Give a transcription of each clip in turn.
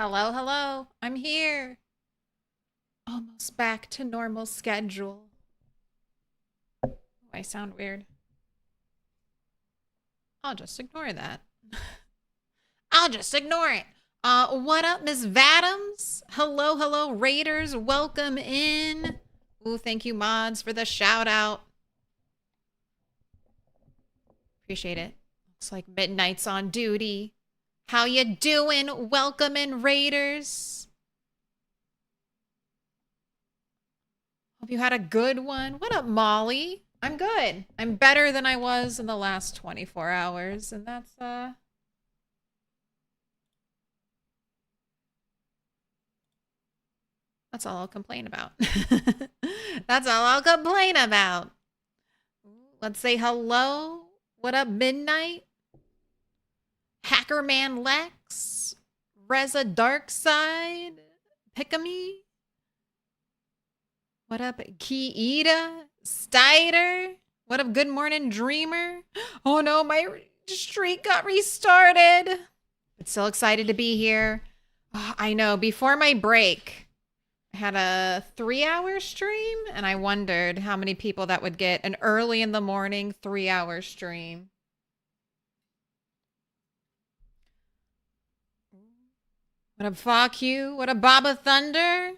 Hello, hello. I'm here. Almost back to normal schedule. I sound weird. I'll just ignore that. I'll just ignore it. What up, Miss Vadams? Hello, hello, Raiders. Welcome in. Ooh, thank you, mods, for the shout out. Appreciate it. Looks like Midnight's on duty. How you doing? Welcome in, Raiders. Hope you had a good one. What up, Molly? I'm good. I'm better than I was in the last 24 hours, and that's all I'll complain about. That's all I'll complain about. Let's say hello. What up, Midnight? Hackerman Lex? Reza Darkside? Pickamy? What up, Kiita? Stider? What up, Good Morning Dreamer? Oh no, my streak got restarted. But still excited to be here. Oh, I know, before my break, I had a 3-hour stream, and I wondered how many people that would get an early in the morning 3-hour stream. What up, Fuck You? What up, Baba Thunder?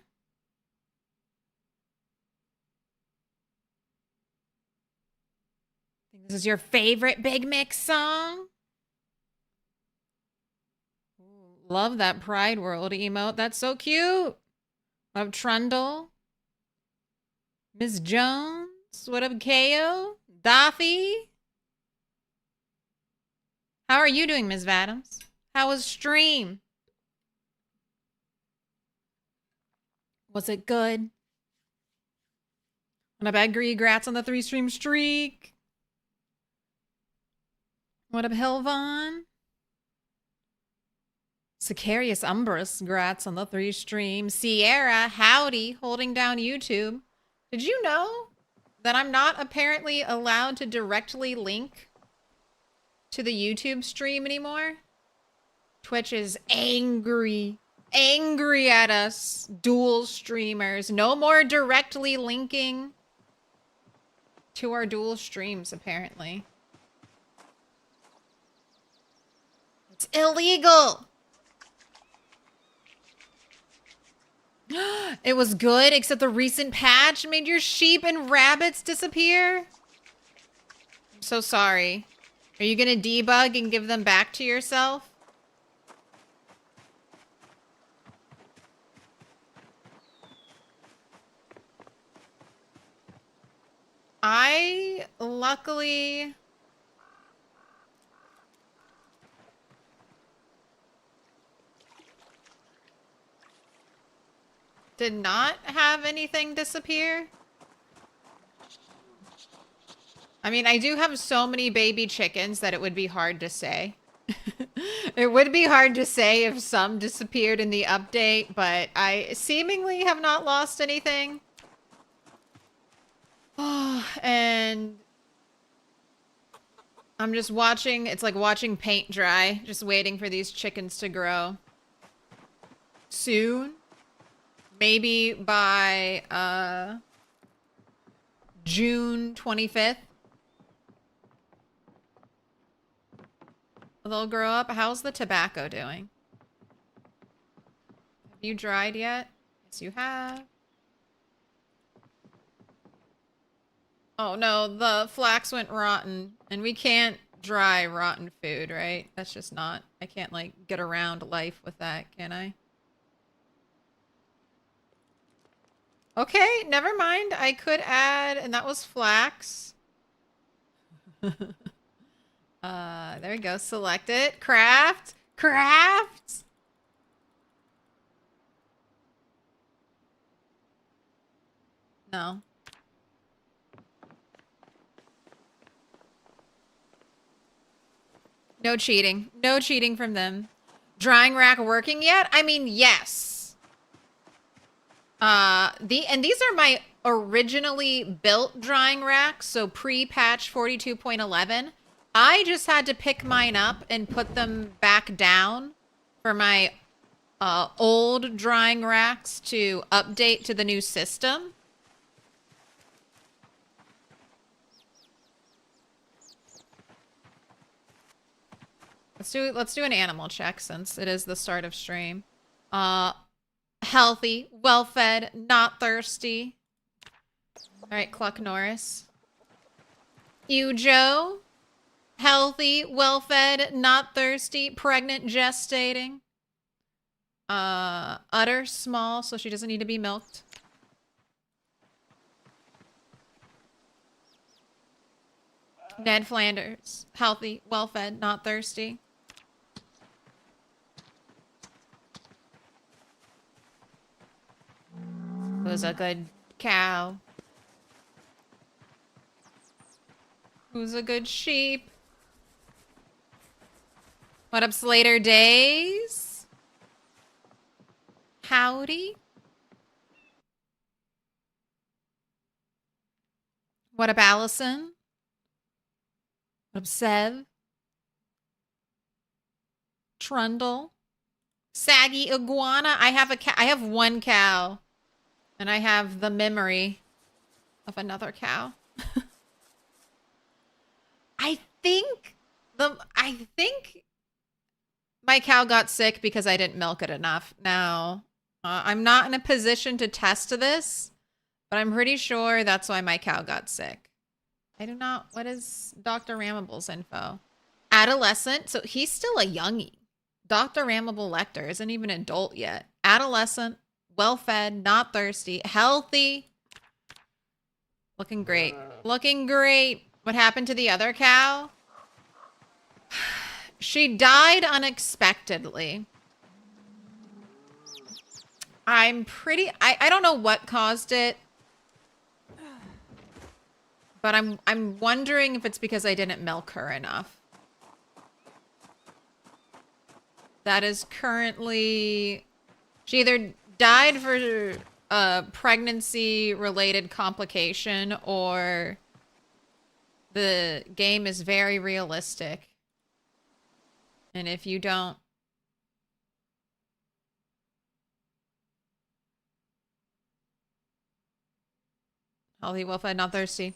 This is your favorite Big Mix song? Love that Pride World emote. That's so cute. What up, Trundle? Miss Jones? What up, KO? Daffy? How are you doing, Ms. Vadams? How was stream? Was it good? What up, Edgar? Grats on the 3-stream streak. What up, Hilvon? Sicarius Umbrus, grats on the 3-stream. Sierra, howdy, holding down YouTube. Did you know that I'm not apparently allowed to directly link to the YouTube stream anymore? Twitch is angry at us, dual streamers. No more directly linking to our dual streams, apparently. It's illegal. It was good, except the recent patch made your sheep and rabbits disappear. I'm so sorry. Are you gonna debug and give them back to yourself? I luckily did not have anything disappear. I mean, I do have so many baby chickens that it would be hard to say. It would be hard to say if some disappeared in the update, but I seemingly have not lost anything. Oh, and I'm just watching, it's like watching paint dry, just waiting for these chickens to grow. Soon. Maybe by June 25th. They'll grow up. How's the tobacco doing? Have you dried yet? Yes, you have. Oh no, the flax went rotten. And we can't dry rotten food, right? That's just not... I can't, like, get around life with that, can I? Okay, never mind. I could add... And that was flax. There we go. Select it. Craft. Craft! No. No cheating. No cheating from them. Drying rack working yet? I mean, yes. And these are my originally built drying racks, so pre-patch 42.11. I just had to pick mine up and put them back down for my old drying racks to update to the new system. Let's do an animal check since it is the start of stream. Healthy, well-fed, not thirsty. All right, Cluck Norris. Joe. Healthy, well-fed, not thirsty, pregnant, gestating. Udder, small, so she doesn't need to be milked. Ned Flanders. Healthy, well-fed, not thirsty. Who's a good cow? Who's a good sheep? What up, Slater Days? Howdy. What up, Allison? What up, Sev? Trundle. Saggy Iguana. I have one cow. And I have the memory of another cow. I think my cow got sick because I didn't milk it enough. Now, I'm not in a position to test this, but I'm pretty sure that's why my cow got sick. I do not. What is Dr. Ramable's info? Adolescent. So he's still a youngie. Dr. Ramable Lecter isn't even an adult yet. Adolescent, well-fed, not thirsty, healthy. Looking great. Looking great. What happened to the other cow? She died unexpectedly. I don't know what caused it. But I'm wondering if it's because I didn't milk her enough. That is currently... She either died for a pregnancy-related complication or the game is very realistic. And if you don't... Healthy, well-fed, not thirsty.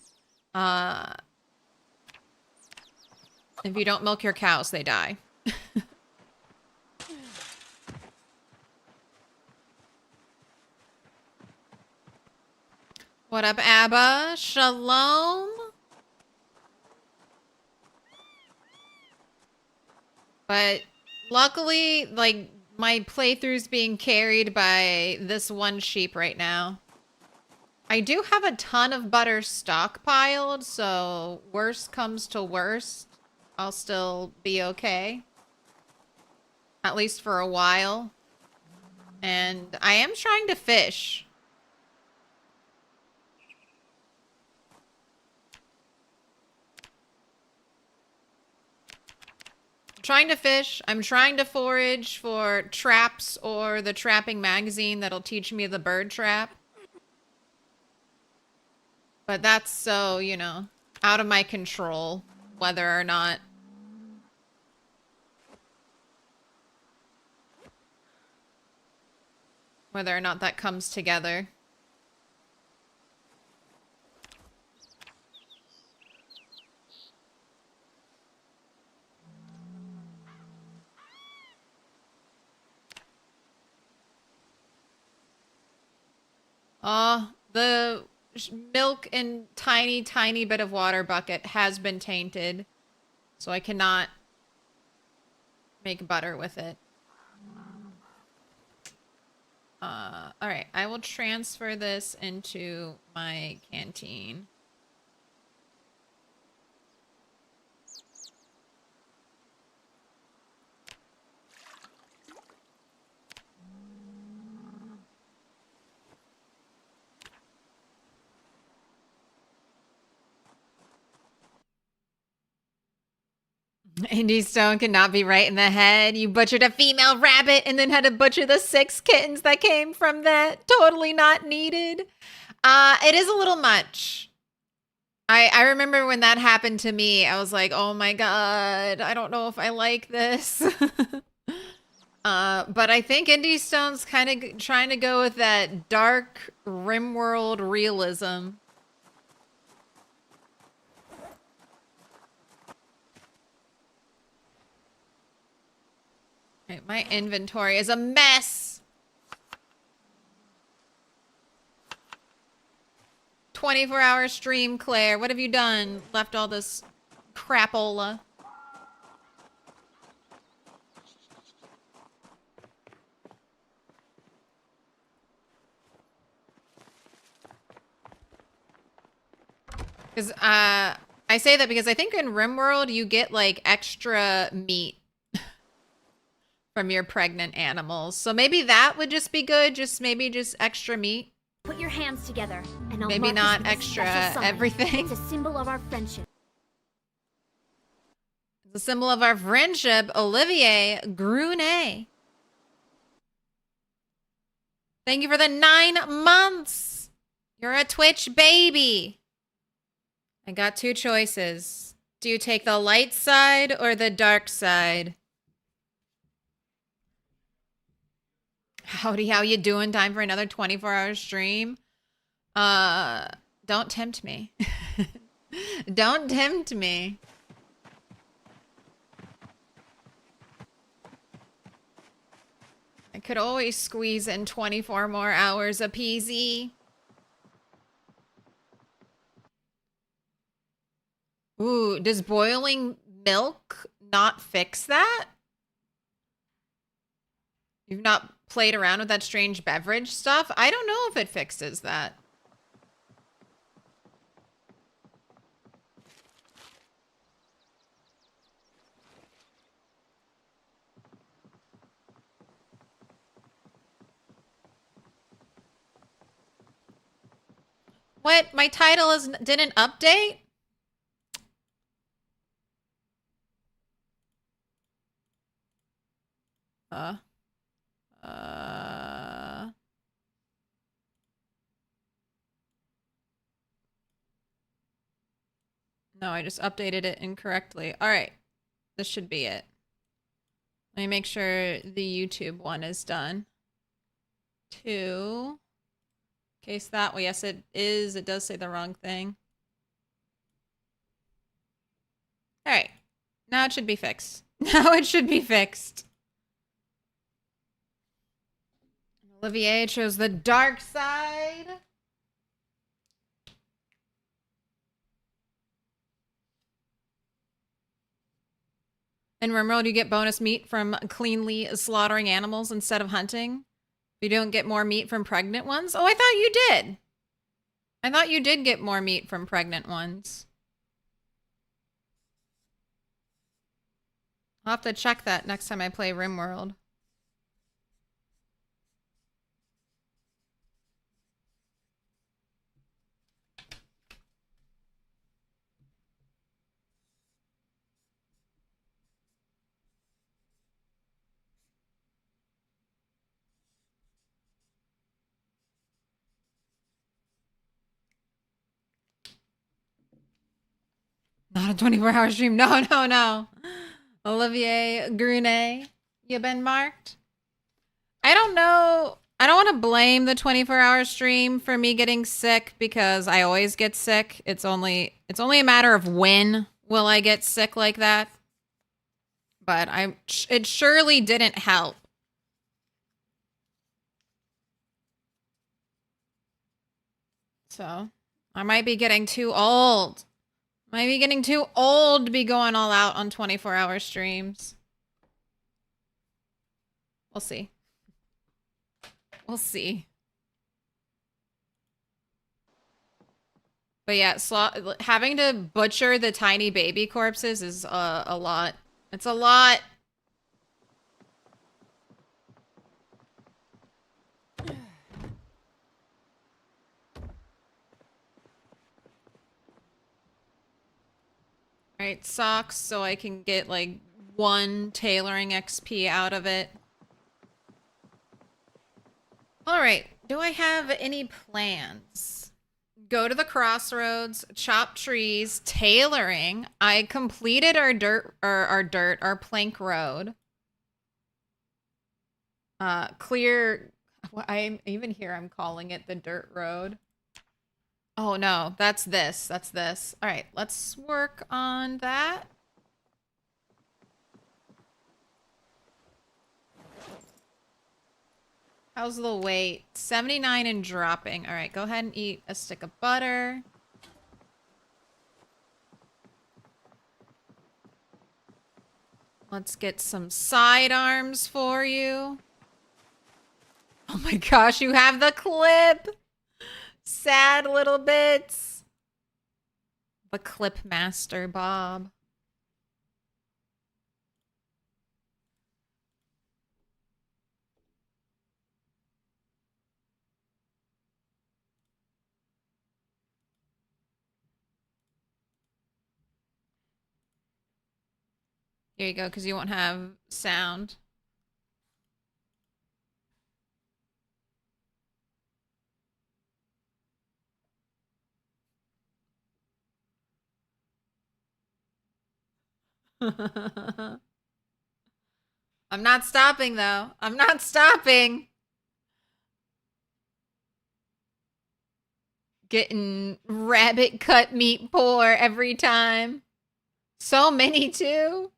If you don't milk your cows, they die. What up, Abba? Shalom. But luckily, like, my playthrough's being carried by this one sheep right now. I do have a ton of butter stockpiled, so worst comes to worst, I'll still be okay. At least for a while. And I am trying to fish. Trying to fish. I'm trying to forage for traps or the trapping magazine that'll teach me the bird trap. But that's so, you know, out of my control, whether or not that comes together. The milk and tiny bit of water bucket has been tainted, so I cannot make butter with it. All right, I will transfer this into my canteen. Indy Stone cannot be right in the head. You butchered a female rabbit and then had to butcher the 6 kittens that came from that. Totally not needed. It is a little much. I remember when that happened to me, I was like, oh my god, I don't know if I like this. But I think Indie Stone's kind of trying to go with that dark RimWorld realism. Right, my inventory is a mess. 24-hour stream, Claire. What have you done? Left all this crapola. Because I say that because I think in RimWorld you get like extra meat from your pregnant animals. So maybe that would just be good. Maybe just extra meat. Put your hands together and I'll maybe mark not this with a extra special sign. everything. It's a symbol of our friendship. It's a symbol of our friendship, Olivier Grunet. Thank you for the 9 months. You're a Twitch baby. I got 2 choices. Do you take the light side or the dark side? Howdy, how you doing? Time for another 24-hour stream? Don't tempt me. Don't tempt me. I could always squeeze in 24 more hours of PZ. Ooh, does boiling milk not fix that? You've not played around with that strange beverage stuff? I don't know if it fixes that. What? My title didn't update? No, I just updated it incorrectly. All right. This should be it. Let me make sure the YouTube one is done. 2. In case that, well, yes, it is. It does say the wrong thing. All right. Now it should be fixed. Now it should be fixed. Olivier chose the dark side. In RimWorld, you get bonus meat from cleanly slaughtering animals instead of hunting. You don't get more meat from pregnant ones? Oh, I thought you did. I thought you did get more meat from pregnant ones. I'll have to check that next time I play RimWorld. Not a 24-hour stream. No, no, no. Olivier Grunet, you been marked? I don't know. I don't want to blame the 24-hour stream for me getting sick because I always get sick. It's only a matter of when will I get sick like that. But it surely didn't help. So, I might be getting too old. Might be getting too old to be going all out on 24-hour streams. We'll see. We'll see. But yeah, having to butcher the tiny baby corpses is a lot. It's a lot. Alright, socks so I can get like 1 tailoring XP out of it. Alright, do I have any plans? Go to the crossroads, chop trees, tailoring. I completed our plank road. Clear. Well, I'm even here. I'm calling it the dirt road. Oh no, that's this. That's this. All right, let's work on that. How's the weight? 79 and dropping. All right, go ahead and eat a stick of butter. Let's get some sidearms for you. Oh my gosh, you have the clip. Sad little bits. The clip master, Bob. Here you go, because you won't have sound. I'm not stopping, though. I'm not stopping. Getting rabbit cut meat pour every time. So many, too.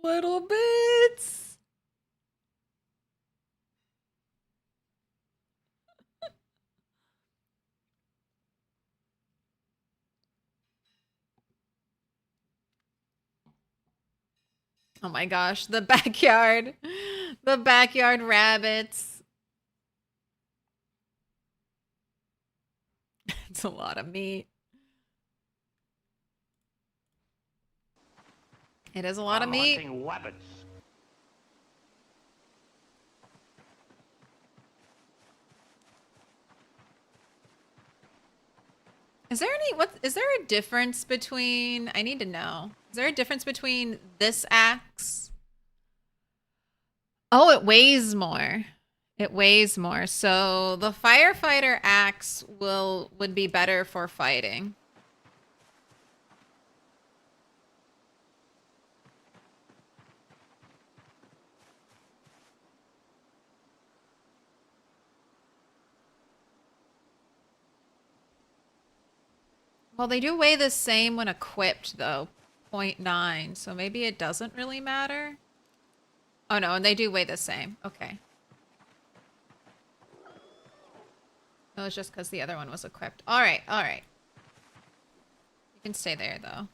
Little bits. Oh my gosh, the backyard. The backyard rabbits. It's a lot of meat. It is a lot of meat. Hunting rabbits. Is there is there a difference between, I need to know. Is there a difference between this axe? Oh, it weighs more. It weighs more. So the firefighter axe would be better for fighting. Well, they do weigh the same when equipped, though. 0.9, so maybe it doesn't really matter. Oh, no, and they do weigh the same. Okay. It was just because the other one was equipped. All right, all right. You can stay there, though.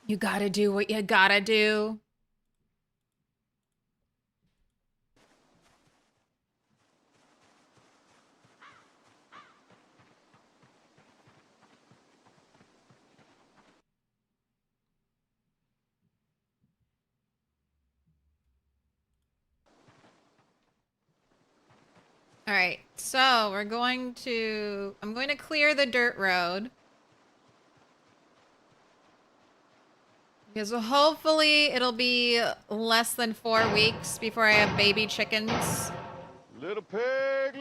You gotta do what you gotta do. All right, so I'm going to clear the dirt road. Because hopefully it'll be less than 4 weeks before I have baby chickens. Little pig,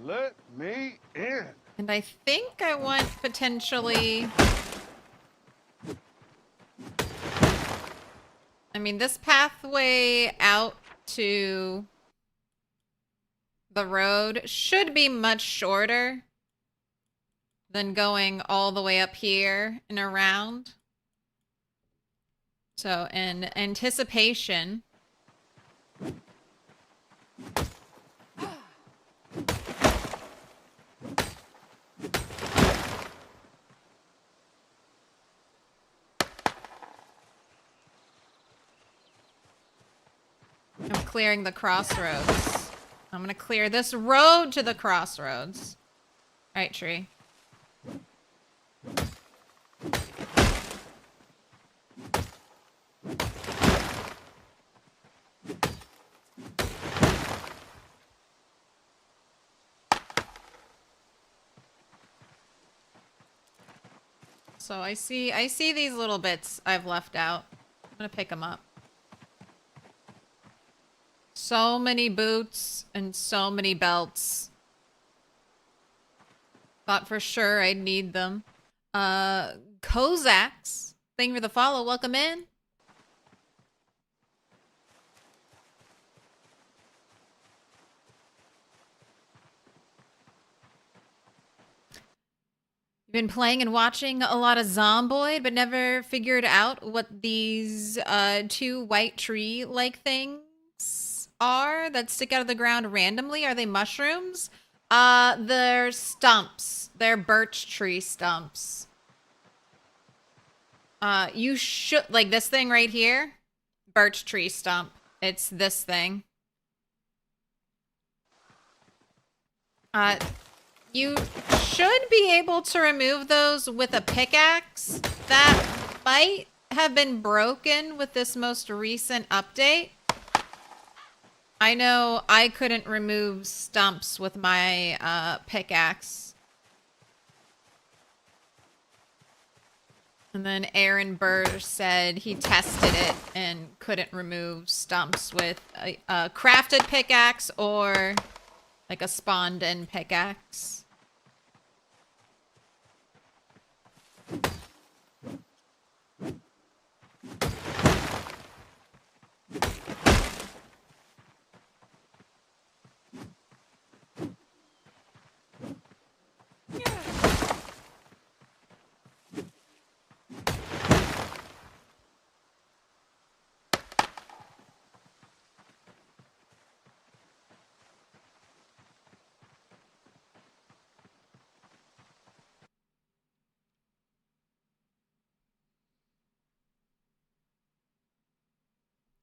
let me in. And I think I want potentially... I mean, this pathway out to the road should be much shorter than going all the way up here and around. So in anticipation, I'm clearing the crossroads. I'm gonna clear this road to the crossroads. All right, tree. So I see these little bits I've left out. I'm gonna pick them up. So many boots and so many belts. Thought for sure I'd need them. Kozaks. Thank you for the follow. Welcome in. Been playing and watching a lot of Zomboid, but never figured out what these two white tree-like things are that stick out of the ground randomly. Are they mushrooms? They're stumps. They're birch tree stumps. You should, like this thing right here, birch tree stump. It's this thing. You should be able to remove those with a pickaxe. That might have been broken with this most recent update. I know I couldn't remove stumps with my pickaxe. And then Aaron Burr said he tested it and couldn't remove stumps with a crafted pickaxe or like a spawned-in pickaxe.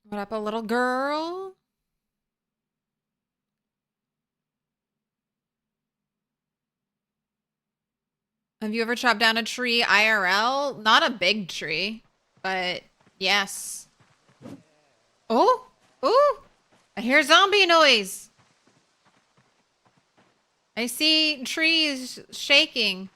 What up, a little girl? Have you ever chopped down a tree IRL? Not a big tree, but yes. Oh, oh, I hear zombie noise. I see trees shaking.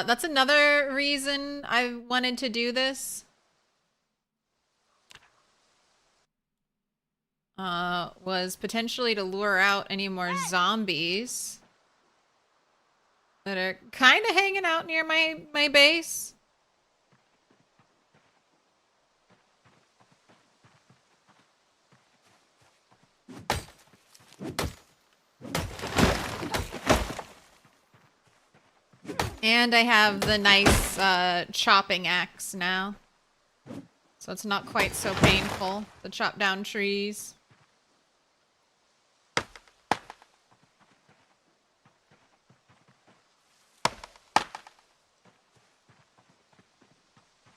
That's another reason I wanted to do this. Was potentially to lure out any more zombies that are kind of hanging out near my base. And I have the nice chopping axe now. So it's not quite so painful to chop down trees.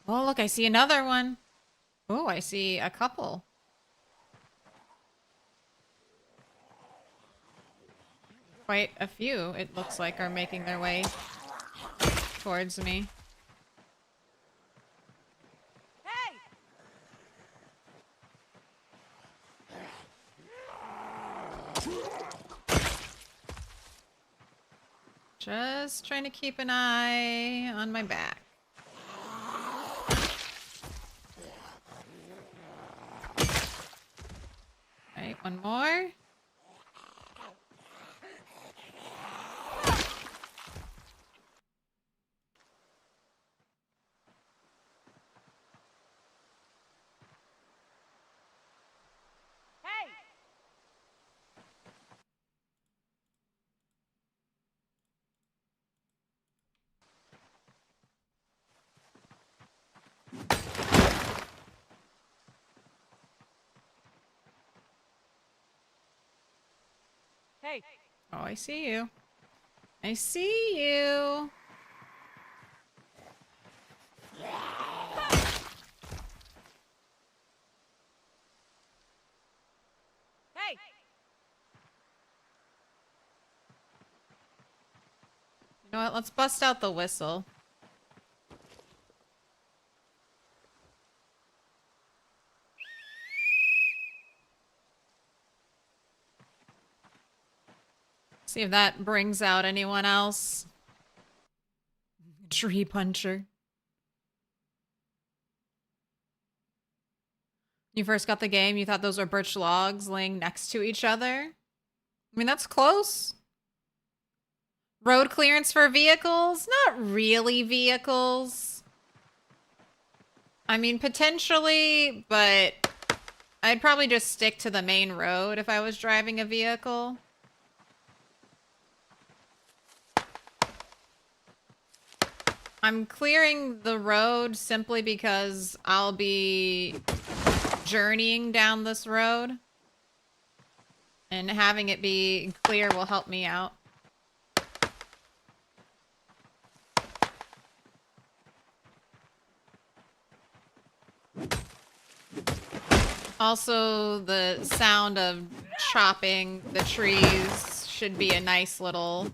Oh, look, I see another one. Oh, I see a couple. Quite a few, it looks like, are making their way towards me. Just trying to keep an eye on my back. Right, one more. Hey. Oh, I see you. I see you. Hey. You know what? Let's bust out the whistle. See if that brings out anyone else. Tree puncher. You first got the game, you thought those were birch logs laying next to each other? I mean, that's close. Road clearance for vehicles? Not really vehicles. I mean, potentially, but I'd probably just stick to the main road if I was driving a vehicle. I'm clearing the road simply because I'll be journeying down this road. And having it be clear will help me out. Also, the sound of chopping the trees should be a nice little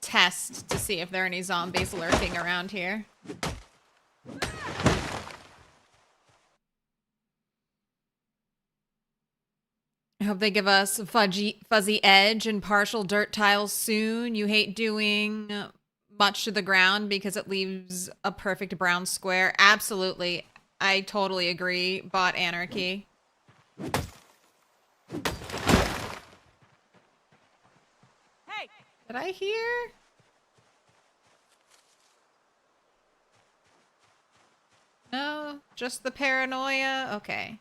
test to see if there are any zombies lurking around here. I hope they give us fuzzy edge and partial dirt tiles soon. You hate doing much to the ground because it leaves a perfect brown square. Absolutely. I totally agree. Bot anarchy. Hey! Did I hear? No? Just the paranoia? Okay.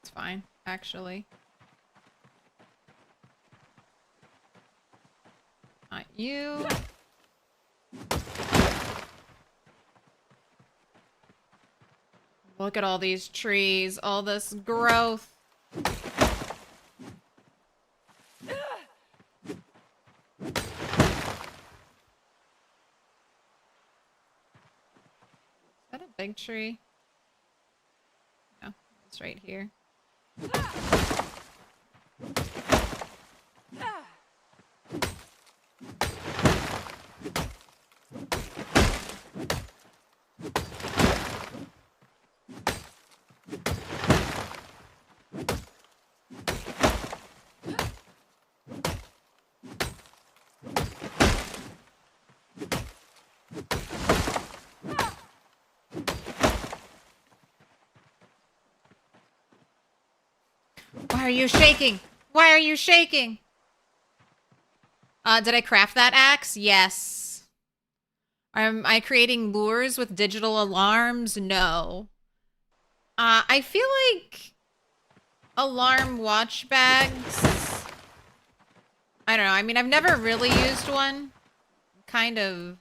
It's fine, actually. Not you. Look at all these trees, all this growth. Is that a big tree? No, it's right here. Why are you shaking? Why are you shaking? Did I craft that axe? Yes. Am I creating lures with digital alarms? No. I feel like alarm watch bags. I don't know. I mean, I've never really used one. Kind of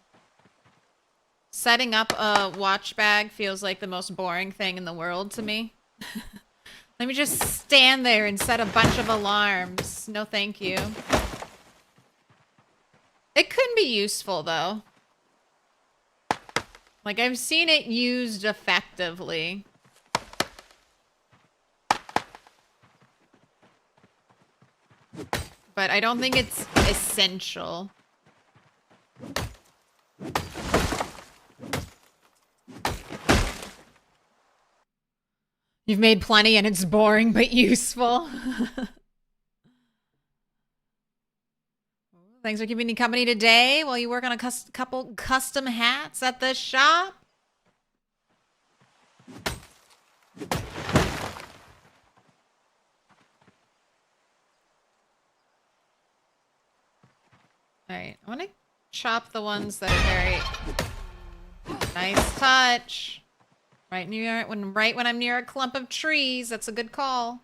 setting up a watch bag feels like the most boring thing in the world to me. Let me just stand there and set a bunch of alarms. No, thank you. It could be useful, though. Like, I've seen it used effectively. But I don't think it's essential. You've made plenty and it's boring but useful. Thanks for keeping me company today while you work on a couple custom hats at the shop. Alright, I want to chop the ones that are very... Nice touch. Right when I'm near a clump of trees, that's a good call.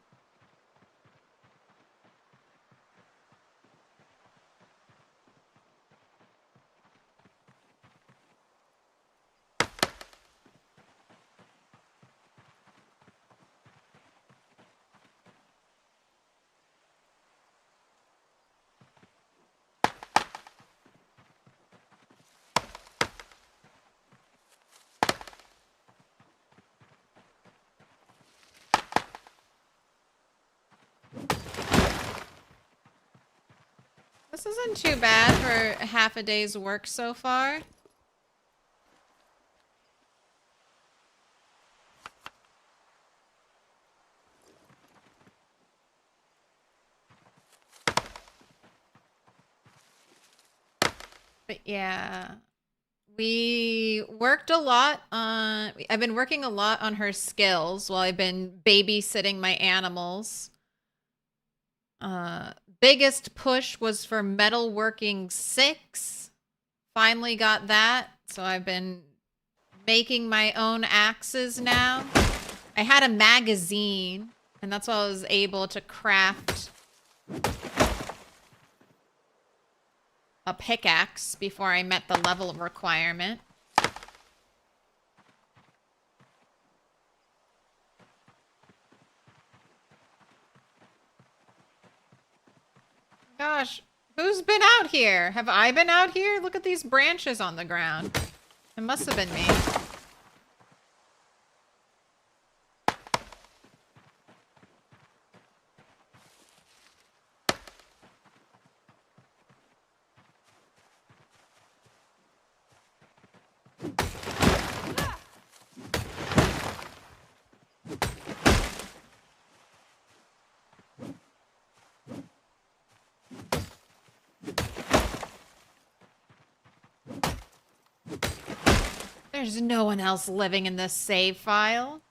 This isn't too bad for half a day's work so far. But yeah, we worked a lot on, I've been working a lot on her skills while I've been babysitting my animals. Biggest push was for metalworking 6. Finally got that. So I've been making my own axes now. I had a magazine, and that's why I was able to craft a pickaxe before I met the level requirement. Gosh, who's been out here? Have I been out here? Look at these branches on the ground. It must have been me. There's no one else living in this save file.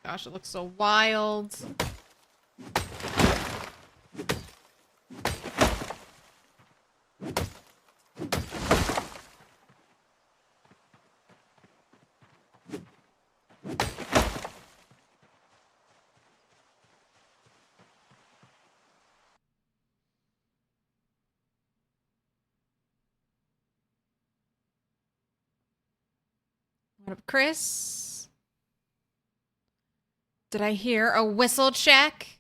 Gosh, it looks so wild. What up, Chris? Did I hear a whistle check?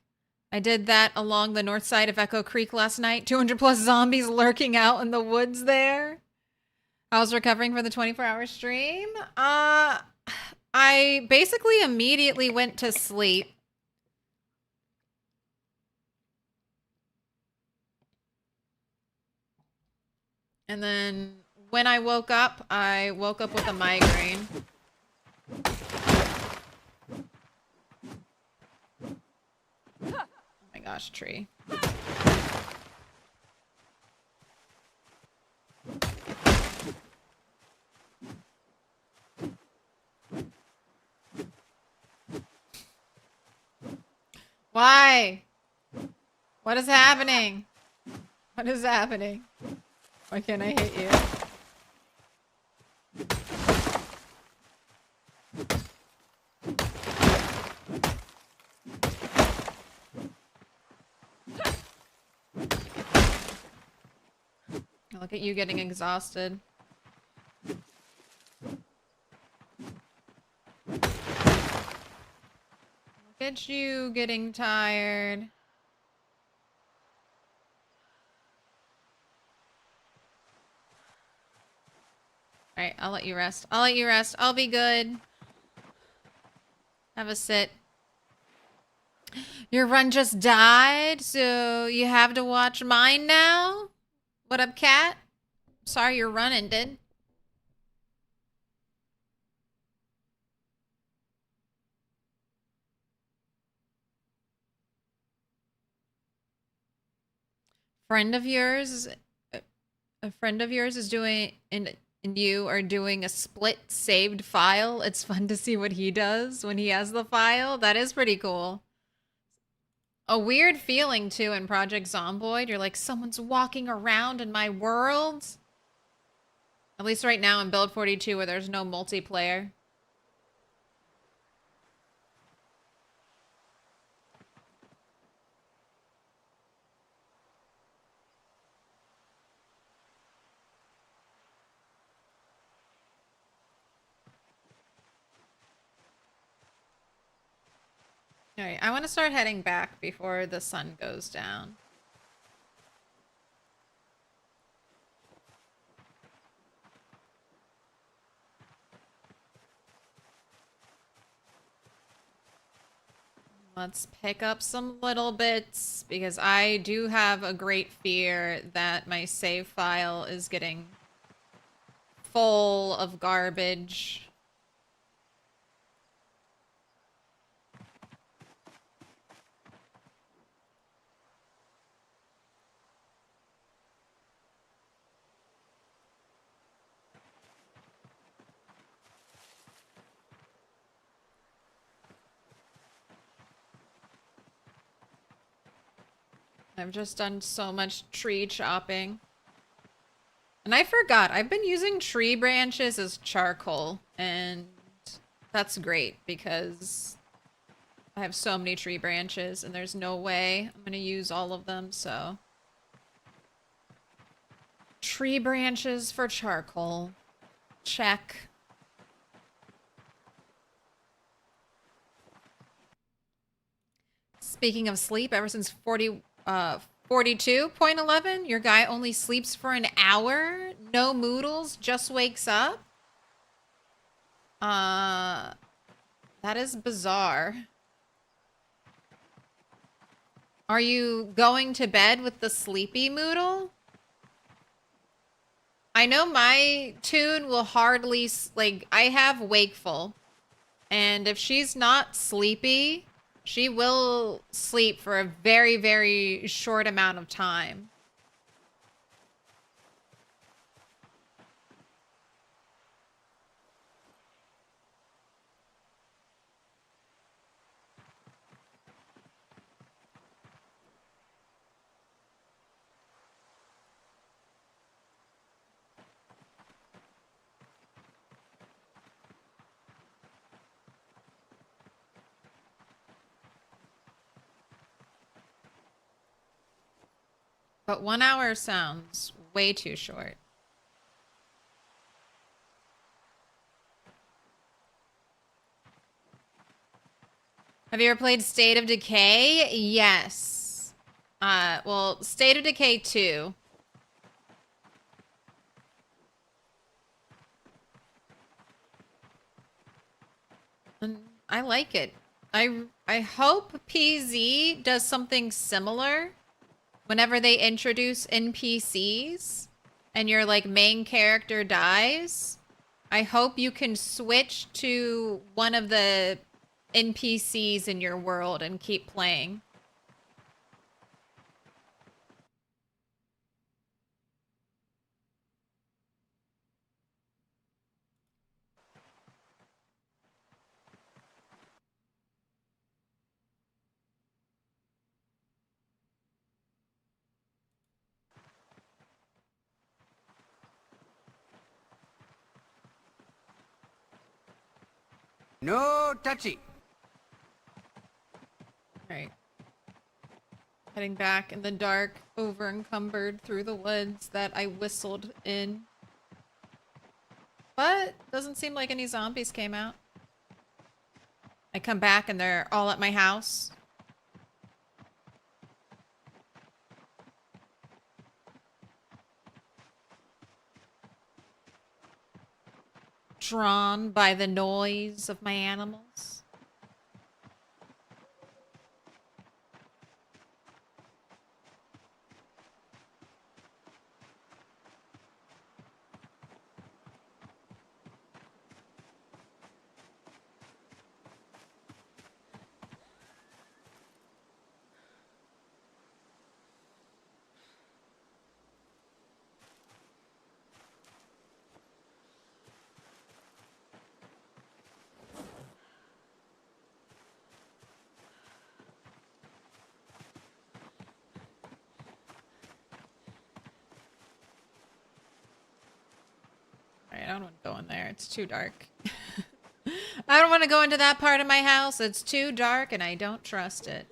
I did that along the north side of Echo Creek last night. 200 plus zombies lurking out in the woods there. I was recovering for the 24-hour stream. I basically immediately went to sleep. And then when I woke up with a migraine. Oh my gosh, tree. Why? What is happening? What is happening? Why can't I hit you? Look at you getting exhausted. Look at you getting tired. Alright, I'll let you rest. I'll let you rest. I'll be good. Have a sit. Your run just died, so you have to watch mine now? What up, cat? Sorry your run ended. Friend of yours, a friend of yours is doing, and you are doing a split saved file. It's fun to see what he does when he has the file. That is pretty cool. A weird feeling too in Project Zomboid. You're like, someone's walking around in my world. At least right now in Build 42 where there's no multiplayer. Alright, I want to start heading back before the sun goes down. Let's pick up some little bits, because I do have a great fear that my save file is getting full of garbage. I've just done so much tree chopping. And I forgot, I've been using tree branches as charcoal, and that's great because I have so many tree branches and there's no way I'm gonna use all of them, so. Tree branches for charcoal. Check. Speaking of sleep, ever since 42.11, your guy only sleeps for an hour, no moodles, just wakes up. That is bizarre. Are you going to bed with the sleepy moodle? I know my tune will hardly, like, I have wakeful. And if she's not sleepy, she will sleep for a very, very short amount of time. But 1 hour sounds way too short. Have you ever played State of Decay? Yes. Well, State of Decay 2. And I like it. I hope PZ does something similar whenever they introduce NPCs and your like main character dies. I hope you can switch to one of the NPCs in your world and keep playing. No touchy. Right. Heading back in the dark, over encumbered through the woods that I whistled in. But doesn't seem like any zombies came out. I come back and they're all at my house. Drawn by the noise of my animals. I don't want to go in there. It's too dark. I don't want to go into that part of my house. It's too dark and I don't trust it.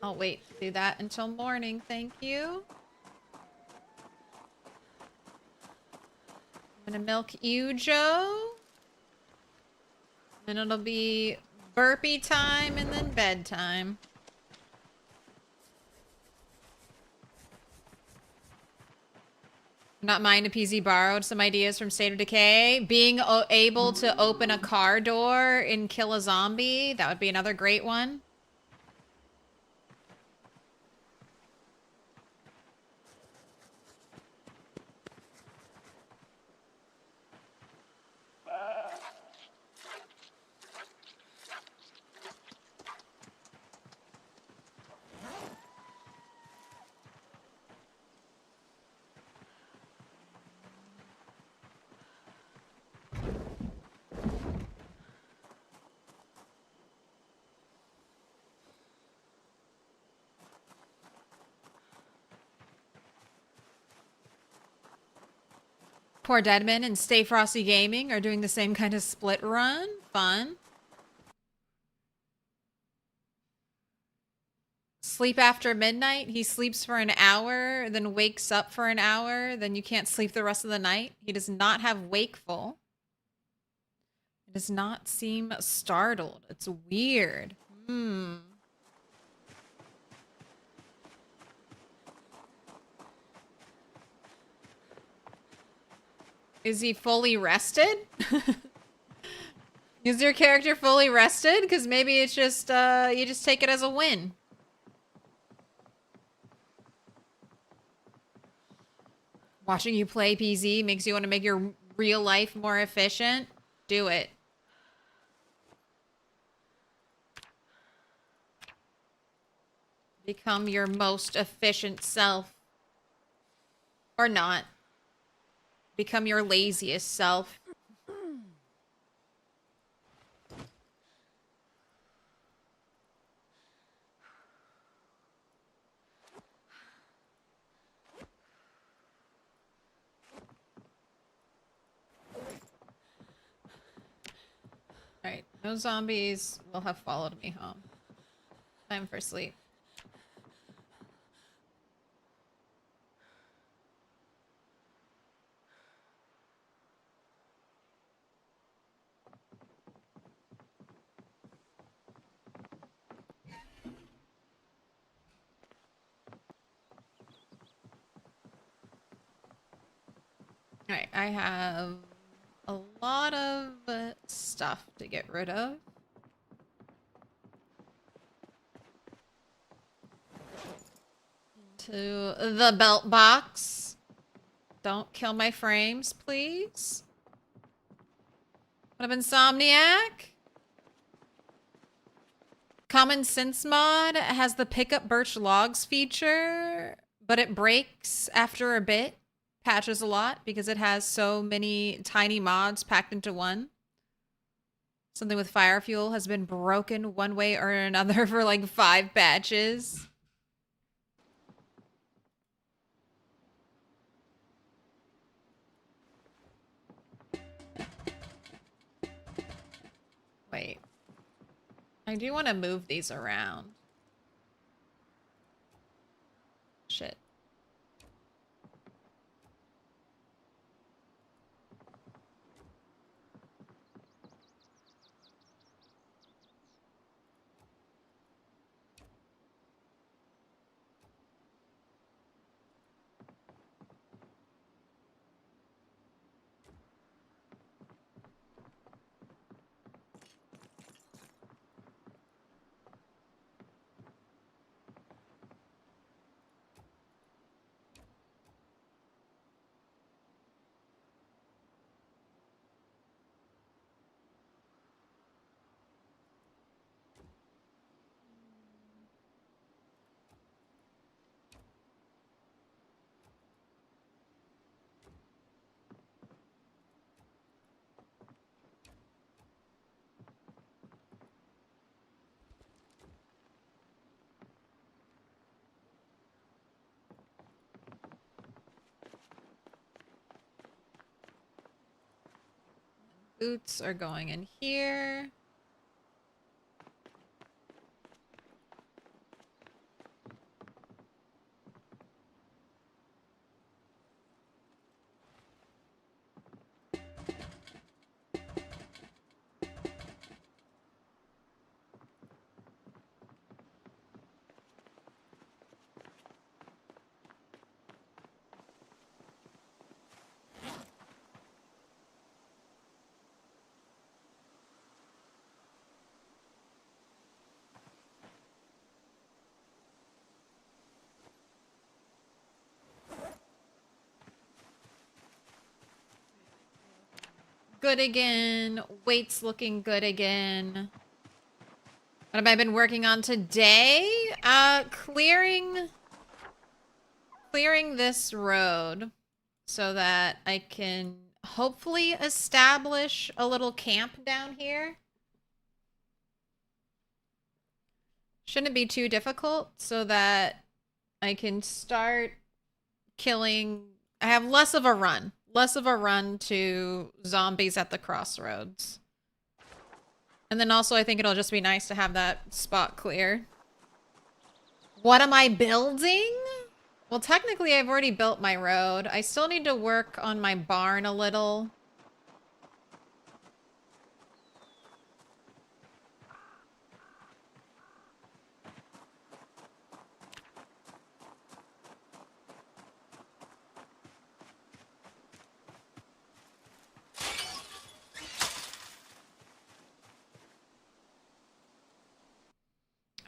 I'll wait to do that until morning. Thank you. I'm gonna milk you, Joe. And it'll be Burpee time and then bedtime. Not mine, a PZ borrowed some ideas from State of Decay. Being able to open a car door and kill a zombie. That would be another great one. Poor Deadman and Stay Frosty Gaming are doing the same kind of split run. Fun. Sleep after midnight. He sleeps for an hour, then wakes up for an hour. Then you can't sleep the rest of the night. He does not have wakeful. It does not seem startled. It's weird. Is he fully rested? Is your character fully rested? Because maybe it's just, you just take it as a win. Watching you play PZ makes you want to make your real life more efficient. Do it. Become your most efficient self. Or not. Become your laziest self. Alright, no zombies will have followed me home. Time for sleep. Alright, I have a lot of stuff to get rid of. Into the belt box. Don't kill my frames, please. What of Insomniac? Common Sense mod has the pick up birch logs feature, but it breaks after a bit. Patches a lot because it has so many tiny mods packed into one. Something with fire fuel has been broken one way or another for like 5 patches. Wait. I do want to move these around. Shit. Boots are going in here. good again. Weight's looking good again. What have I been working on today? Clearing this road so that I can hopefully establish a little camp down here. Shouldn't be too difficult so that I can start killing. I have less of a run to zombies at the crossroads. And then also I think it'll just be nice to have that spot clear. What am I building? Well, technically I've already built my road. I still need to work on my barn a little.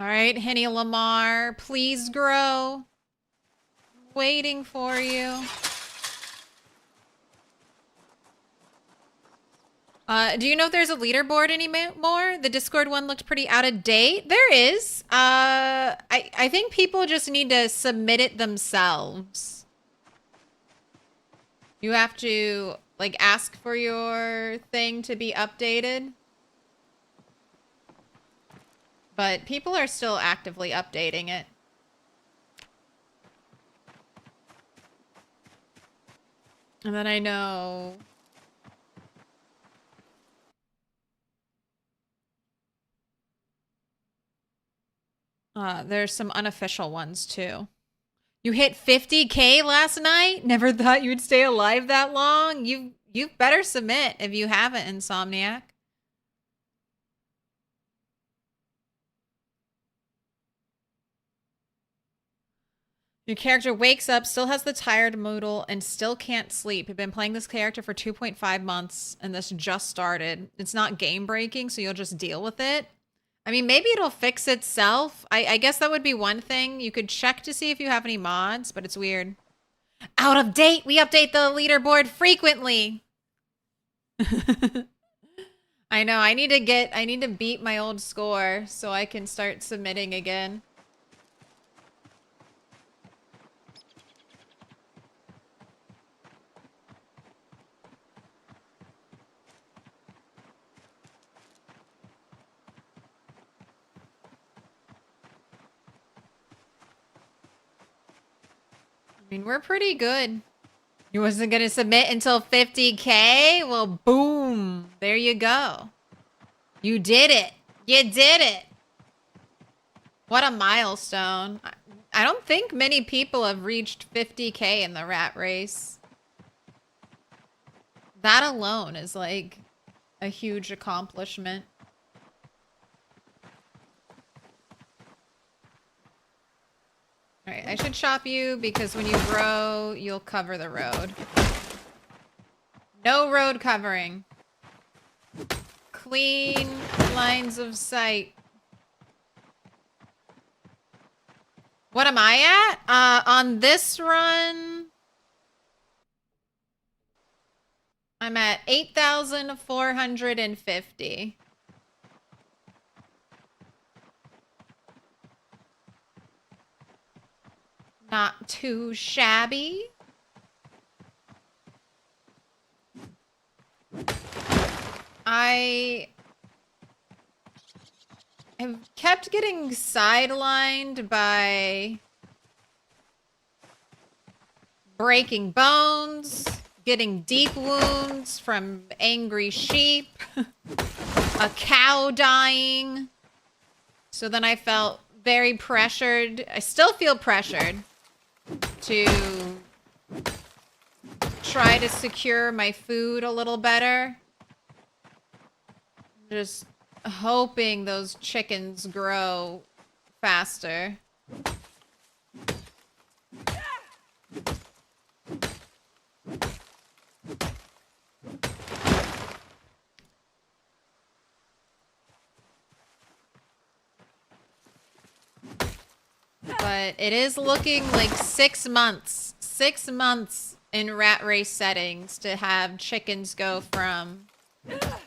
All right, Henny Lamar, please grow. Waiting for you. Do you know if there's a leaderboard anymore? The Discord one looked pretty out of date. There is. I think people just need to submit it themselves. You have to, like, ask for your thing to be updated. But people are still actively updating it. And then I know... there's some unofficial ones too. You hit 50K last night? Never thought you would stay alive that long? You better submit if you haven't, Insomniac. Your character wakes up, still has the tired moodle, and still can't sleep. You've been playing this character for 2.5 months, and this just started. It's not game breaking, so you'll just deal with it. I mean, maybe it'll fix itself. I guess that would be one thing. You could check to see if you have any mods, but it's weird. Out of date! We update the leaderboard frequently! I know, I need to beat my old score so I can start submitting again. I mean, we're pretty good. You wasn't going to submit until 50K? Well, boom. There you go. You did it. You did it. What a milestone. I don't think many people have reached 50K in the rat race. That alone is like a huge accomplishment. All right, I should chop you because when you grow, you'll cover the road. No road covering. Clean lines of sight. What am I at? On this run, I'm at 8,450. Not too shabby. I have kept getting sidelined by breaking bones, getting deep wounds from angry sheep, a cow dying. So then I felt very pressured. I still feel pressured to try to secure my food a little better. Just hoping those chickens grow faster. But it is looking like 6 months. 6 months in rat race settings to have chickens go from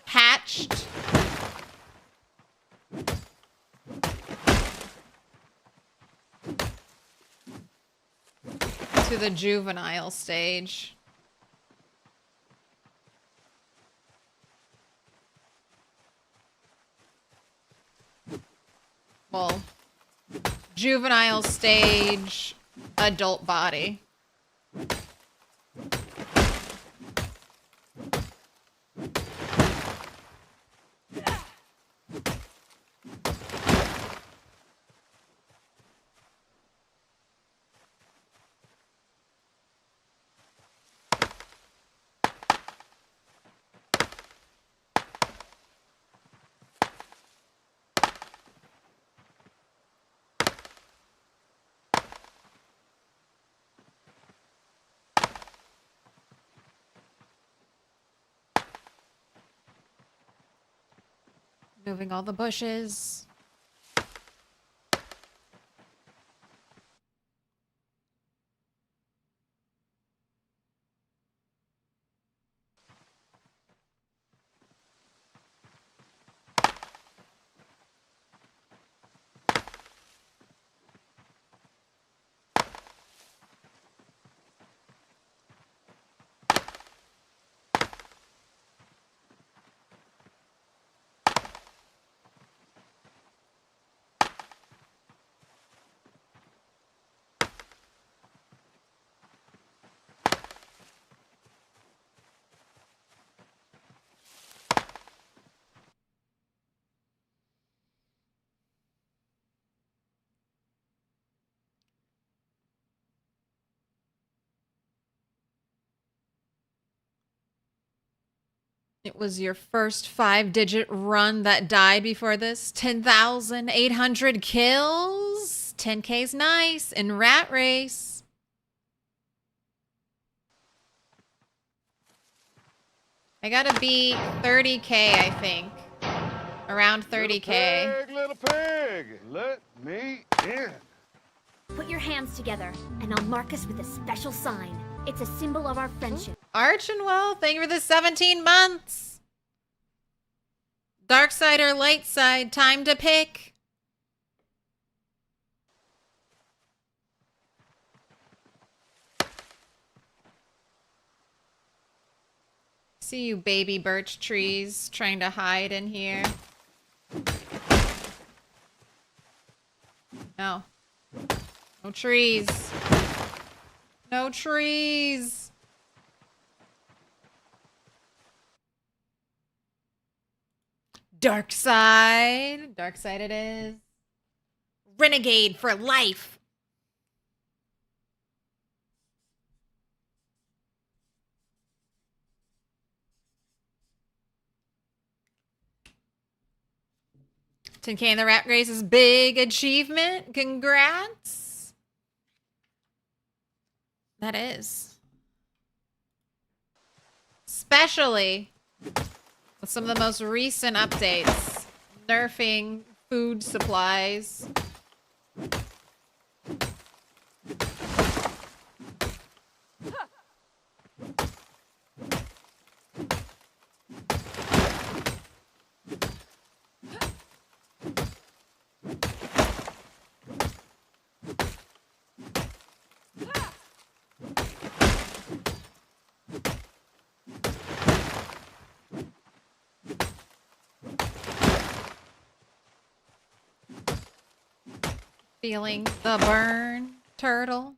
hatched to the juvenile stage. Well, juvenile stage, adult body. Moving all the bushes. It was your first 5-digit run that died before this. 10,800 kills. 10K's nice. In Rat Race. I gotta beat 30K, I think. Around 30K. Little pig, let me in. Put your hands together, and I'll mark us with a special sign. It's a symbol of our friendship. Archinwell, thank you for the 17 months. Dark side or light side, time to pick. See you baby birch trees trying to hide in here. No. No trees. No trees. Dark side. Dark side it is. Renegade for life. $10K in the Rat Race is big achievement. Congrats. That is. Especially with some of the most recent updates. Nerfing food supplies. Feeling the burn, turtle.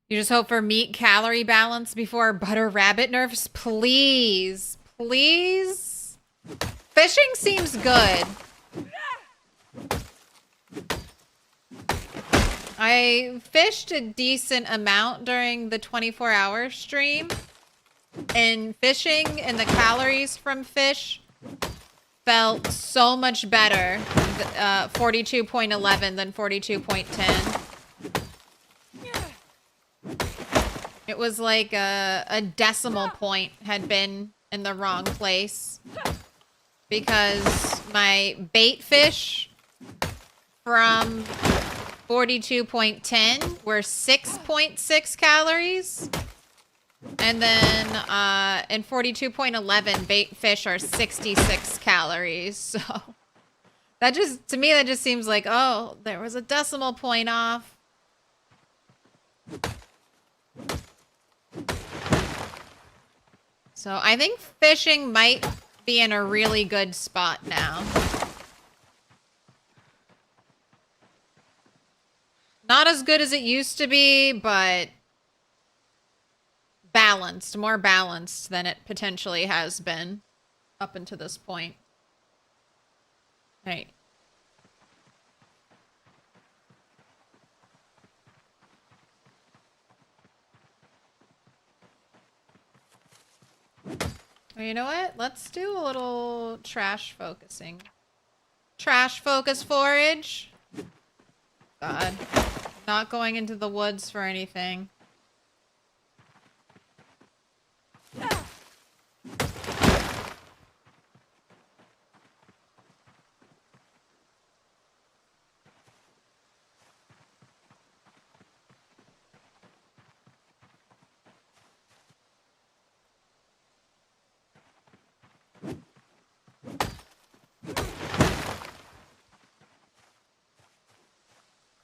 You just hope for meat calorie balance before butter rabbit nerfs? Please. Please? Fishing seems good. I fished a decent amount during the 24-hour stream. And fishing and the calories from fish felt so much better, 42.11 than 42.10. It was like a decimal point had been in the wrong place because my bait fish from 42.10 were 6.6 calories. And then in 42.11, bait fish are 66 calories. So that just, to me, that just seems like, oh, there was a decimal point off. So I think fishing might be in a really good spot now. Not as good as it used to be, but balanced, more balanced than it potentially has been up until this point. Right. Well, you know what? Let's do a little trash focusing. Trash focus forage. God. Not going into the woods for anything.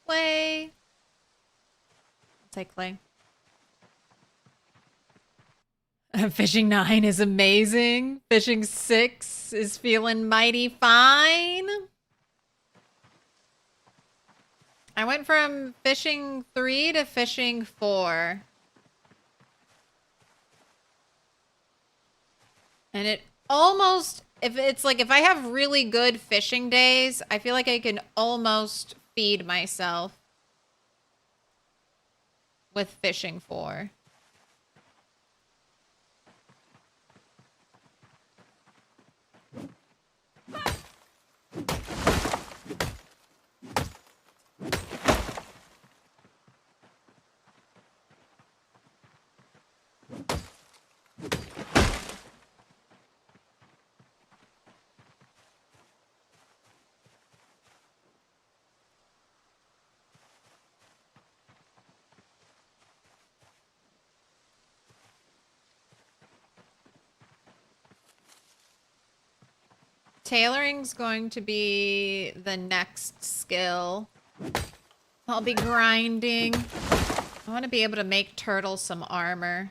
Clay. I'll take clay. Fishing 9 is amazing. Fishing 6 is feeling mighty fine. I went from fishing 3 to fishing 4. And it almost, if it's like, if I have really good fishing days, I feel like I can almost feed myself with fishing 4. Tailoring's going to be the next skill. I'll be grinding. I want to be able to make turtles some armor.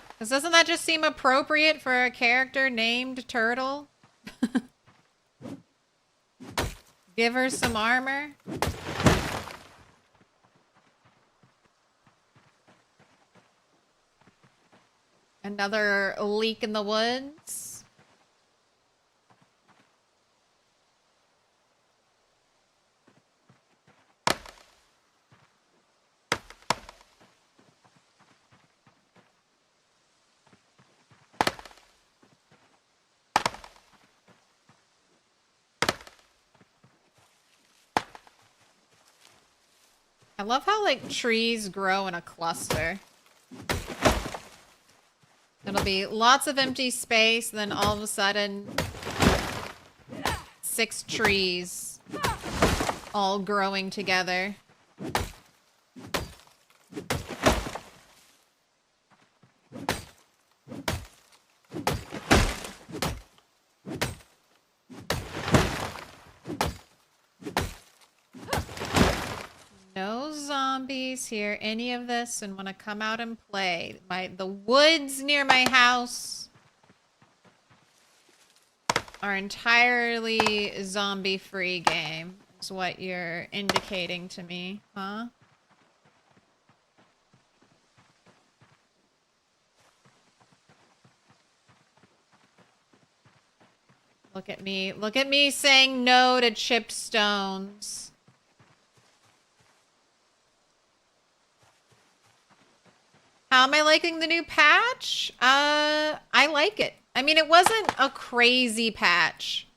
Because doesn't that just seem appropriate for a character named Turtle? Give her some armor. Another leak in the woods. I love how, like, trees grow in a cluster. It'll be lots of empty space, then all of a sudden, 6 trees all growing together. No zombies hear any of this and want to come out and play. The woods near my house are entirely zombie-free game, is what you're indicating to me, huh? Look at me saying no to chipped stones. How am I liking the new patch? I like it. I mean, it wasn't a crazy patch.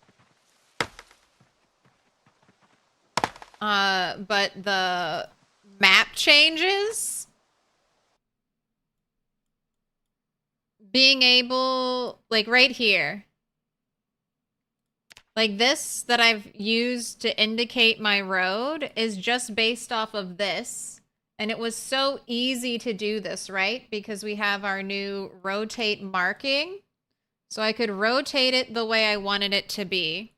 But the map changes being able, like right here, like this that I've used to indicate my road is just based off of this. And it was so easy to do this, right? Because we have our new rotate marking. So I could rotate it the way I wanted it to be.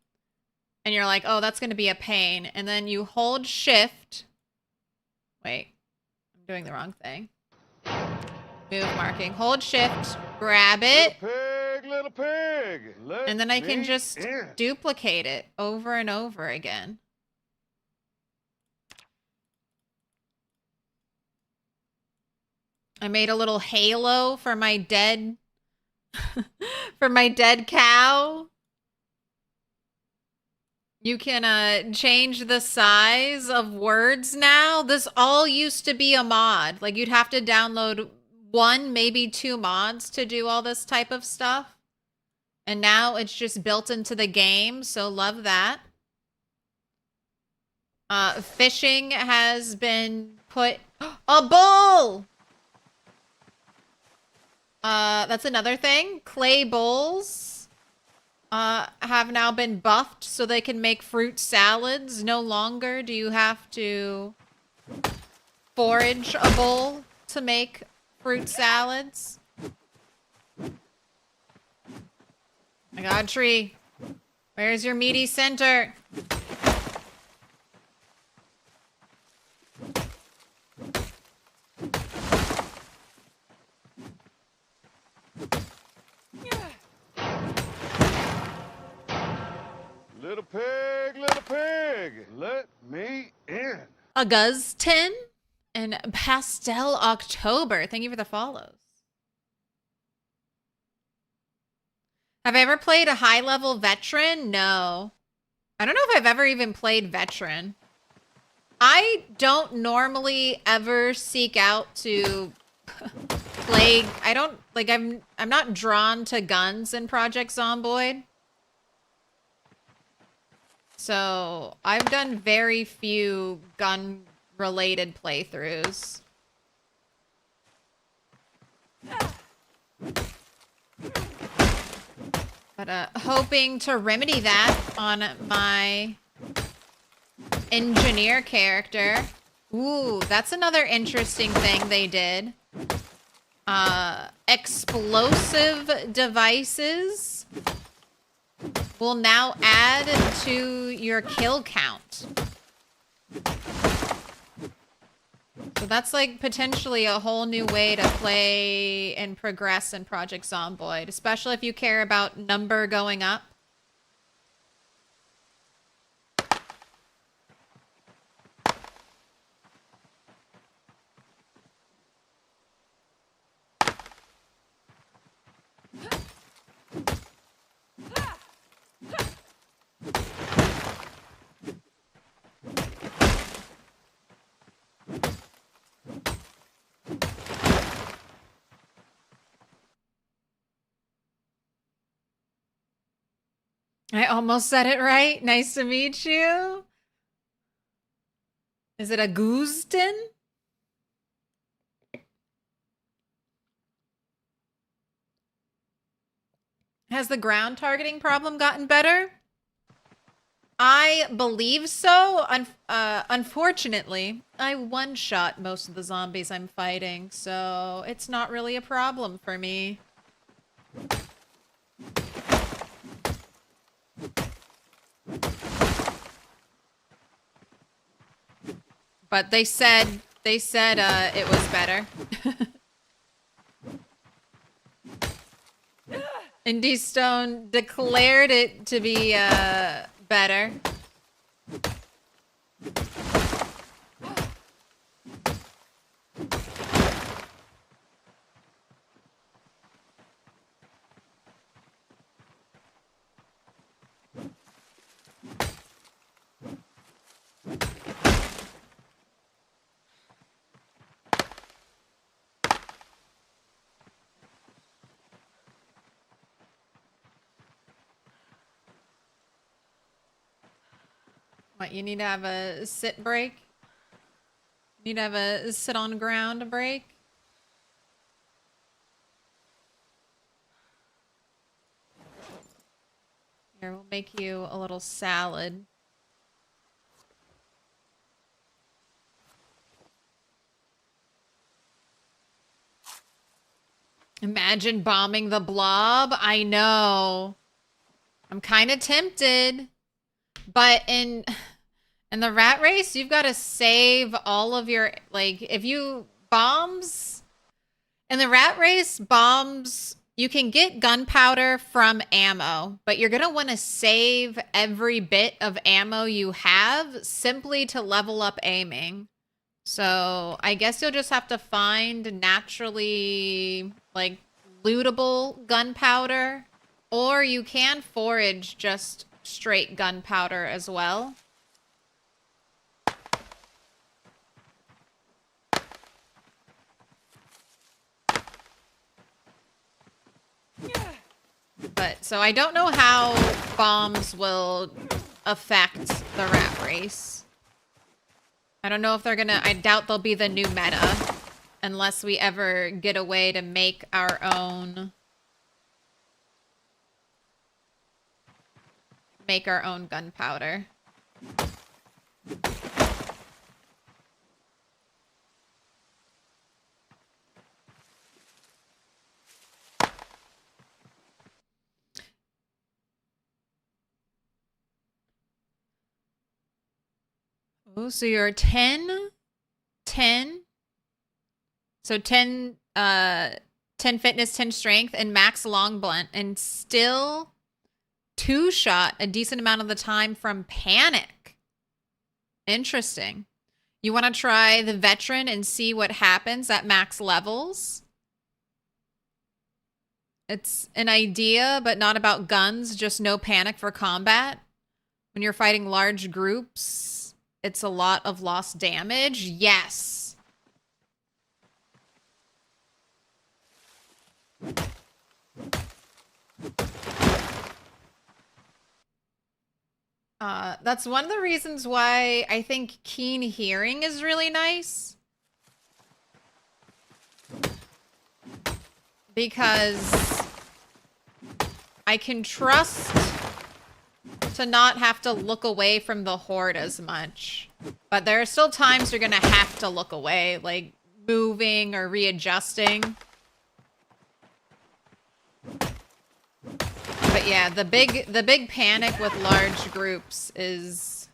And you're like, oh, that's going to be a pain. And then you hold shift. Wait, I'm doing the wrong thing. Move marking. Hold shift, grab it. Little pig, let And then I can me just in. duplicate it over and over again. I made a little halo for my dead for my dead cow. You can change the size of words now. This all used to be a mod. Like you'd have to download 1, maybe 2 mods to do all this type of stuff. And now it's just built into the game, so love that. Fishing has been put... A bull! That's another thing. Clay bowls have now been buffed so they can make fruit salads. No longer do you have to forage a bowl to make fruit salads. I got a tree. Where's your meaty center? Little pig, let me in. Augustin and Pastel October. Thank you for the follows. Have I ever played a high-level veteran? No. I don't know if I've ever even played veteran. I don't normally ever seek out to play... I don't... Like, I'm not drawn to guns in Project Zomboid. So, I've done very few gun-related playthroughs. But hoping to remedy that on my engineer character. Ooh, that's another interesting thing they did. Explosive devices will now add to your kill count. So that's like potentially a whole new way to play and progress in Project Zomboid, especially if you care about number going up. I almost said it right. Nice to meet you. Is it Agustin? Has the ground targeting problem gotten better? I believe so. Unfortunately, I one-shot most of the zombies I'm fighting, so it's not really a problem for me. But they said it was better. Indie Stone declared it to be better. What, you need to have a sit break? You need to have a sit on ground break? Here, we'll make you a little salad. Imagine bombing the blob. I know. I'm kind of tempted. But in the rat race, you've got to save all of your, like, if you bombs in the rat race, bombs, you can get gunpowder from ammo, but you're going to want to save every bit of ammo you have simply to level up aiming. So I guess you'll just have to find naturally, like, lootable gunpowder, or you can forage just straight gunpowder as well. But, so I don't know how bombs will affect the rat race. I don't know if they're gonna, I doubt they'll be the new meta. Unless we ever get a way to make our own... gunpowder. Oh, so you're 10, 10. So 10 fitness, 10 strength, and max long blunt, and still two-shot a decent amount of the time from panic. Interesting. You want to try the veteran and see what happens at max levels? It's an idea, but not about guns, just no panic for combat. When you're fighting large groups, it's a lot of lost damage. Yes. That's one of the reasons why I think keen hearing is really nice. Because I can trust to not have to look away from the horde as much. But there are still times you're gonna have to look away, like moving or readjusting. But yeah, the big panic with large groups is...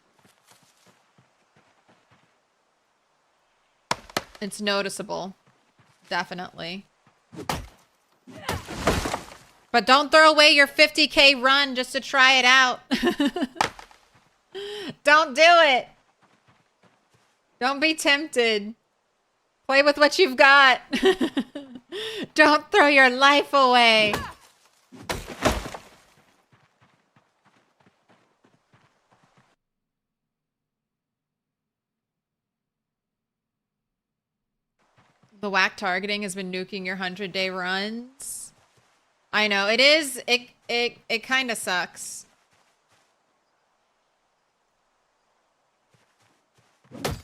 it's noticeable. Definitely. But don't throw away your 50K run just to try it out. Don't do it. Don't be tempted. Play with what you've got. Don't throw your life away. The whack targeting has been nuking your 100-day runs. I know, it is, it kind of sucks.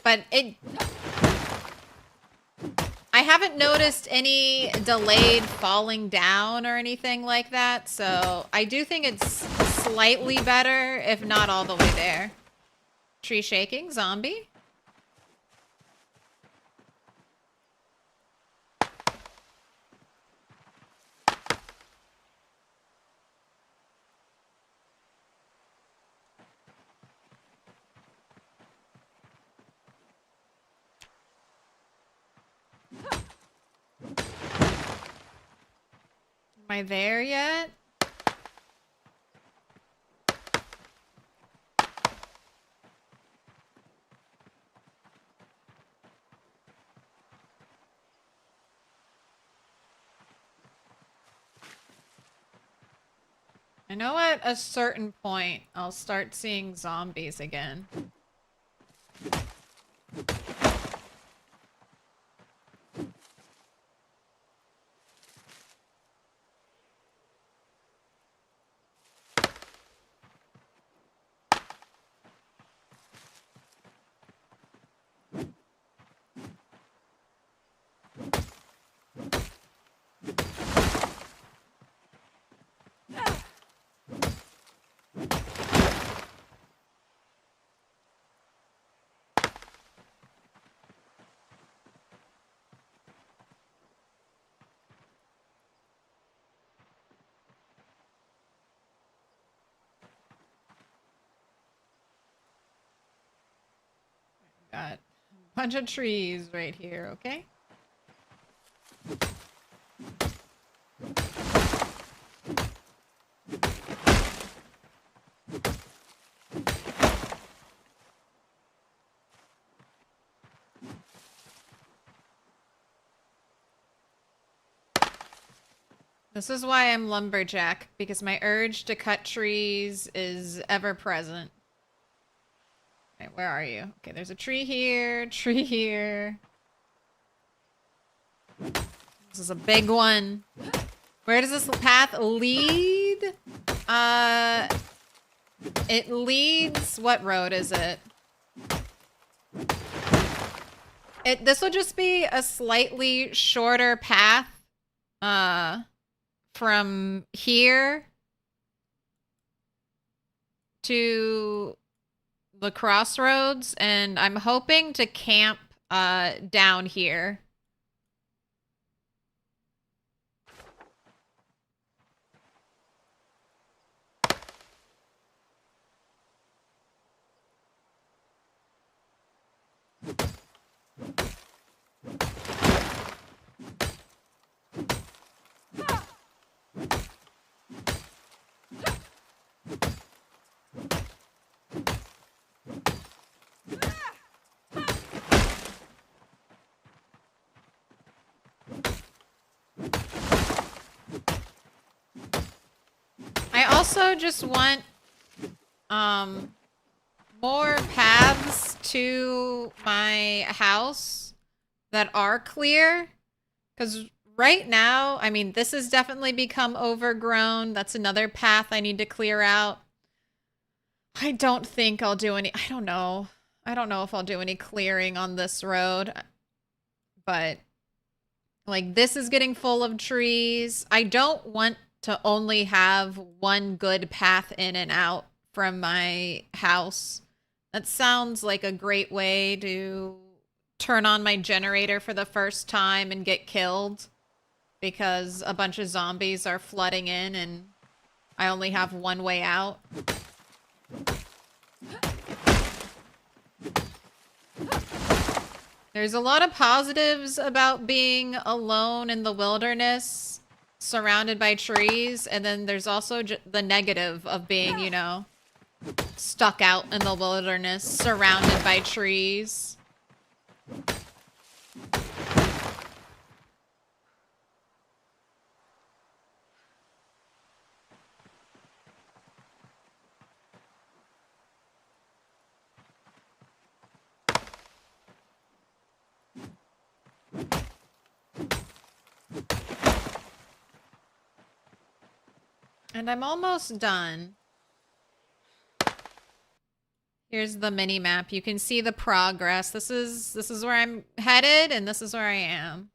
But I haven't noticed any delayed falling down or anything like that, so I do think it's slightly better, if not all the way there. Tree shaking, zombie. Am I there yet? I know at a certain point I'll start seeing zombies again. got a bunch of trees right here, okay? This is why I'm Lumberjack, because my urge to cut trees is ever present. Okay, where are you? Okay, there's a tree here, tree here. This is a big one. Where does this path lead? It leads... What road is it? This will just be a slightly shorter path. From here to the crossroads, and I'm hoping to camp down here. I also just want more paths to my house that are clear, because right now, I mean, this has definitely become overgrown. That's another path I need to clear out. I don't think I'll do any... I don't know. I don't know if I'll do any clearing on this road, but like, this is getting full of trees. I don't want to only have one good path in and out from my house. That sounds like a great way to turn on my generator for the first time and get killed because a bunch of zombies are flooding in and I only have one way out. There's a lot of positives about being alone in the wilderness, surrounded by trees, and then there's also the negative of being, you know, stuck out in the wilderness, surrounded by trees. And I'm almost done. Here's the mini map. You can see the progress. This is where I'm headed, and this is where I am.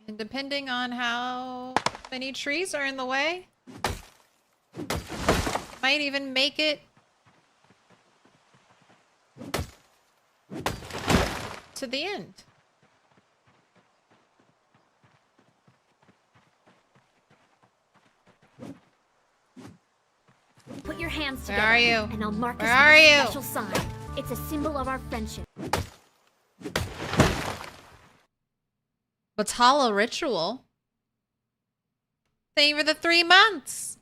And depending on how many trees are in the way, might even make it to the end. Put your hands Where together, are you? and I'll mark Where us are with a you? special sign. It's a symbol of our friendship. Batala ritual. Thank you for the 3 months.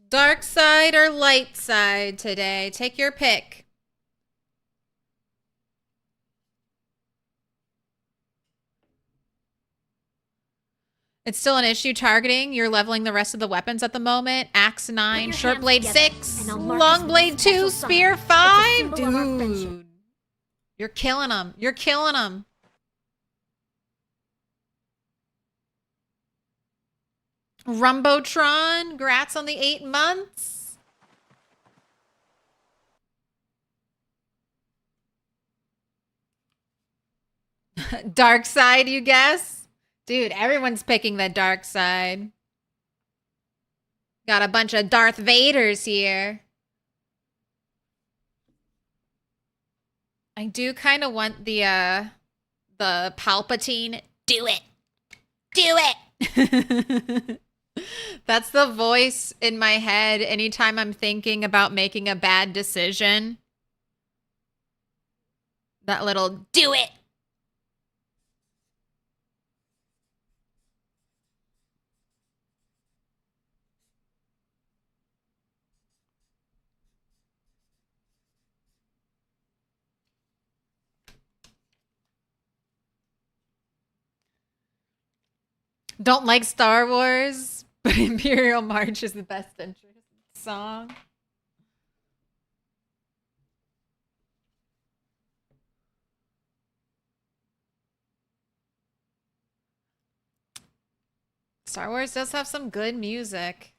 Dark side or light side today? Take your pick. It's still an issue targeting. You're leveling the rest of the weapons at the moment. Axe 9, short blade 6, long blade 2, spear 5. Dude. You're killing them. You're killing them. Rumbotron, grats on the 8 months. Dark side, you guess? Dude, everyone's picking the dark side. Got a bunch of Darth Vaders here. I do kind of want the Palpatine. Do it. Do it. That's the voice in my head anytime I'm thinking about making a bad decision. That little do it. Don't like Star Wars, but Imperial March is the best entrance song. Star Wars does have some good music.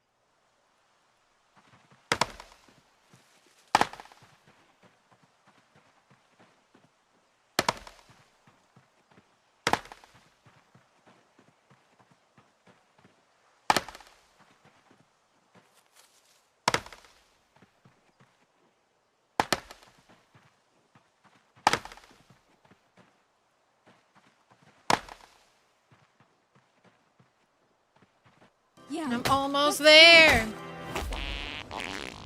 Yeah. I'm almost there.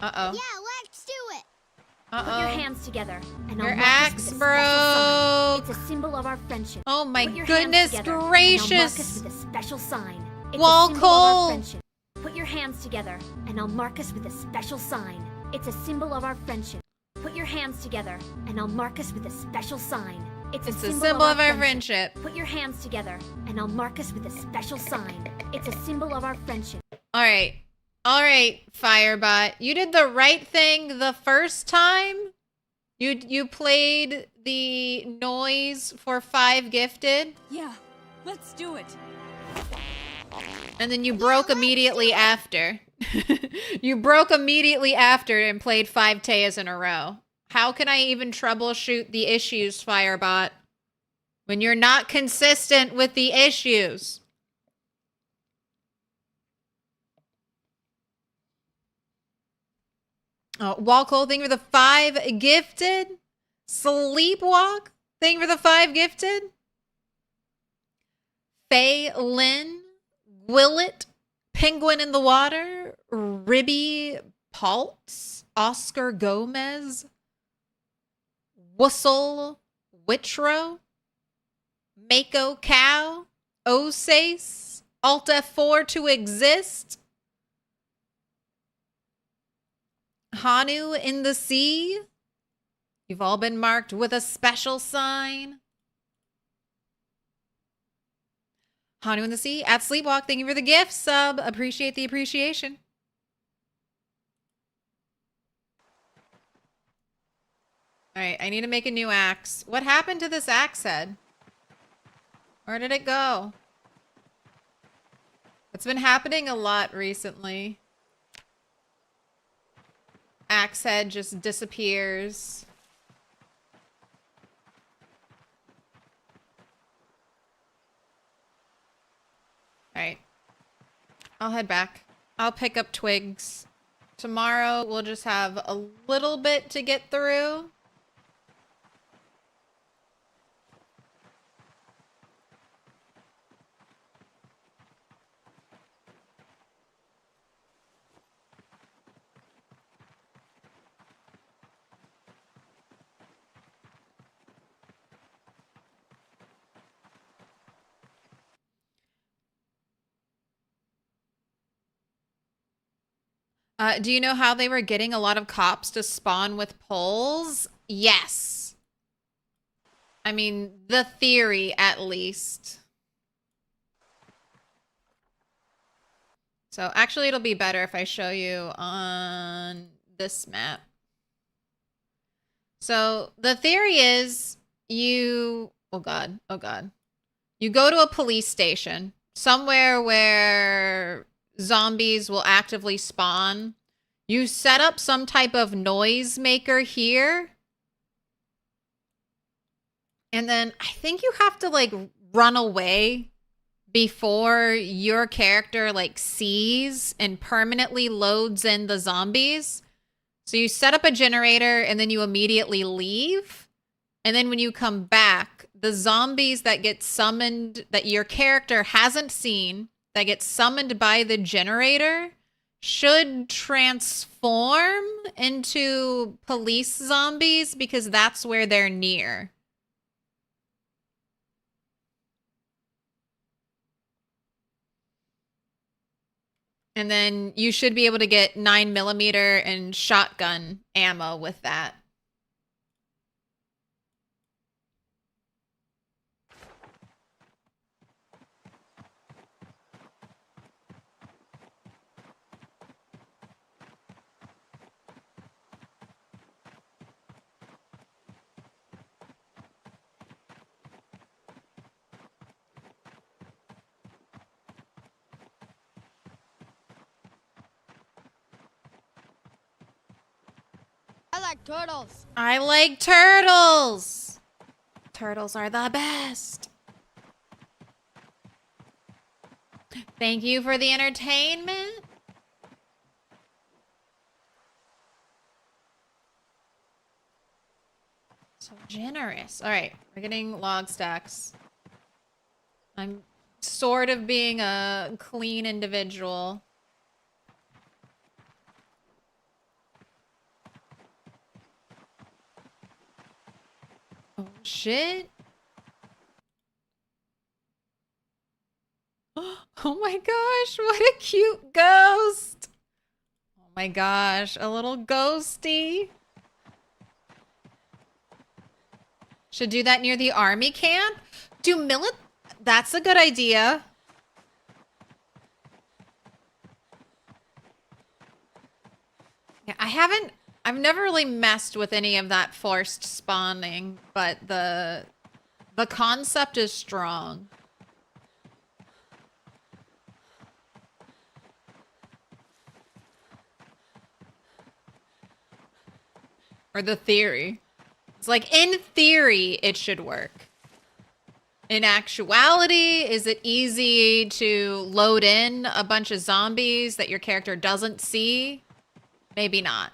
Uh-oh. Yeah, let's do it. Uh-oh. Put your hands together, and Your I'll mark axe us with a special sign. broke. It's a symbol of our friendship. Oh my Put your hands goodness together, and I'll mark us gracious. with a special sign. It's Wall a symbol of our Cole. friendship. Put your hands together, and I'll mark us with a special sign. It's a symbol of our friendship. Put your hands together, and I'll mark us with a special sign. It's a symbol of our friendship. Put your hands together, and I'll mark us with a special sign. It's a symbol of our friendship. All right. All right, Firebot. You did the right thing the first time. You played the noise for 5 gifted, Yeah, let's do it. and then you broke immediately after. You broke immediately after and played 5 Teas in a row. How can I even troubleshoot the issues, Firebot, when you're not consistent with the issues? Walcole, thank you for the 5 gifted. Sleepwalk, thank you for the 5 gifted. Faye Lynn, Gwillet, Penguin in the Water, Ribby Paltz, Oscar Gomez, Wussel Witro, Mako Cow, Osace, Alt F4 to exist, Hanu in the Sea. You've all been marked with a special sign. Hanu in the Sea, at Sleepwalk, thank you for the gift sub. Appreciate the appreciation. All right, I need to make a new axe. What happened to this axe head? Where did it go? It's been happening a lot recently. Axe head just disappears. Alright. I'll head back. I'll pick up twigs. Tomorrow we'll just have a little bit to get through. Do you know how they were getting a lot of cops to spawn with poles? Yes. I mean, the theory, at least. So, actually, it'll be better if I show you on this map. So, the theory is you... Oh, God. Oh, God. You go to a police station, somewhere where zombies will actively spawn. You set up some type of noise maker here. And then I think you have to like run away before your character like sees and permanently loads in the zombies. So you set up a generator and then you immediately leave. And then when you come back, the zombies that get summoned that your character hasn't seen, that get summoned by the generator, should transform into police zombies because that's where they're near. And then you should be able to get 9mm and shotgun ammo with that. I like turtles. I like turtles. Turtles are the best. Thank you for the entertainment. So generous. All right, we're getting log stacks. I'm sort of being a clean individual. Oh, shit. Oh my gosh, what a cute ghost. Oh my gosh, a little ghosty. Should do that near the army camp? That's a good idea. Yeah, I've never really messed with any of that forced spawning, but the concept is strong. Or the theory. It's like, in theory, it should work. In actuality, is it easy to load in a bunch of zombies that your character doesn't see? Maybe not.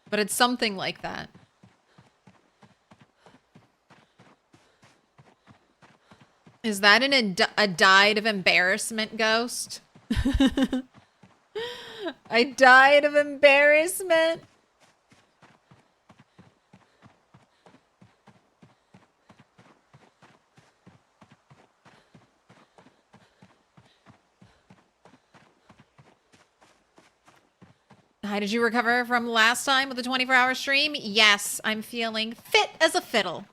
But it's something like that. Is that a died of embarrassment ghost? I died of embarrassment. Hi, did you recover from last time with the 24-hour stream? Yes, I'm feeling fit as a fiddle.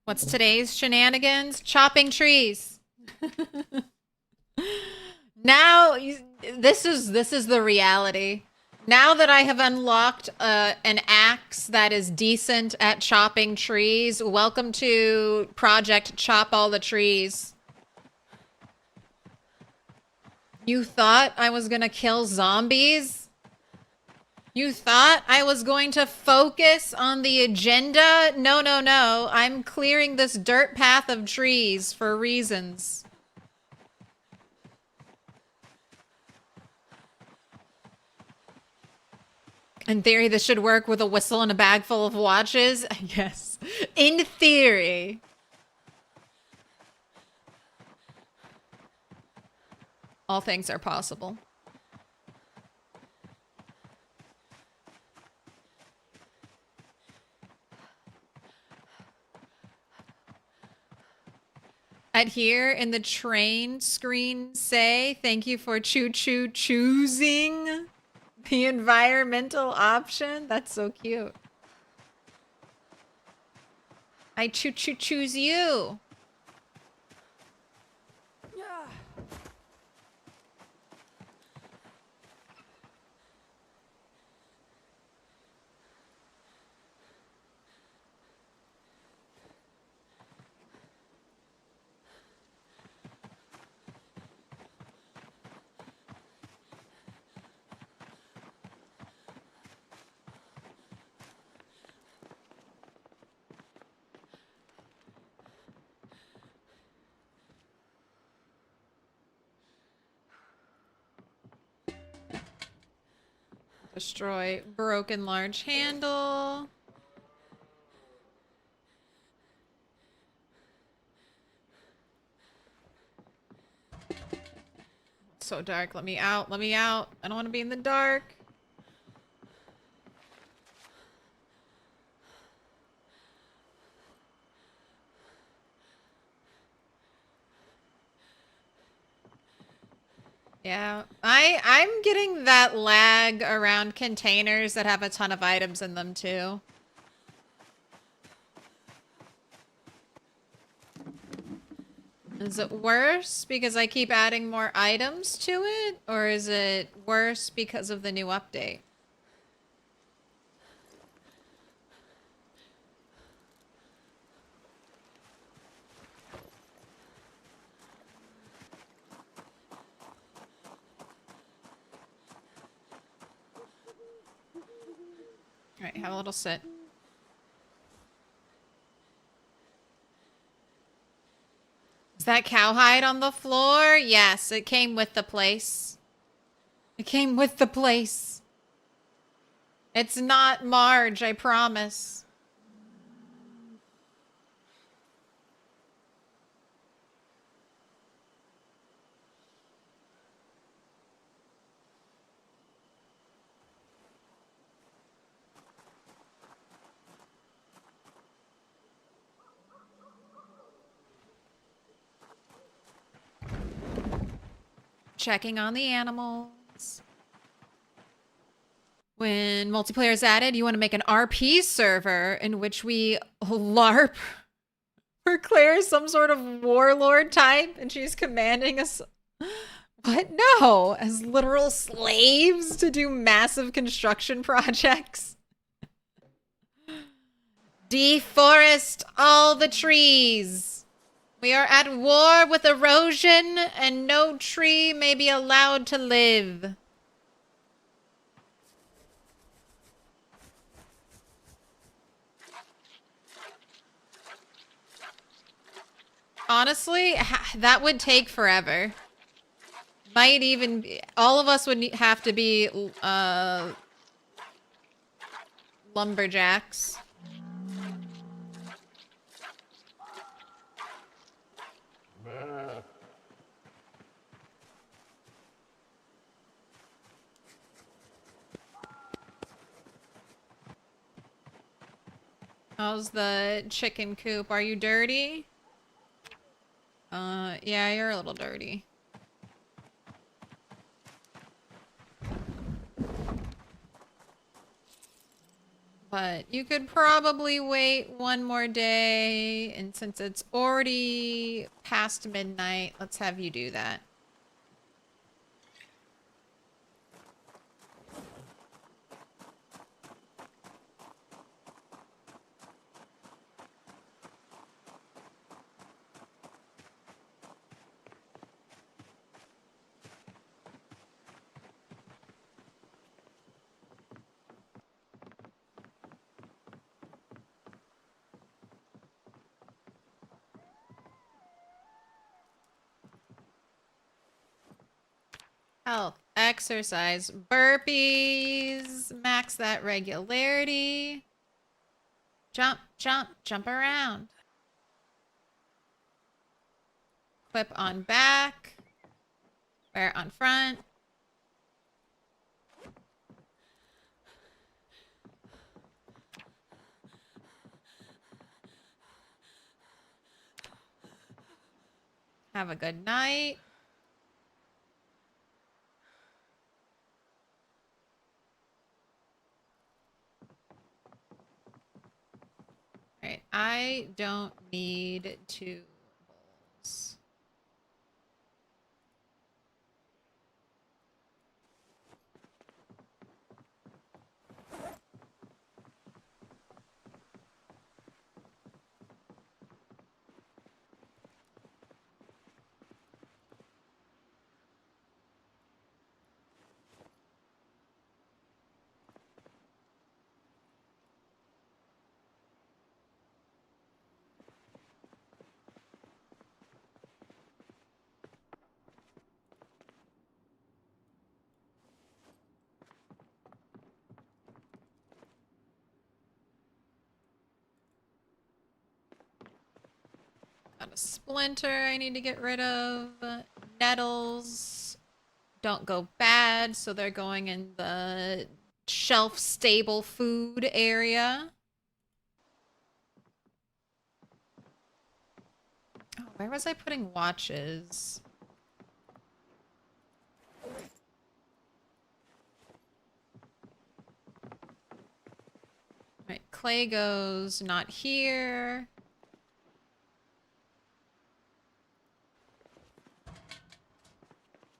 What's today's shenanigans? Chopping trees. Now, this is the reality. Now that I have unlocked an axe that is decent at chopping trees, welcome to Project Chop All the Trees. You thought I was gonna kill zombies? You thought I was going to focus on the agenda? No, no, no. I'm clearing this dirt path of trees for reasons. In theory, this should work with a whistle and a bag full of watches. Yes. In theory. All things are possible. At here in the train screen say, thank you for choosing the environmental option. That's so cute. I choose you. Destroy broken large handle. So dark. Let me out. Let me out. I don't want to be in the dark. Yeah, I'm getting that lag around containers that have a ton of items in them too. Is it worse because I keep adding more items to it, or is it worse because of the new update? All right, have a little sit. Is that cowhide on the floor? Yes, it came with the place. It came with the place. It's not Marge, I promise. Checking on the animals. When multiplayer is added, you want to make an RP server in which we LARP for Claire, some sort of warlord type, and she's commanding us. What? No, as literal slaves to do massive construction projects. Deforest all the trees. We are at war with erosion, and no tree may be allowed to live. Honestly, that would take forever. Might even be, all of us would have to be lumberjacks. How's the chicken coop? Are you dirty? Yeah, you're a little dirty. But you could probably wait one more day, and since it's already past midnight, let's have you do that. Health, exercise, burpees, max that regularity. Jump, jump, jump around. Clip on back. Wear on front. Have a good night. Alright, I don't need 2 bowls. Got a splinter I need to get rid of. Nettles don't go bad, so they're going in the shelf-stable food area. Oh, where was I putting watches? Alright, clay goes not here.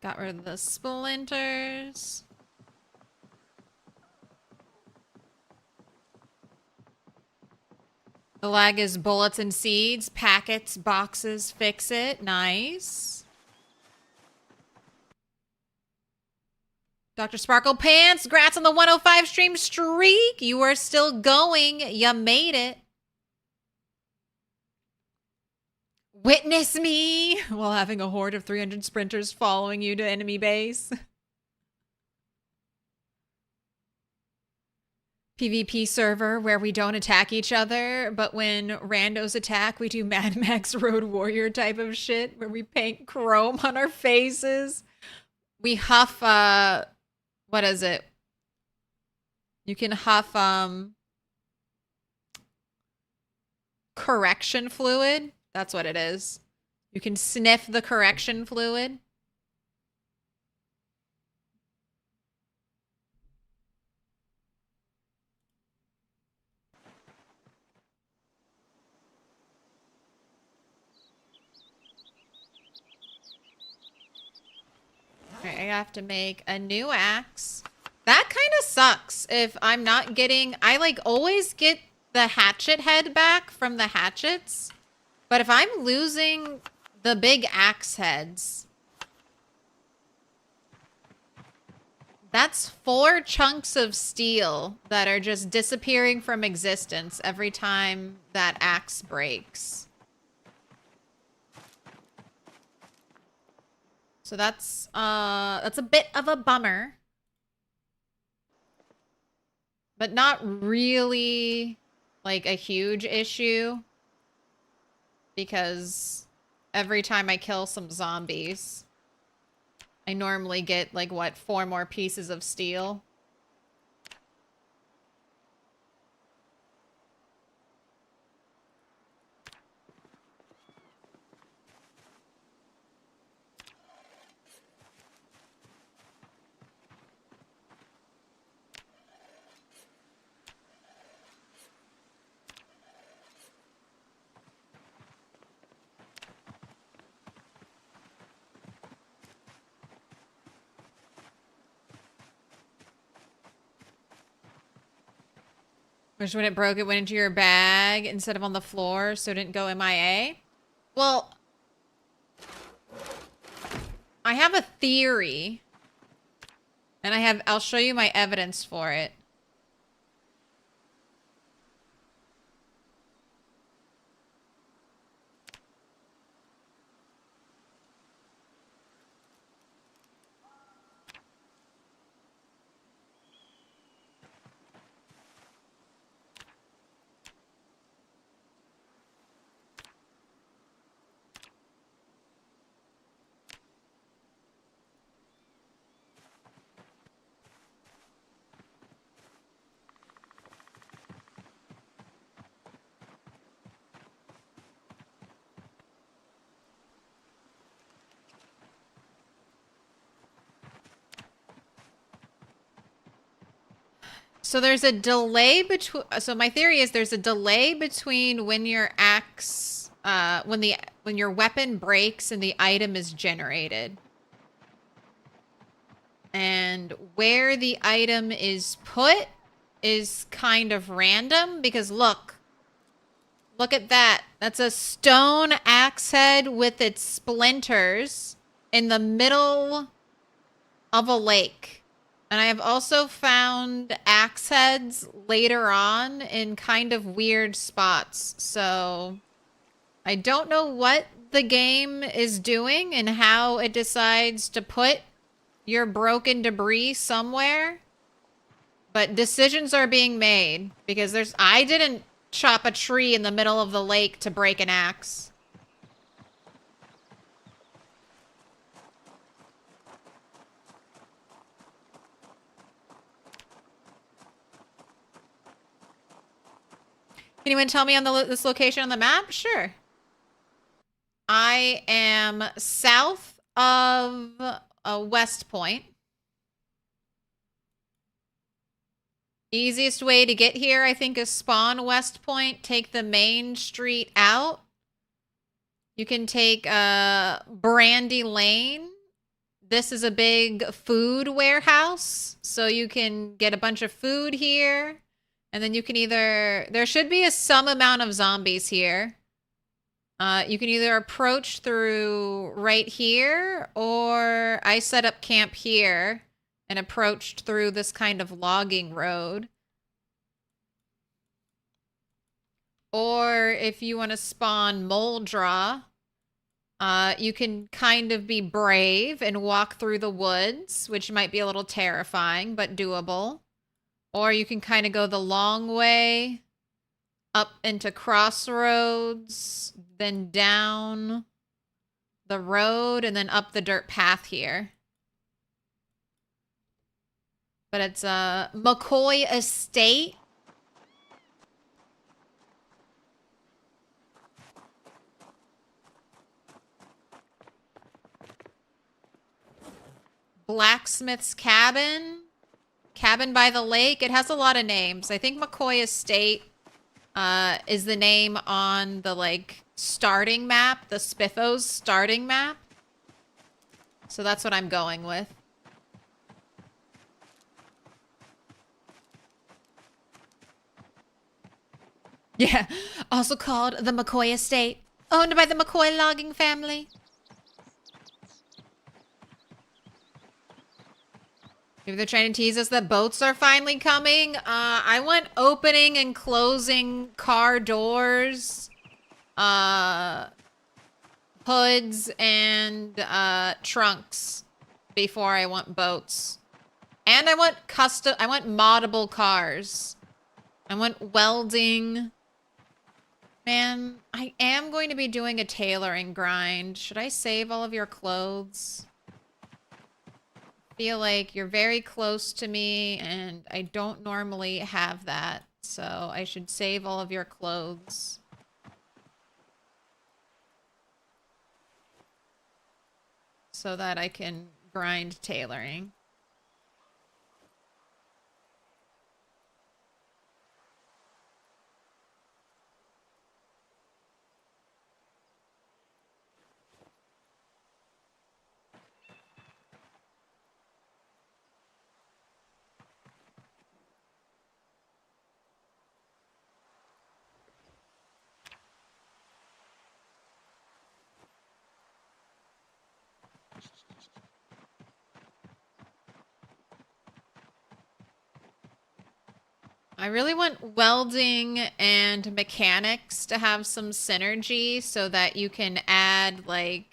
Got rid of the splinters. The lag is bullets and seeds, packets, boxes, fix it. Nice. Dr. Sparkle Pants, grats on the 105 stream streak. You are still going. You made it. Witness me while having a horde of 300 sprinters following you to enemy base. PvP server where we don't attack each other, but when randos attack, we do Mad Max Road Warrior type of shit where we paint chrome on our faces. We huff, what is it? You can huff, correction fluid. That's what it is. You can sniff the correction fluid. Okay, I have to make a new axe. That kind of sucks if I'm not getting... I, like, always get the hatchet head back from the hatchets. But if I'm losing the big axe heads... That's 4 chunks of steel that are just disappearing from existence every time that axe breaks. So that's a bit of a bummer. But not really like a huge issue. Because every time I kill some zombies, I normally get like what, 4 more pieces of steel. Which when it broke, it went into your bag instead of on the floor, so it didn't go MIA. Well, I have a theory. And I'll show you my evidence for it. So there's a delay between. So my theory is there's a delay between when your axe, when your weapon breaks and the item is generated, and where the item is put is kind of random because look at that. That's a stone axe head with its splinters in the middle of a lake. And I have also found axe heads later on in kind of weird spots. So I don't know what the game is doing and how it decides to put your broken debris somewhere. But decisions are being made because I didn't chop a tree in the middle of the lake to break an axe. Can anyone tell me on this location on the map? Sure. I am south of West Point. Easiest way to get here, I think, is spawn West Point. Take the main street out. You can take Brandy Lane. This is a big food warehouse, so you can get a bunch of food here. And then you can there should be some amount of zombies here. You can either approach through right here, or I set up camp here and approached through this kind of logging road. Or if you want to spawn Moldra, you can kind of be brave and walk through the woods, which might be a little terrifying, but doable. Or you can kind of go the long way up into Crossroads, then down the road, and then up the dirt path here. But it's McCoy Estate. Blacksmith's Cabin. Cabin by the Lake. It has a lot of names. I think McCoy Estate is the name on the starting map, the Spiffos starting map. So that's what I'm going with. Yeah, also called the McCoy Estate, owned by the McCoy logging family. Maybe they're trying to tease us that boats are finally coming. I went opening and closing car doors, hoods, and trunks before I want boats. And I want moddable cars. I want welding. Man, I am going to be doing a tailoring grind. Should I save all of your clothes? Feel like you're very close to me and I don't normally have that, so I should save all of your clothes. So that I can grind tailoring. I really want welding and mechanics to have some synergy so that you can add like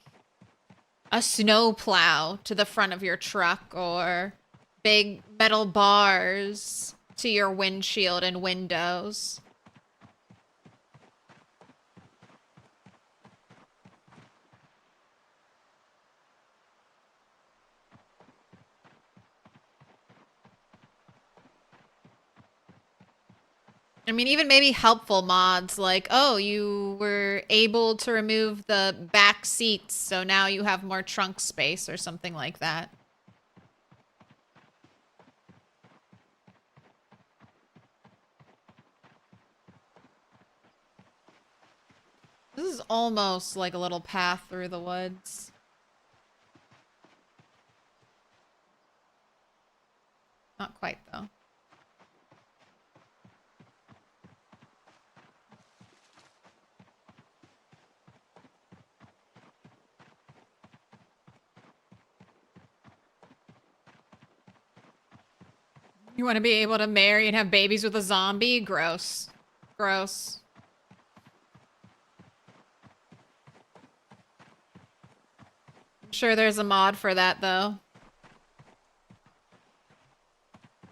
a snow plow to the front of your truck or big metal bars to your windshield and windows. I mean, even maybe helpful mods like, oh, you were able to remove the back seats, so now you have more trunk space or something like that. This is almost like a little path through the woods. Not quite, though. You want to be able to marry and have babies with a zombie? Gross. Gross. I'm sure there's a mod for that, though.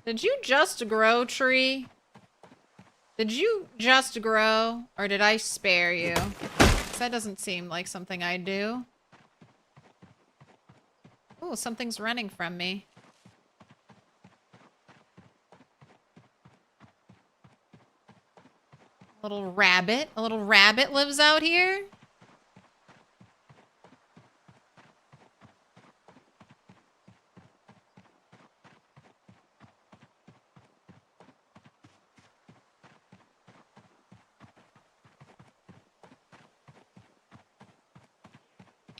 Did you just grow, tree? Did you just grow? Or did I spare you? 'Cause that doesn't seem like something I'd do. Oh, something's running from me. A little rabbit. A little rabbit lives out here?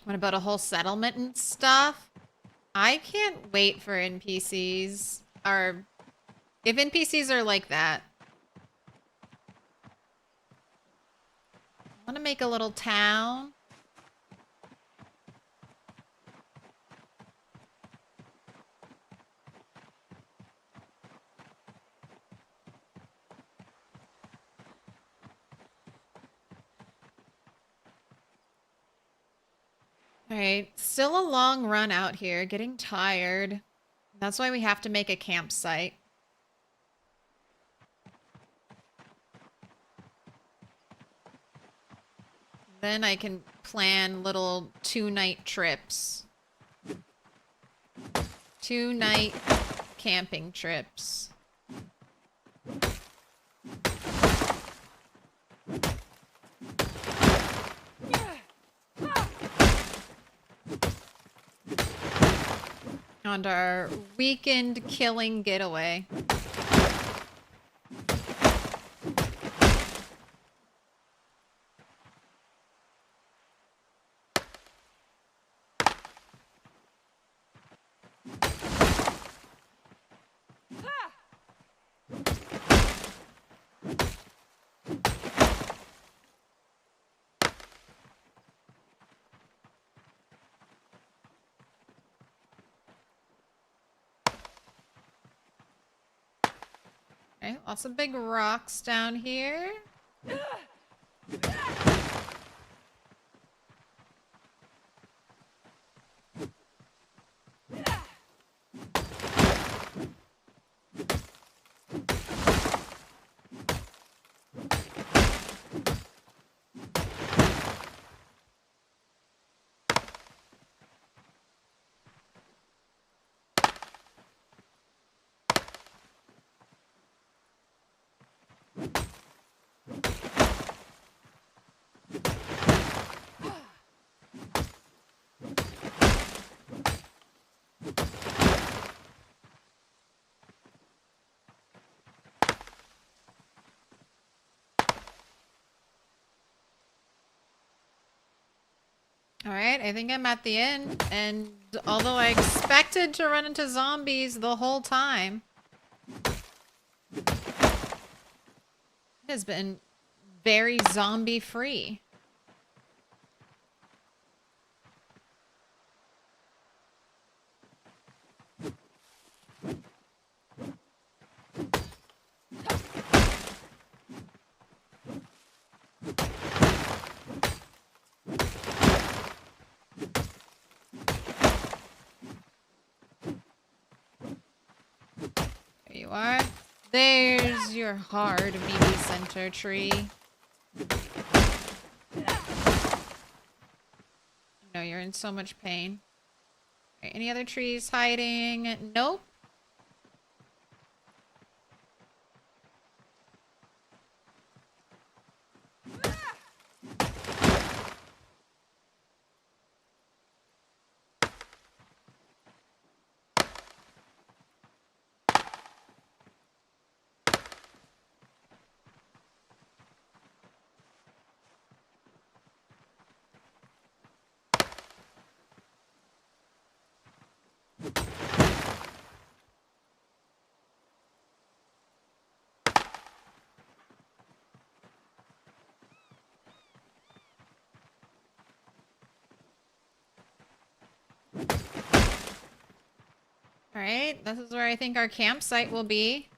What about a whole settlement and stuff? I can't wait for NPCs. Or if NPCs are like that. I want to make a little town. Alright, still a long run out here, getting tired. That's why we have to make a campsite. Then I can plan little 2-night trips. 2-night camping trips. On our weekend killing getaway. Okay, lots of big rocks down here. Alright, I think I'm at the end, and although I expected to run into zombies the whole time, it has been very zombie-free. There you are. There's your hard, meaty center tree. No, you're in so much pain. Okay, any other trees hiding? Nope. Alright, this is where I think our campsite will be.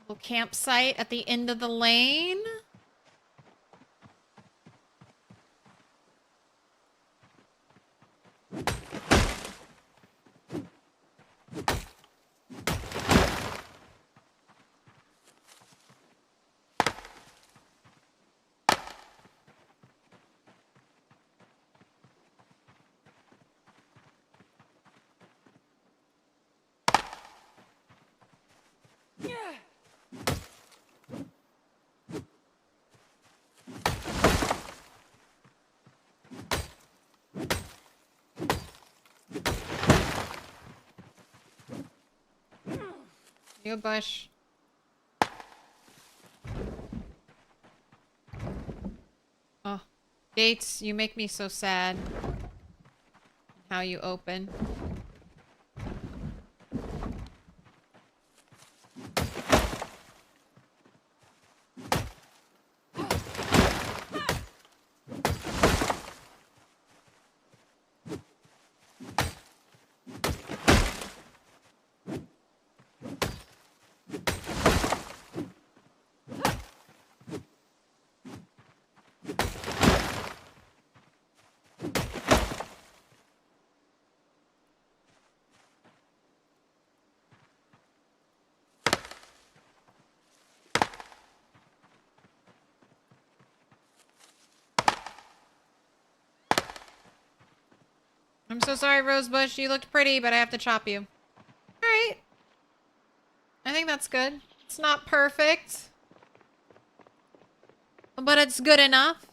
Little campsite at the end of the lane. You bush. Oh, gates, you make me so sad. How you open. I'm so sorry, Rosebush. You looked pretty, but I have to chop you. Alright. I think that's good. It's not perfect. But it's good enough.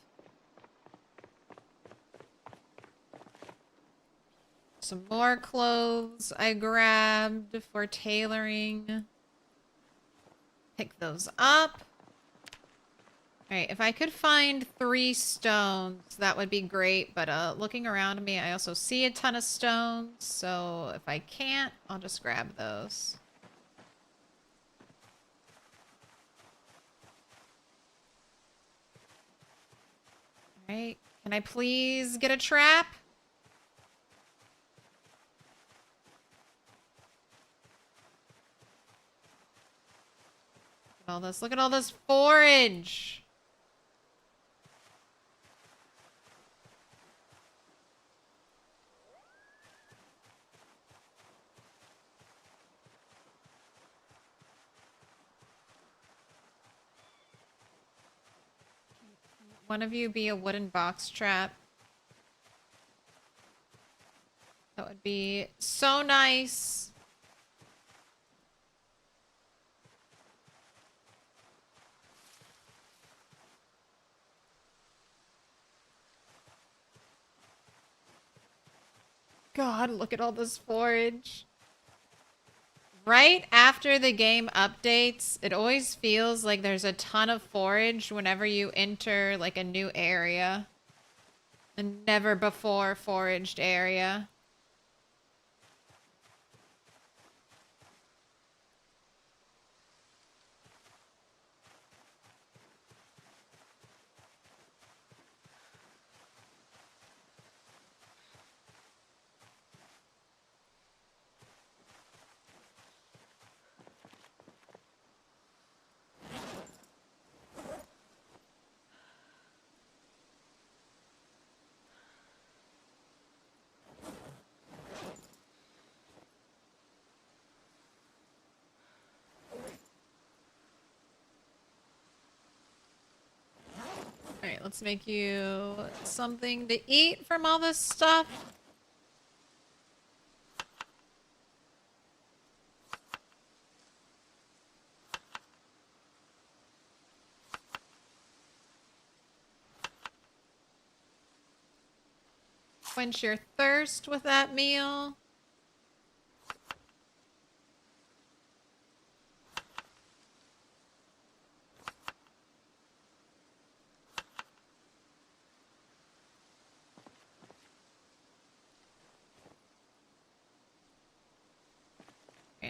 Some more clothes I grabbed for tailoring. Pick those up. Alright, if I could find 3 stones, that would be great. But looking around me, I also see a ton of stones. So if I can't, I'll just grab those. Alright, can I please get a trap? Look at all this forage. One of you be a wooden box trap. That would be so nice. God, look at all this forage. Right after the game updates, it always feels like there's a ton of forage whenever you enter like a new area. A never before foraged area. Alright, let's make you something to eat from all this stuff. Quench your thirst with that meal.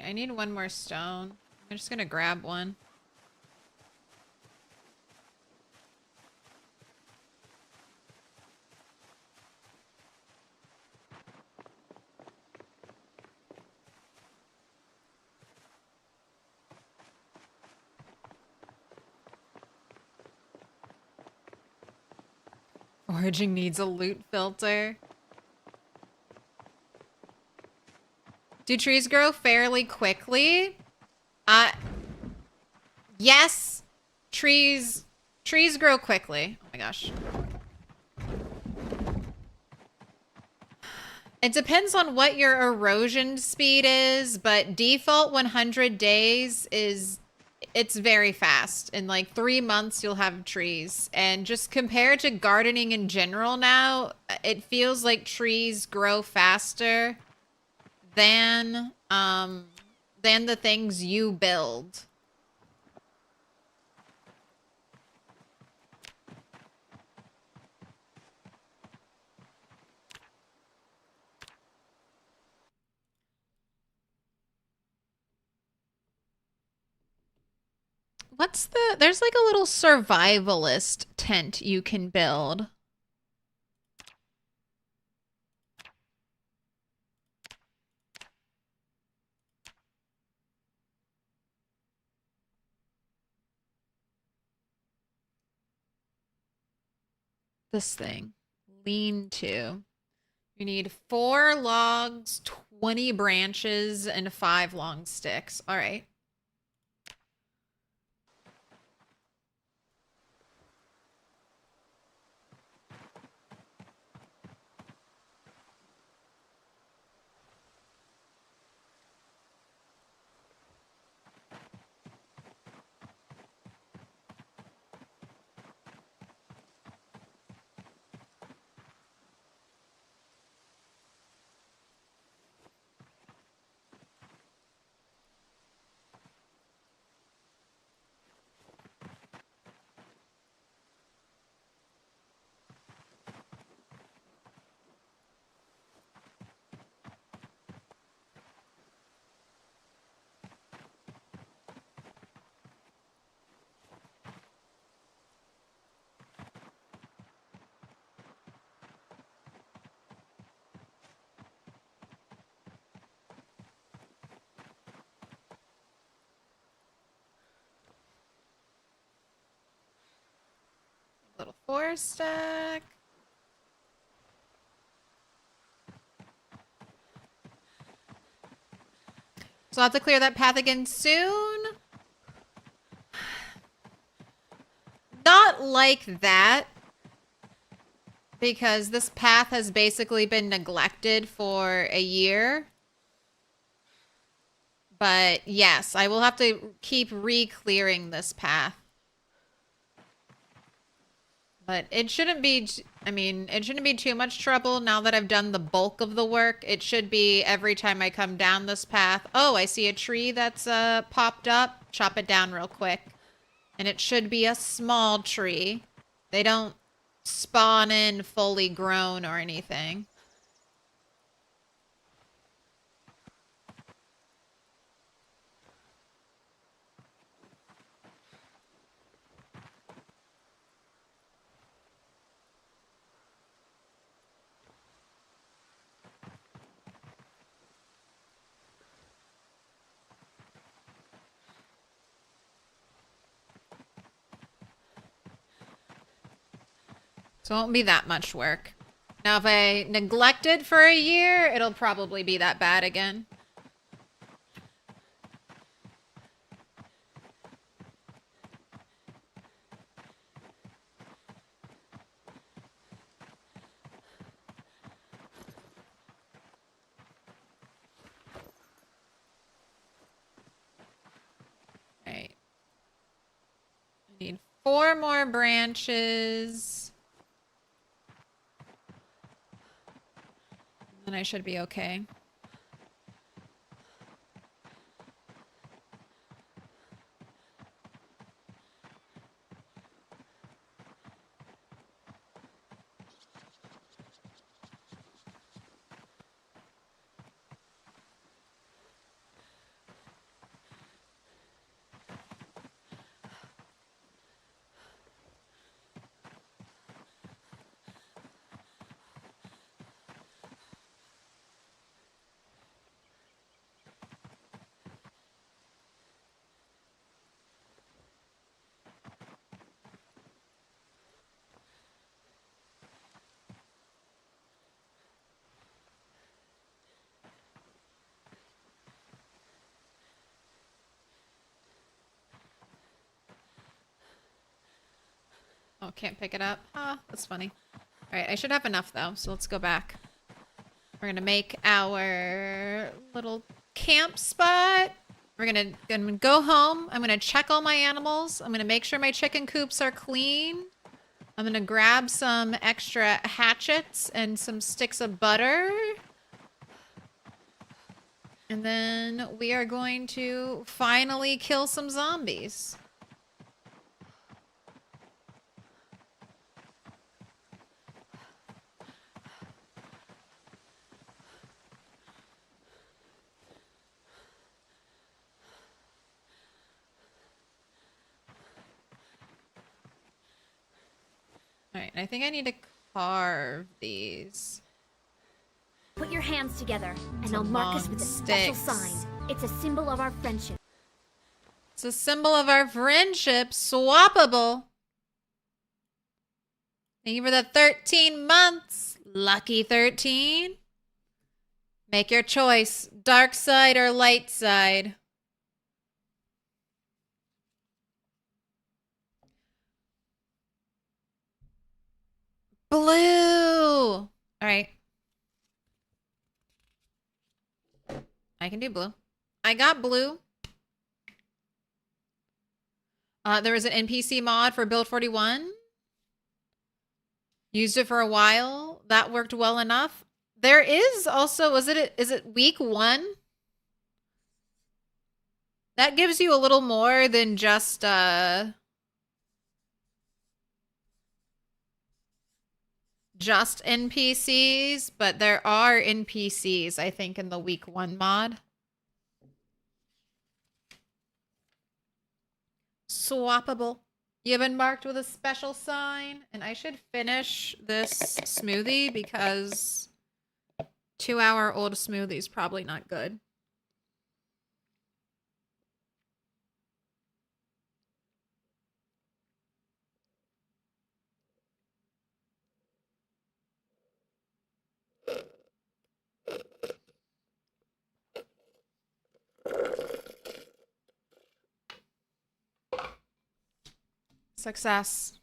I need one more stone. I'm just gonna grab one. Foraging needs a loot filter. Do trees grow fairly quickly? Yes. Trees grow quickly. Oh my gosh. It depends on what your erosion speed is, but default 100 days it's very fast. In like 3 months, you'll have trees. And just compared to gardening in general now, it feels like trees grow faster than the things you build. There's like a little survivalist tent you can build. This thing. Lean to. You need 4 logs, 20 branches, and 5 long sticks. All right. Little 4 stack. So I'll have to clear that path again soon. Not like that. Because this path has basically been neglected for a year. But yes, I will have to keep re-clearing this path. But it shouldn't be, I mean, it shouldn't be too much trouble now that I've done the bulk of the work. It should be every time I come down this path. Oh, I see a tree that's popped up. Chop it down real quick. And it should be a small tree. They don't spawn in fully grown or anything. So it won't be that much work. Now, if I neglect it for a year, it'll probably be that bad again. Right. I need 4 more branches. Then I should be okay. Oh, can't pick it up. Ah, that's funny. All right, I should have enough though, so let's go back. We're gonna make our little camp spot. We're gonna go home. I'm gonna check all my animals. I'm gonna make sure my chicken coops are clean. I'm gonna grab some extra hatchets and some sticks of butter. And then we are going to finally kill some zombies. Alright, I think I need to carve these. Put your hands together, and Some I'll mark us with a special sticks. sign. It's a symbol of our friendship. It's a symbol of our friendship. Swappable. Thank you for the 13 months. Lucky 13. Make your choice. Dark side or light side. Blue. All right. I can do blue. I got blue. There was an NPC mod for build 41. Used it for a while. That worked well enough. There is also, is it week 1? That gives you a little more than just NPCs, but there are NPCs, I think, in the week 1 mod. Swappable. You've been marked with a special sign, and I should finish this smoothie because 2-hour-old smoothie is probably not good. Success.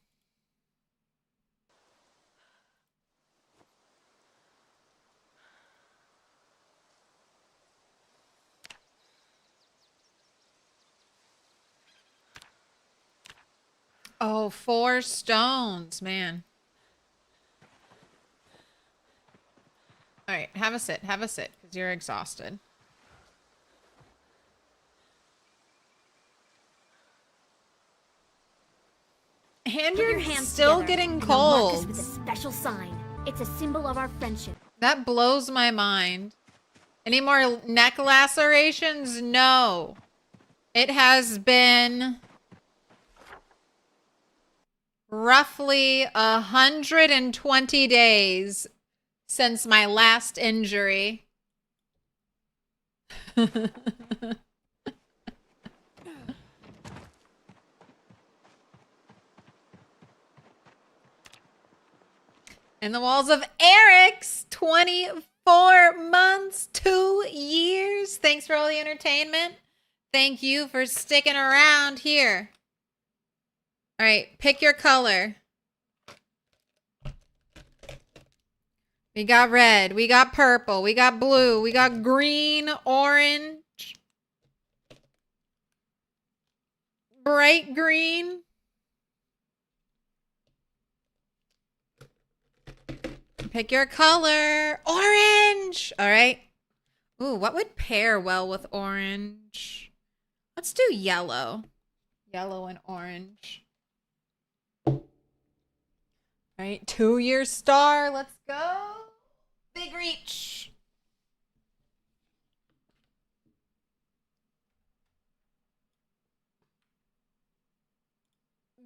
Oh, 4 stones, man. All right, have a sit, because you're exhausted. And Put your you're hands still together, getting and I'll mark us cold. with a special sign. It's a symbol of our friendship. That blows my mind. Any more neck lacerations? No. It has been roughly 120 days since my last injury. In the walls of Eric's 24 months, 2 years. Thanks for all the entertainment. Thank you for sticking around here. All right, pick your color. We got red, we got purple, we got blue, we got green, orange, bright green. Pick your color. Orange. All right. Ooh, what would pair well with orange? Let's do yellow. Yellow and orange. All right, 2-year star. Let's go. Big reach.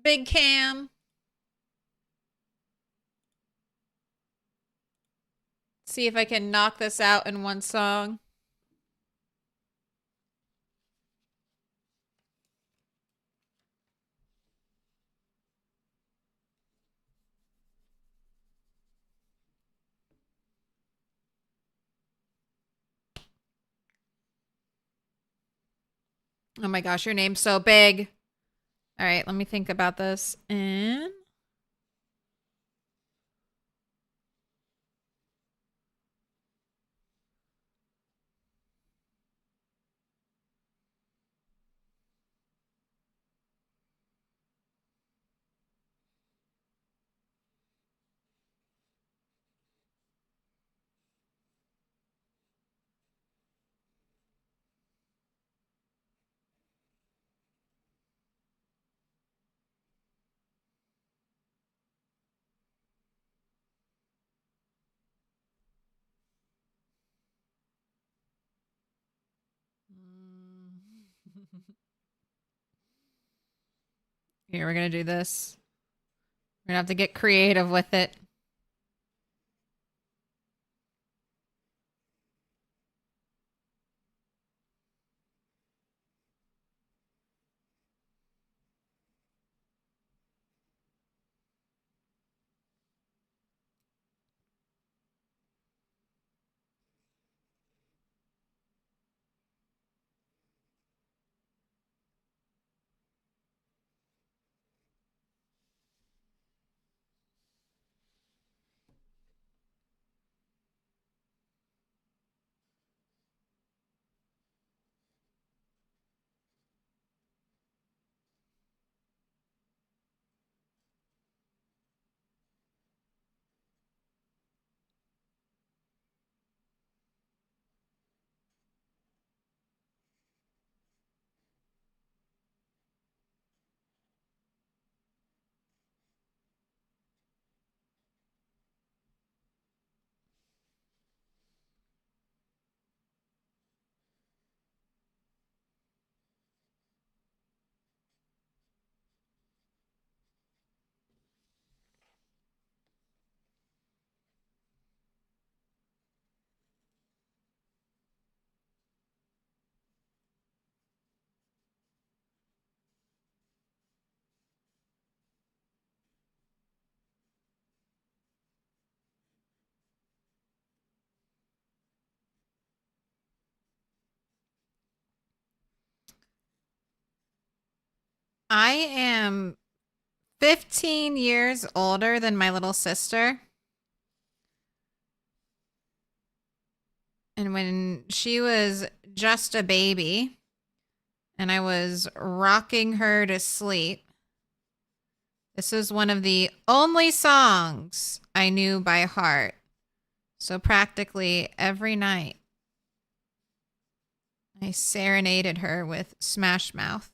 Big cam. See if I can knock this out in one song. Oh my gosh, your name's so big. All right, let me think about this. And Here, we're gonna do this. We're gonna have to get creative with it. I am 15 years older than my little sister. And when she was just a baby and I was rocking her to sleep, this was one of the only songs I knew by heart. So practically every night, I serenaded her with Smash Mouth.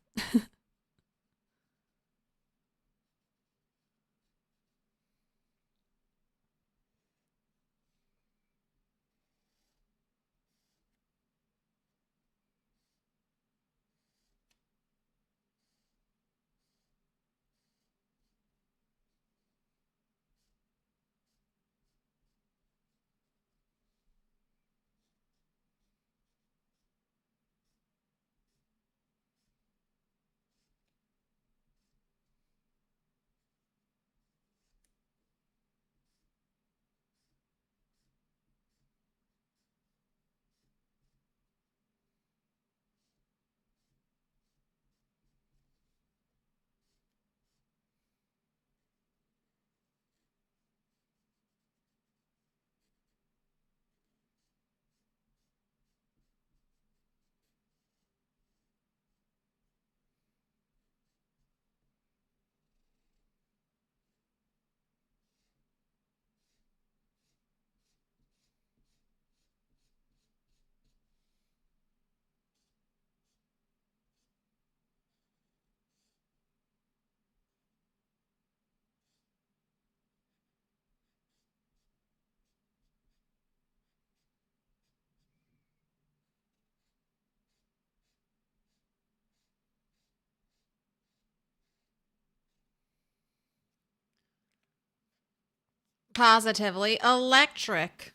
Positively electric.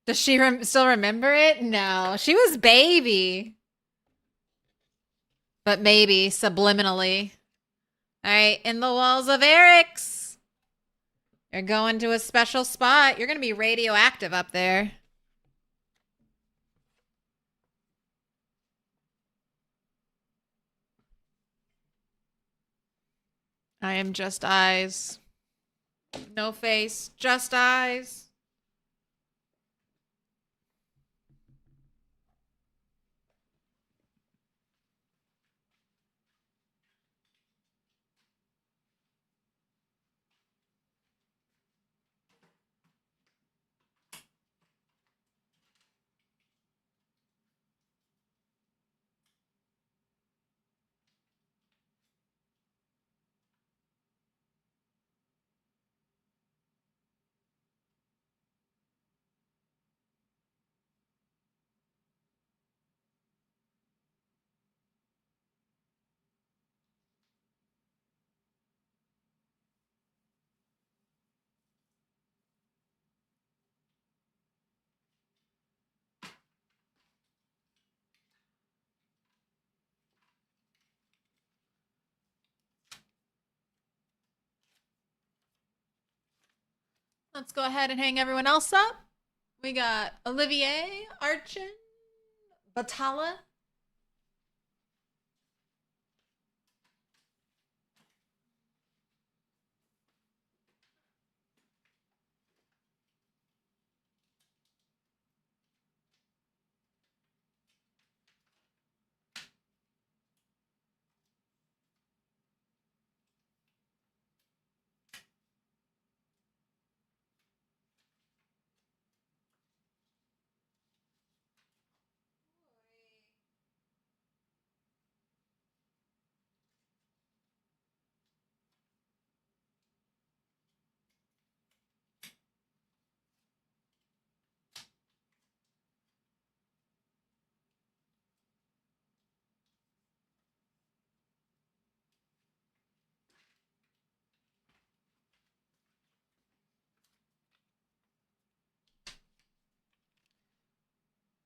Does she still remember it? No, she was baby. But maybe subliminally. All right, in the walls of Eric's. You're going to a special spot. You're going to be radioactive up there. I am just eyes. No face, just eyes. Let's go ahead and hang everyone else up. We got Olivier, Archin, Batala.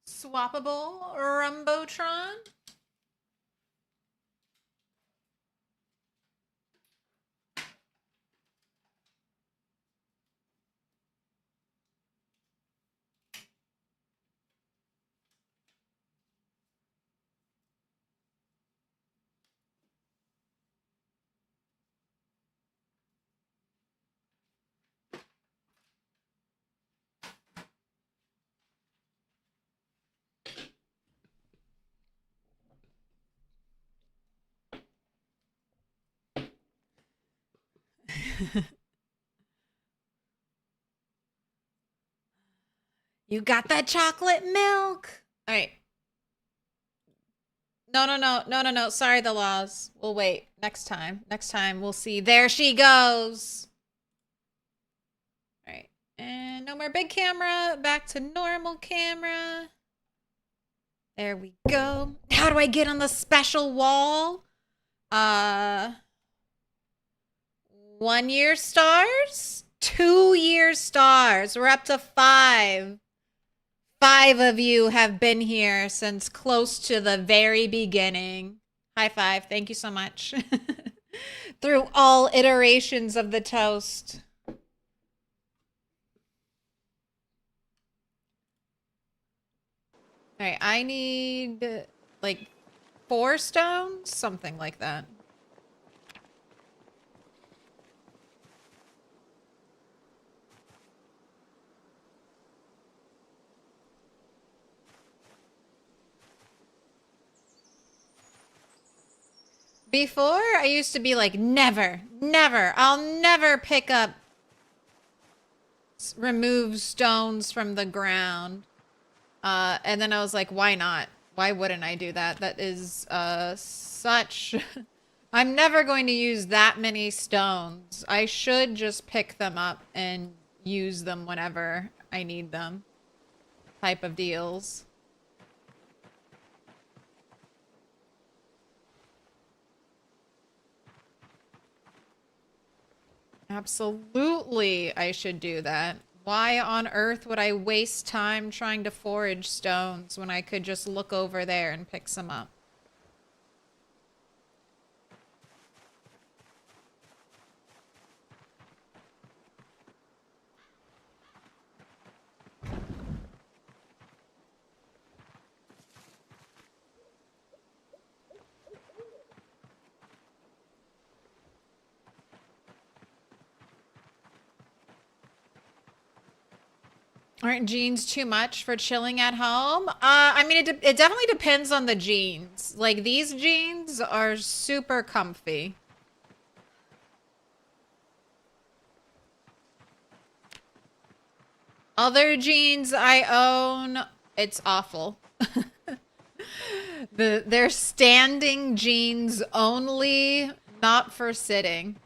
Swappable Rumbotron. You got that chocolate milk. All right. No. Sorry, the laws. We'll wait. Next time. Next time we'll see. There she goes. All right. And no more big camera. Back to normal camera. There we go. How do I get on the special wall? 1 year stars? 2 year stars. We're up to 5. 5 of you have been here since close to the very beginning. High five. Thank you so much. Through all iterations of the toast. All right, I need like 4 stones, something like that. Before, I used to be like, never, I'll never pick up, remove stones from the ground. And then I was like, why not? Why wouldn't I do that? That is, such... I'm never going to use that many stones. I should just pick them up and use them whenever I need them. Type of deals. Absolutely, I should do that. Why on earth would I waste time trying to forage stones when I could just look over there and pick some up? Aren't jeans too much for chilling at home? I mean, it definitely depends on the jeans. Like, these jeans are super comfy. Other jeans I own, it's awful. They're standing jeans only, not for sitting.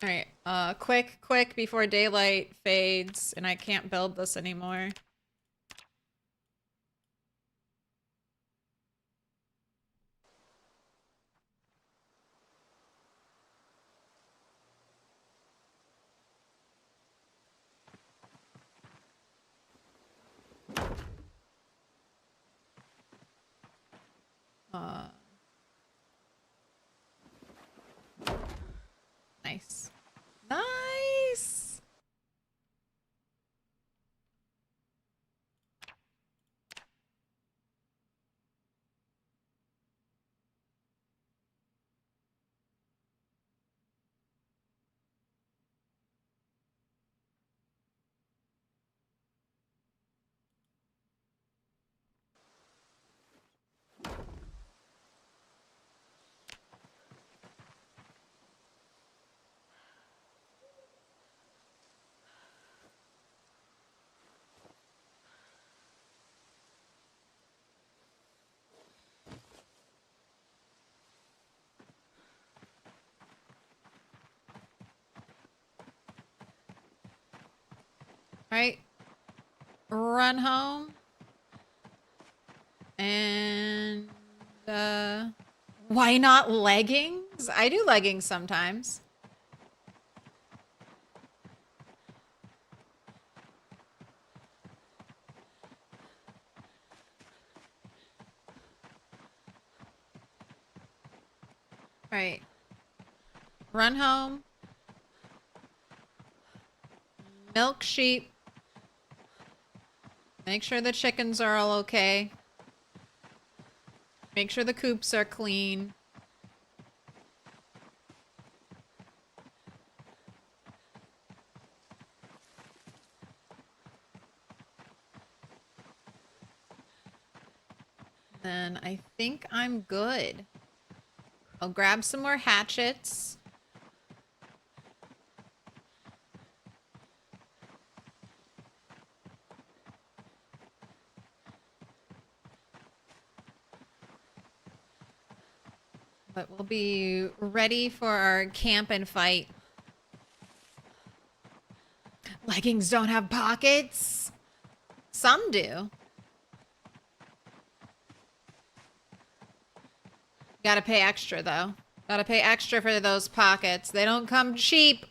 All right, quick before daylight fades and I can't build this anymore. Alright. Run home. And, why not leggings? I do leggings sometimes. Alright. Run home. Milk sheep. Make sure the chickens are all okay. Make sure the coops are clean. Then I think I'm good. I'll grab some more hatchets. But we'll be ready for our camp and fight. Leggings don't have pockets. Some do. Gotta pay extra, though. Gotta pay extra for those pockets. They don't come cheap.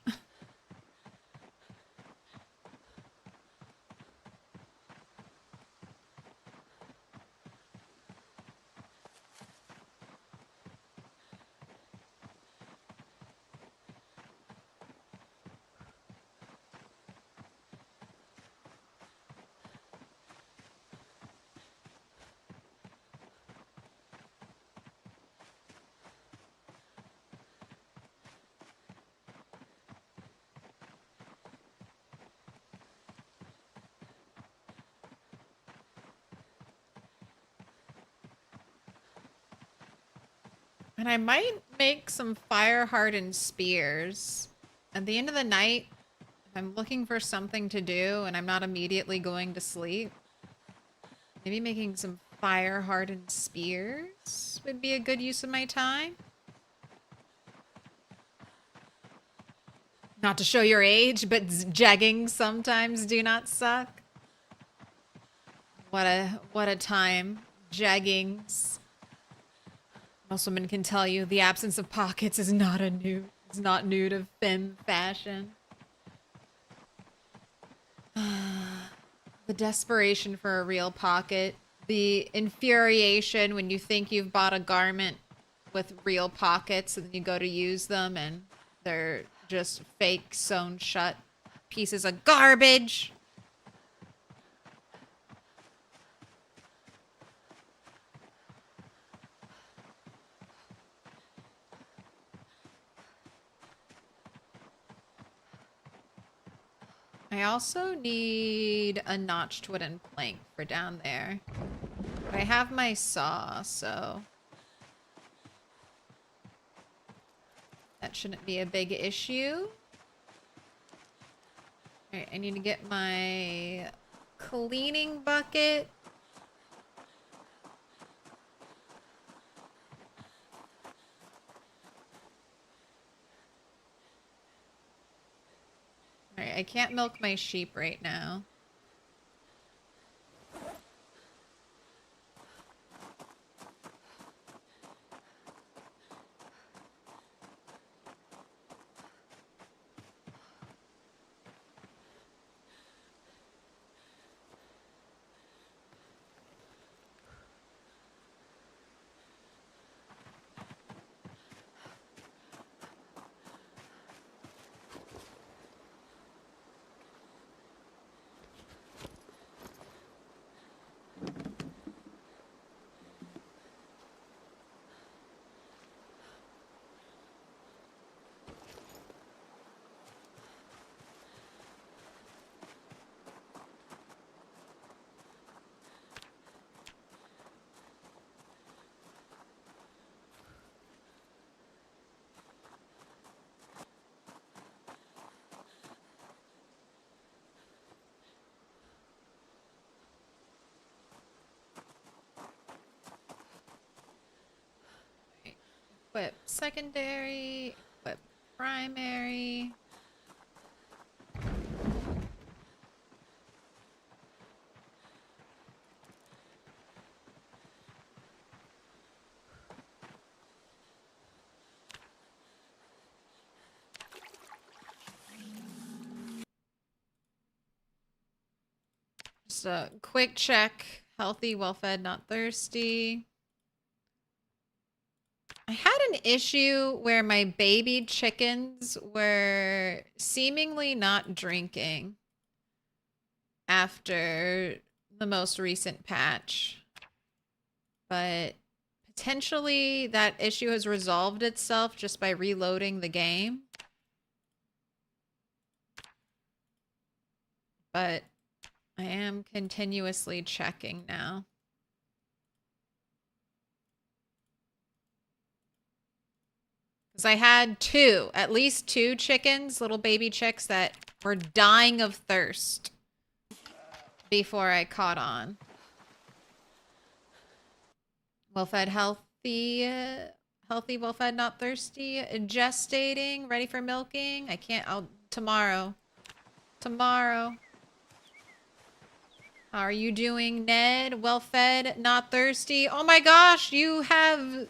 And I might make some fire-hardened spears. At the end of the night, if I'm looking for something to do and I'm not immediately going to sleep, maybe making some fire-hardened spears would be a good use of my time. Not to show your age, but jeggings sometimes do not suck. What a time. Jeggings. Most women can tell you the absence of pockets is not new to femme fashion. The desperation for a real pocket. The infuriation when you think you've bought a garment with real pockets and then you go to use them and they're just fake sewn shut pieces of garbage. I also need a notched wooden plank for down there. But I have my saw, so that shouldn't be a big issue. Alright, I need to get my cleaning bucket. Alright, I can't milk my sheep right now. Equip secondary, equip primary. Just a quick check. Healthy, well-fed, not thirsty. I had an issue where my baby chickens were seemingly not drinking after the most recent patch. But potentially that issue has resolved itself just by reloading the game. But I am continuously checking now. Because I had at least two chickens, little baby chicks that were dying of thirst before I caught on. Well-fed, healthy, well-fed, not thirsty, gestating, ready for milking. I can't, tomorrow. Tomorrow. How are you doing, Ned? Well-fed, not thirsty. Oh my gosh, you have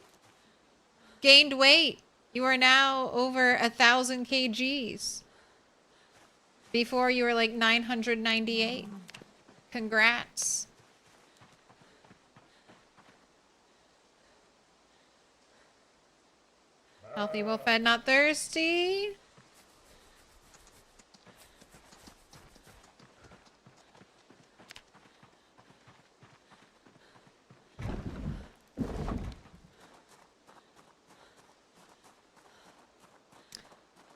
gained weight. You are now over 1,000 kgs. Before you were like 998. Congrats. Healthy, well-fed, not thirsty.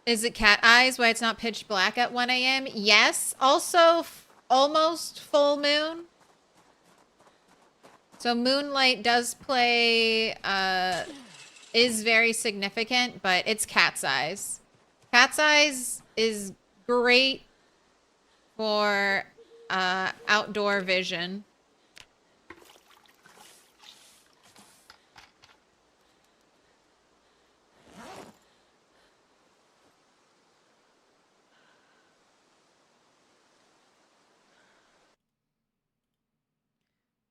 Is it cat eyes why it's not pitch black at 1 a.m.? Yes. Also, almost full moon. So moonlight does play, is very significant, but it's cat's eyes. Cat's eyes is great for outdoor vision.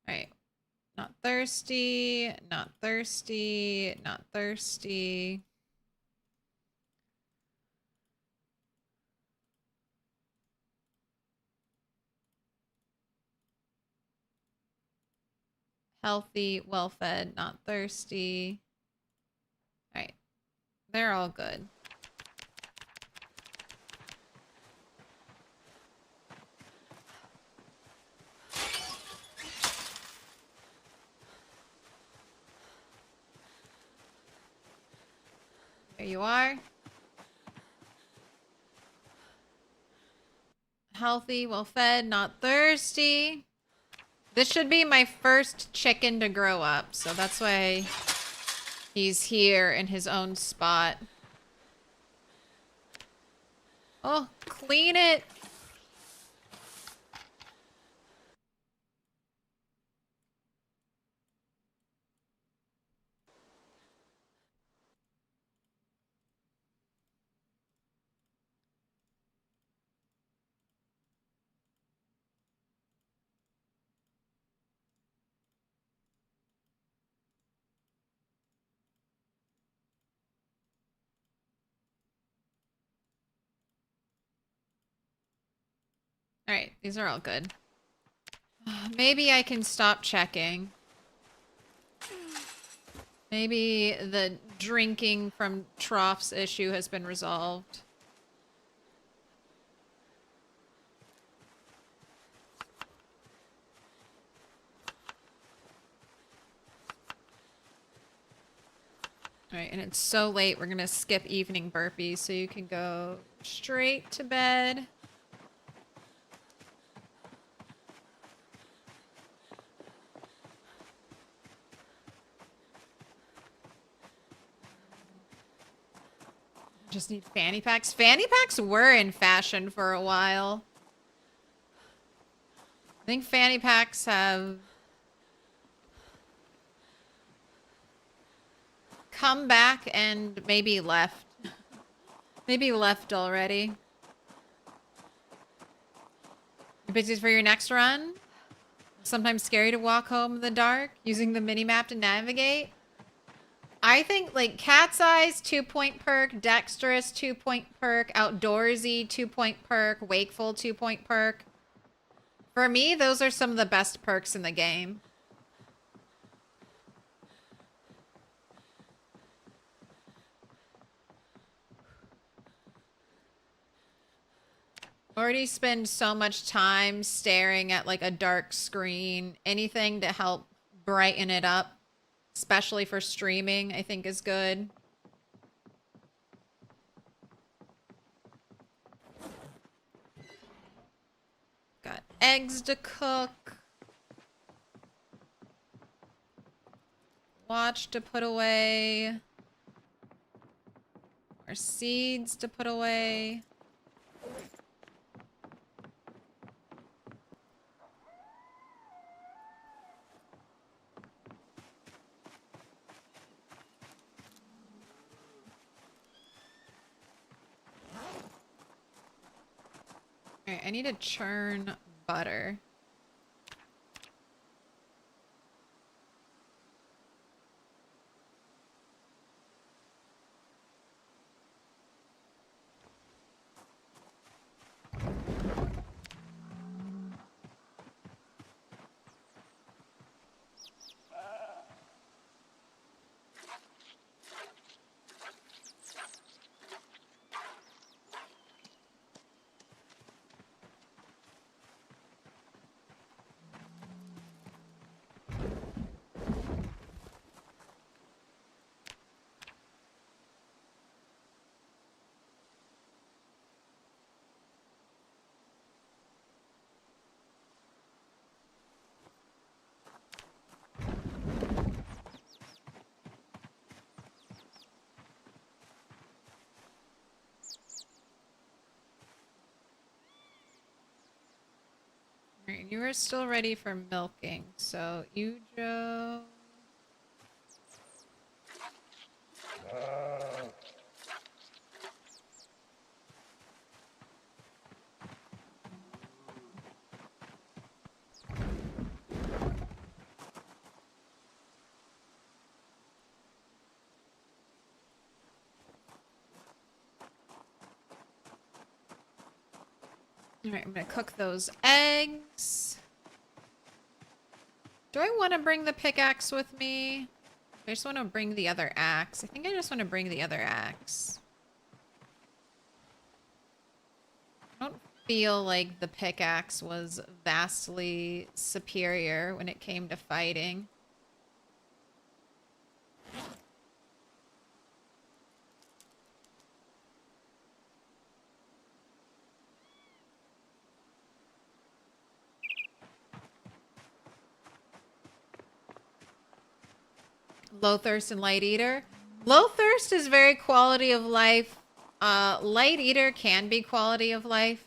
Right. Not thirsty, not thirsty, not thirsty. Healthy, well-fed, not thirsty. All right. They're all good. There you are. Healthy, well-fed, not thirsty. This should be my first chicken to grow up, so that's why he's here in his own spot. Oh, clean it. All right, these are all good. Maybe I can stop checking. Maybe the drinking from troughs issue has been resolved. All right, and it's so late, we're gonna skip evening burpees so you can go straight to bed. Just need fanny packs. Fanny packs were in fashion for a while. I think fanny packs have come back and maybe left. Maybe left already. You busy for your next run? Sometimes scary to walk home in the dark using the mini map to navigate. I think like Cat's Eyes 2-point perk, Dexterous 2-point perk, Outdoorsy 2-point perk, Wakeful 2-point perk. For me, those are some of the best perks in the game. Already spend so much time staring at like a dark screen. Anything to help brighten it up, especially for streaming, I think is good. Got eggs to cook. Watch to put away. More seeds to put away. Alright, I need to churn butter. Alright, you are still ready for milking, so you, Joe. Alright, I'm gonna cook those eggs. Do I want to bring the pickaxe with me? I just want to bring the other axe. I think I just want to bring the other axe. I don't feel like the pickaxe was vastly superior when it came to fighting. Low thirst and light eater. Low thirst is very quality of life. Light eater can be quality of life.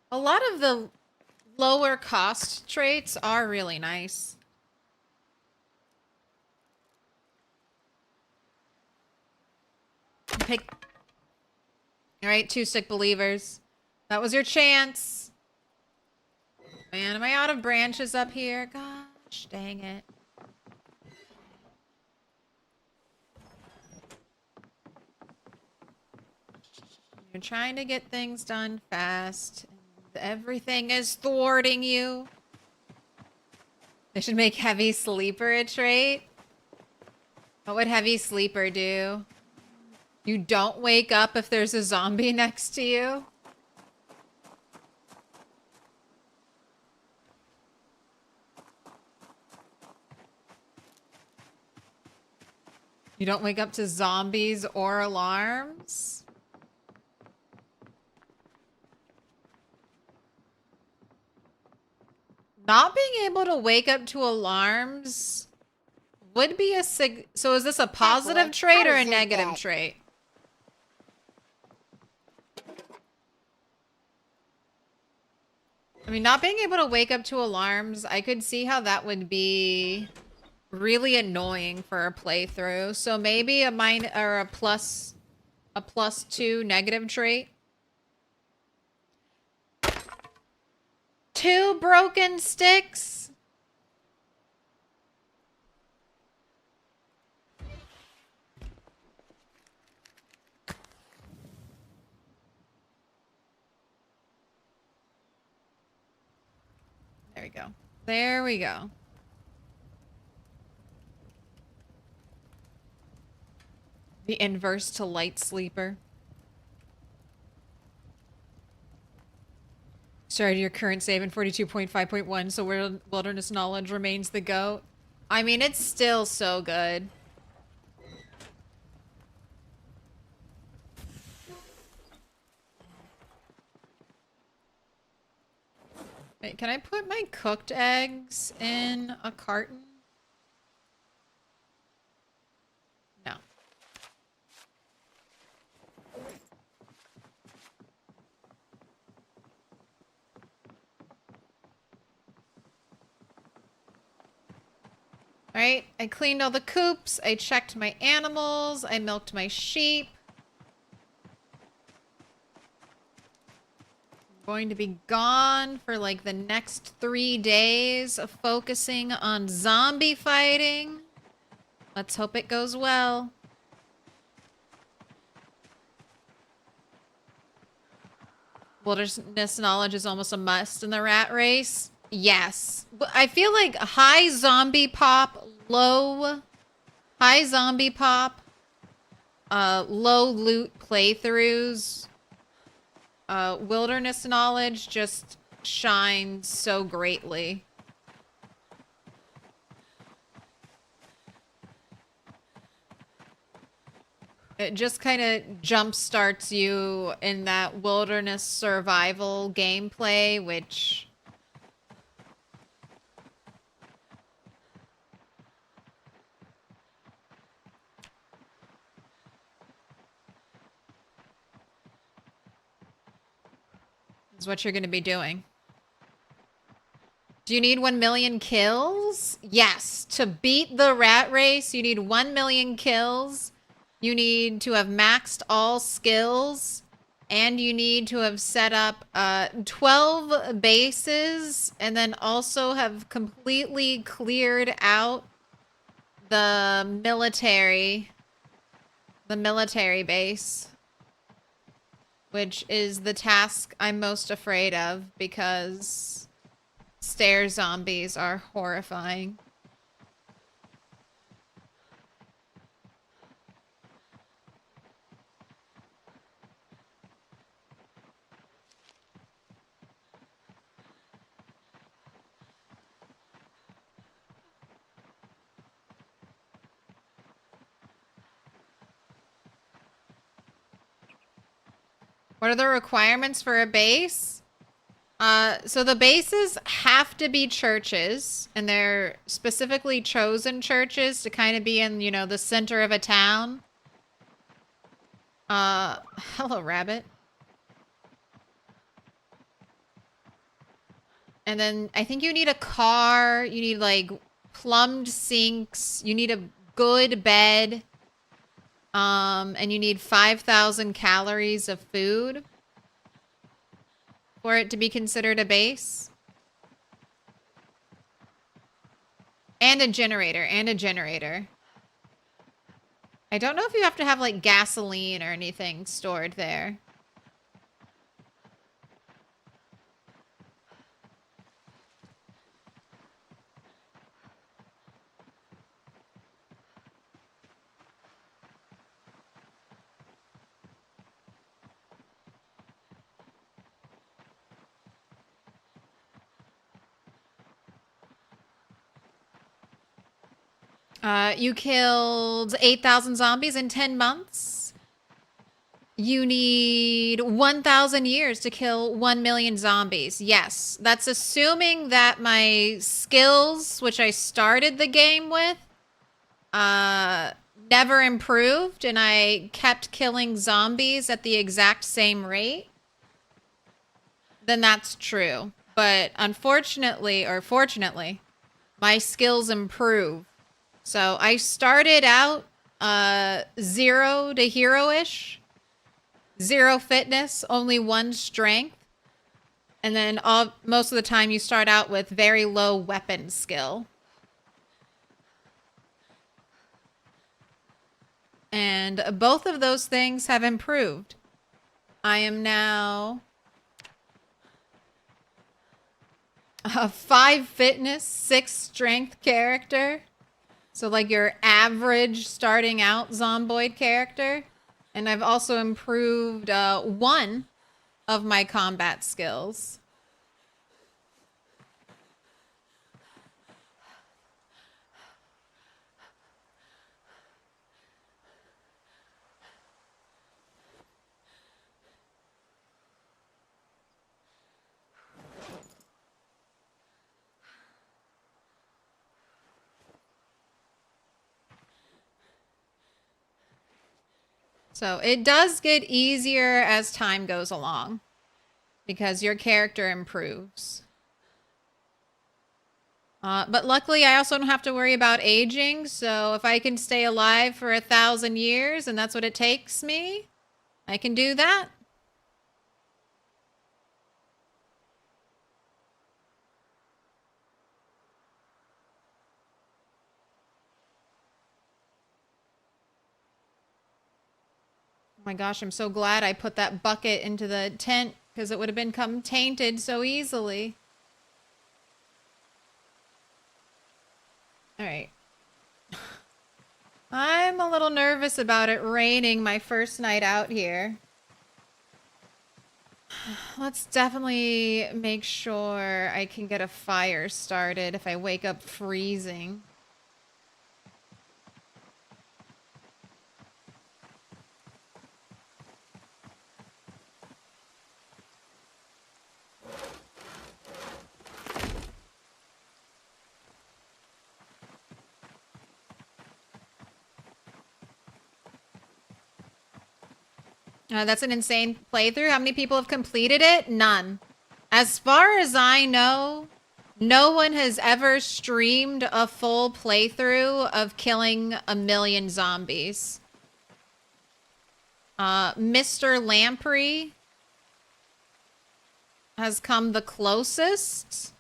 A lot of the lower cost traits are really nice. Pick. All right, two sick believers. That was your chance. Man, am I out of branches up here? Gosh, dang it. You're trying to get things done fast. And everything is thwarting you. They should make heavy sleeper a trait. What would heavy sleeper do? You don't wake up if there's a zombie next to you? You don't wake up to zombies or alarms? Not being able to wake up to alarms would be a so is this a positive trait or a negative trait? I mean, not being able to wake up to alarms, I could see how that would be really annoying for a playthrough. So maybe a plus 2 negative trait. 2 broken sticks. There we go. There we go. The inverse to light sleeper. Started your current save in 42.5.1, so wilderness knowledge remains the GOAT. I mean, it's still so good. Wait, can I put my cooked eggs in a carton? No. Alright, I cleaned all the coops, I checked my animals, I milked my sheep. I'm going to be gone for like the next 3 days of focusing on zombie fighting. Let's hope it goes well. Wilderness knowledge is almost a must in the rat race. Yes. I feel like high zombie pop, low loot playthroughs, wilderness knowledge just shines so greatly. It just kind of jumpstarts you in that wilderness survival gameplay, which is what you're going to be doing. Do you need 1 million kills? Yes. To beat the rat race, you need 1 million kills. You need to have maxed all skills. And you need to have set up 12 bases. And then also have completely cleared out the military base. Which is the task I'm most afraid of because stair zombies are horrifying. What are the requirements for a base? So the bases have to be churches, and they're specifically chosen churches to kind of be in, you know, the center of a town. Hello, rabbit. And then I think you need a car, you need like plumbed sinks, you need a good bed. And you need 5,000 calories of food for it to be considered a base. And a generator, I don't know if you have to have like gasoline or anything stored there. You killed 8,000 zombies in 10 months. You need 1,000 years to kill 1 million zombies. Yes, that's assuming that my skills, which I started the game with, never improved and I kept killing zombies at the exact same rate. Then that's true. But unfortunately, or fortunately, my skills improve. So I started out 0 to hero-ish. 0 fitness, only 1 strength. And then most of the time you start out with very low weapon skill. And both of those things have improved. I am now a 5 fitness, 6 strength character. So like your average starting out zomboid character. And I've also improved 1 of my combat skills. So it does get easier as time goes along because your character improves. But luckily I also don't have to worry about aging. So if I can stay alive for 1,000 years and that's what it takes me, I can do that. Oh my gosh, I'm so glad I put that bucket into the tent because it would have become tainted so easily. All right. I'm a little nervous about it raining my first night out here. Let's definitely make sure I can get a fire started if I wake up freezing. That's an insane playthrough. How many people have completed it? None. As far as I know, no one has ever streamed a full playthrough of killing 1 million zombies. Mr. Lamprey has come the closest.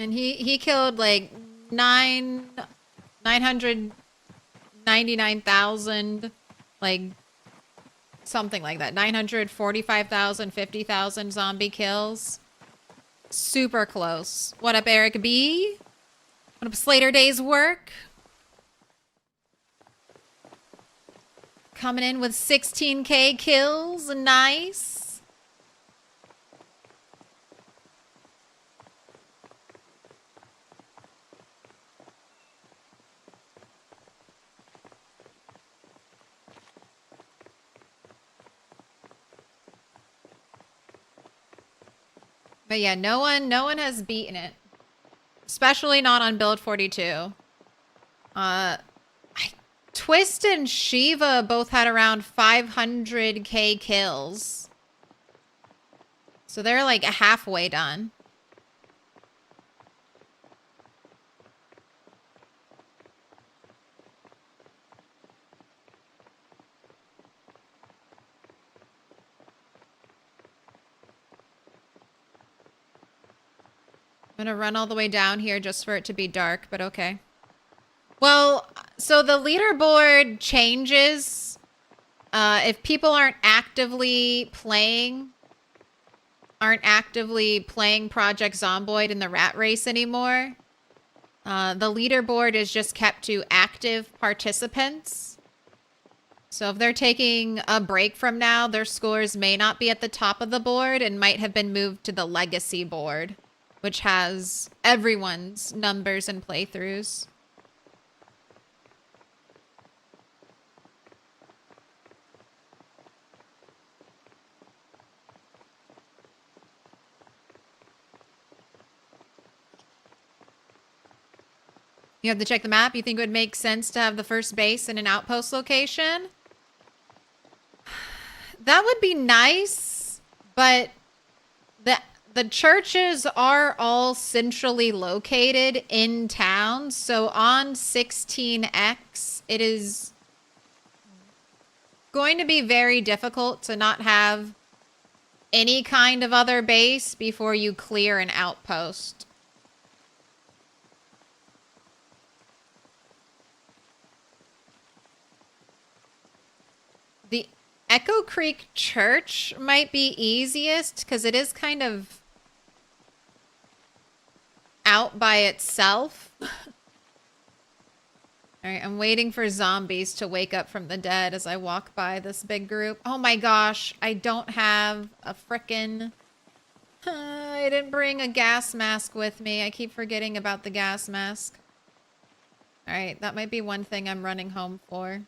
And he killed like 999,000, like something like that. 945,000, 50,000 zombie kills. Super close. What up, Eric B? What up, Slater Day's work? Coming in with 16K kills. Nice. But yeah, no one has beaten it. Especially not on build 42. Twist and Shiva both had around 500k kills. So they're like halfway done. I'm gonna run all the way down here just for it to be dark, but okay. Well, so the leaderboard changes if people aren't actively playing Project Zomboid in the rat race anymore. The leaderboard is just kept to active participants. So if they're taking a break from now, their scores may not be at the top of the board and might have been moved to the legacy board, which has everyone's numbers and playthroughs. You have to check the map. You think it would make sense to have the first base in an outpost location? That would be nice, but the churches are all centrally located in town. So on 16X, it is going to be very difficult to not have any kind of other base before you clear an outpost. The Echo Creek Church might be easiest because it is kind of out by itself. All right, I'm waiting for zombies to wake up from the dead as I walk by this big group. Oh my gosh, I don't have a frickin'... I didn't bring a gas mask with me. I keep forgetting about the gas mask. All right, that might be one thing I'm running home for.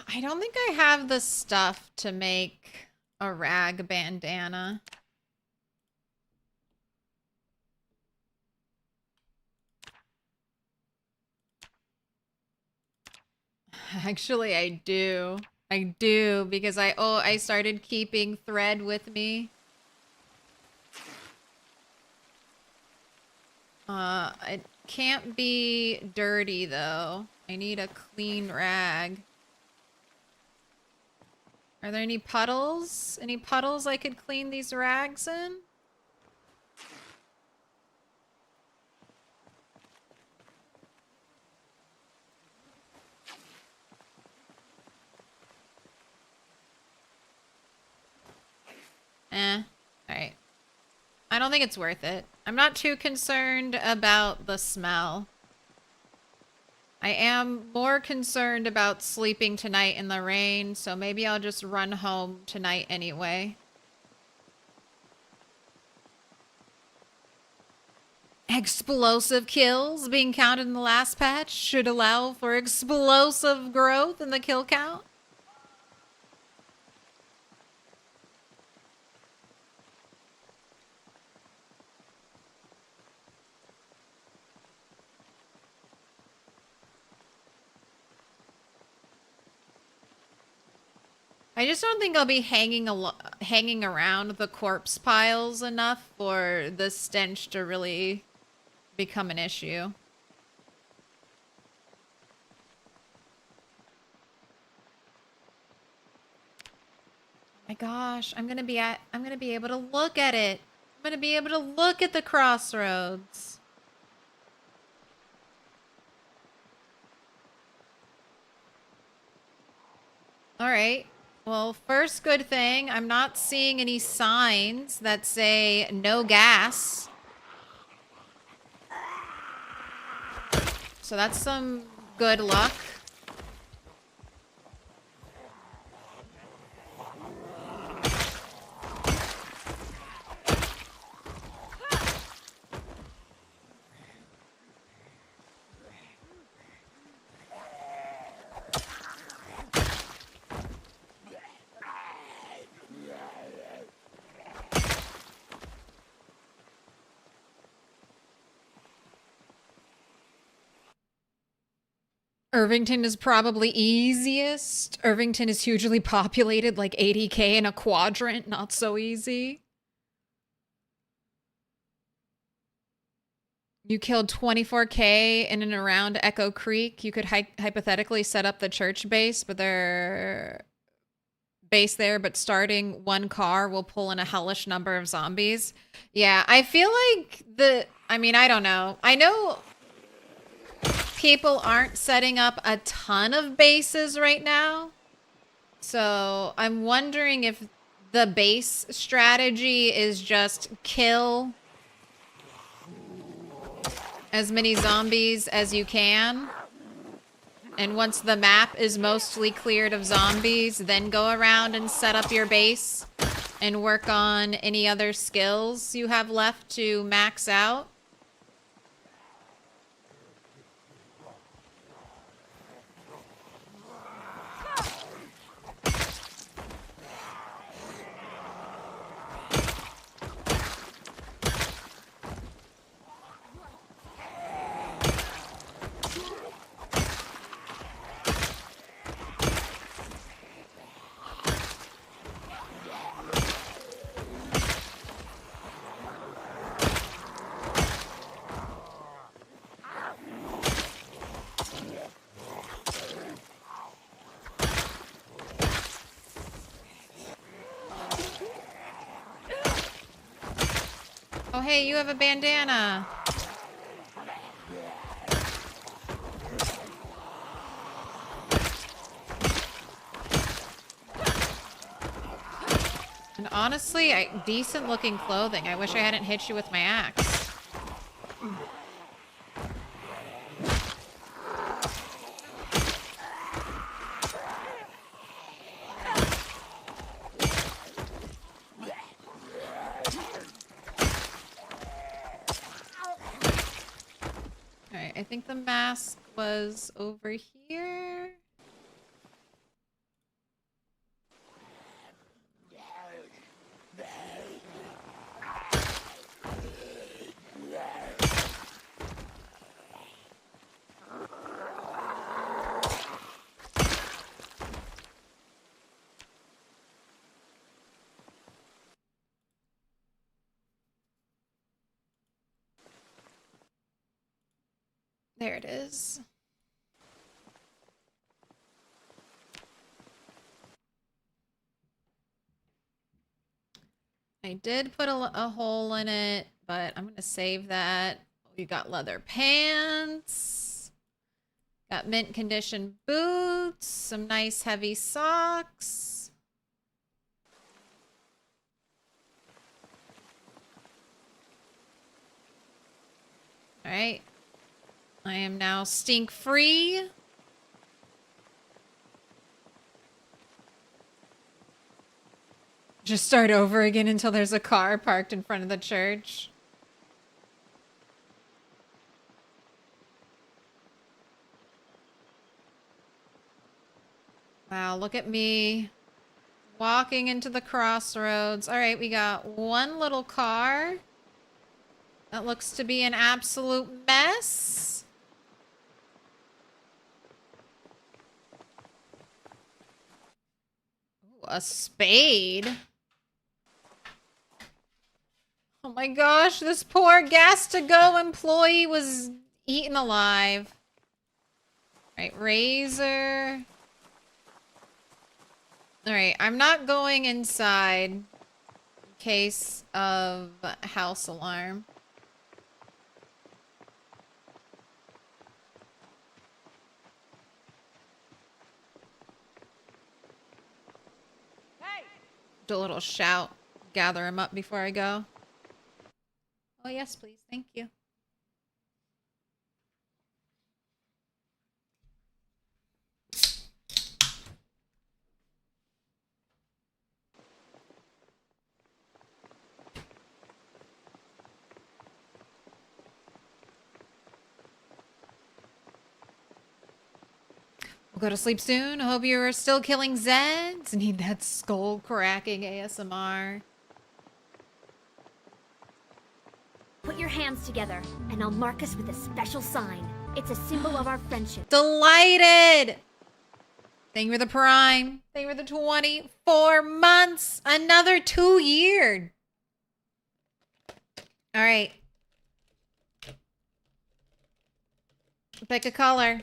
I don't think I have the stuff to make a rag bandana. Actually, I do. I do because I started keeping thread with me. It can't be dirty though. I need a clean rag. Are there any puddles? Any puddles I could clean these rags in? Alright. I don't think it's worth it. I'm not too concerned about the smell. I am more concerned about sleeping tonight in the rain, so maybe I'll just run home tonight anyway. Explosive kills being counted in the last patch should allow for explosive growth in the kill count. I just don't think I'll be hanging around the corpse piles enough for the stench to really become an issue. Oh my gosh, I'm gonna be able to look at it. I'm gonna be able to look at the crossroads. All right. Well, first good thing, I'm not seeing any signs that say no gas. So that's some good luck. Irvington is probably easiest. Irvington is hugely populated, like 80K in a quadrant. Not so easy. You killed 24K in and around Echo Creek. You could hypothetically set up the church base, but they're base there, but starting one car will pull in a hellish number of zombies. Yeah, I feel like I mean, I don't know. I know people aren't setting up a ton of bases right now. So I'm wondering if the base strategy is just kill as many zombies as you can. And once the map is mostly cleared of zombies, then go around and set up your base and work on any other skills you have left to max out. Oh, hey, you have a bandana. And honestly, decent looking clothing. I wish I hadn't hit you with my axe. Alright, I think the mask was over here. There it is. I did put a hole in it, but I'm going to save that. We got leather pants. Got mint condition boots. Some nice heavy socks. All right. I am now stink free. Just start over again until there's a car parked in front of the church. Wow, look at me walking into the crossroads. All right, we got one little car that looks to be an absolute mess. A spade. Oh my gosh, this poor gas to go employee was eaten alive. Right, razor. Alright, I'm not going inside in case of house alarm. Do a little shout, gather him up before I go. Oh, yes, please. Thank you. We'll go to sleep soon. I hope you are still killing Zeds. Need that skull cracking ASMR. Put your hands together, and I'll mark us with a special sign. It's a symbol of our friendship. Delighted! Thank you for the prime. Thank you for the 24 months. Another 2 year. All right. Pick a color.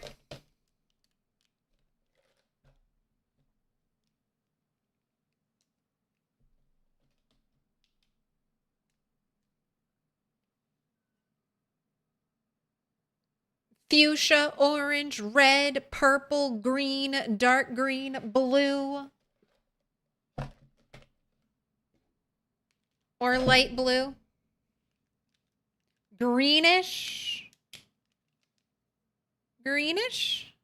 Fuchsia, orange, red, purple, green, dark green, blue. Or light blue. Greenish. Greenish.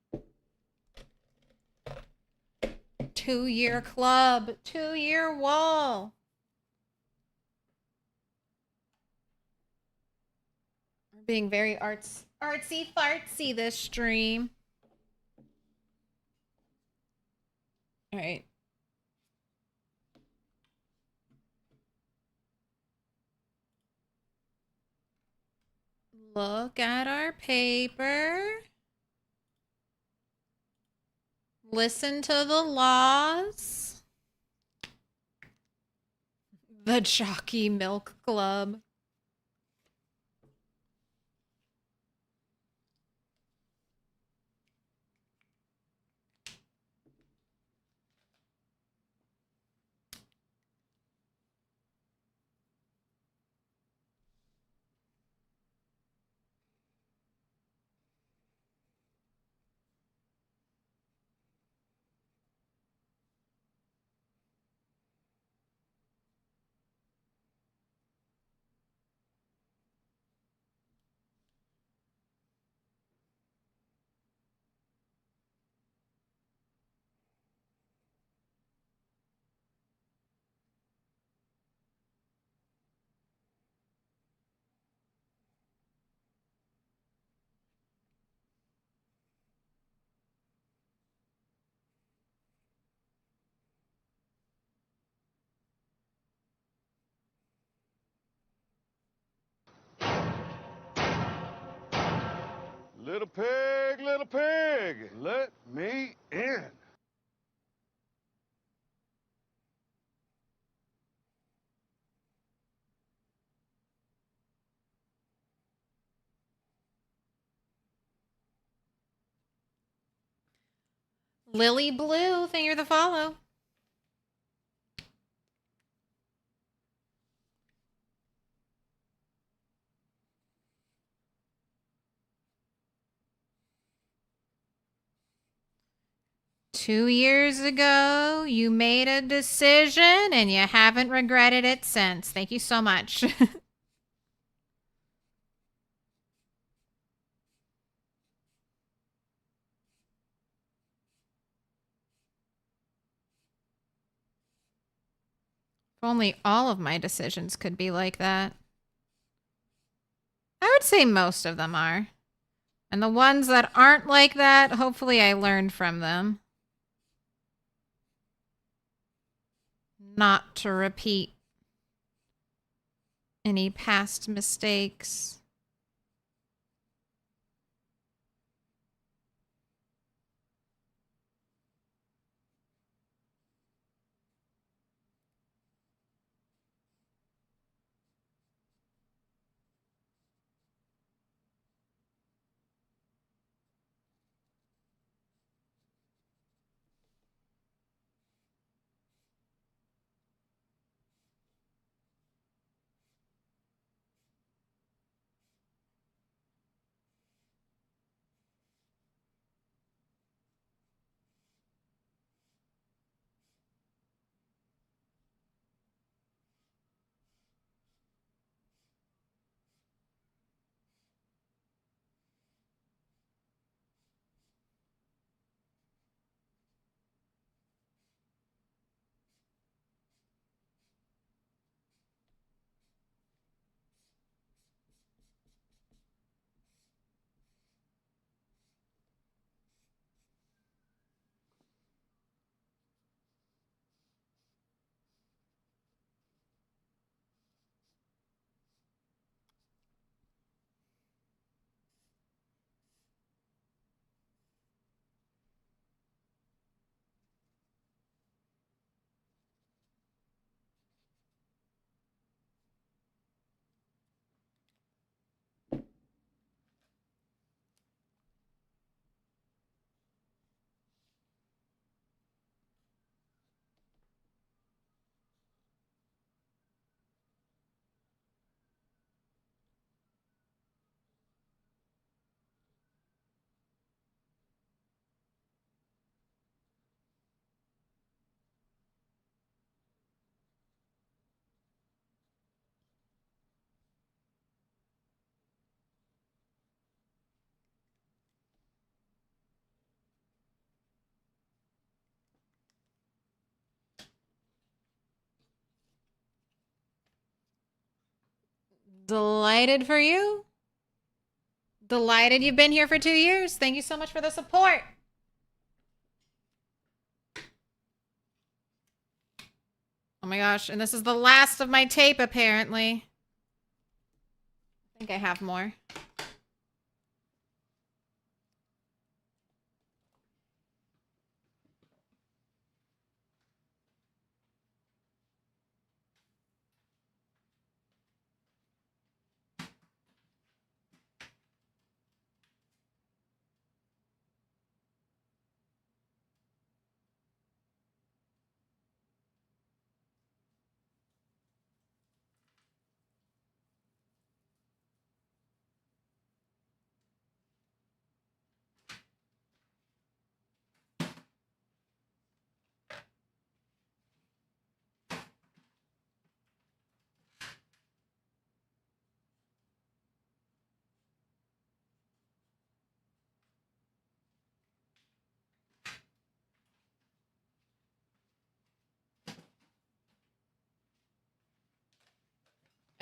2 year club. 2 year wall. We're being very artsy fartsy this stream. All right. Look at our paper. Listen to the laws. The Jockey Milk Club. Little pig, let me in. Lily Blue, thank you for the follow. Two years ago, you made a decision and you haven't regretted it since. Thank you so much. If only all of my decisions could be like that. I would say most of them are. And the ones that aren't like that, hopefully I learned from them. Not to repeat any past mistakes. Delighted for you. Delighted you've been here for 2 years. Thank you so much for the support. Oh my gosh, and this is the last of my tape, apparently. I think I have more.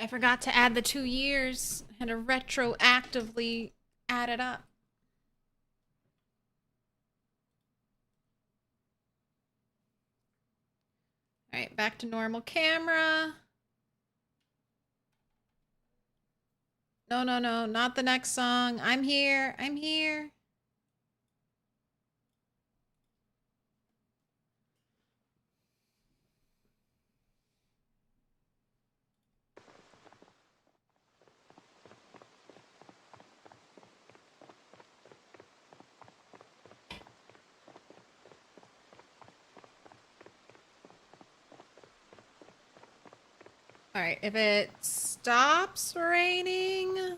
I forgot to add the 2 years. Had to retroactively add it up. All right, back to normal camera. No, no, no, not the next song. I'm here. I'm here. All right, if it stops raining.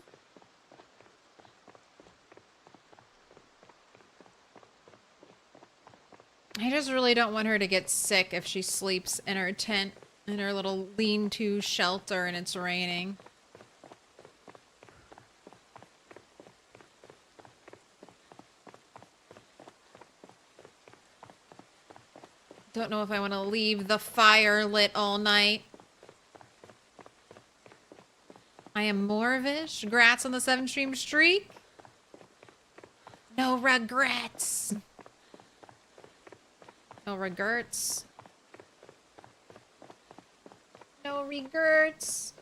I just really don't want her to get sick if she sleeps in her tent, in her little lean-to shelter, and it's raining. Don't know if I want to leave the fire lit all night. I am Morvish. Grats on the 7-stream streak. No regrets. No regrets. No regrets.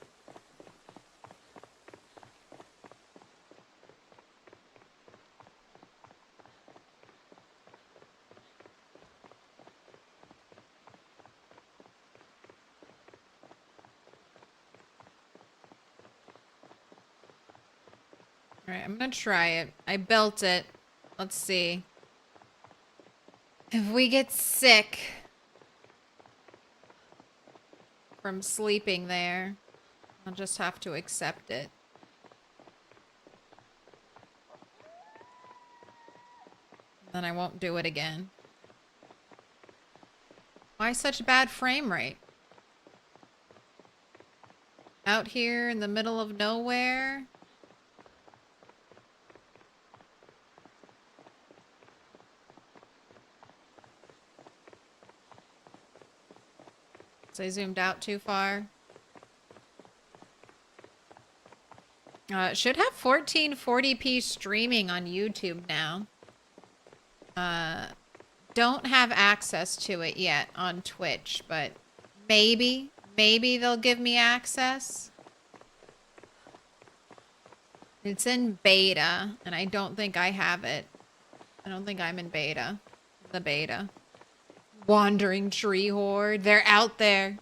Alright, I'm gonna try it. I built it. Let's see. If we get sick from sleeping there, I'll just have to accept it. Then I won't do it again. Why such bad frame rate? Out here in the middle of nowhere? So I zoomed out too far. It should have 1440p streaming on YouTube now. Don't have access to it yet on Twitch, but maybe they'll give me access. It's in beta, and I don't think I have it. I don't think I'm in beta. The beta. Wandering tree horde. They're out there.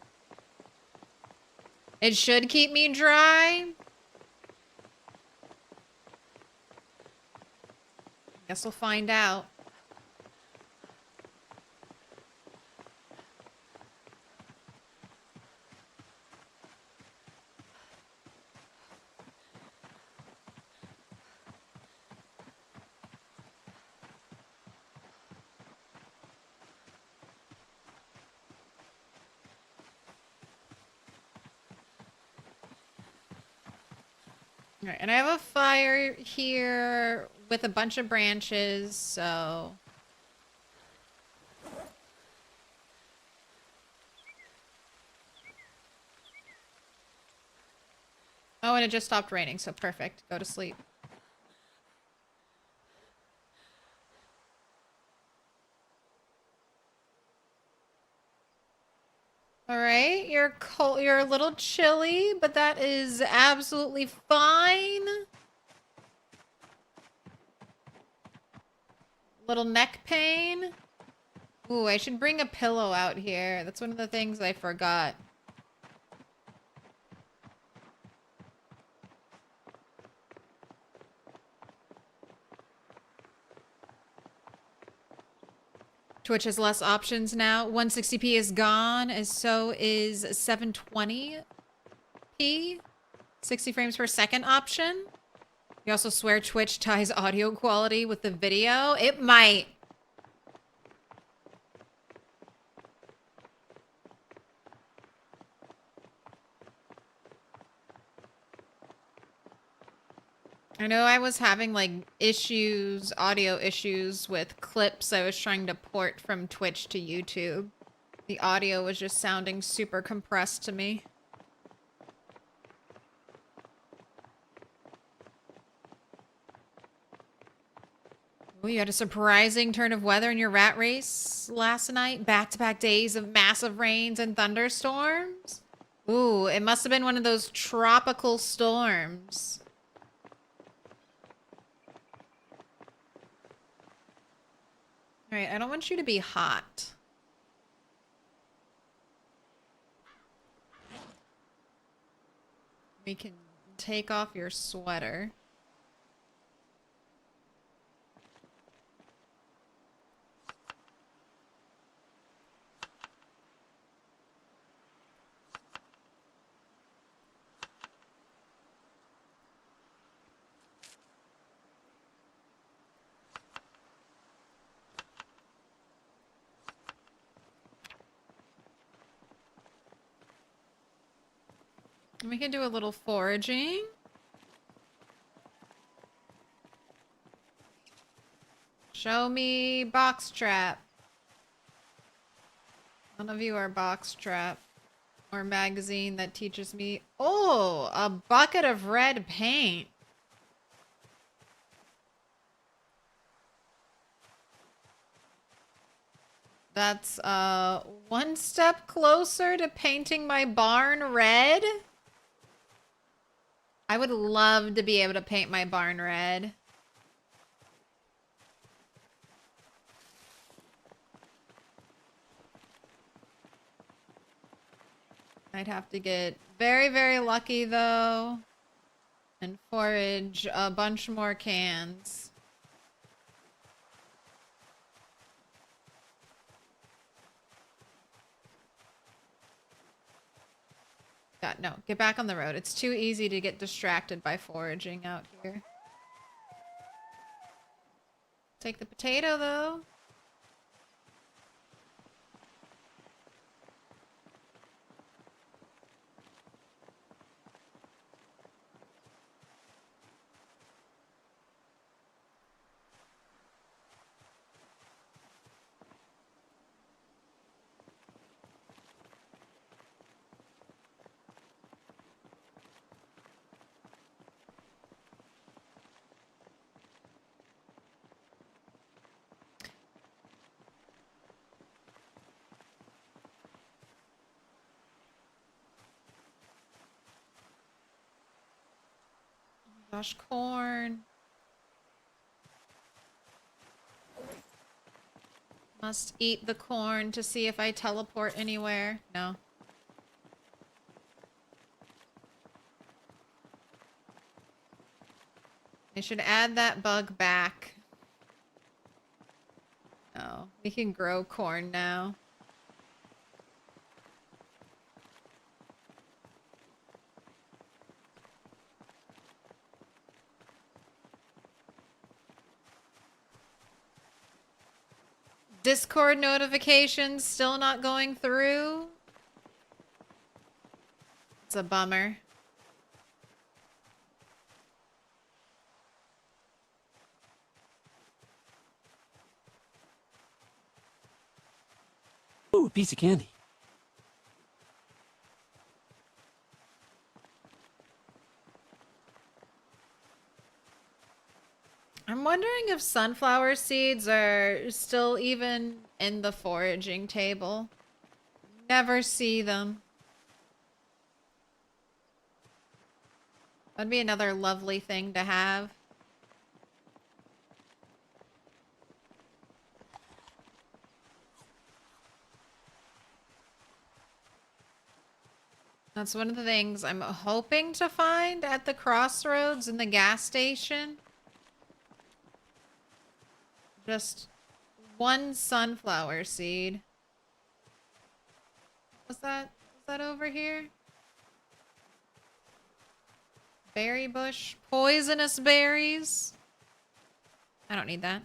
It should keep me dry. Guess we'll find out. All right, and I have a fire here with a bunch of branches, so... Oh, and it just stopped raining, so perfect. Go to sleep. All right, you're cold, you're a little chilly, but that is absolutely fine. Little neck pain. Ooh, I should bring a pillow out here. That's one of the things I forgot. Twitch has less options now. 160p is gone, as so is 720p. 60 frames per second option. You also swear Twitch ties audio quality with the video? It might. I know I was having like issues, audio issues with clips I was trying to port from Twitch to YouTube. The audio was just sounding super compressed to me. Oh, you had a surprising turn of weather in your rat race last night? Back-to-back days of massive rains and thunderstorms? Ooh, it must have been one of those tropical storms. Alright, I don't want you to be hot. We can take off your sweater. We can do a little foraging. Show me box trap. None of you are box trap or magazine that teaches me. Oh, a bucket of red paint. That's one step closer to painting my barn red. I would love to be able to paint my barn red. I'd have to get very, very lucky though and forage a bunch more cans. God, no, get back on the road. It's too easy to get distracted by foraging out here. Take the potato though. Gosh, corn. Must eat the corn to see if I teleport anywhere. No. I should add that bug back. No, we can grow corn now. Discord notifications still not going through. It's a bummer. Ooh, a piece of candy. if sunflower seeds are still even in the foraging table. Never see them. That'd be another lovely thing to have. That's one of the things I'm hoping to find at the crossroads in the gas station. Just one sunflower seed. Was that over here? Berry bush. Poisonous berries. I don't need that.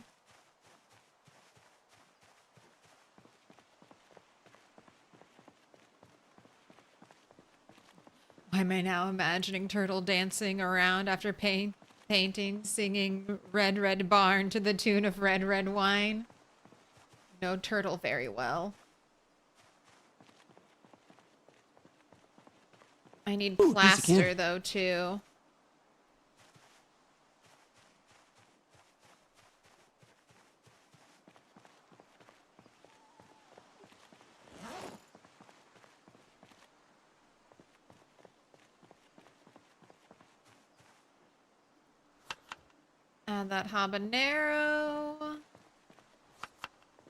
Why am I now imagining Turtle dancing around after painting, singing Red, Red Barn to the tune of Red, Red Wine? Know Turtle very well. I need plaster, though, too. Add that habanero,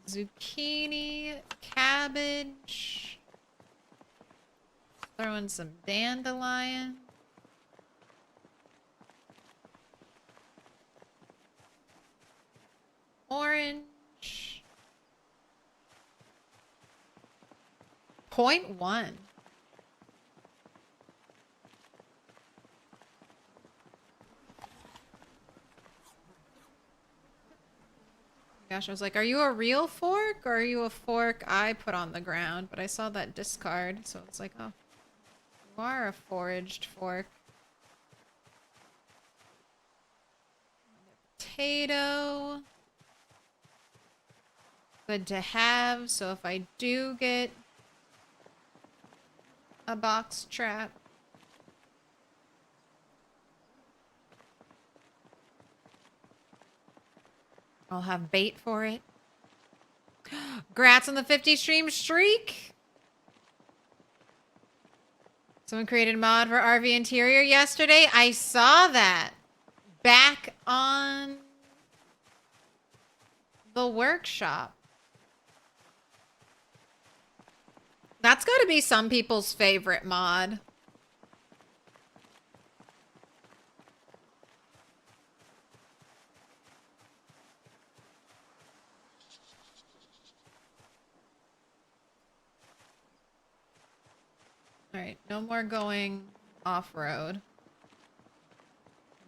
zucchini, cabbage. Throw in some dandelion. Orange. 0.1. Gosh, I was like, are you a real fork or are you a fork I put on the ground? But I saw that discard, so it's like, oh, you are a foraged fork. Potato. Good to have, so if I do get a box trap, I'll have bait for it. Grats on the 50 stream streak. Someone created a mod for RV interior yesterday. I saw that back on the workshop. That's got to be some people's favorite mod. Alright, no more going off-road.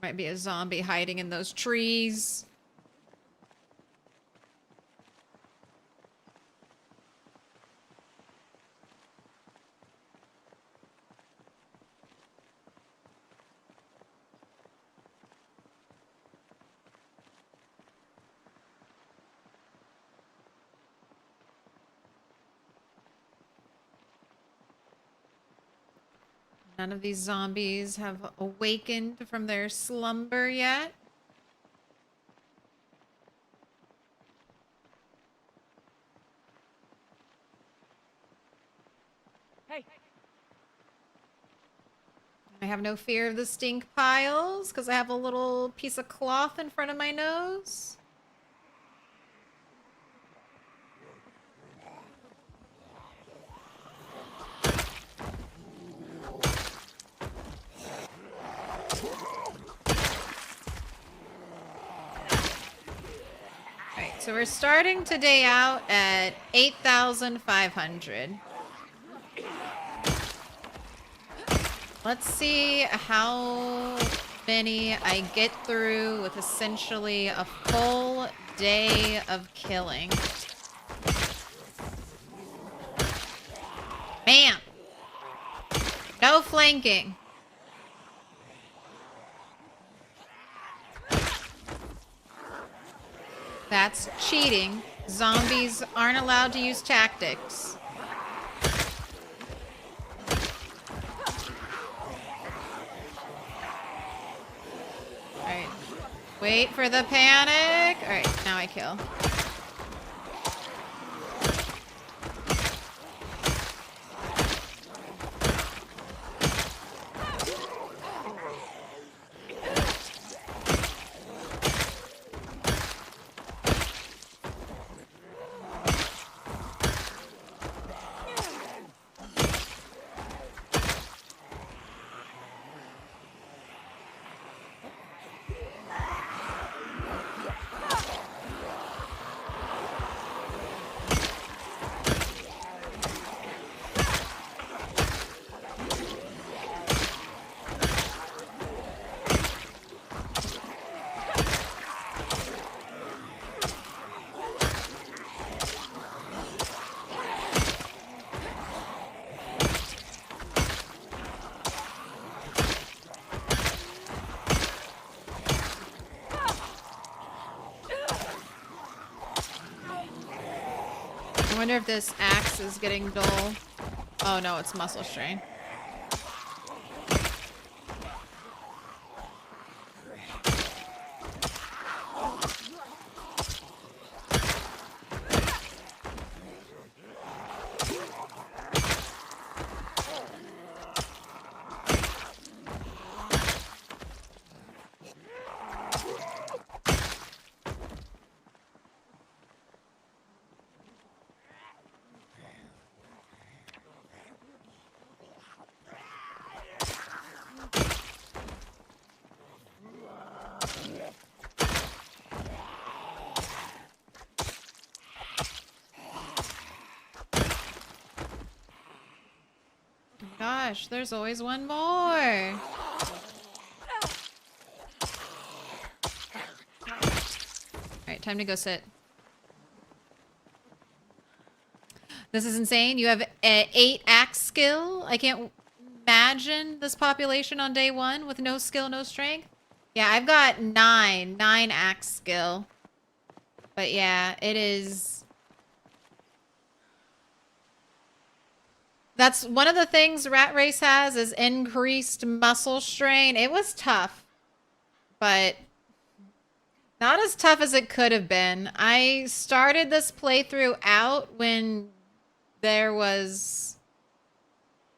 Might be a zombie hiding in those trees. None of these zombies have awakened from their slumber yet. Hey. I have no fear of the stink piles because I have a little piece of cloth in front of my nose. So we're starting today out at 8,500. Let's see how many I get through with essentially a full day of killing. Man! No flanking. That's cheating. Zombies aren't allowed to use tactics. Alright. Wait for the panic. All right, now I kill. I wonder if this axe is getting dull. Oh no, it's muscle strain. Gosh, there's always one more. Alright, time to go sit. This is insane. You have 8 axe skill. I can't imagine this population on day 1 with no skill, no strength. Yeah, I've got 9 axe skill. But yeah, it is... That's one of the things Rat Race has is increased muscle strain. It was tough, but not as tough as it could have been. I started this playthrough out when there was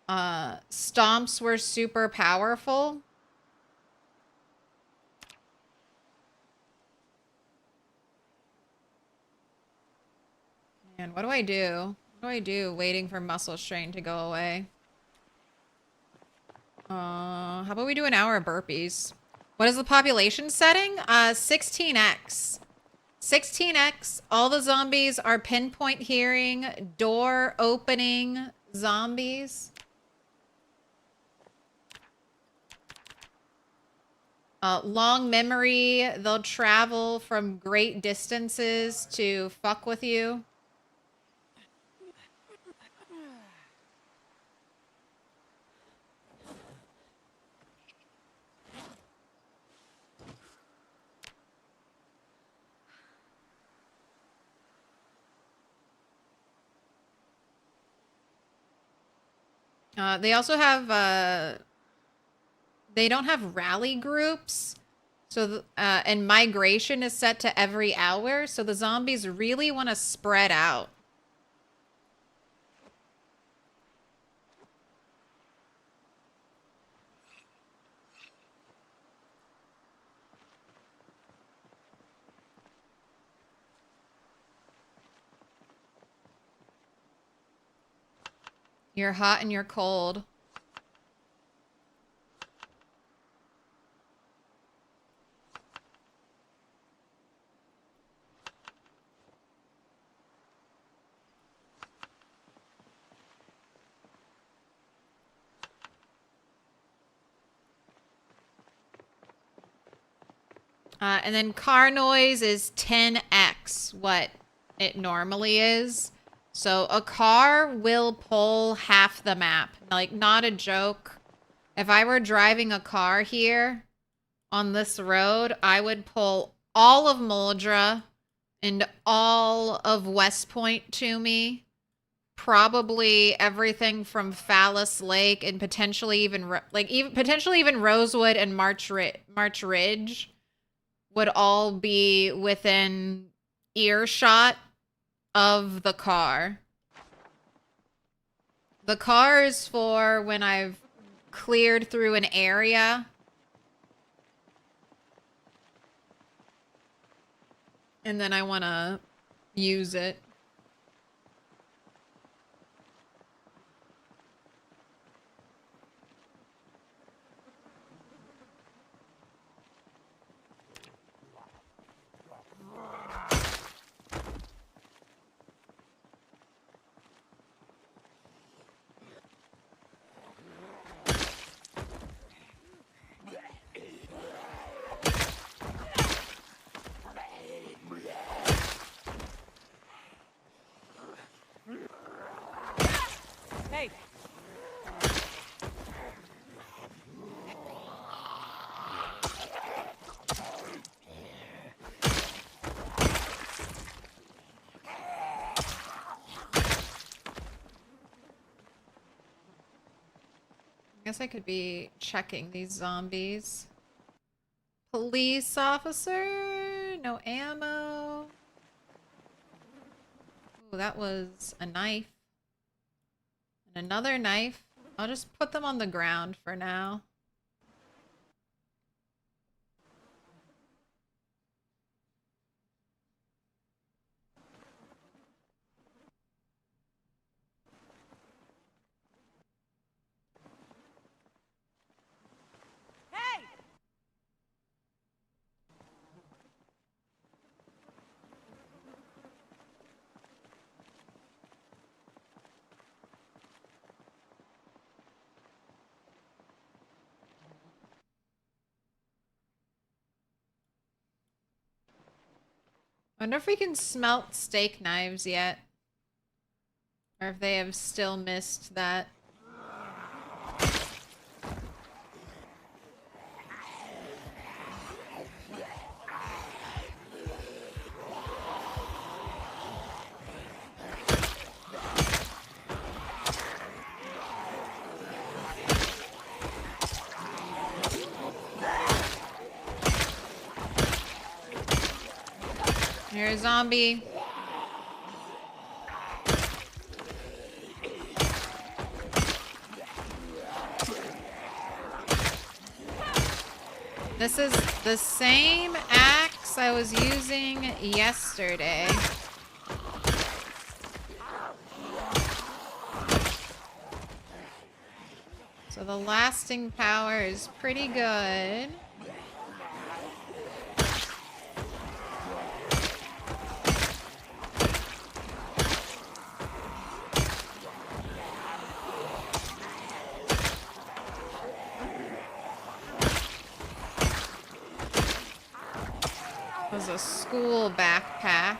stomps were super powerful. And what do I do? What do I do waiting for muscle strain to go away? How about we do an hour of burpees? What is the population setting? 16x. 16x. All the zombies are pinpoint hearing, door opening zombies. Long memory. They'll travel from great distances to fuck with you. They also have, they don't have rally groups. So, and migration is set to every hour. So the zombies really want to spread out. You're hot and you're cold. And then car noise is 10x what it normally is. So a car will pull half the map. Like, not a joke. If I were driving a car here on this road, I would pull all of Muldra and all of West Point to me. Probably everything from Phallus Lake and potentially even potentially even Rosewood and March Ridge would all be within earshot of the car. The car is for when I've cleared through an area. And then I want to use it. Hey, I guess I could be checking these zombies. Police officer, no ammo. Ooh, that was a knife. And another knife. I'll just put them on the ground for now. hey! Wonder if we can smelt steak knives yet. Or if they have still missed that. You're a zombie. This is the same axe I was using yesterday. So the lasting power is pretty good. It was a school backpack.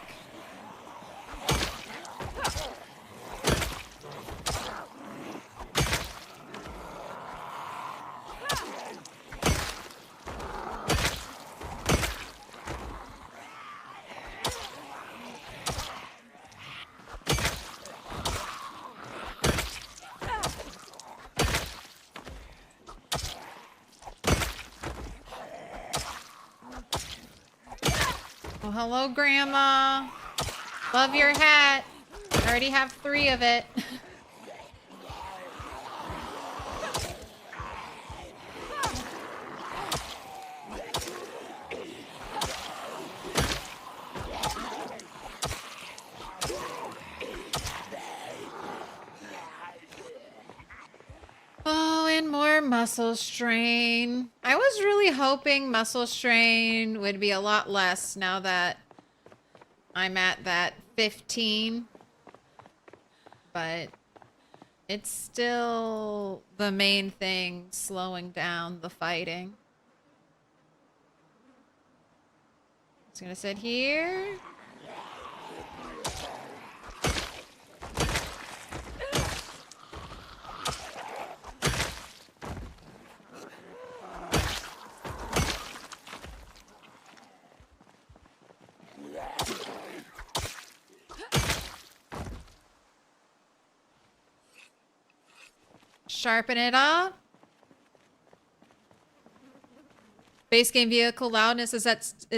Oh, hello, Grandma. Love your hat. I already have 3 of it. Oh, and more muscle strain. I was really hoping muscle strain would be a lot less now that I'm at that 15. But it's still the main thing slowing down the fighting. Just gonna sit here. Sharpen it up. Base game vehicle loudness is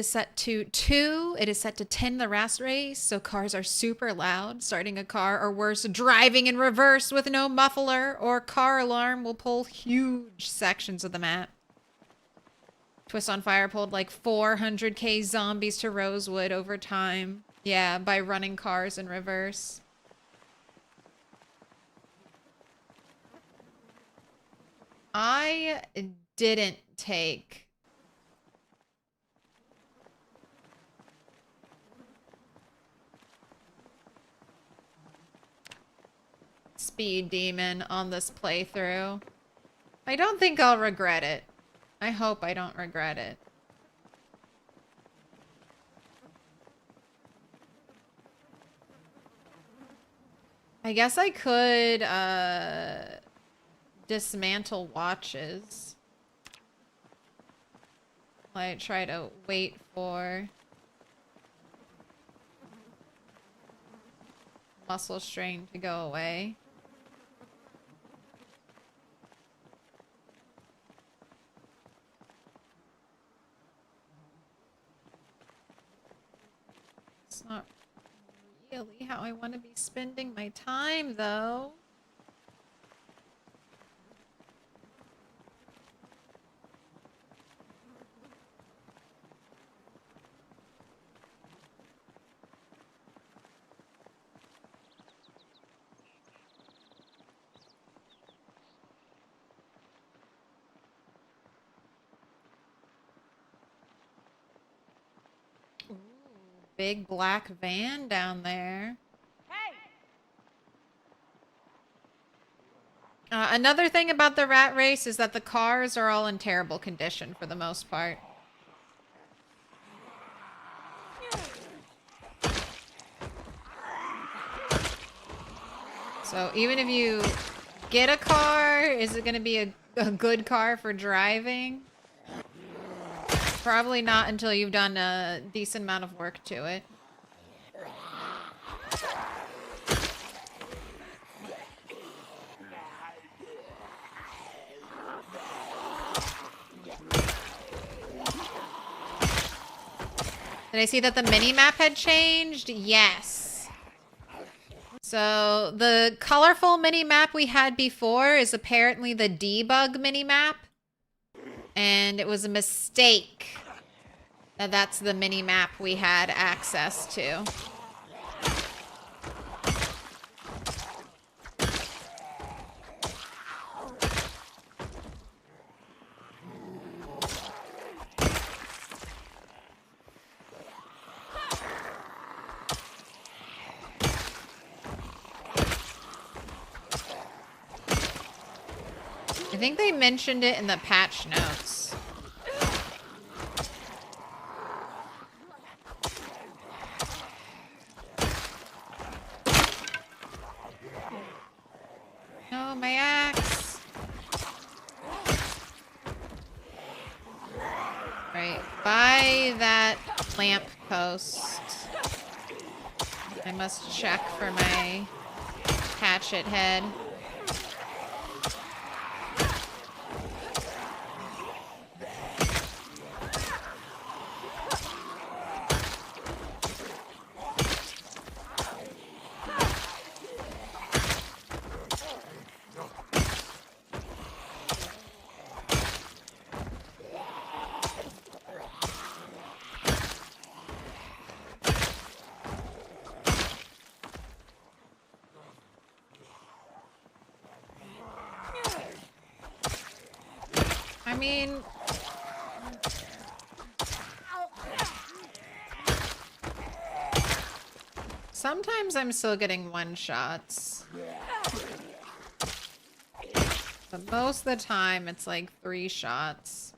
set to 2. It is set to 10 the ratrace, so cars are super loud. Starting a car or worse, driving in reverse with no muffler or car alarm will pull huge sections of the map. Twist on Fire pulled like 400k zombies to Rosewood over time. Yeah, by running cars in reverse. I didn't take Speed Demon on this playthrough. I don't think I'll regret it. I hope I don't regret it. I guess I could dismantle watches. I try to wait for muscle strain to go away. It's not really how I want to be spending my time, though. Ooh, big black van down there. Another thing about the rat race is that the cars are all in terrible condition for the most part. So even if you get a car, is it going to be a good car for driving? Probably not until you've done a decent amount of work to it. Did I see that the mini-map had changed? Yes. So the colorful mini-map we had before is apparently the debug mini-map. And it was a mistake that that's the mini-map we had access to. I think they mentioned it in the patch notes. Oh, my axe. Right, by that lamp post. I must check for my hatchet head. I mean, sometimes I'm still getting one-shots. But most of the time, it's like 3 shots.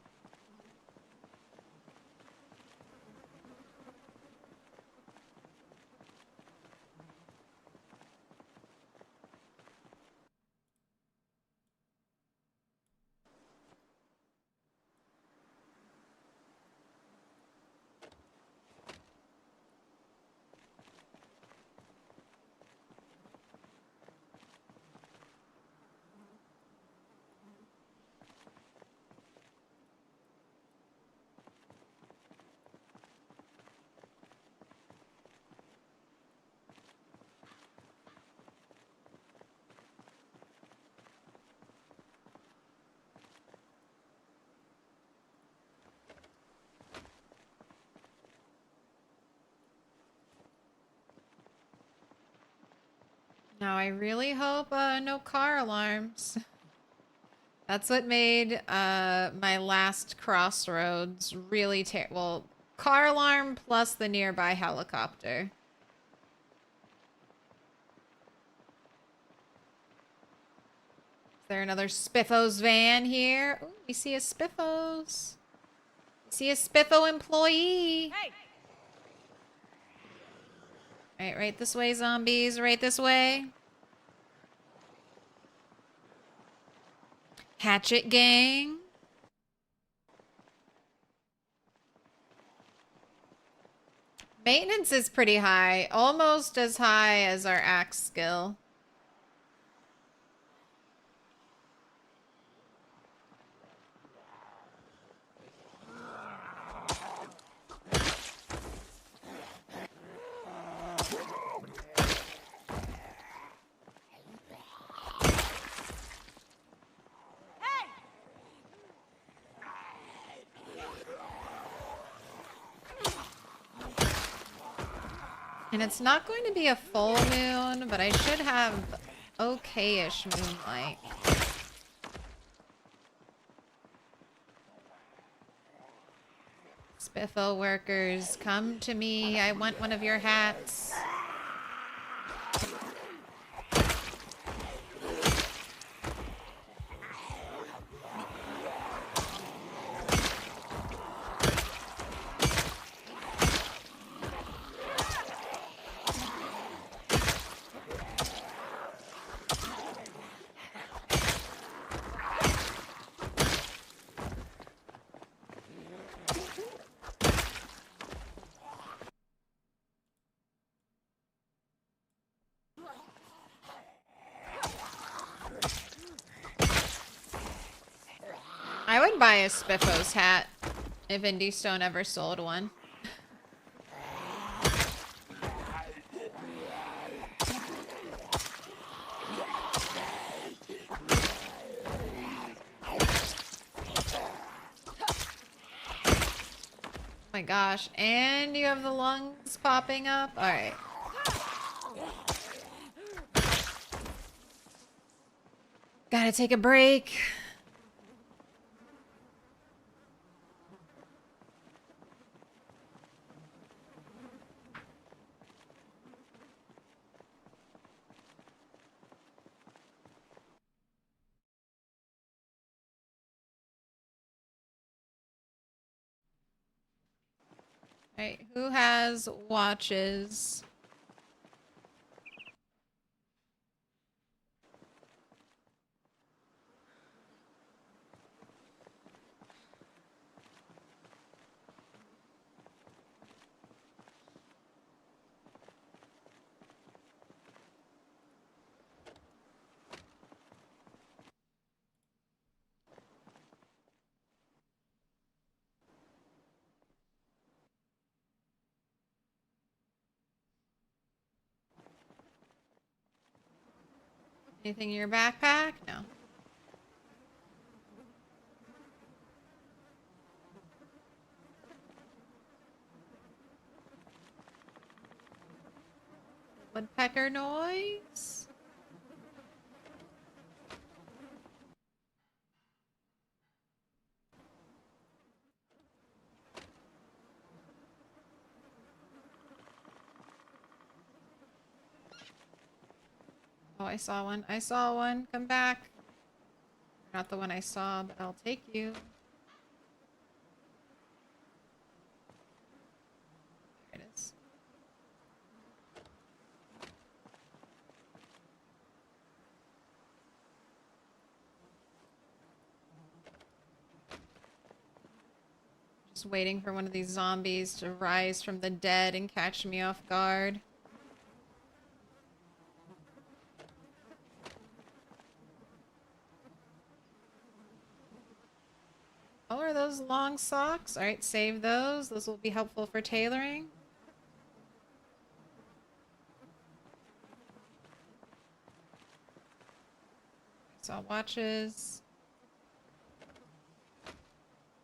Now I really hope no car alarms. That's what made my last crossroads really well, car alarm plus the nearby helicopter. Is there another Spiffos van here? Ooh, we see a Spiffos. We see a Spiffo employee. Hey! Right this way, zombies. Right this way. Hatchet gang. Maintenance is pretty high. Almost as high as our axe skill. And it's not going to be a full moon, but I should have okay-ish moonlight. Spiffo workers, come to me. I want one of your hats. I would buy a Spiffos hat if Indie Stone ever sold one. Oh my gosh, and you have the lungs popping up? Alright. Gotta take a break. Alright, who has watches? Anything in your backpack? No. Woodpecker noise? Oh, I saw one. I saw one. Come back. Not the one I saw, but I'll take you. There it is. Just waiting for one of these zombies to rise from the dead and catch me off guard. Oh, are those long socks? All right, save those. Those will be helpful for tailoring. Saw watches.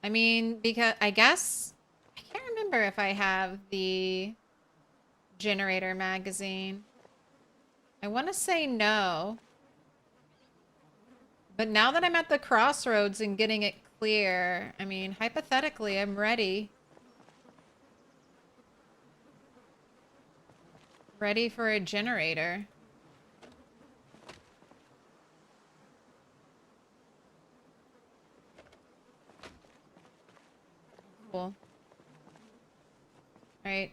I mean, because I guess I can't remember if I have the generator magazine. I want to say no. But now that I'm at the crossroads and getting it clear, I mean, hypothetically, I'm ready. Ready for a generator. Cool. Alright.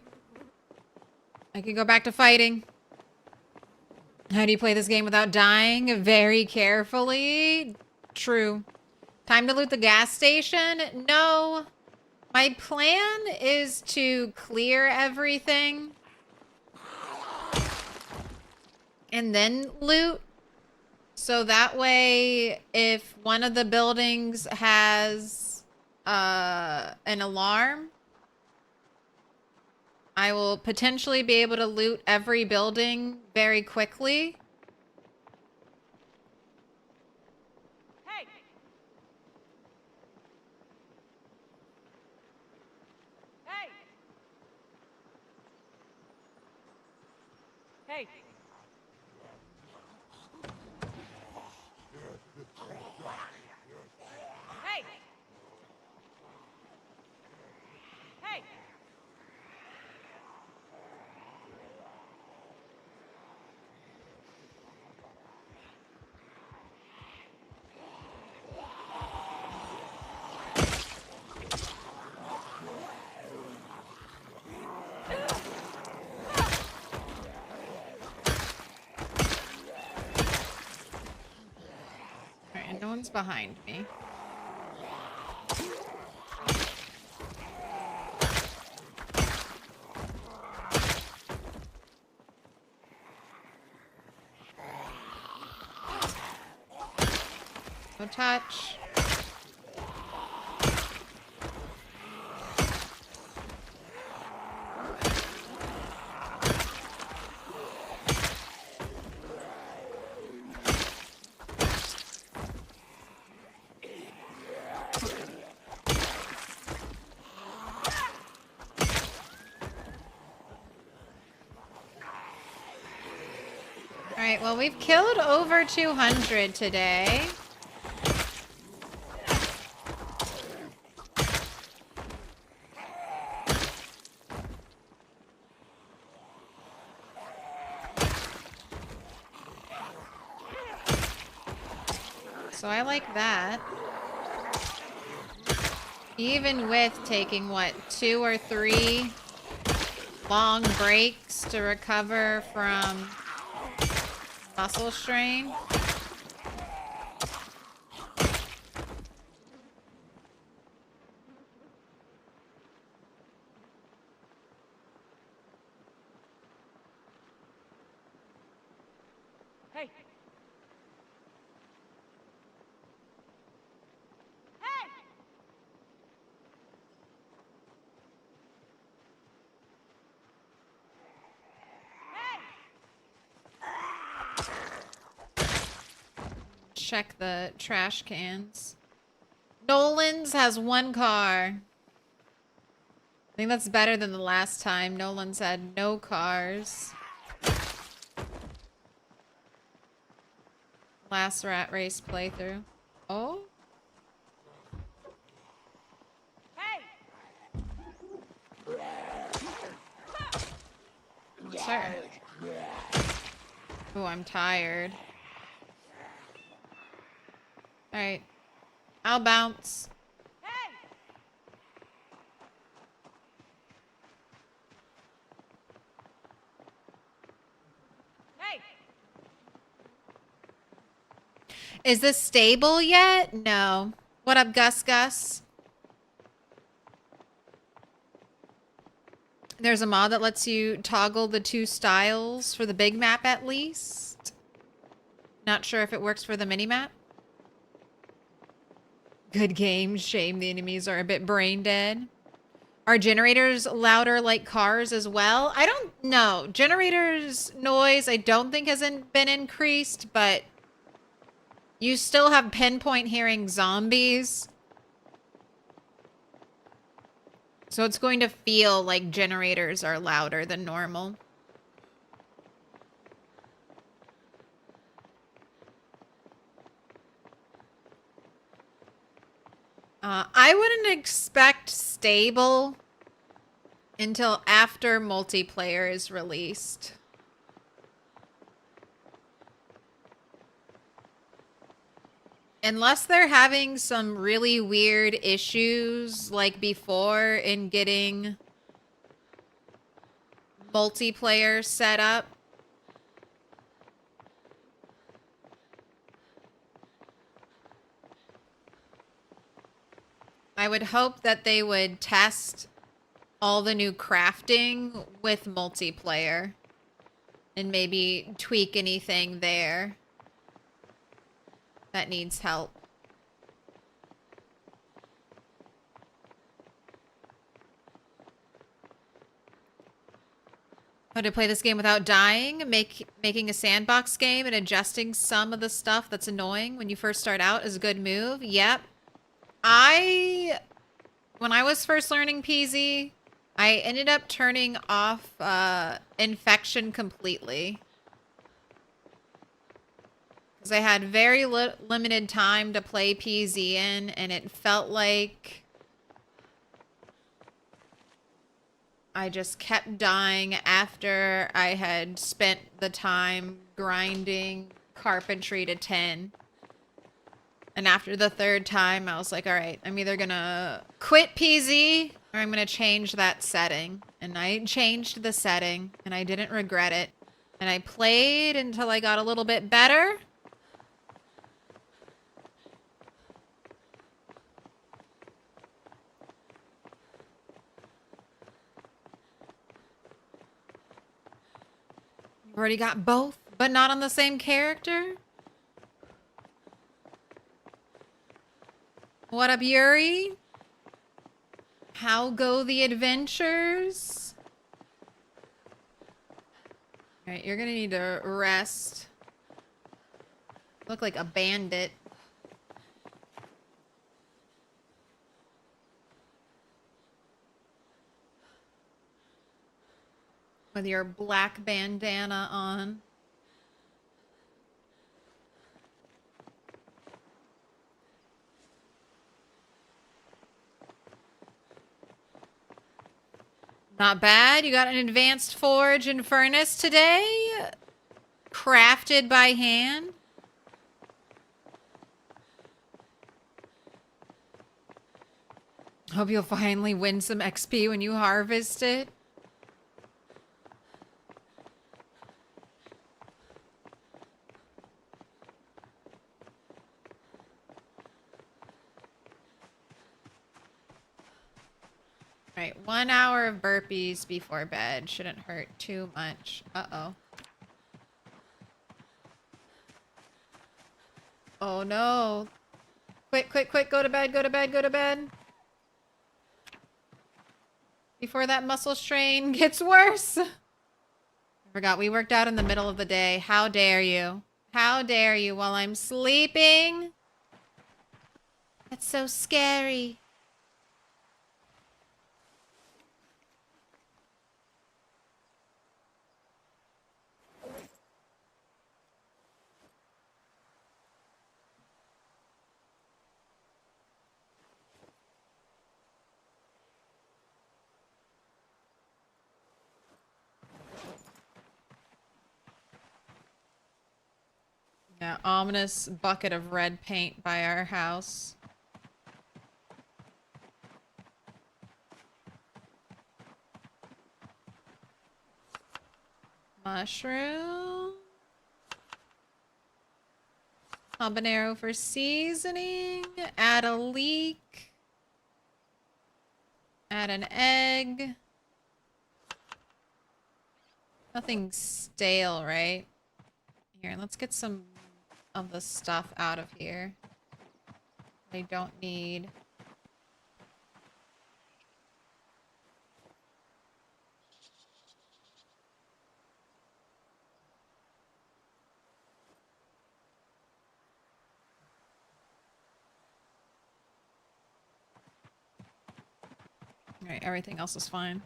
I can go back to fighting. How do you play this game without dying? Very carefully. True. Time to loot the gas station? No. My plan is to clear everything. And then loot. So that way, if one of the buildings has an alarm, I will potentially be able to loot every building very quickly. Hey! Hey! Hey! Hey! Hey! Alright, and no one's behind me. No touch. Alright, well, we've killed over 200 today. So I like that. Even with taking, what, 2 or 3 long breaks to recover from muscle strain. Hey! Hey! Check the trash cans. Nolan's has 1 car. I think that's better than the last time. Nolan's had no cars. Last rat race playthrough. Oh? Hey! Sir. Oh, I'm tired. Alright. I'll bounce. Hey! Hey! Is this stable yet? No. What up, Gus Gus? There's a mod that lets you toggle the 2 styles for the big map at least. Not sure if it works for the mini map. Good game. Shame the enemies are a bit brain dead. Are generators louder like cars as well? I don't know. Generators noise I don't think has been increased, but you still have pinpoint hearing zombies. So it's going to feel like generators are louder than normal. I wouldn't expect stable until after multiplayer is released. Unless they're having some really weird issues like before in getting multiplayer set up. I would hope that they would test all the new crafting with multiplayer and maybe tweak anything there that needs help. How to play this game without dying, making a sandbox game and adjusting some of the stuff that's annoying when you first start out is a good move. Yep. When I was first learning PZ, I ended up turning off infection completely. Because I had very limited time to play PZ in, and it felt like I just kept dying after I had spent the time grinding carpentry to 10. And after the third time, I was like, all right, I'm either going to quit PZ or I'm going to change that setting. And I changed the setting, and I didn't regret it. And I played until I got a little bit better. You've already got both, but not on the same character? What up, Yuri? How go the adventures? Alright, you're gonna need to rest. Look like a bandit. With your black bandana on. Not bad. You got an advanced forge and furnace today. Crafted by hand. Hope you'll finally win some XP when you harvest it. Right, 1 hour of burpees before bed. Shouldn't hurt too much. Uh-oh. Oh no. Quick, quick, quick, go to bed, go to bed, go to bed. Before that muscle strain gets worse. I forgot, we worked out in the middle of the day. How dare you? How dare you while I'm sleeping? That's so scary. Yeah, ominous bucket of red paint by our house. Mushroom. Habanero for seasoning. Add a leek. Add an egg. Nothing stale, right? Here, let's get some of the stuff out of here. They don't need. All right, everything else is fine.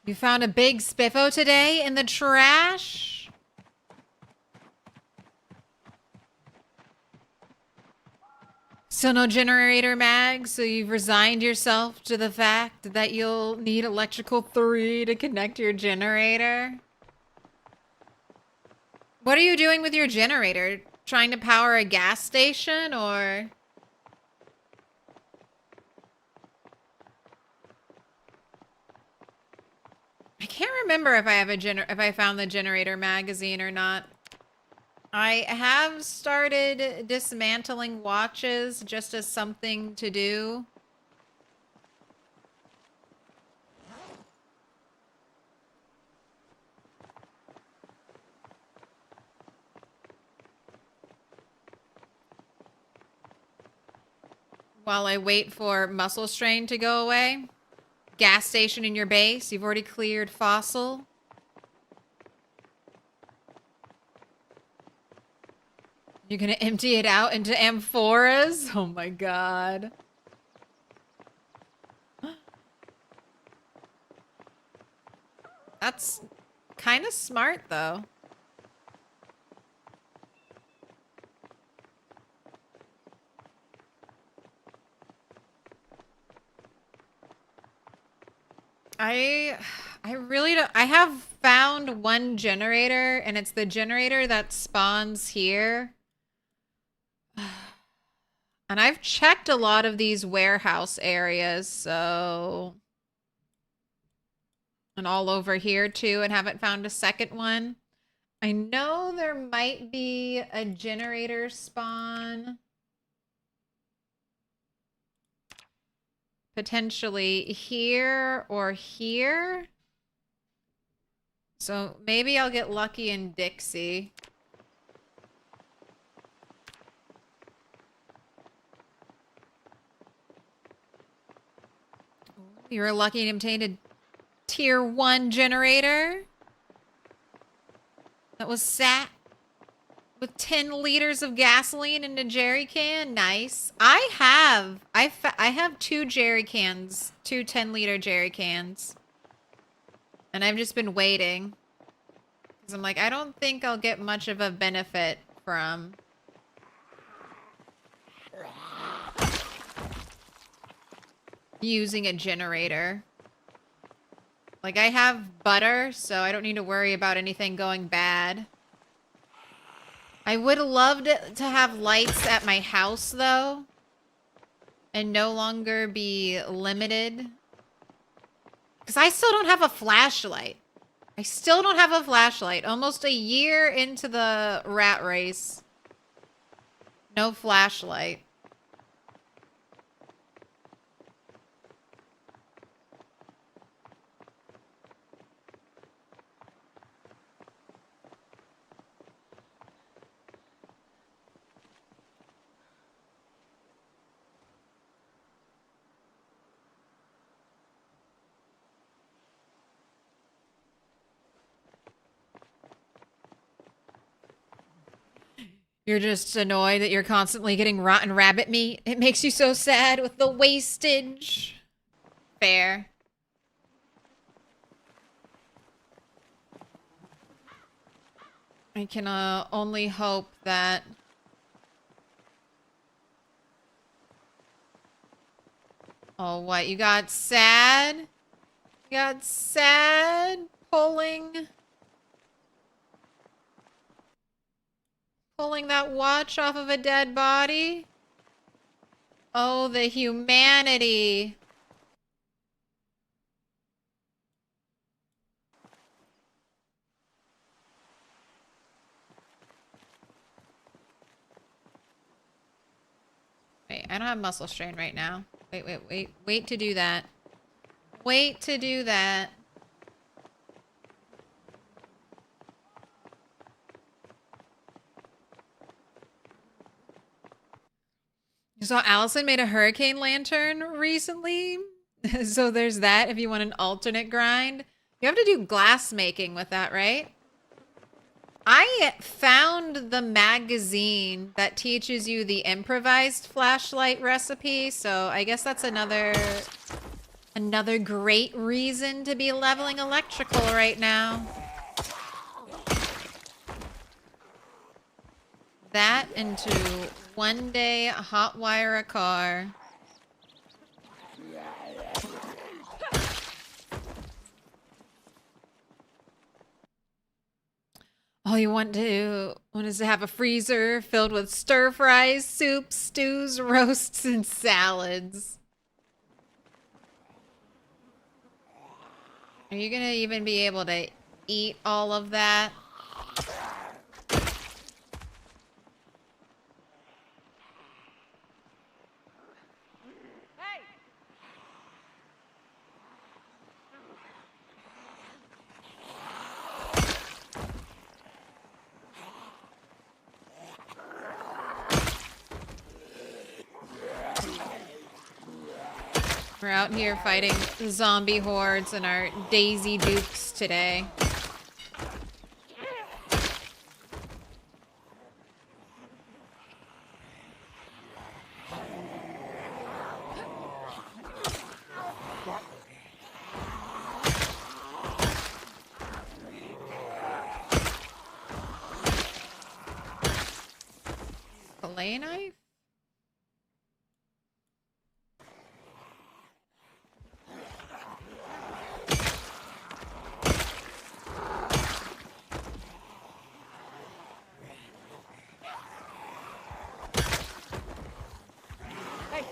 You found a big spiffo today in the trash? Still no generator mag, so you've resigned yourself to the fact that you'll need electrical 3 to connect your generator? What are you doing with your generator? Trying to power a gas station, or? I can't remember if I have if I found the generator magazine or not. I have started dismantling watches just as something to do. While I wait for muscle strain to go away. Gas station in your base. You've already cleared fossil. You're gonna empty it out into amphoras? Oh my god. That's kind of smart, though. I really don't. I have found one generator, and it's the generator that spawns here. And I've checked a lot of these warehouse areas, so... And all over here, too, and haven't found a second one. I know there might be a generator spawn. Potentially here or here. So maybe I'll get lucky in Dixie. You were lucky and obtained a tier 1 generator that was sat with 10 liters of gasoline in a jerry can. Nice. I have 2 jerry cans, 2 10-liter jerry cans. And I've just been waiting. Because I'm like, I don't think I'll get much of a benefit from... using a generator. Like, I have butter, so I don't need to worry about anything going bad. I would have loved to have lights at my house, though. And no longer be limited. Because I still don't have a flashlight. I still don't have a flashlight. Almost a year into the rat race. No flashlight. You're just annoyed that you're constantly getting rotten rabbit meat. It makes you so sad with the wastage. Fair. I can only hope that... Oh, what? You got sad? You got sad? Pulling that watch off of a dead body? Oh, the humanity. Wait, I don't have muscle strain right now. Wait to do that. Wait to do that. You saw Allison made a hurricane lantern recently? So there's that if you want an alternate grind. You have to do glass making with that, right? I found the magazine that teaches you the improvised flashlight recipe, so I guess that's another great reason to be leveling electrical right now. That into one day hot wire a car. All you want is to have a freezer filled with stir fries, soups, stews, roasts, and salads. Are you gonna even be able to eat all of that? Hey! We're out here fighting zombie hordes in our Daisy Dukes today. Fillet knife? Hey!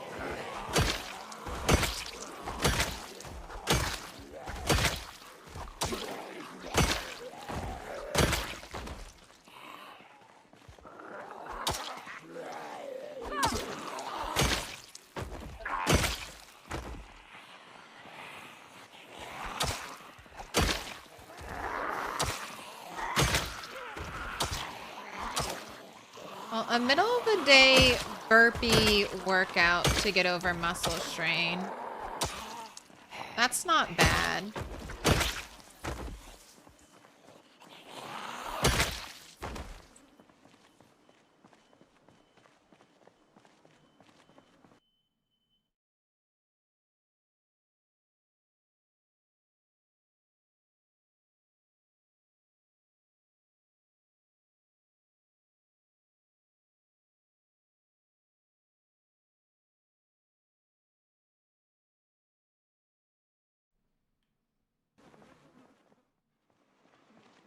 Well, a middle of the day burpee workout to get over muscle strain. That's not bad.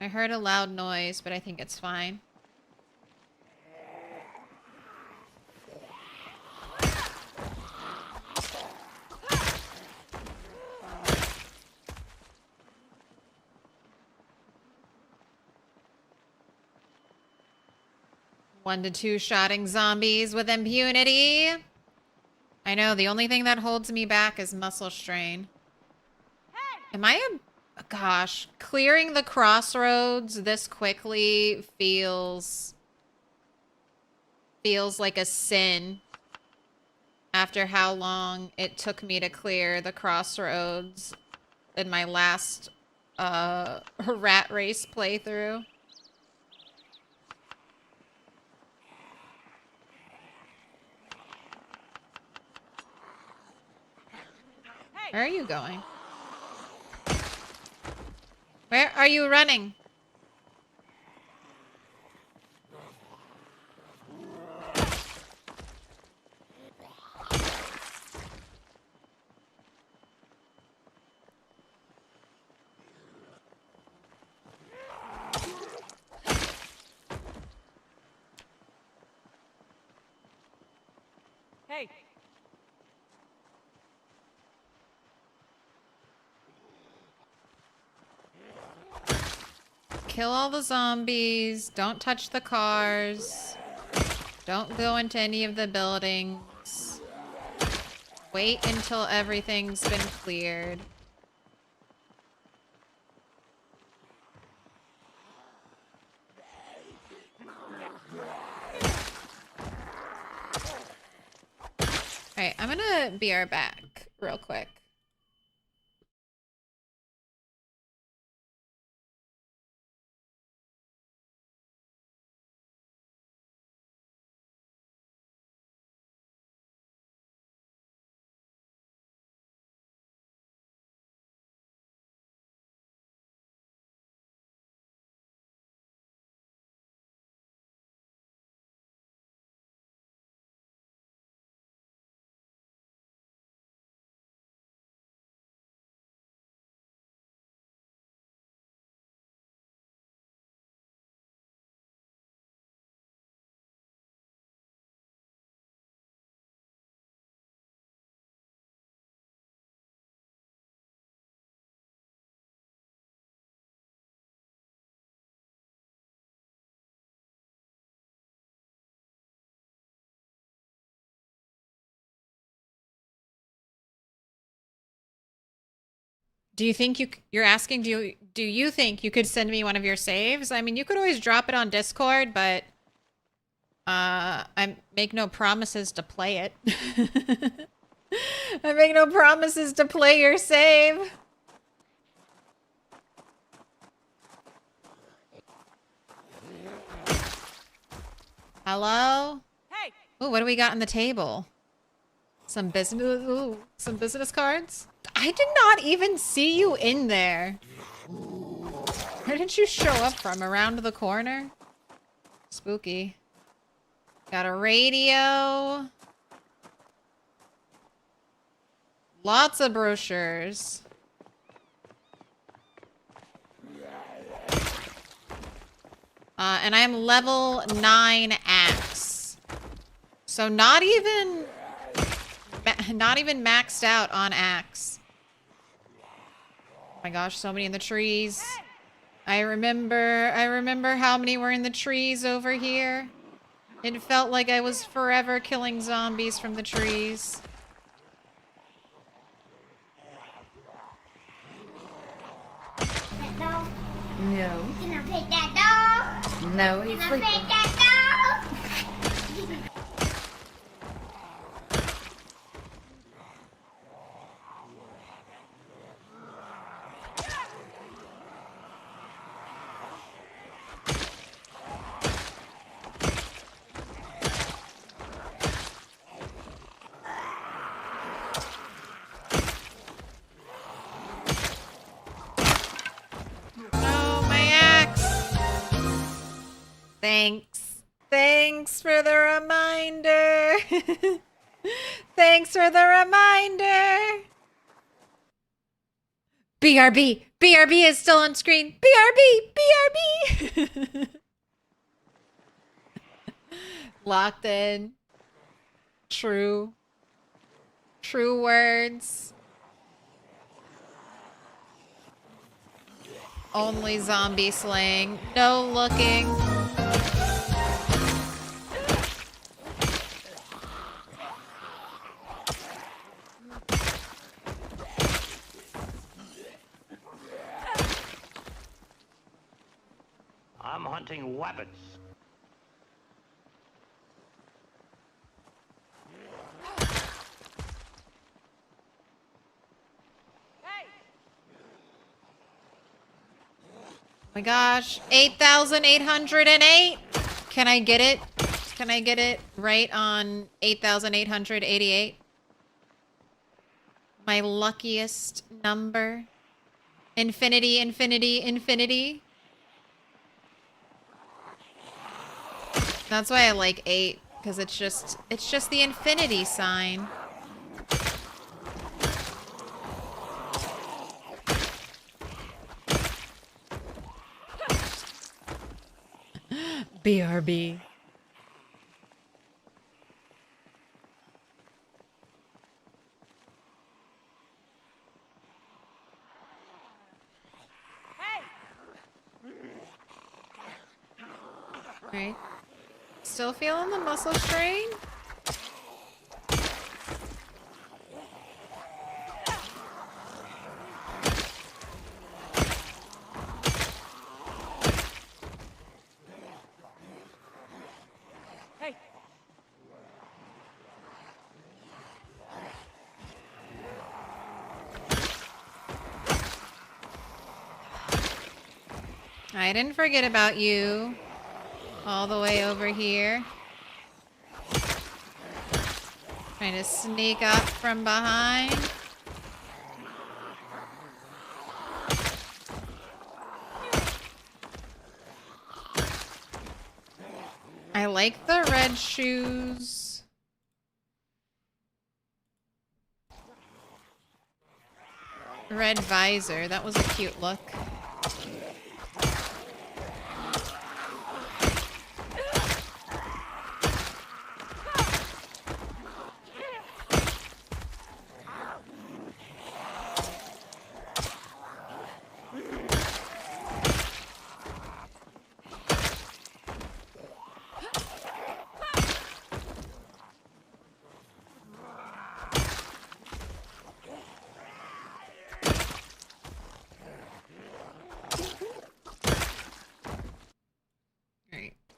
I heard a loud noise, but I think it's fine. One to two shotting zombies with impunity. I know, the only thing that holds me back is muscle strain. Am I a... Gosh, clearing the crossroads this quickly feels like a sin after how long it took me to clear the crossroads in my last rat race playthrough. Where are you going? Where are you running? Hey! Kill all the zombies. Don't touch the cars. Don't go into any of the buildings. Wait until everything's been cleared. Alright, I'm gonna be right back real quick. Do you think you're asking, do you think you could send me one of your saves? I mean, you could always drop it on Discord, but I make no promises to play it. I make no promises to play your save. Hello? Hey! Ooh, what do we got on the table? Some business cards? I did not even see you in there. Where did you show up from? Around the corner? Spooky. Got a radio. Lots of brochures. And I'm level 9 axe. So not even maxed out on axe. Oh my gosh, so many in the trees. I remember how many were in the trees over here. It felt like I was forever killing zombies from the trees. No. Can I pet that dog? No, he's Can I sleeping. pet that dog? Oh, my axe. Thanks. Thanks for the reminder. Thanks for the reminder. BRB. BRB is still on screen. BRB. BRB. Locked in. True. True words. Only zombie slaying. No looking. I'm hunting wabbits. Hey! Oh my gosh, 8,808. Can I get it? Can I get it right on 8,888? My luckiest number. Infinity, infinity, infinity. That's why I like 8, because it's just the infinity sign. BRB. Right. Still feeling the muscle strain? Hey! I didn't forget about you. All the way over here. Trying to sneak up from behind. I like the red shoes. Red visor. That was a cute look.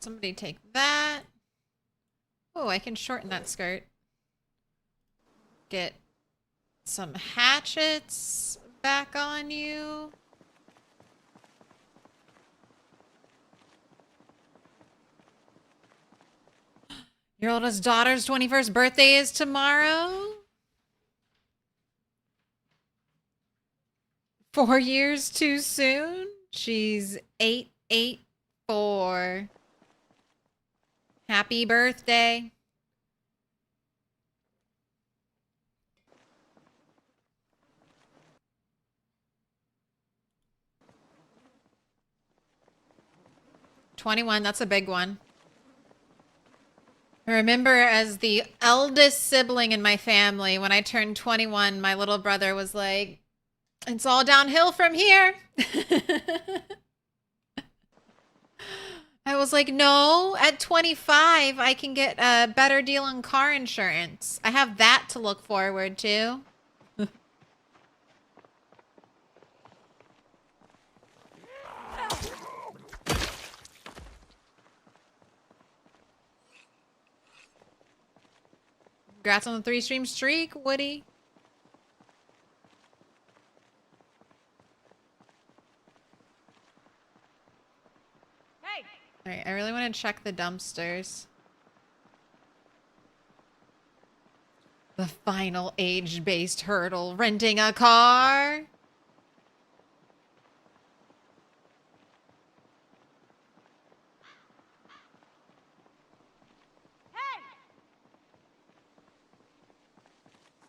Somebody take that. Oh, I can shorten that skirt. Get some hatchets back on you. Your oldest daughter's 21st birthday is tomorrow. 4 years too soon? She's 884. Happy birthday. $21, that's a big one. I remember as the eldest sibling in my family, when I turned 21, my little brother was like, it's all downhill from here. I was like, no, at 25, I can get a better deal on car insurance. I have that to look forward to. Congrats on the 3-stream streak, Woody. Hey! Alright, I really want to check the dumpsters. The final age-based hurdle, renting a car.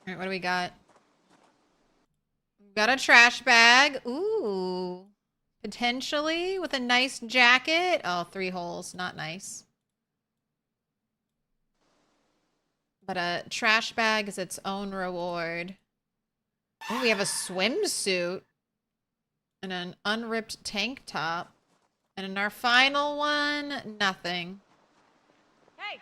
Alright, what do we got? We've got a trash bag. Ooh. Potentially with a nice jacket. Oh, 3 holes. Not nice. But a trash bag is its own reward. Oh, we have a swimsuit. And an unripped tank top. And in our final one, nothing. Hey!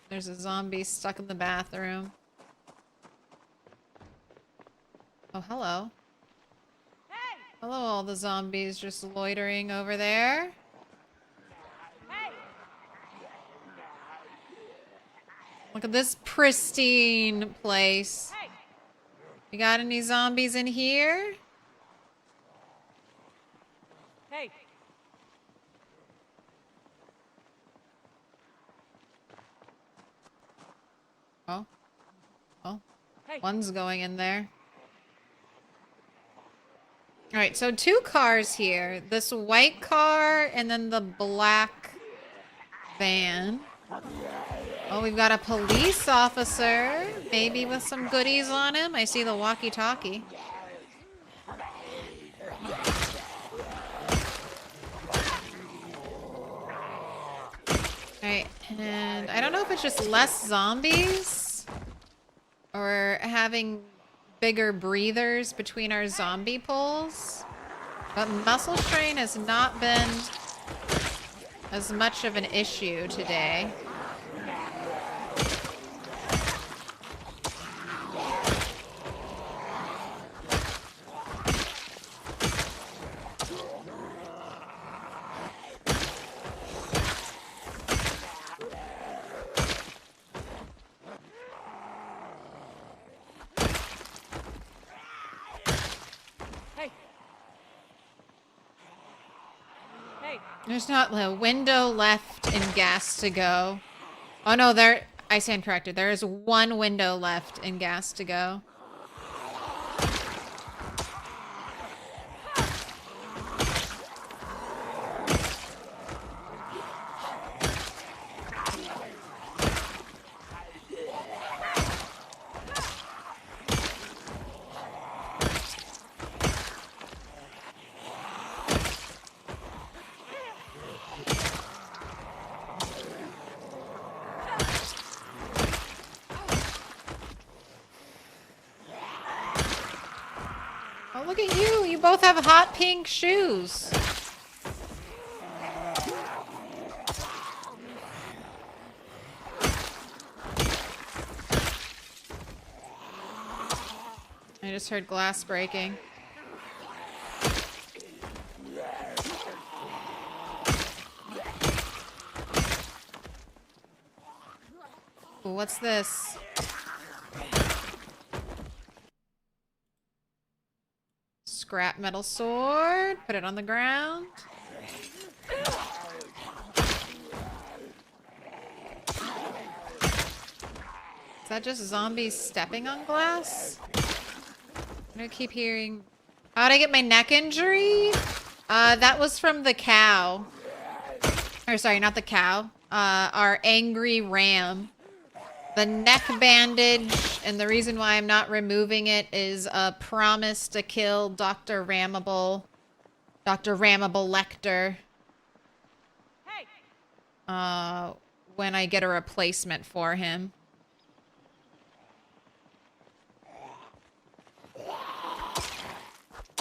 There's a zombie stuck in the bathroom. Oh, hello. Hey! Hello, all the zombies just loitering over there. Hey! Look at this pristine place. Hey! You got any zombies in here? Hey! Oh. Oh. Hey! One's going in there. Alright, so 2 cars here. This white car and then the black van. Oh, we've got a police officer. Maybe with some goodies on him. I see the walkie-talkie. Alright, and I don't know if it's just less zombies or having bigger breathers between our zombie pulls, but muscle strain has not been as much of an issue today. There's not a window left in gas to go. Oh no, I stand corrected. There is 1 window left in gas to go. Oh, look at you. You both have hot pink shoes. I just heard glass breaking. Ooh, what's this? Scrap metal sword. Put it on the ground. Is that just zombies stepping on glass? I'm gonna keep hearing... How'd I get my neck injury? That was from the cow. Or sorry, not the cow. Our angry ram. The neck bandage, and the reason why I'm not removing it is a promise to kill Dr. Ramable. Dr. Ramable Lecter. Hey! When I get a replacement for him.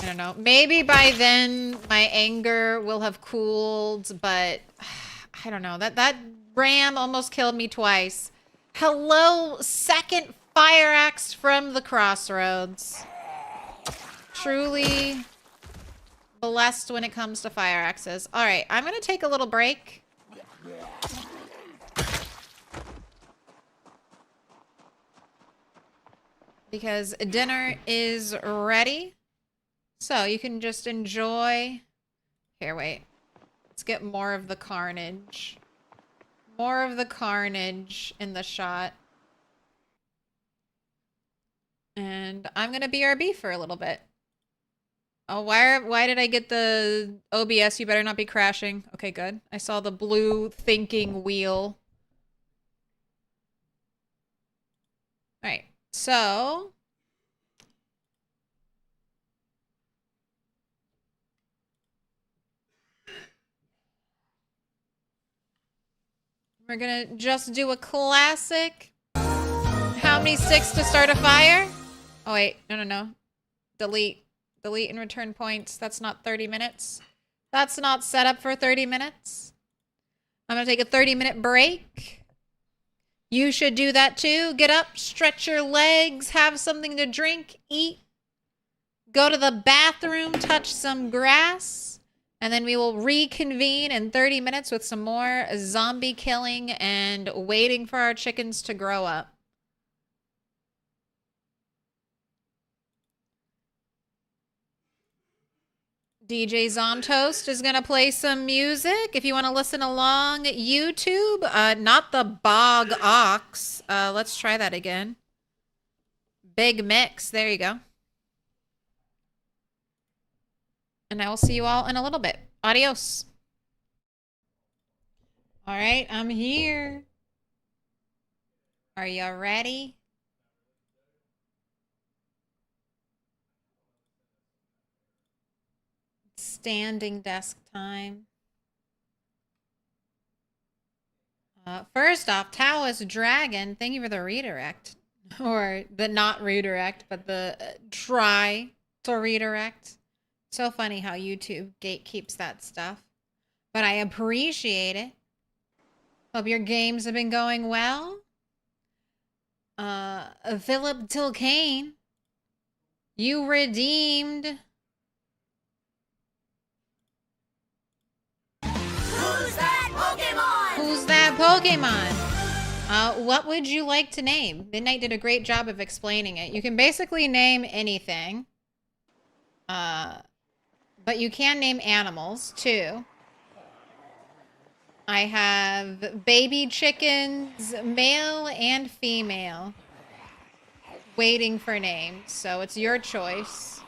I don't know. Maybe by then my anger will have cooled, but I don't know. That ram almost killed me twice. Hello, second fire axe from the crossroads. Truly blessed when it comes to fire axes. All right, I'm gonna take a little break. Because dinner is ready. So you can just enjoy. Here, wait. Let's get more of the carnage. More of the carnage in the shot. And I'm gonna BRB for a little bit. Oh, why did I get the OBS? You better not be crashing. Okay, good. I saw the blue thinking wheel. Alright, so... we're gonna just do a classic. How many sticks to start a fire? Oh wait, no. Delete. Delete and return points. That's not 30 minutes. That's not set up for 30 minutes. I'm gonna take a 30-minute break. You should do that too. Get up, stretch your legs, have something to drink, eat. Go to the bathroom, touch some grass. And then we will reconvene in 30 minutes with some more zombie killing and waiting for our chickens to grow up. DJ Zomtoast is going to play some music. If you want to listen along, YouTube, not the Bog Ox. Let's try that again. Big Mix. There you go. And I will see you all in a little bit. Adios. All right, I'm here. Are you ready? Standing desk time. First off, Taoist Dragon, thank you for the redirect. Or the not redirect, but the try to redirect. So funny how YouTube gatekeeps that stuff. But I appreciate it. Hope your games have been going well. Philip Tilcane. You redeemed. Who's that Pokemon? Who's that Pokemon? What would you like to name? Midnight did a great job of explaining it. You can basically name anything. But you can name animals, too. I have baby chickens, male and female, waiting for names. So it's your choice.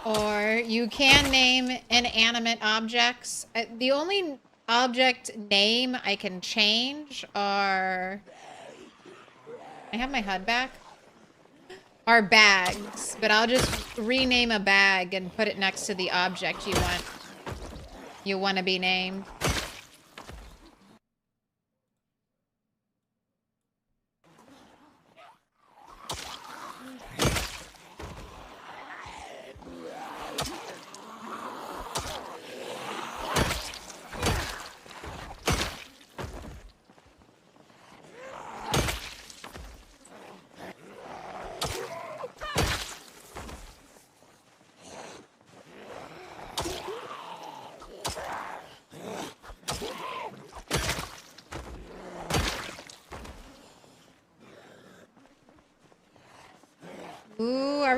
Or you can name inanimate objects. The only object name I can change are... I have my HUD back? Are bags, but I'll just rename a bag and put it next to the object you want to be named.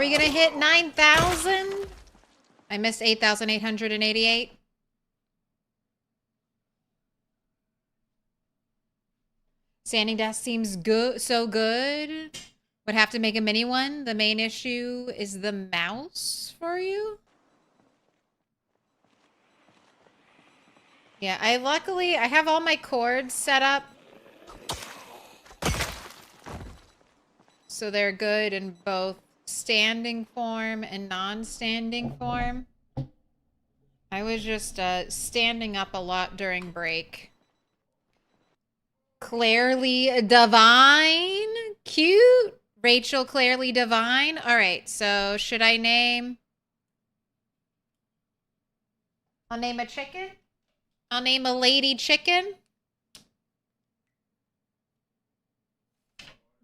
we gonna hit 9,000? I missed 8,888. Standing desk seems good, so good. Would have to make a mini one. The main issue is the mouse for you. Yeah, I have all my cords set up. So they're good in both standing form and non-standing form. I was just standing up a lot during break. Clarely Divine. Cute. Rachel Clarely Divine. All right, so should I name... I'll name a chicken. I'll name a lady chicken.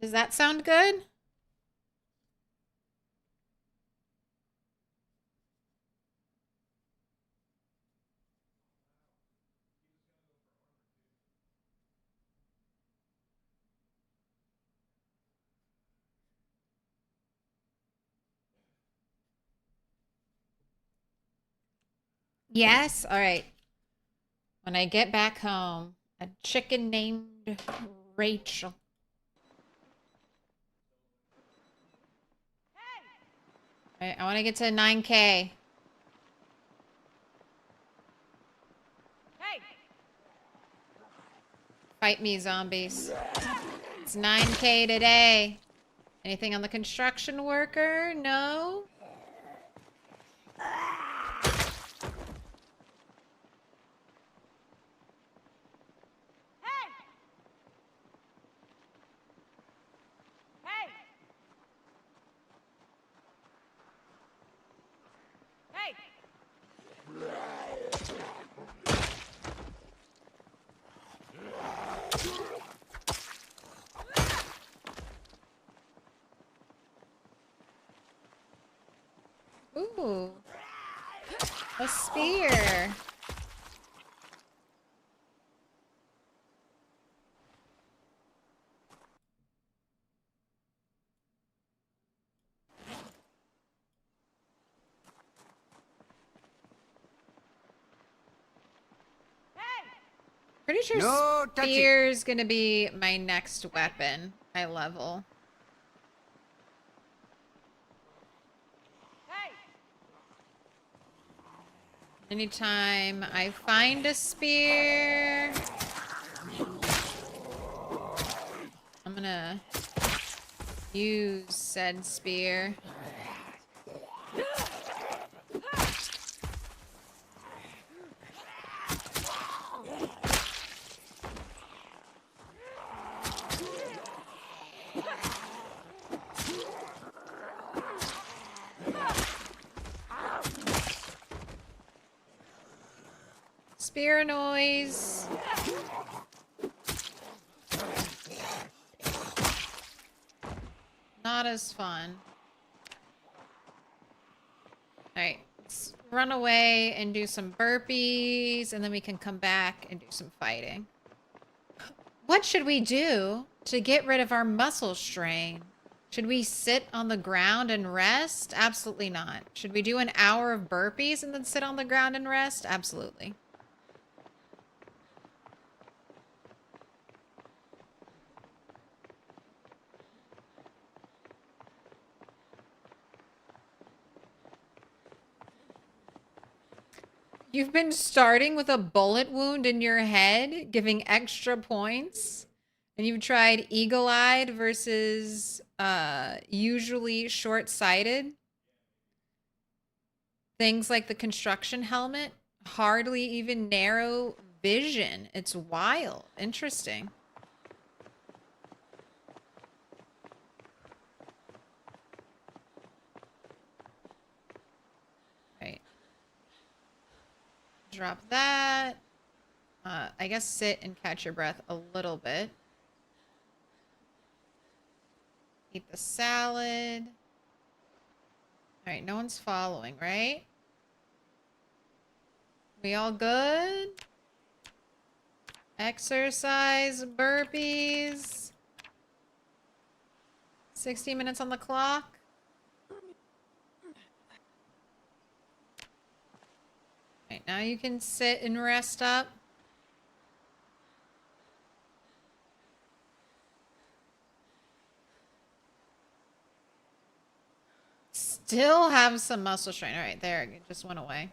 Does that sound good? Yes? All right. When I get back home, a chicken named Rachel. All right, I want to get to 9K. Hey! Fight me, zombies. It's 9K today. Anything on the construction worker? No? Hey! Ooh. A spear. Pretty sure No touchy. spear's gonna be my next weapon. I level. Hey! Anytime I find a spear, I'm gonna use said spear. Spear noise. Not as fun. Alright, let's run away and do some burpees, and then we can come back and do some fighting. What should we do to get rid of our muscle strain? Should we sit on the ground and rest? Absolutely not. Should we do an hour of burpees and then sit on the ground and rest? Absolutely. You've been starting with a bullet wound in your head, giving extra points, and you've tried eagle-eyed versus usually short-sighted. Things like the construction helmet, hardly even narrow vision. It's wild. Interesting. Right. Drop that. I guess sit and catch your breath a little bit. Eat the salad. All right, no one's following, right? We all good? Exercise, burpees. 60 minutes on the clock. Alright, now you can sit and rest up. Still have some muscle strain. Alright, there. It just went away.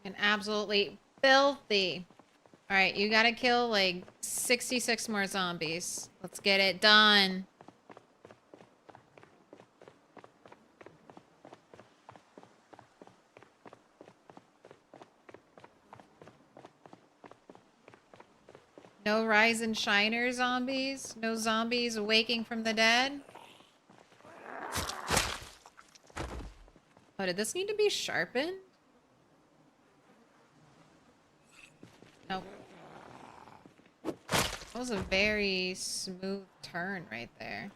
And absolutely filthy. Alright, you gotta kill like 66 more zombies. Let's get it done. No rise and shiner zombies? No zombies awaking from the dead? Oh, did this need to be sharpened? Nope. That was a very smooth turn right there.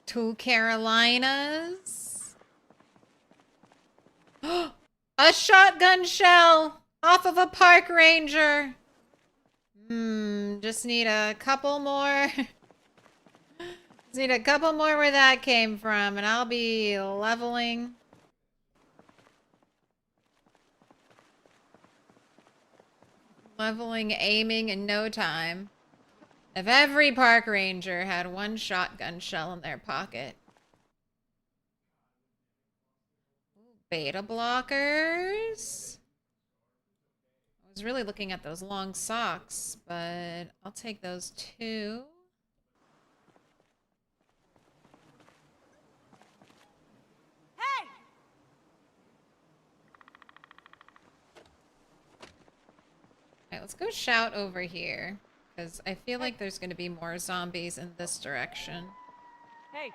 Two Carolinas. A shotgun shell off of a park ranger. Just need a couple more. Just need a couple more where that came from, and I'll be leveling. Leveling, aiming in no time. If every park ranger had one shotgun shell in their pocket. Beta blockers. I was really looking at those long socks, but I'll take those too. Hey! Alright, let's go shout over here. Because I feel like there's going to be more zombies in this direction. Hey!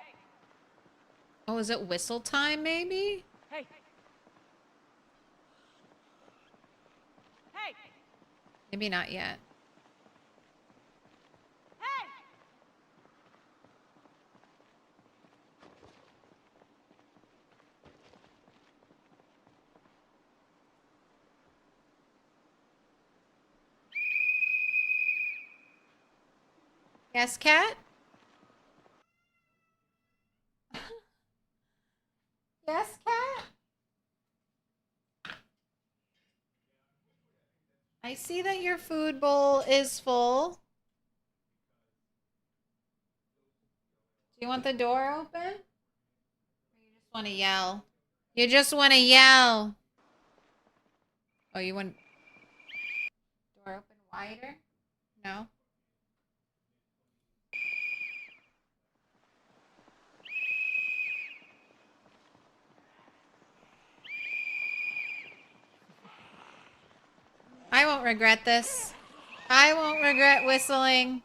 Oh, is it whistle time maybe? Hey! Hey! Maybe not yet. Hey! Yes, cat? Yes, cat? I see that your food bowl is full. Do you want the door open? Or you just want to yell? You just want to yell. Oh, you want door open wider? No? I won't regret this. I won't regret whistling.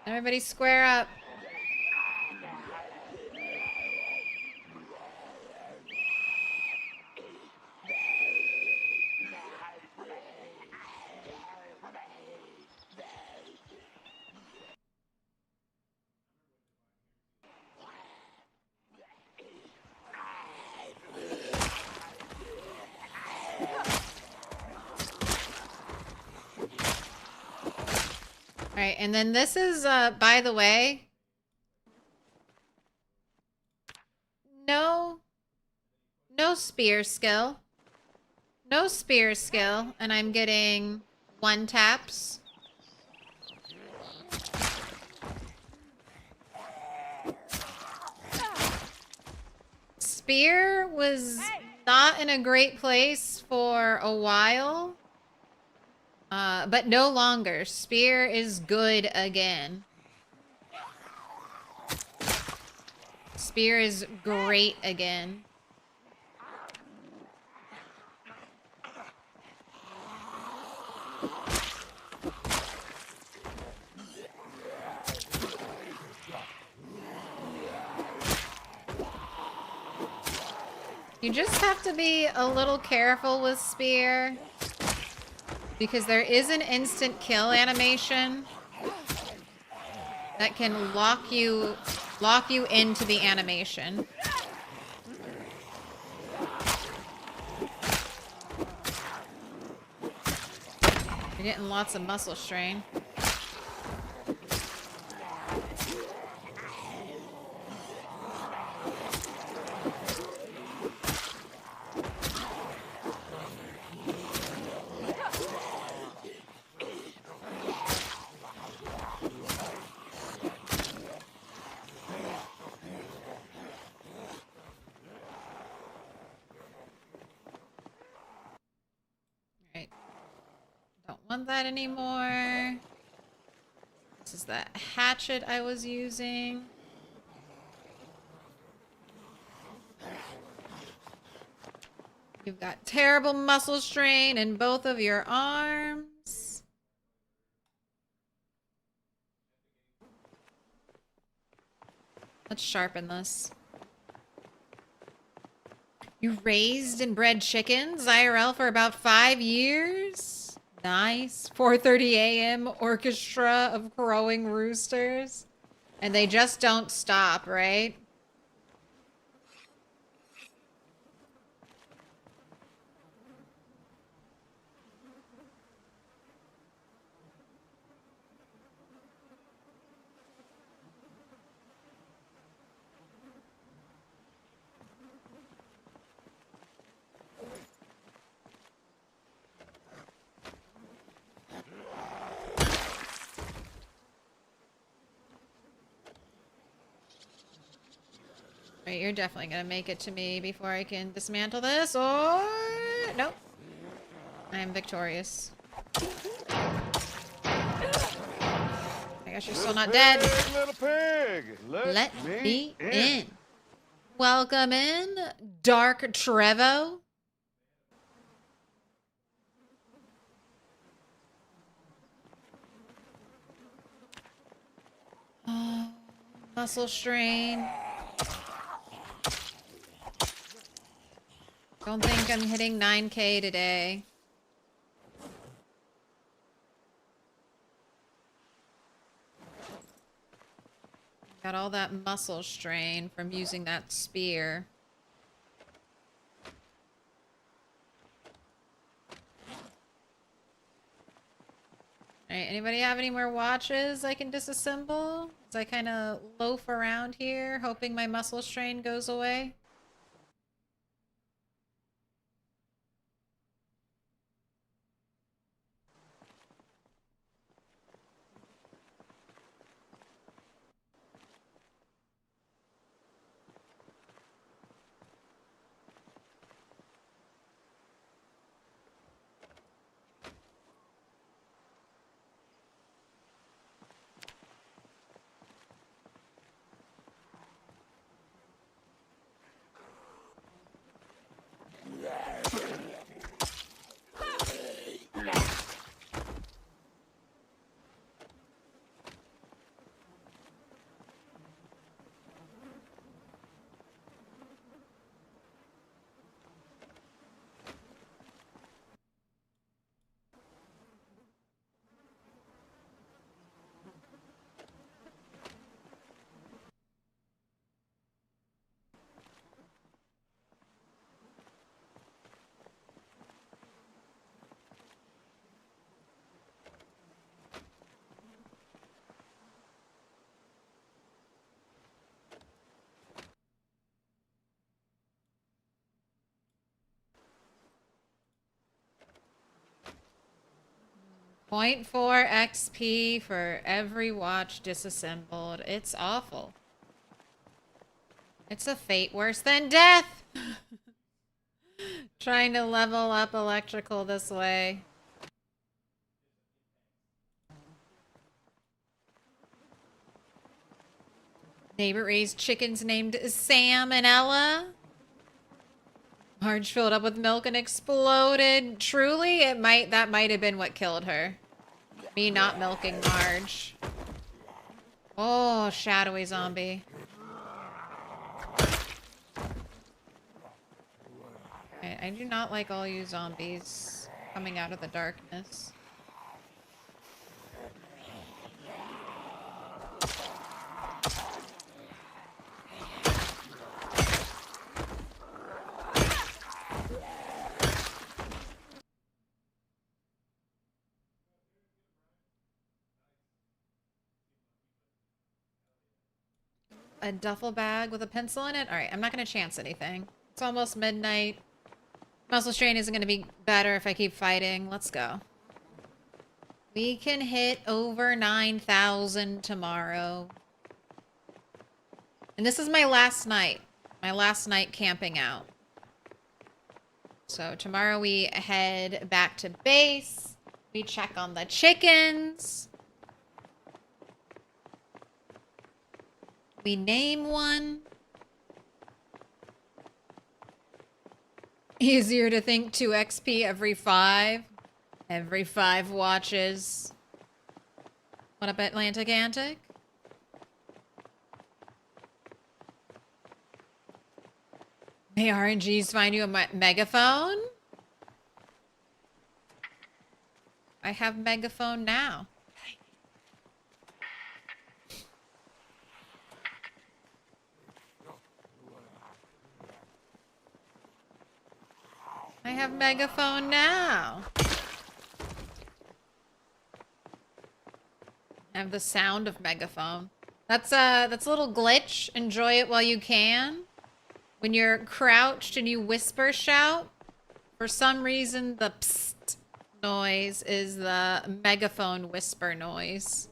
Everybody square up. Alright, and then this is, by the way, no spear skill. No spear skill, and I'm getting 1 taps. Spear was not in a great place for a while. But no longer. Spear is good again. Spear is great again. You just have to be a little careful with spear because there is an instant kill animation that can lock you into the animation. You're getting lots of muscle strain. Want that anymore. This is that hatchet I was using. You've got terrible muscle strain in both of your arms. Let's sharpen this. You raised and bred chickens IRL for about 5 years? Nice. 4:30 a.m. orchestra of crowing roosters. And they just don't stop, right? Right, you're definitely gonna make it to me before I can dismantle this, or... Nope. I am victorious. I guess you're still not dead. Little pig, Let me in. Welcome in, Dark Trevo. Oh, muscle strain. Don't think I'm hitting 9K today. Got all that muscle strain from using that spear. Alright, anybody have any more watches I can disassemble? As I kind of loaf around here, hoping my muscle strain goes away. .4 XP for every watch disassembled. It's awful. It's a fate worse than death. Trying to level up electrical this way. Neighbor raised chickens named Sam and Ella. Marge filled up with milk and exploded. Truly, that might have been what killed her. Me not milking Marge. Oh, shadowy zombie. I do not like all you zombies coming out of the darkness. A duffel bag with a pencil in it? Alright, I'm not gonna chance anything. It's almost midnight. Muscle strain isn't gonna be better if I keep fighting. Let's go. We can hit over 9,000 tomorrow. And this is my last night. My last night camping out. So tomorrow we head back to base. We check on the chickens. We name one. Easier to think 2 XP every 5. Every 5 watches. What up, Atlantic Antic? May RNGs find you a megaphone? I have megaphone now. I have megaphone now. I have the sound of megaphone. That's a little glitch. Enjoy it while you can. When you're crouched and you whisper shout, for some reason the psst noise is the megaphone whisper noise.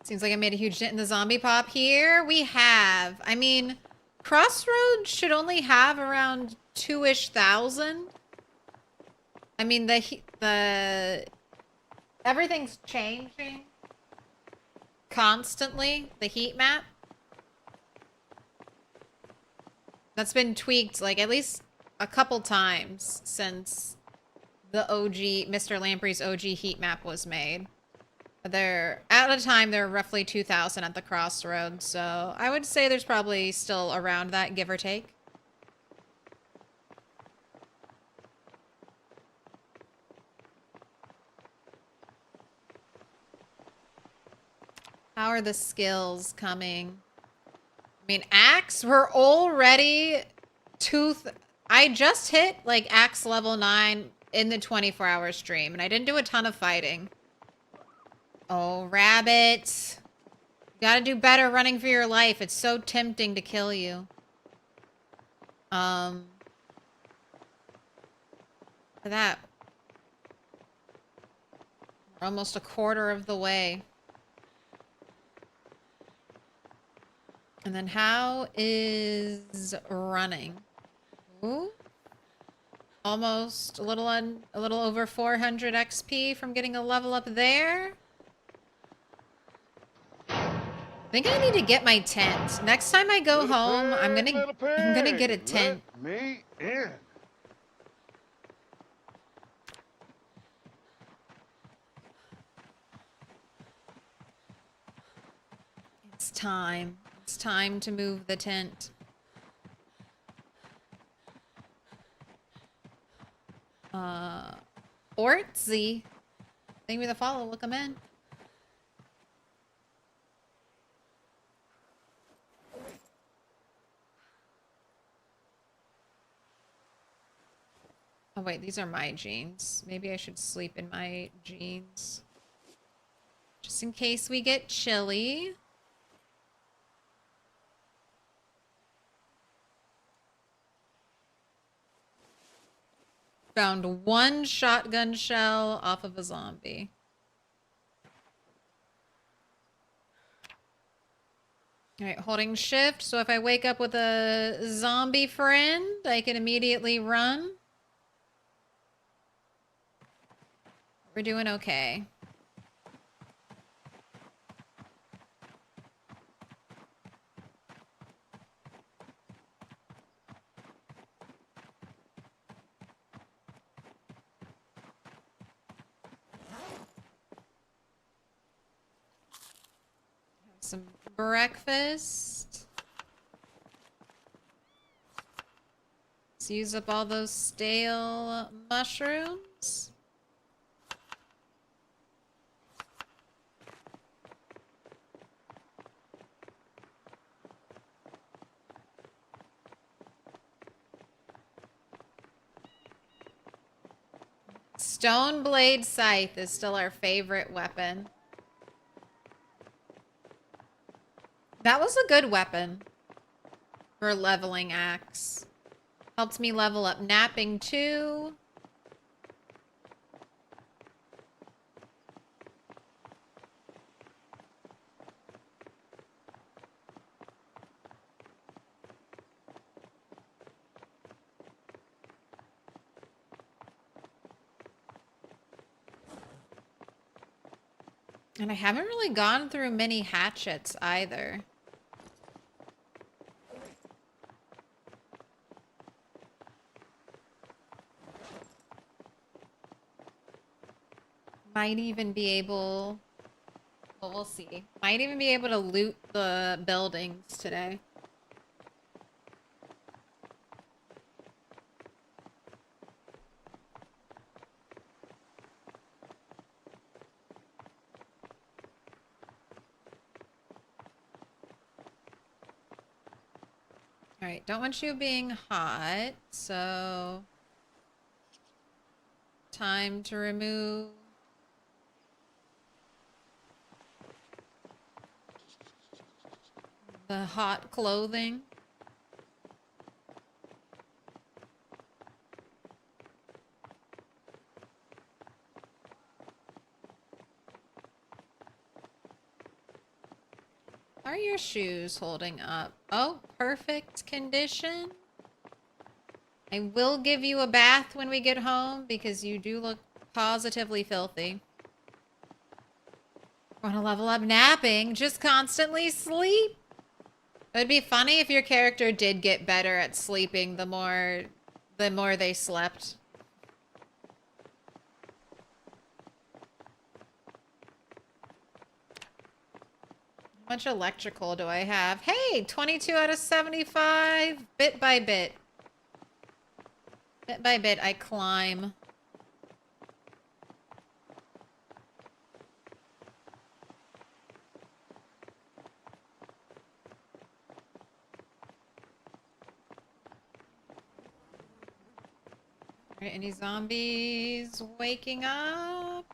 Seems like I made a huge dent in the zombie pop here. We have. I mean, Crossroads should only have around 2-ish thousand. I mean, everything's changing constantly. The heat map. That's been tweaked like at least a couple times since the OG, Mr. Lamprey's OG heat map was made. At a time, there are roughly 2,000 at the crossroads, so I would say there's probably still around that, give or take. How are the skills coming? I mean, axe, we're already I just hit, like, axe level 9 in the 24-hour stream, and I didn't do a ton of fighting. Oh, rabbit. You gotta do better running for your life. It's so tempting to kill you. Look at that. We're almost a quarter of the way. And then how is running? Ooh. Almost a little over 400 XP from getting a level up there. I think I need to get my tent. Next time I go home, I'm gonna get a tent. Let me in. It's time. It's time to move the tent. Ortsy. Thank me the follow. Look 'em in. Oh wait, these are my jeans. Maybe I should sleep in my jeans. Just in case we get chilly. Found 1 shotgun shell off of a zombie. Alright, holding shift, so if I wake up with a zombie friend, I can immediately run. We're doing okay. Some breakfast. Let's use up all those stale mushrooms. Stone blade scythe is still our favorite weapon. That was a good weapon for leveling axe. Helped me level up napping too. And I haven't really gone through many hatchets either. Might even be able... Well, we'll see. Might even be able to loot the buildings today. Alright, don't want you being hot, so... Time to remove... the hot clothing. How are your shoes holding up? Oh, perfect condition. I will give you a bath when we get home because you do look positively filthy. Want to level up napping? Just constantly sleep. It'd be funny if your character did get better at sleeping the more they slept. How much electrical do I have? Hey, 22 out of 75. Bit by bit. Bit by bit, I climb. Alright, any zombies waking up?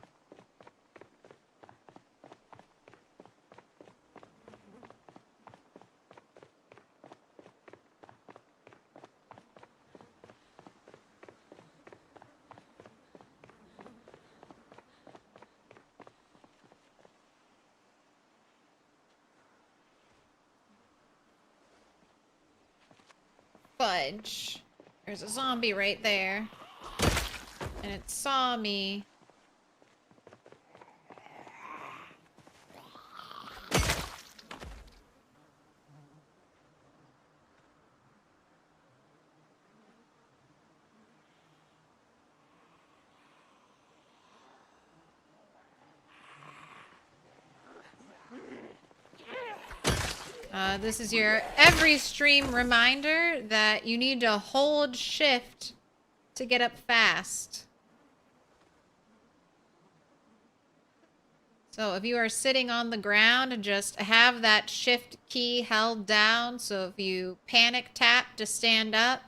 Fudge. There's a zombie right there. And it saw me. This is your every stream reminder that you need to hold shift to get up fast. So if you are sitting on the ground, just have that shift key held down. So if you panic tap to stand up,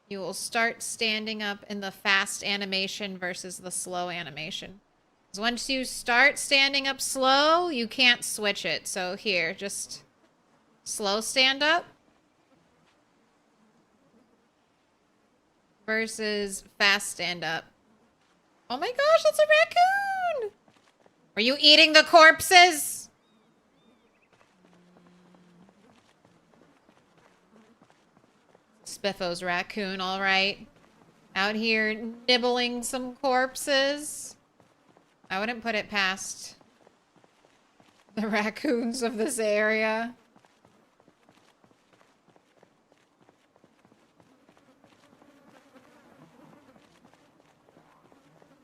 you will start standing up in the fast animation versus the slow animation. Because once you start standing up slow, you can't switch it. So here, just slow stand up versus fast stand up. Oh my gosh, that's a raccoon! Are you eating the corpses? Spiffo's raccoon, all right. Out here nibbling some corpses. I wouldn't put it past the raccoons of this area.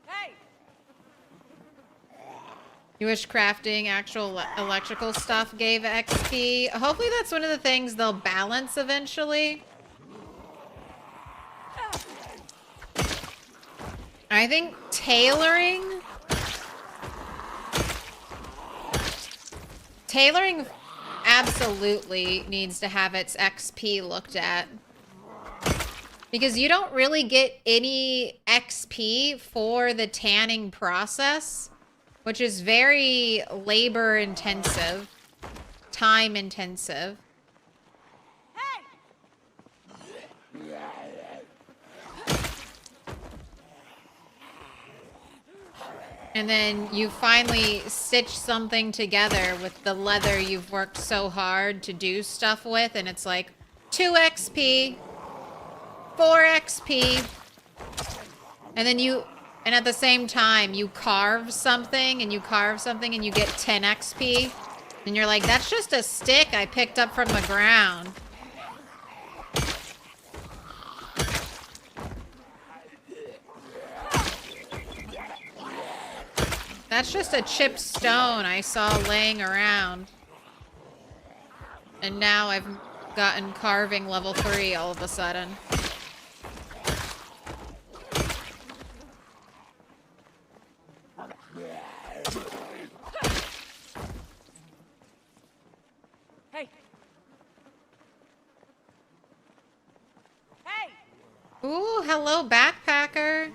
Hey! You wish crafting actual electrical stuff gave XP. Hopefully that's one of the things they'll balance eventually. I think tailoring absolutely needs to have its XP looked at. Because you don't really get any XP for the tanning process, which is very labor intensive, time intensive. And then you finally stitch something together with the leather you've worked so hard to do stuff with, and it's like 2 XP, 4 XP, and then and at the same time you carve something and you get 10 XP, and you're like, that's just a stick I picked up from the ground. That's just a chipped stone I saw laying around. And now I've gotten carving level 3 all of a sudden. Hey. Hey. Ooh, hello, backpacker.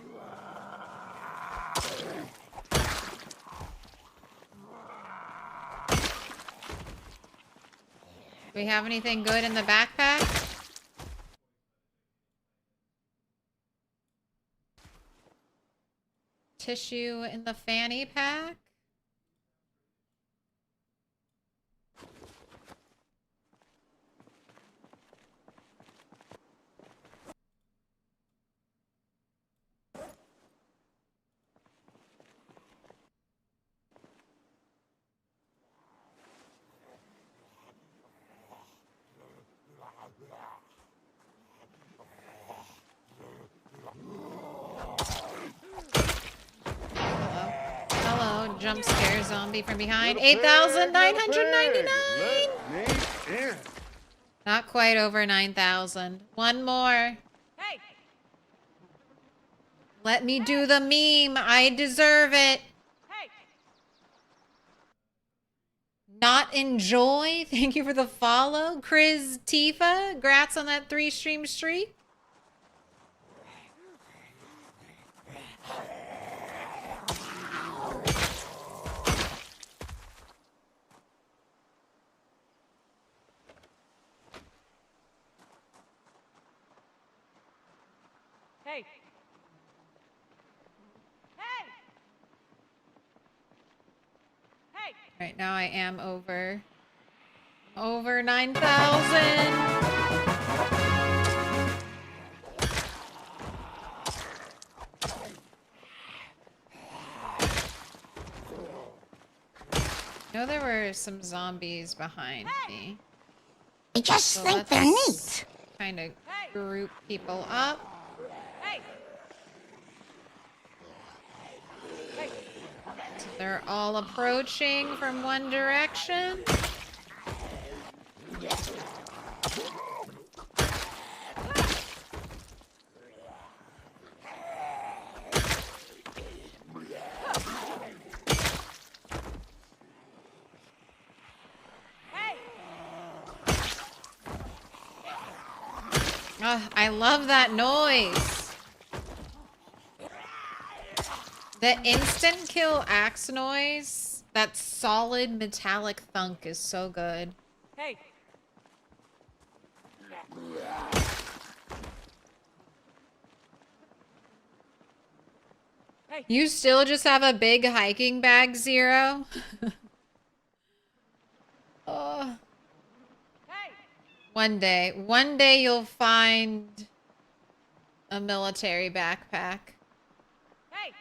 Do we have anything good in the backpack? Tissue in the fanny pack? Hello, jump scare zombie from behind. 8,999. Not quite over 9,000. One more. Hey. Let me do the meme. I deserve it. Hey. Not enjoy. Thank you for the follow. Chris Tifa. Grats on that 3-stream streak. Hey. Hey. Hey. Right now I am over 9,000. I know there were some zombies behind me. I just So think they're neat. kind of group people up. Hey. Hey. So they're all approaching from one direction. I love that noise. The instant kill axe noise, that solid metallic thunk is so good. Hey. Hey. You still just have a big hiking bag, Zero? Oh. Hey. One day you'll find a military backpack. Hey.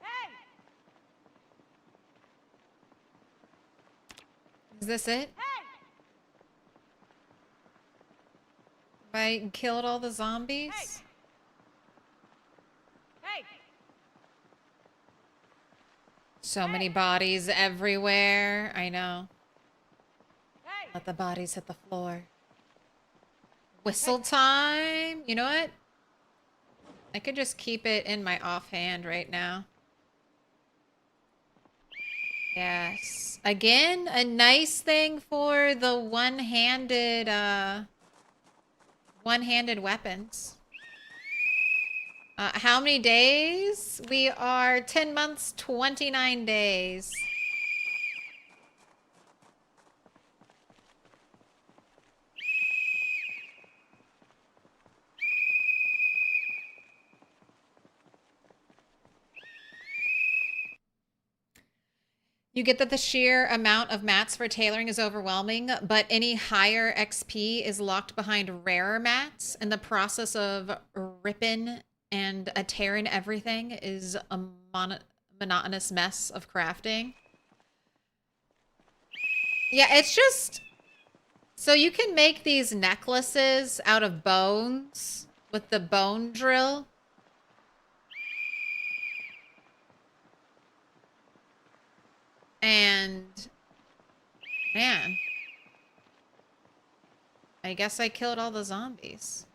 Hey. Is this it? Hey. Have I killed all the zombies? Hey. So many bodies everywhere. I know. Hey! Let the bodies hit the floor. Whistle time. You know what? I could just keep it in my offhand right now. Yes. Again, a nice thing for the one-handed weapons. How many days? We are 10 months, 29 days. You get that the sheer amount of mats for tailoring is overwhelming, but any higher XP is locked behind rarer mats, and the process of ripping and tearing everything is a monotonous mess of crafting. Yeah, it's just... So you can make these necklaces out of bones with the bone drill. And... Man. I guess I killed all the zombies.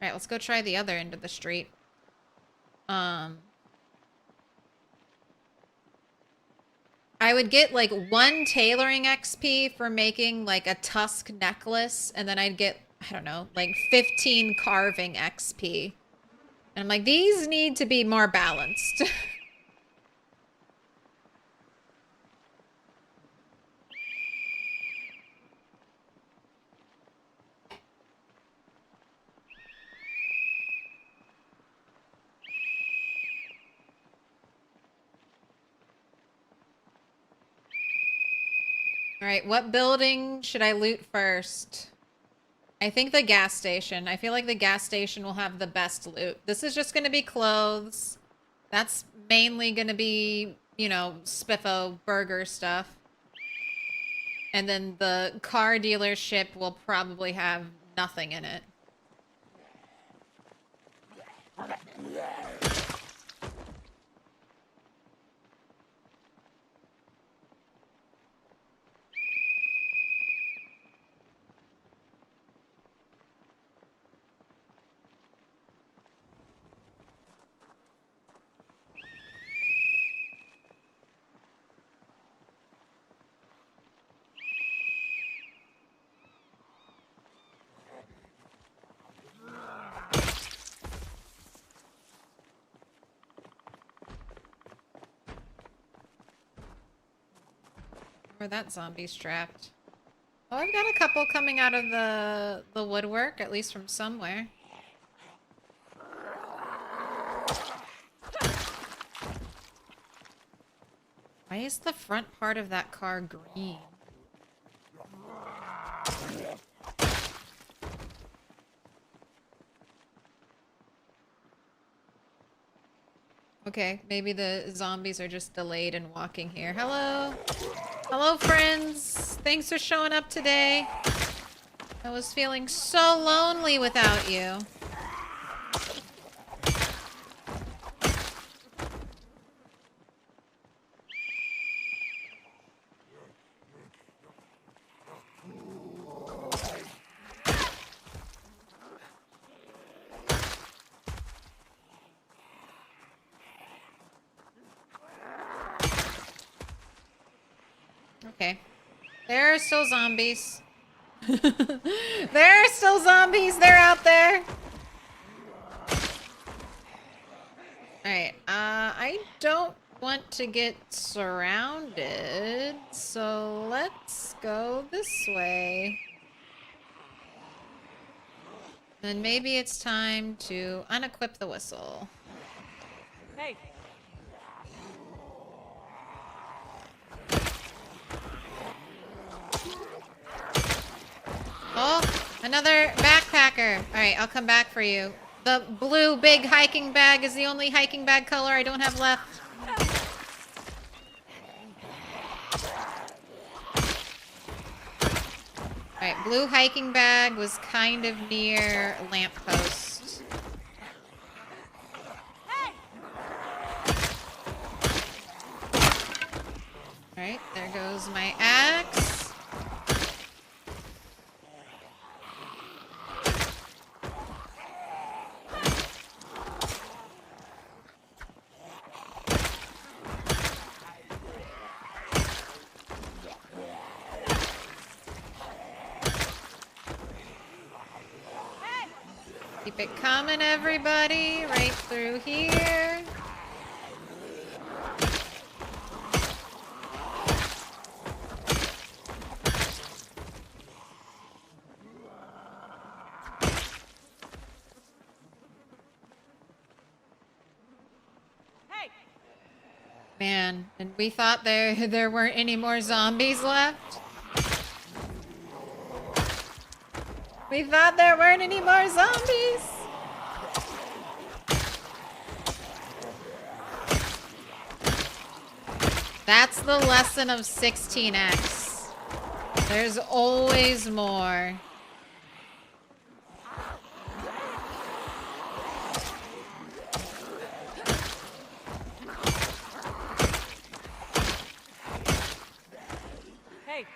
Alright, let's go try the other end of the street. I would get like 1 tailoring XP for making like a tusk necklace, and then I'd get, I don't know, like 15 carving XP. And I'm like, these need to be more balanced. Alright, what building should I loot first? I think the gas station. I feel like the gas station will have the best loot. This is just going to be clothes. That's mainly going to be, you know, spiffo burger stuff. And then the car dealership will probably have nothing in it. Where that zombie's trapped. Oh, I've got a couple coming out of the woodwork, at least from somewhere. Why is the front part of that car green? Okay, maybe the zombies are just delayed in walking here. Hello? Hello, friends. Thanks for showing up today. I was feeling so lonely without you. Okay. There are still zombies. There are still zombies. They're out there. Alright. I don't want to get surrounded. So let's go this way. Then maybe it's time to unequip the whistle. Hey! Oh, another backpacker. All right, I'll come back for you. The blue big hiking bag is the only hiking bag color I don't have left. All right, blue hiking bag was kind of near lamppost. Hey! Keep it coming, everybody. Right through here. Hey! Man, and we thought there weren't any more zombies left. We thought there weren't any more zombies. That's the lesson of 16x. There's always more. Hey!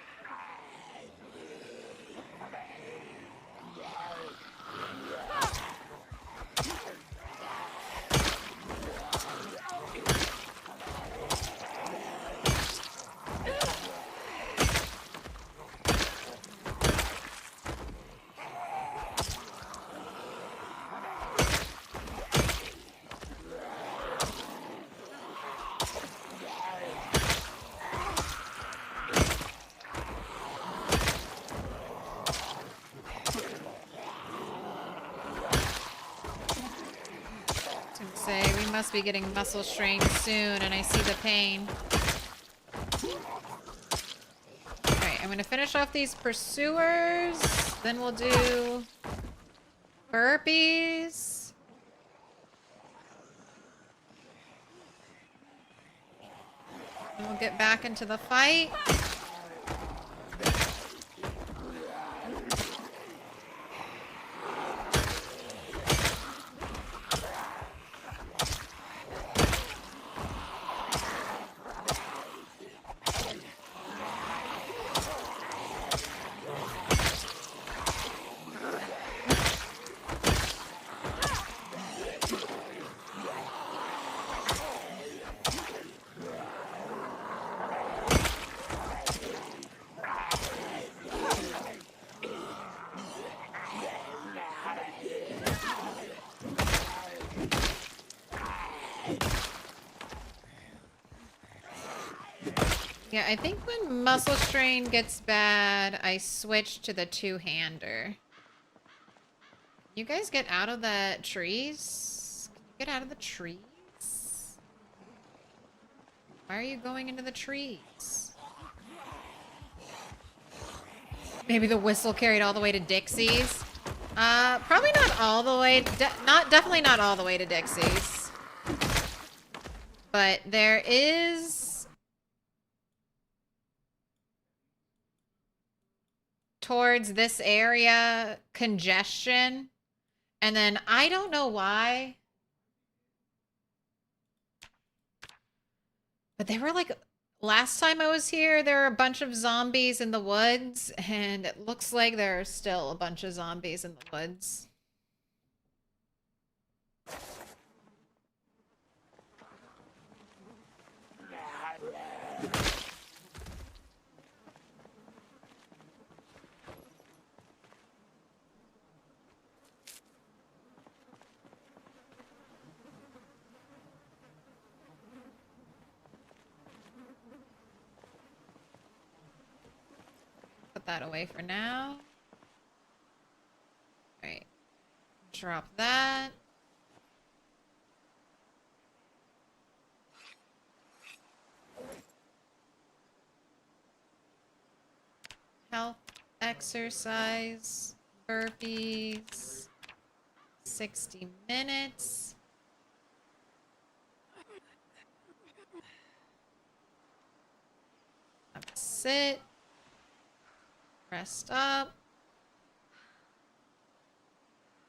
Say we must be getting muscle strained soon, and I see the pain. Alright, I'm gonna finish off these pursuers. Then we'll do burpees. And we'll get back into the fight. Yeah, I think when muscle strain gets bad, I switch to the two-hander. You guys get out of the trees? Can you get out of the trees? Why are you going into the trees? Maybe the whistle carried all the way to Dixie's? Probably not all the way. Definitely not all the way to Dixie's. But there is towards this area congestion, and then I don't know why, but they were like, last time I was here there were a bunch of zombies in the woods, and it looks like there are still a bunch of zombies in the woods. Put that away for now. All right, drop that. Health, exercise, burpees, 60 minutes. Have a sit. Rest up.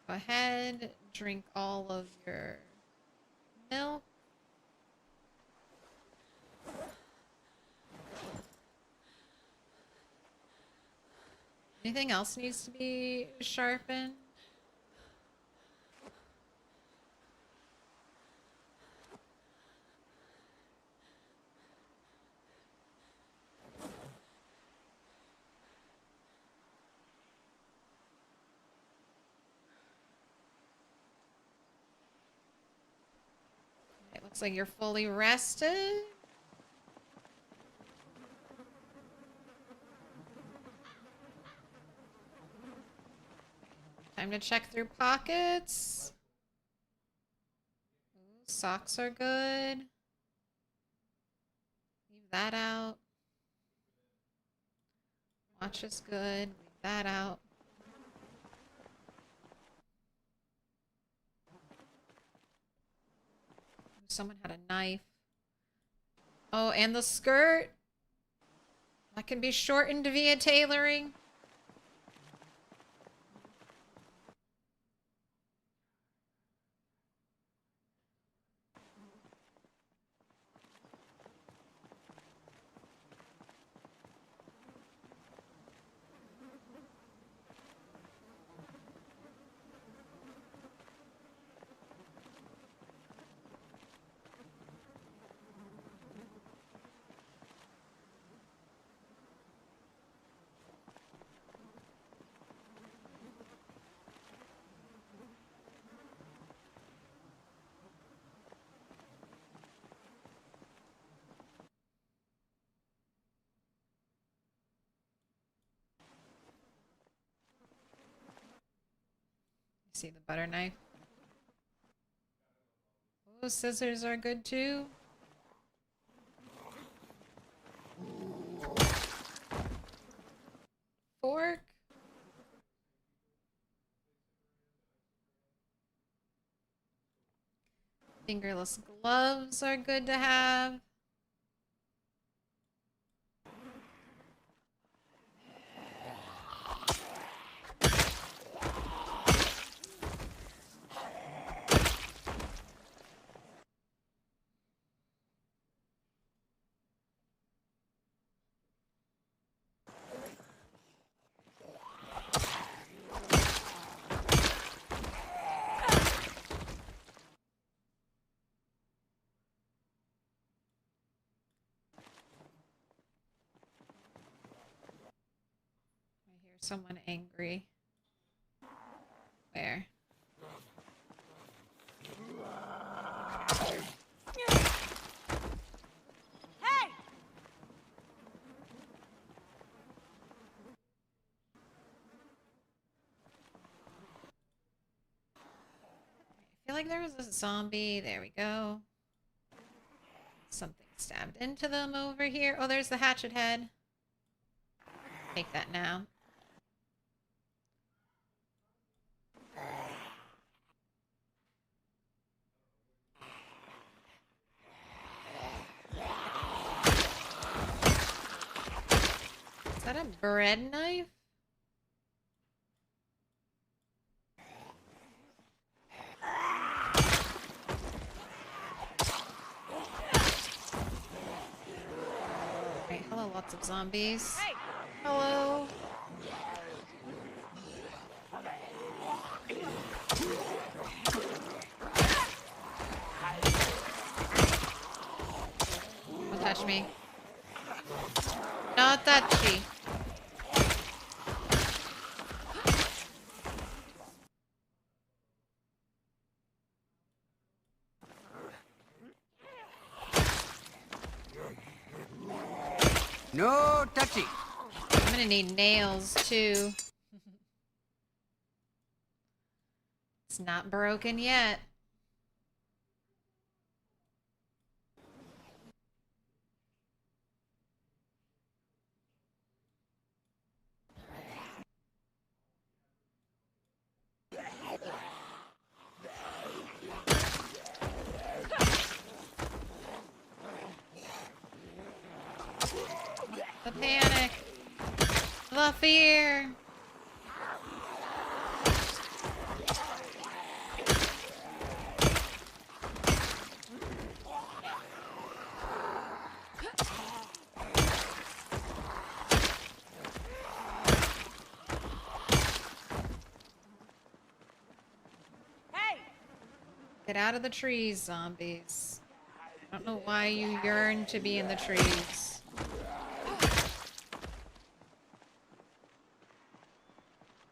Go ahead, drink all of your milk. Anything else needs to be sharpened? Looks like you're fully rested. Time to check through pockets. Ooh, socks are good. Leave that out. Watch is good. Leave that out. Someone had a knife. Oh, and the skirt. That can be shortened via tailoring. See the butter knife. Oh, scissors are good too. Fork. Fingerless gloves are good to have. Someone angry. Where? Hey! I feel like there was a zombie. There we go. Something stabbed into them over here. Oh, there's the hatchet head. Take that now. Is that a bread knife? Right, hello, lots of zombies. Hey! Hello. Don't touch me. Not touchy. No touchy. I'm gonna need nails too. It's not broken yet. The panic. The fear. Hey! Get out of the trees, zombies. I don't know why you yearn to be in the trees.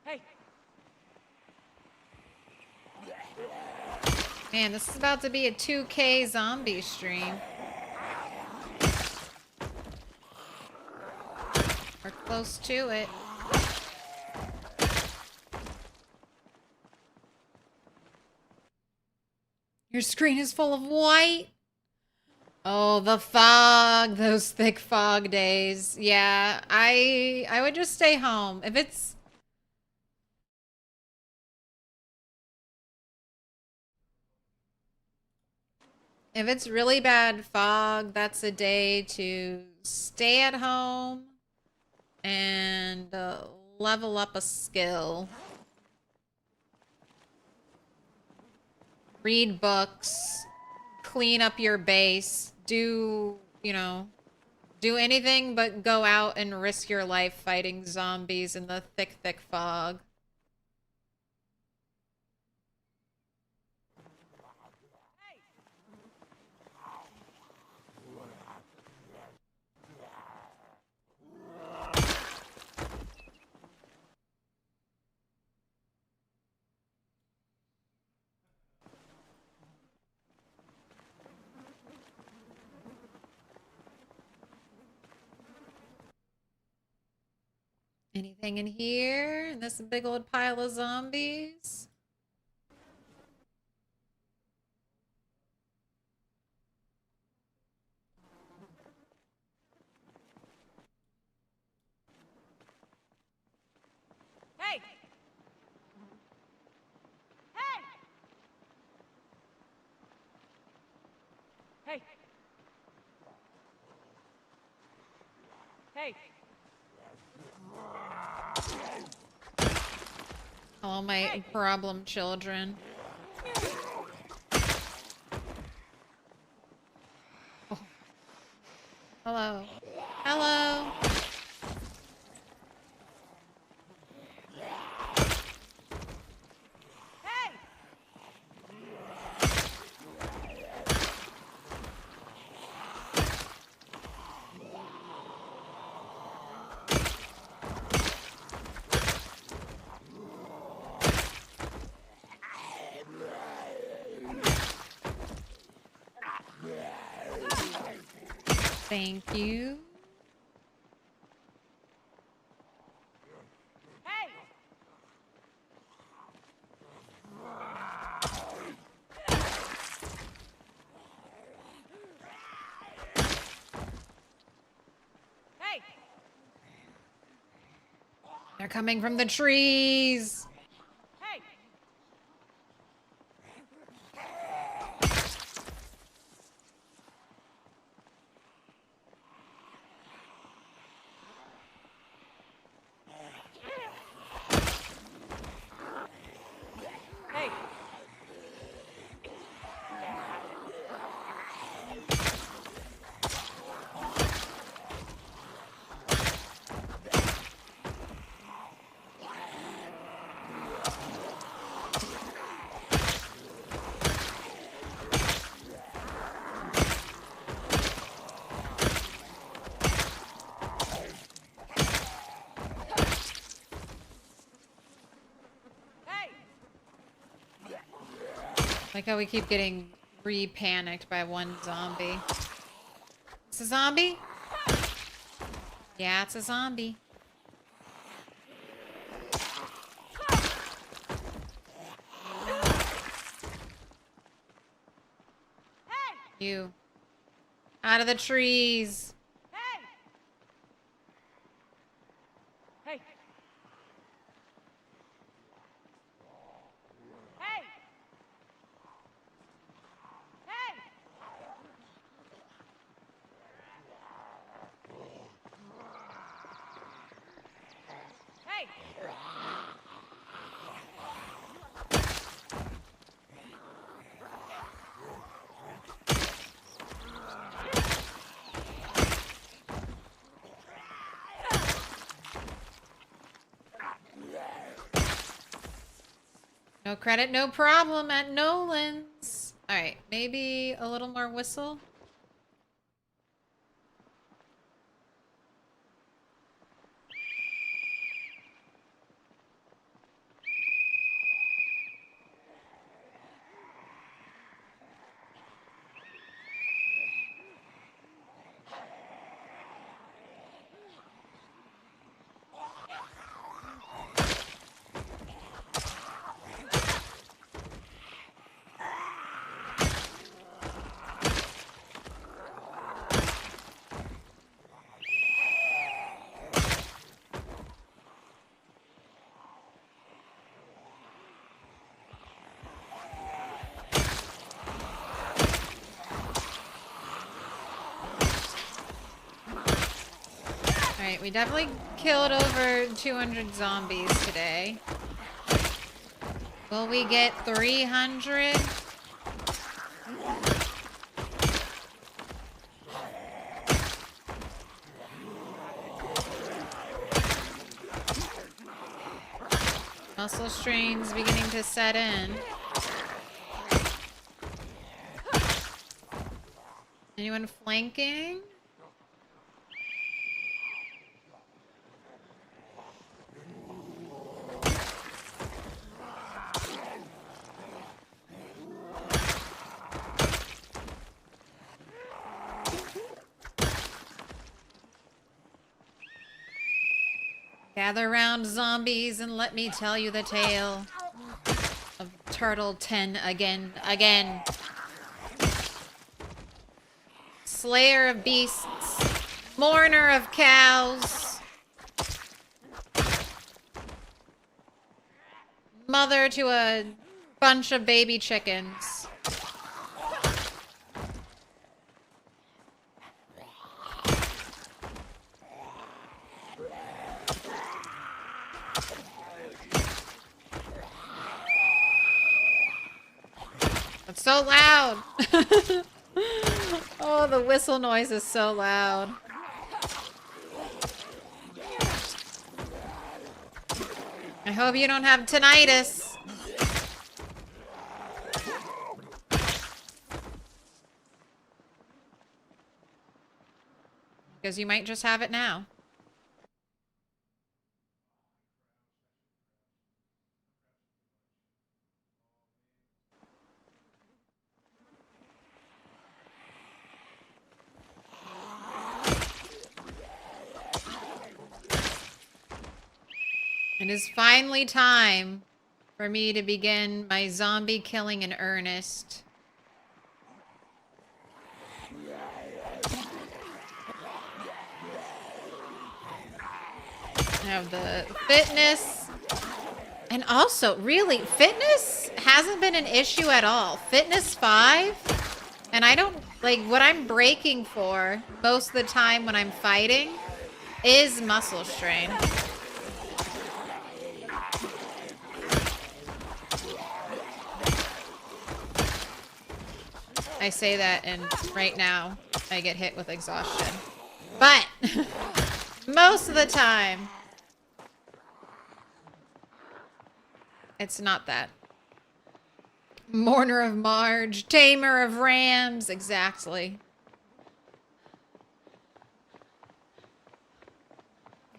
Hey! Man, this is about to be a 2K zombie stream. We're close to it. Your screen is full of white. Oh, the fog, those thick fog days. Yeah, I would just stay home. If it's really bad fog, that's a day to stay at home and level up a skill. Read books, clean up your base, do, you know, do anything but go out and risk your life fighting zombies in the thick, thick fog. Anything in here? In this big old pile of zombies? Hey! Hey! Hey! Hey! All my problem children. Oh. Hello. Hello. Hey! Thank you. Hey! Hey! They're coming from the trees. Hey! Hey! Hey! Like how we keep getting re-panicked by one zombie. It's a zombie? Yeah, it's a zombie. You. Out of the trees. Hey! Hey! Hey! Hey! Hey! No credit, no problem at Nolan's. Alright, maybe a little more whistle. Alright, we definitely killed over 200 zombies today. Will we get 300? Muscle strain's beginning to set in. Anyone flanking? Gather round, zombies, and let me tell you the tale of Turtle 10 again. Slayer of beasts, mourner of cows, mother to a bunch of baby chickens. It's so loud. Oh, the whistle noise is so loud. I hope you don't have tinnitus. Because you might just have it now. It is finally time for me to begin my zombie killing in earnest. I have the fitness. And also, really, fitness hasn't been an issue at all. Fitness 5. And I don't, like, what I'm breaking for most of the time when I'm fighting is muscle strain. I say that, and right now I get hit with exhaustion. But most of the time, it's not that. Mourner of Marge, tamer of rams, exactly.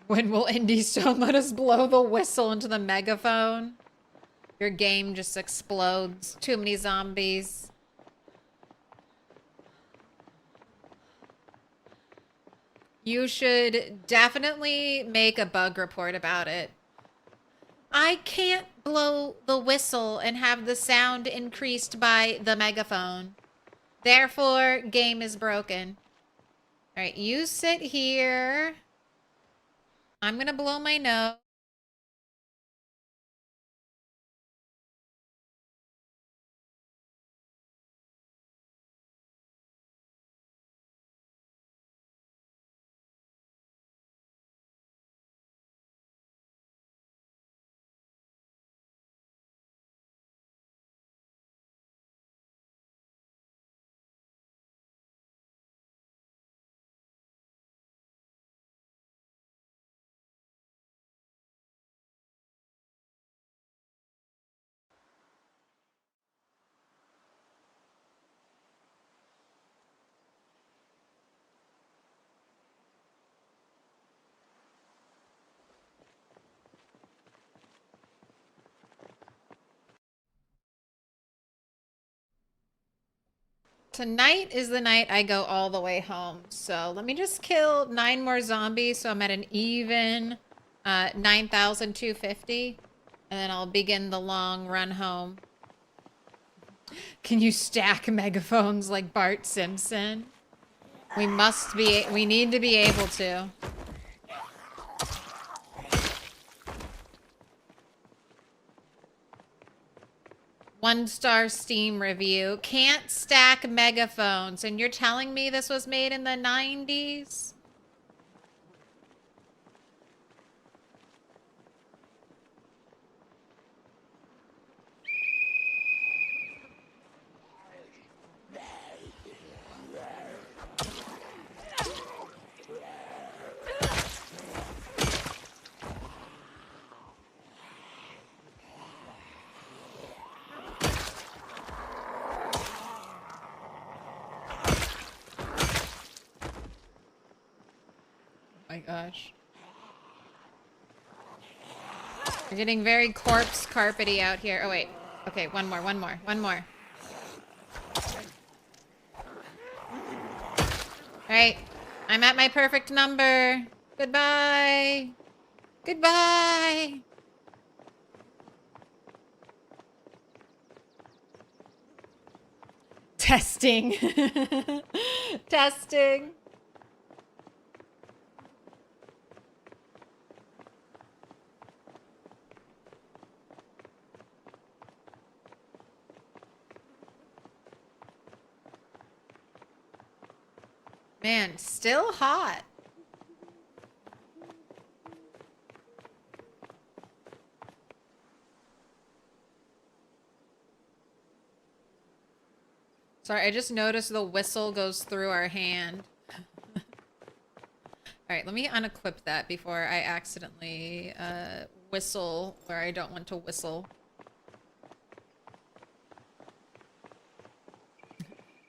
When will Indie Stone let us blow the whistle into the megaphone? Your game just explodes. Too many zombies. You should definitely make a bug report about it. I can't blow the whistle and have the sound increased by the megaphone. Therefore, game is broken. All right, you sit here. I'm going to blow my nose. Tonight is the night I go all the way home. So let me just kill 9 more zombies so I'm at an even 9,250. And then I'll begin the long run home. Can you stack megaphones like Bart Simpson? We need to be able to. One-star Steam review. Can't stack megaphones. And you're telling me this was made in the 90s? gosh. We're getting very corpse carpety out here. Oh, wait. Okay, one more. Alright. I'm at my perfect number. Goodbye. Goodbye. Testing. Testing. Man, still hot. Sorry, I just noticed the whistle goes through our hand. Alright, let me unequip that before I accidentally whistle where I don't want to whistle.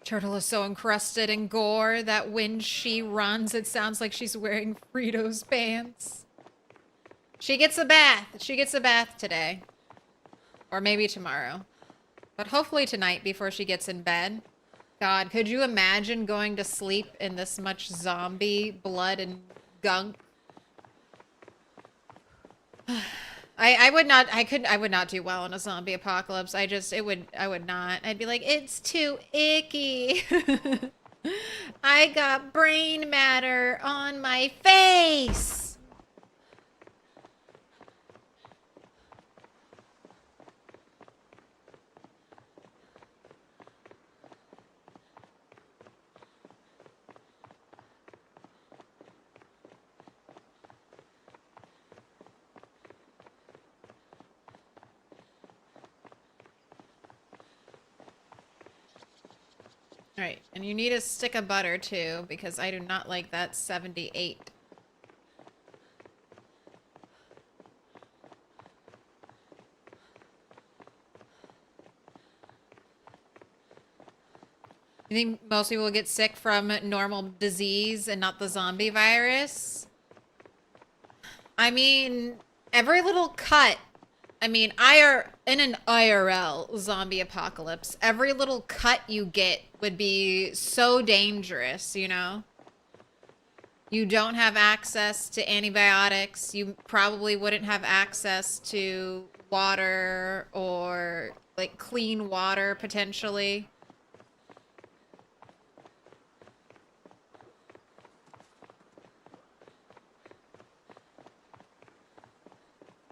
Turtle is so encrusted in gore that when she runs, it sounds like she's wearing Fritos pants. She gets a bath. She gets a bath today. Or maybe tomorrow. But hopefully tonight before she gets in bed. God, could you imagine going to sleep in this much zombie blood and gunk? I would not do well in a zombie apocalypse. I would not. I'd be like, it's too icky. I got brain matter on my face. Alright, and you need a stick of butter too, because I do not like that 78. You think most people get sick from normal disease and not the zombie virus? I mean, every little cut. I mean, in an IRL zombie apocalypse, every little cut you get would be so dangerous, you know? You don't have access to antibiotics. You probably wouldn't have access to water or, like, clean water, potentially.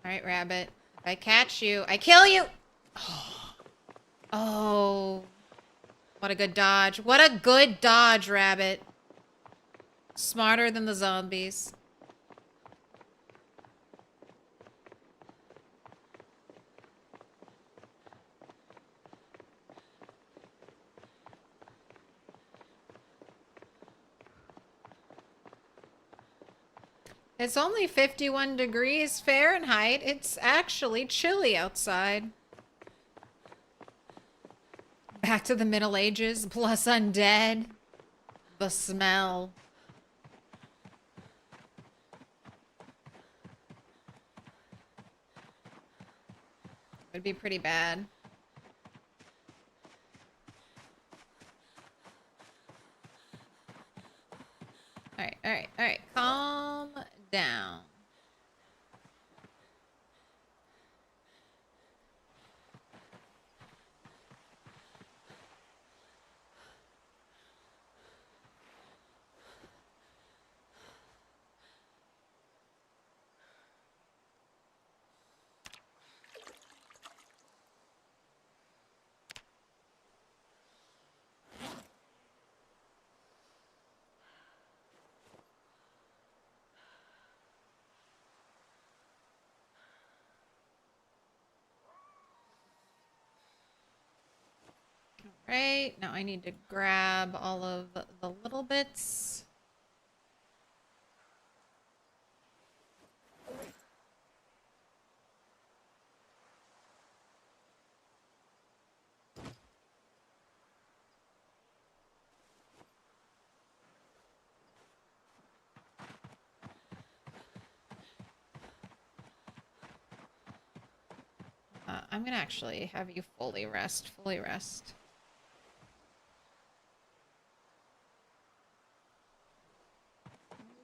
All right, rabbit. If I catch you, I kill you! Oh. What a good dodge. What a good dodge, rabbit. Smarter than the zombies. It's only 51 degrees Fahrenheit. It's actually chilly outside. Back to the Middle Ages, plus undead. The smell. Would be pretty bad. Alright, alright, alright. Calm down. Right, now I need to grab all of the little bits. I'm gonna actually have you fully rest. Fully rest.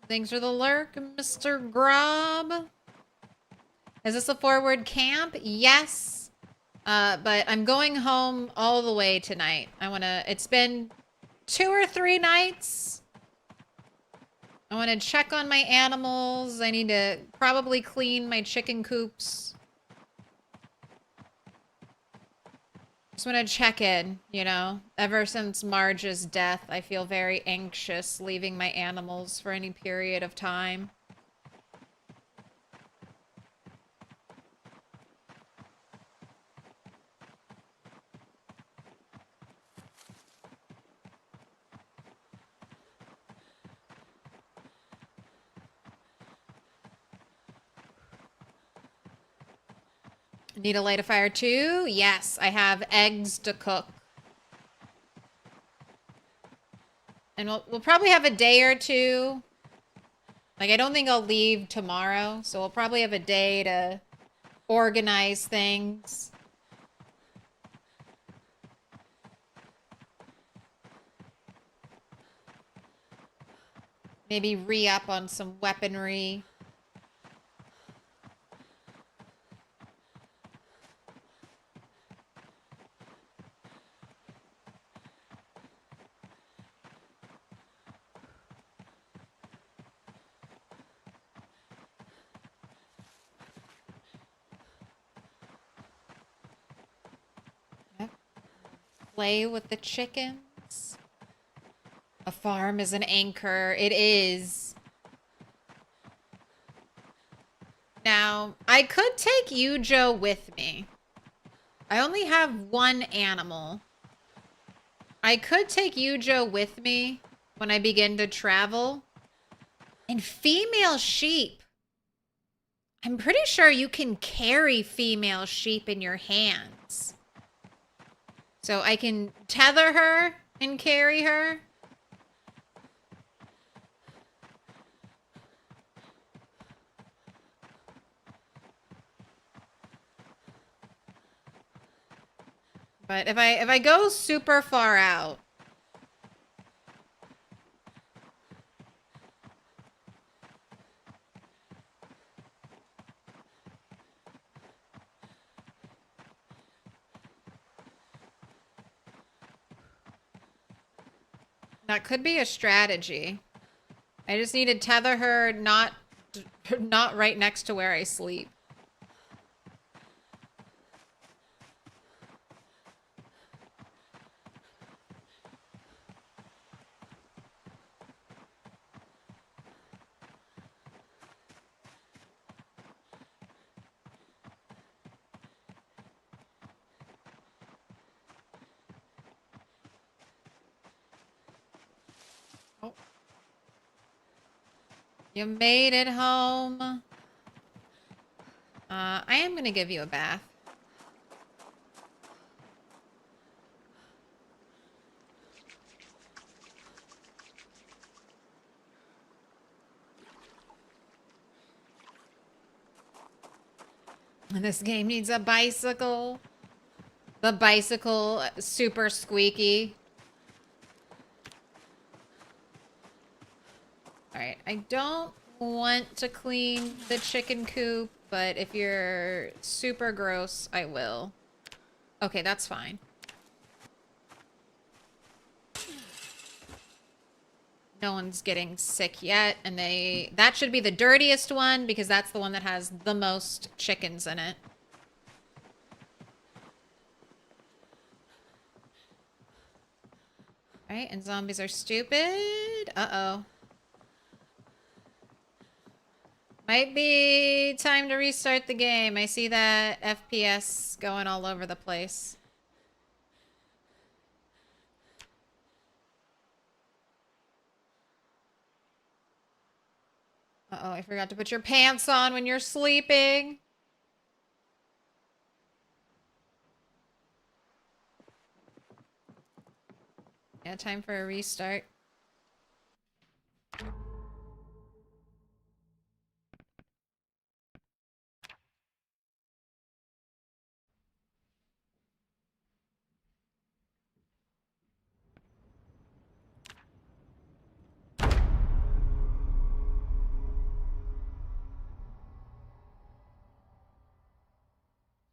Thanks for the lurk, Mr. Grob. Is this a forward camp? Yes. But I'm going home all the way tonight. It's been 2 or 3 nights. I want to check on my animals. I need to probably clean my chicken coops. Just want to check in, you know. Ever since Marge's death, I feel very anxious leaving my animals for any period of time. Need to light a fire too? Yes, I have eggs to cook. And we'll probably have a day or two. Like, I don't think I'll leave tomorrow, so we'll probably have a day to organize things. Maybe re-up on some weaponry. Play with the chickens. A farm is an anchor. It is. Now, I could take Yujo with me. I only have 1 animal. I could take Yujo with me when I begin to travel. And female sheep. I'm pretty sure you can carry female sheep in your hands. So I can tether her and carry her. But if I go super far out, that could be a strategy. I just need to tether her not right next to where I sleep. Oh. You made it home. I am gonna give you a bath. And this game needs a bicycle. The bicycle, super squeaky. Alright, I don't want to clean the chicken coop, but if you're super gross, I will. Okay, that's fine. No one's getting sick yet, and that should be the dirtiest one because that's the one that has the most chickens in it. Alright, and zombies are stupid. Uh-oh. Might be time to restart the game. I see that FPS going all over the place. Uh-oh, I forgot to put your pants on when you're sleeping. Yeah, time for a restart.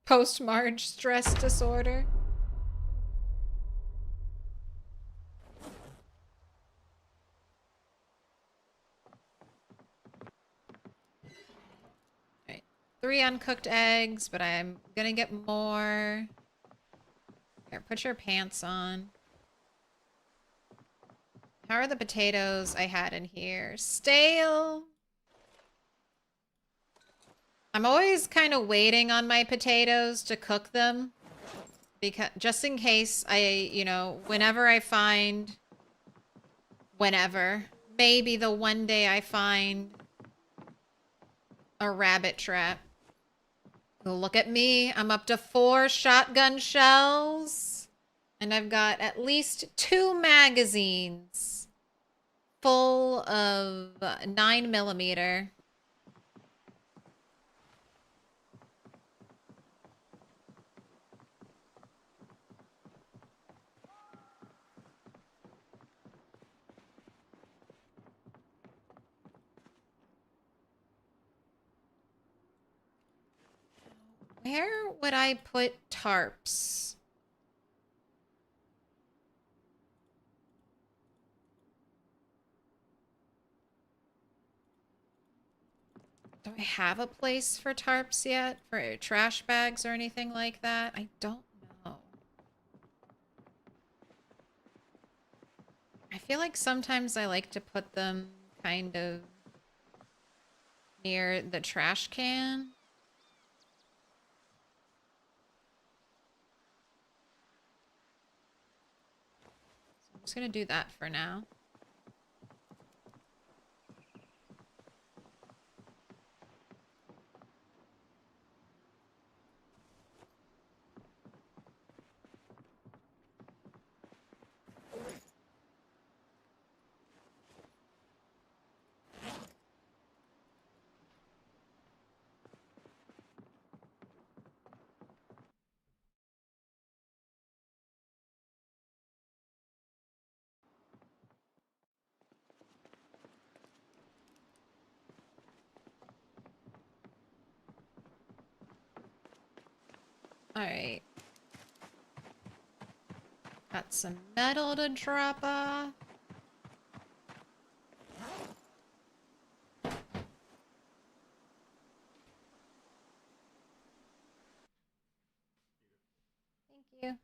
Post-Marge stress disorder. Alright. 3 uncooked eggs, but I'm gonna get more. Here, put your pants on. How are the potatoes I had in here? Stale. I'm always kind of waiting on my potatoes to cook them. Because just in case whenever I find, maybe the one day I find a rabbit trap. Look at me. I'm up to 4 shotgun shells. And I've got at least 2 magazines full of 9mm. Where would I put tarps? Do I have a place for tarps yet? For trash bags or anything like that? I don't know. I feel like sometimes I like to put them kind of near the trash can. So I'm just gonna do that for now. Alright. Got some metal to drop off. Thank you.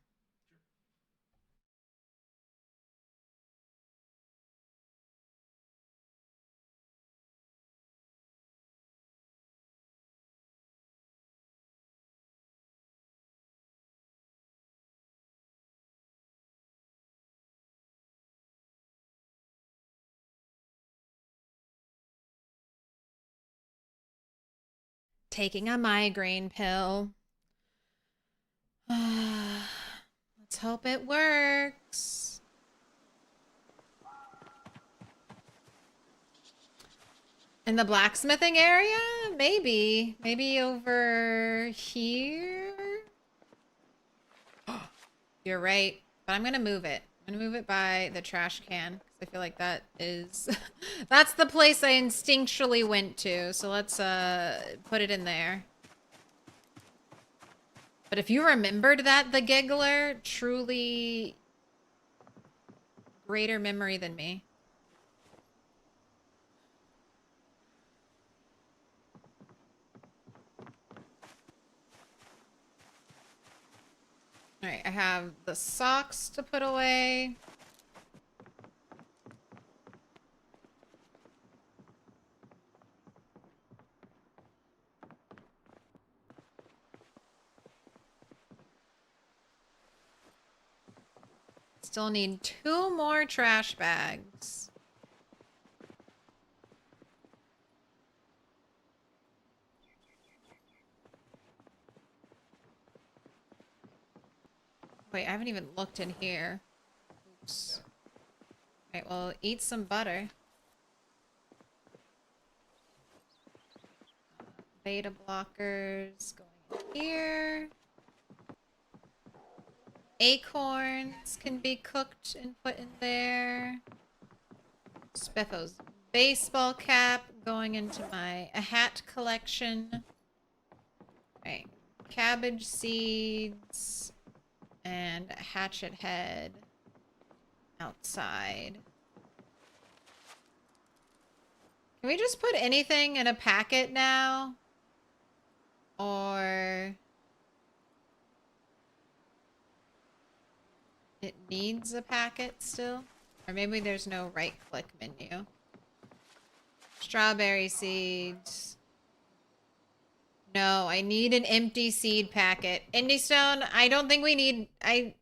Taking a migraine pill. Let's hope it works. In the blacksmithing area? Maybe. Maybe over here? You're right. But I'm gonna move it. I'm gonna move it by the trash can. Because I feel like that is... that's the place I instinctually went to. So let's put it in there. But if you remembered that, the giggler, truly greater memory than me. Alright, I have the socks to put away. Still need 2 more trash bags. Wait, I haven't even looked in here. Oops. Alright, well, eat some butter. Beta blockers going in here. Acorns can be cooked and put in there. Speffo's baseball cap going into my hat collection. Alright. cabbage seeds and a hatchet head outside. Can we just put anything in a packet now? Or it needs a packet still? Or maybe there's no right-click menu. Strawberry seeds. No, I need an empty seed packet. Indie Stone, I don't think we need... I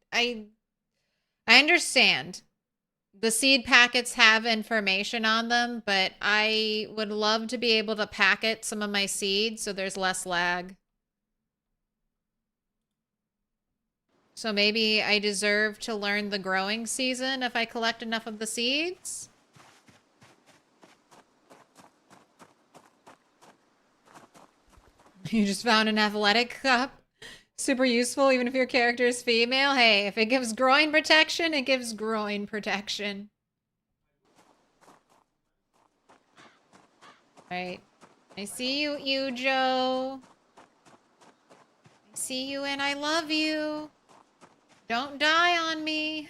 understand. The seed packets have information on them, but I would love to be able to packet some of my seeds so there's less lag. So maybe I deserve to learn the growing season if I collect enough of the seeds? You just found an athletic cup. Super useful even if your character is female. Hey, if it gives groin protection, it gives groin protection. Alright. I see you, Ujo. I see you and I love you. Don't die on me.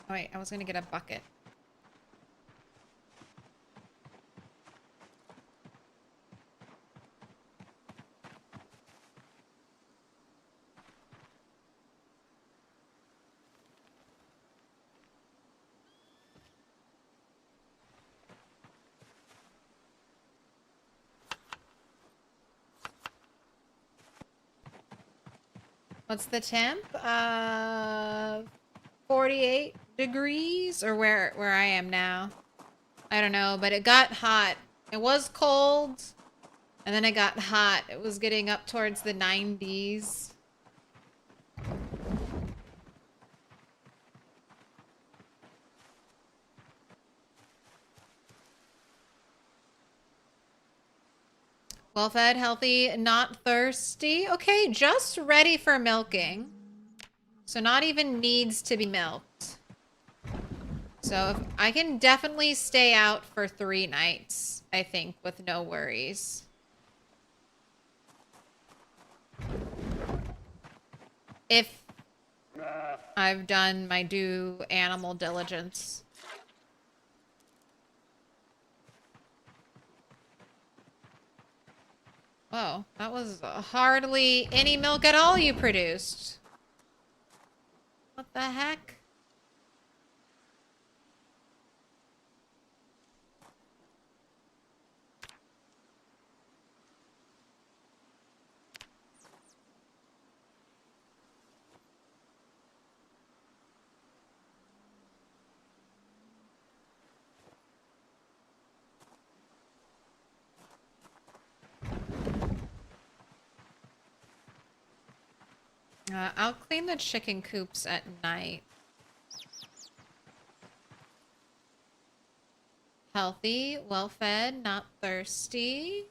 Oh, wait, I was gonna get a bucket. What's the temp? 48 degrees, or where I am now. I don't know, but it got hot. It was cold, and then it got hot. It was getting up towards the 90s. Well fed, healthy, not thirsty. Okay, just ready for milking. So not even needs to be milked. So if, I can definitely stay out for 3 nights, I think, with no worries. If I've done my due animal diligence. Whoa, that was hardly any milk at all you produced. What the heck? I'll clean the chicken coops at night. Healthy, well-fed, not thirsty.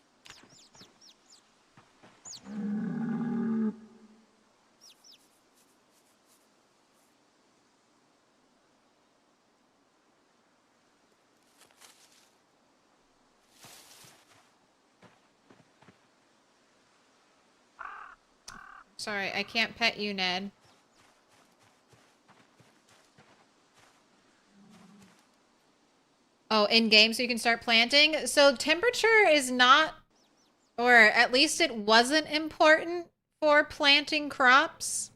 Sorry, I can't pet you, Ned. Oh, in game so you can start planting? So temperature is not, or at least it wasn't important for planting crops.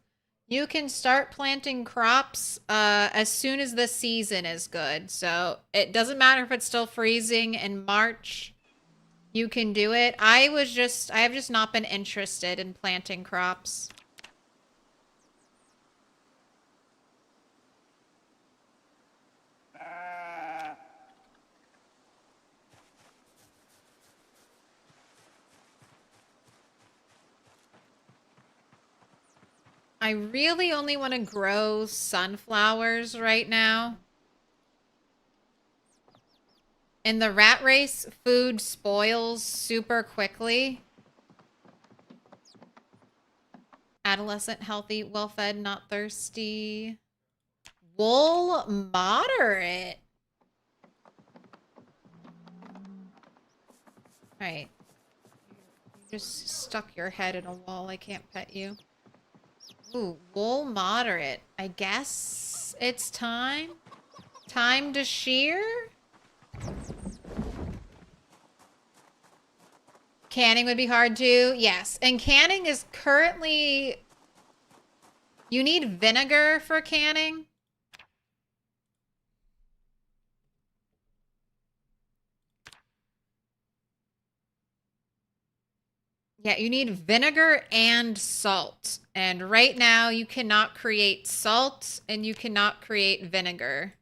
You can start planting crops as soon as the season is good. So it doesn't matter if it's still freezing in March. You can do it. I have just not been interested in planting crops. I really only want to grow sunflowers right now. In the rat race, food spoils super quickly. Adolescent, healthy, well-fed, not thirsty. Wool, moderate. Right. You just stuck your head in a wall. I can't pet you. Ooh, wool, moderate. I guess it's time. Time to shear? Canning would be hard too. Yes. And canning is currently... You need vinegar for canning. Yeah, you need vinegar and salt. And right now you cannot create salt and you cannot create vinegar.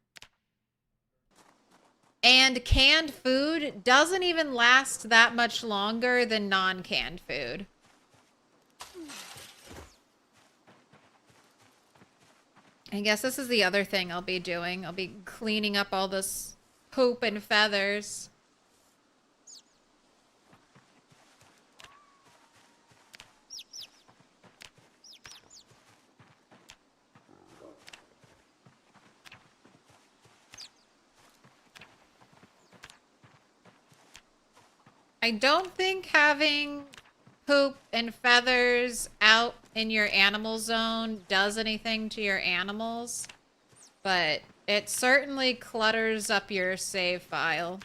And canned food doesn't even last that much longer than non-canned food. I guess this is the other thing I'll be doing. I'll be cleaning up all this poop and feathers. I don't think having poop and feathers out in your animal zone does anything to your animals, but it certainly clutters up your save file.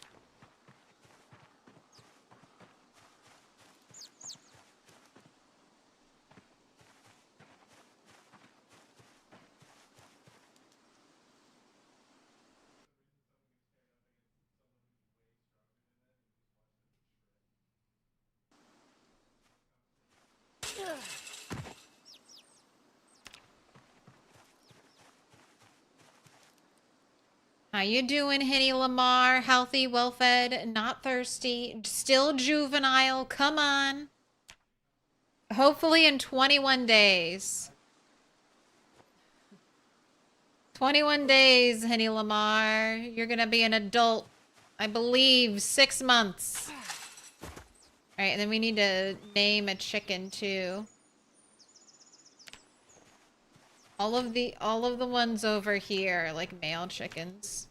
How you doing, Henny Lamar? Healthy, well-fed, not thirsty, still juvenile. Come on. Hopefully in 21 days. 21 days, Henny Lamar. You're gonna be an adult, I believe, 6 months. All right, and then we need to name a chicken too. All of the ones over here are like male chickens.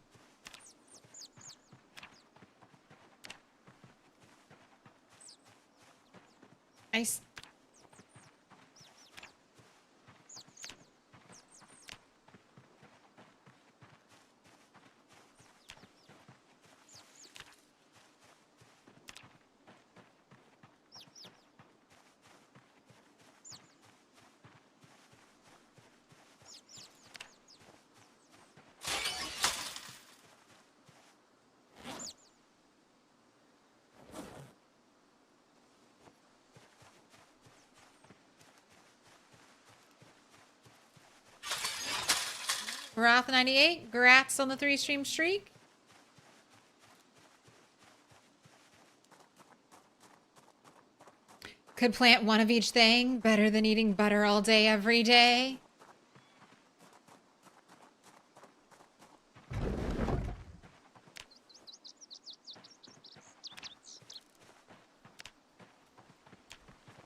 Roth98, grats on the 3-stream streak. Could plant one of each thing. Better than eating butter all day, every day.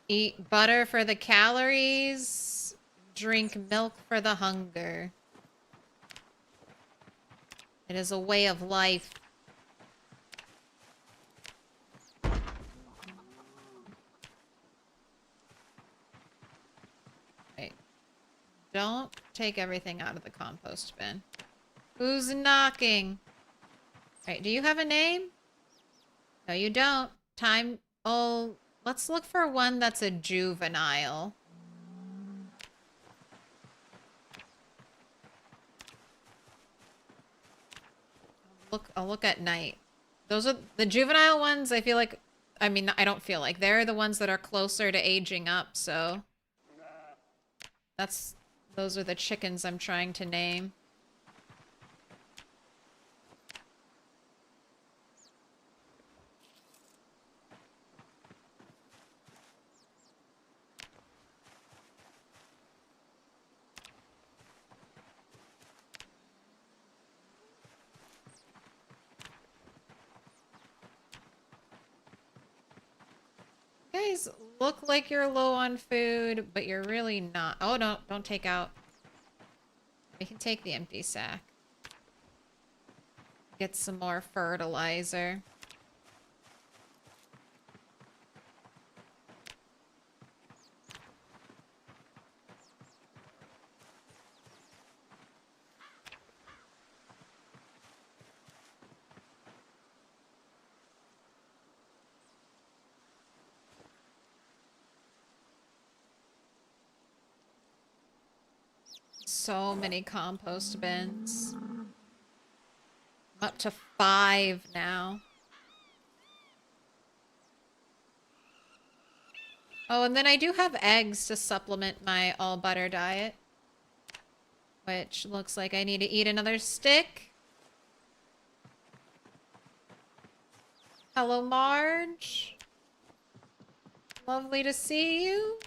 Eat butter for the calories. Drink milk for the hunger. It is a way of life. Wait. Don't take everything out of the compost bin. Who's knocking? Alright, do you have a name? No, you don't. Time. Oh, let's look for one that's a juvenile. I'll look at night. Those are the juvenile ones. I feel like, I mean, I don't feel like they're the ones that are closer to aging up. So those are the chickens I'm trying to name. always look like you're low on food, but you're really not. Oh, no, don't take out. We can take the empty sack. Get some more fertilizer. So many compost bins. I'm up to 5 now. Oh, and then I do have eggs to supplement my all butter diet. Which looks like I need to eat another stick. Hello, Marge. Lovely to see you.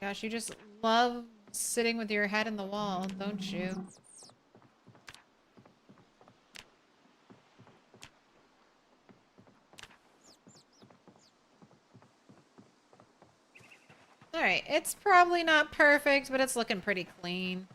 Gosh, you just love sitting with your head in the wall, don't you? Alright, it's probably not perfect, but it's looking pretty clean.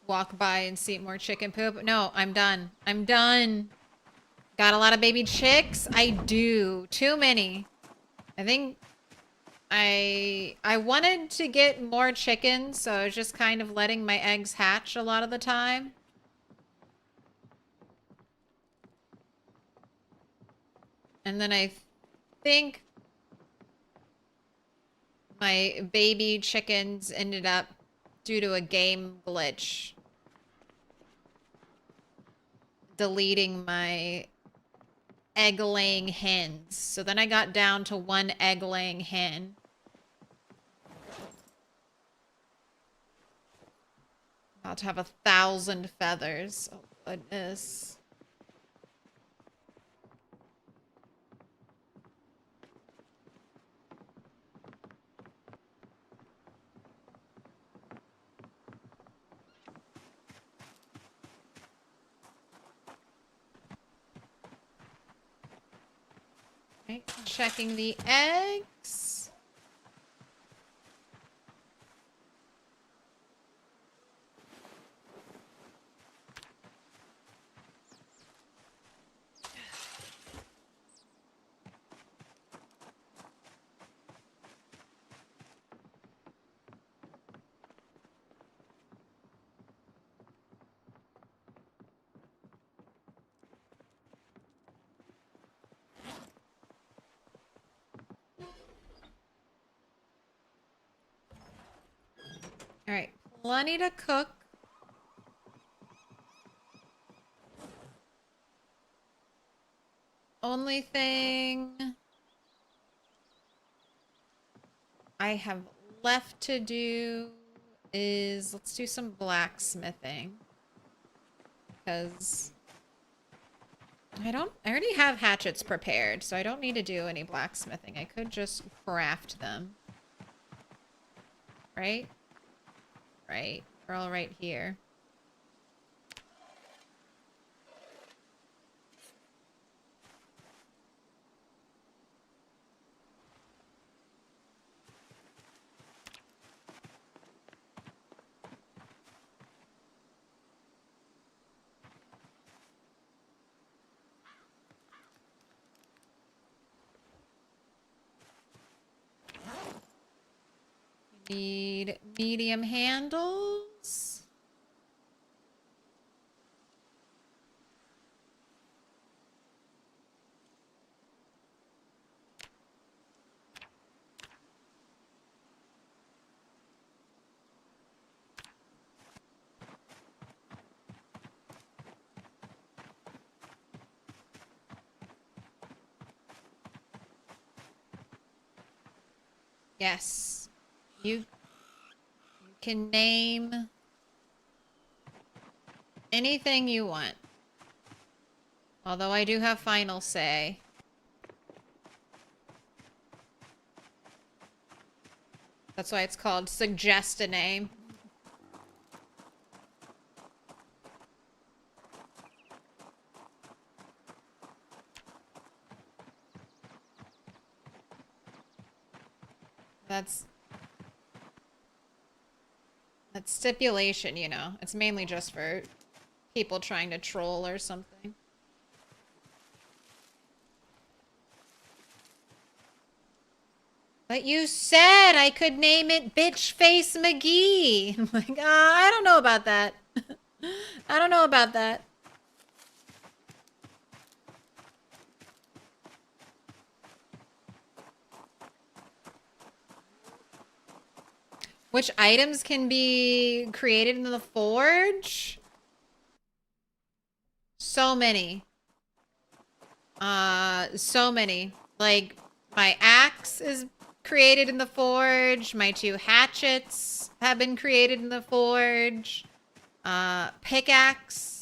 Walk by and see more chicken poop. No, I'm done. I'm done. Got a lot of baby chicks? I do. Too many. I think I wanted to get more chickens, so I was just kind of letting my eggs hatch a lot of the time. And then I think my baby chickens ended up, due to a game glitch, deleting my egg-laying hens. So then I got down to 1 egg-laying hen. About to have 1,000 feathers. Oh, goodness. Right, checking the eggs. All right, plenty to cook. Only thing I have left to do is, let's do some blacksmithing. Because I already have hatchets prepared, so I don't need to do any blacksmithing. I could just craft them. Right? Right. They're all right here. Need medium handles. Yes. You can name anything you want. Although I do have final say. That's why it's called Suggest a Name. That's stipulation, you know. It's mainly just for people trying to troll or something. But you said I could name it Bitch Face McGee. I'm like, I don't know about that. I don't know about that. Which items can be created in the forge? So many. So many. Like, my axe is created in the forge. My 2 hatchets have been created in the forge. Pickaxe.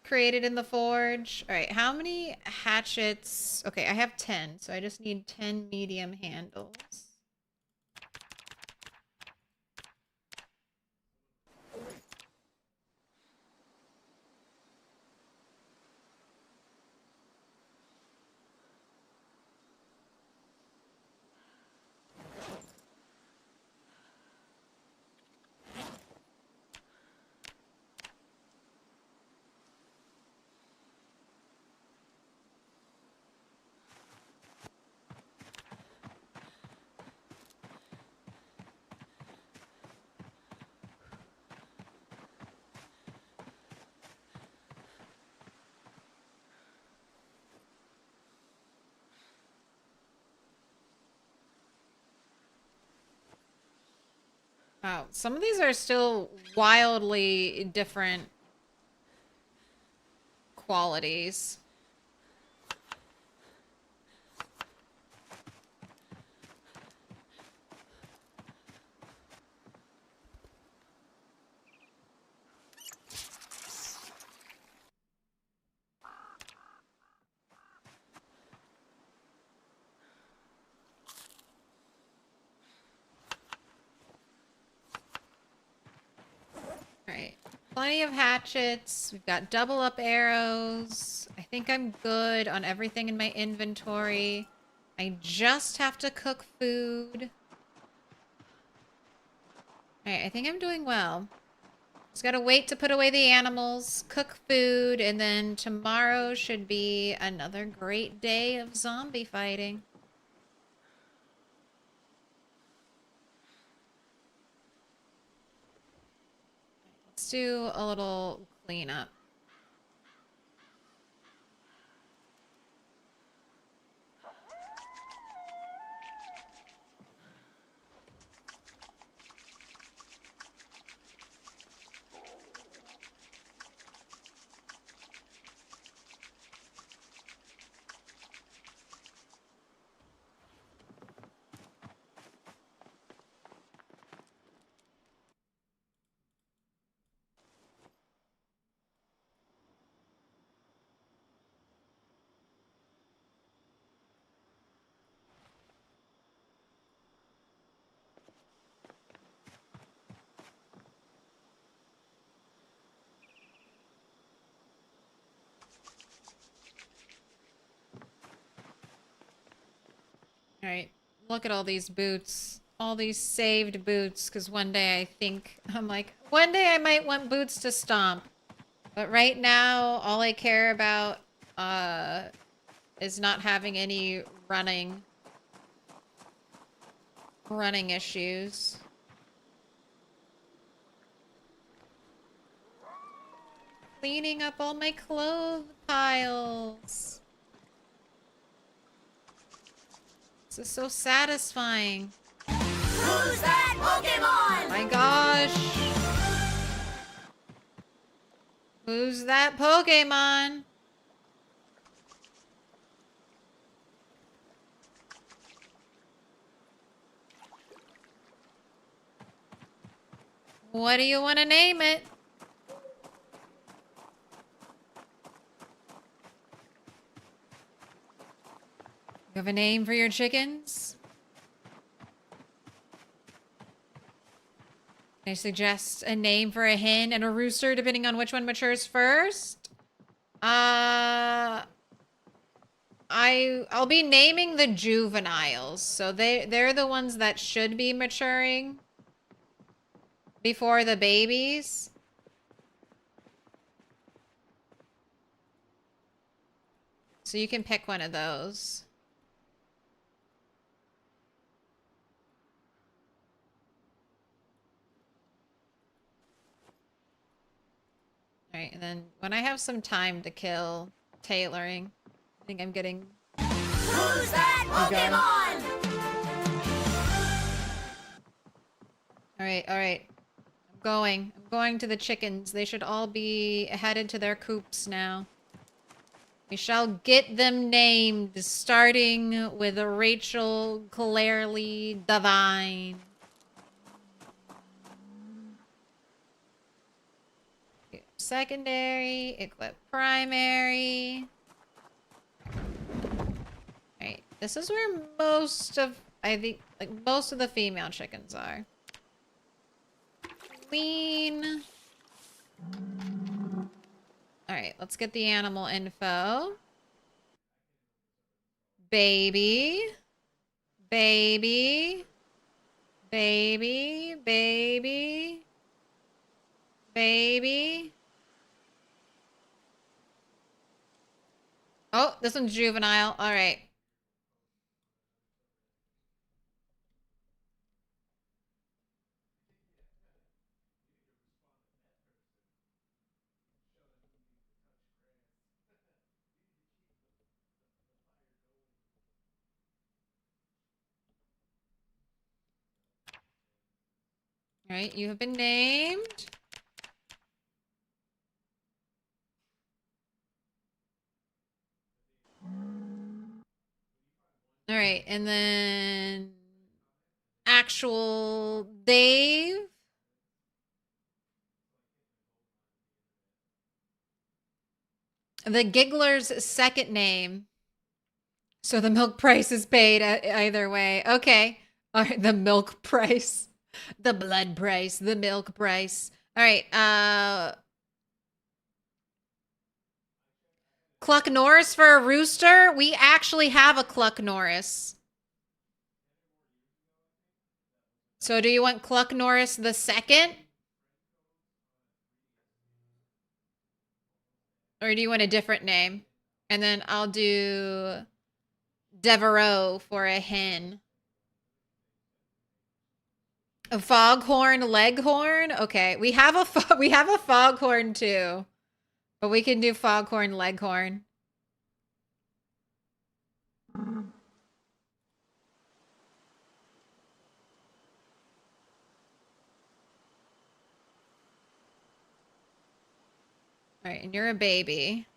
Created in the forge. Alright, how many hatchets? Okay, I have 10, so I just need 10 medium handles. Wow, some of these are still wildly different qualities. Alright, plenty of hatchets. We've got double up arrows. I think I'm good on everything in my inventory. I just have to cook food. Alright, I think I'm doing well. Just gotta wait to put away the animals, cook food, and then tomorrow should be another great day of zombie fighting. Let's do a little cleanup. Alright, look at all these boots. All these saved boots, because one day I think, I'm like, one day I might want boots to stomp. But right now, all I care about, is not having any running issues. Cleaning up all my clothes piles. This is so satisfying. Who's that Pokemon? My gosh. Who's that Pokemon? What do you want to name it? You have a name for your chickens? Can I suggest a name for a hen and a rooster, depending on which one matures first? I'll be naming the juveniles. So they're the ones that should be maturing before the babies. So you can pick one of those. All right, and then when I have some time to kill tailoring, I think I'm getting... Who's that Pokemon? All right. I'm going to the chickens. They should all be headed to their coops now. We shall get them named, starting with Rachel Clairely Divine. Secondary, equip primary. Alright, this is where most of, I think, like, most of the female chickens are. Queen. Alright, let's get the animal info. Baby. Baby. Baby. Baby. Baby. Oh, this one's juvenile. Alright. Alright, you have been named. Alright, and then... Actual Dave. The Giggler's second name. So the milk price is paid either way. Okay. All right, the milk price. The blood price. The milk price. All right. Cluck Norris for a rooster? We actually have a Cluck Norris. So do you want Cluck Norris the second? Or do you want a different name? And then I'll do Devereaux for a hen. A foghorn leghorn? Okay, we have a foghorn too. But we can do foghorn leghorn. All right, and you're a baby.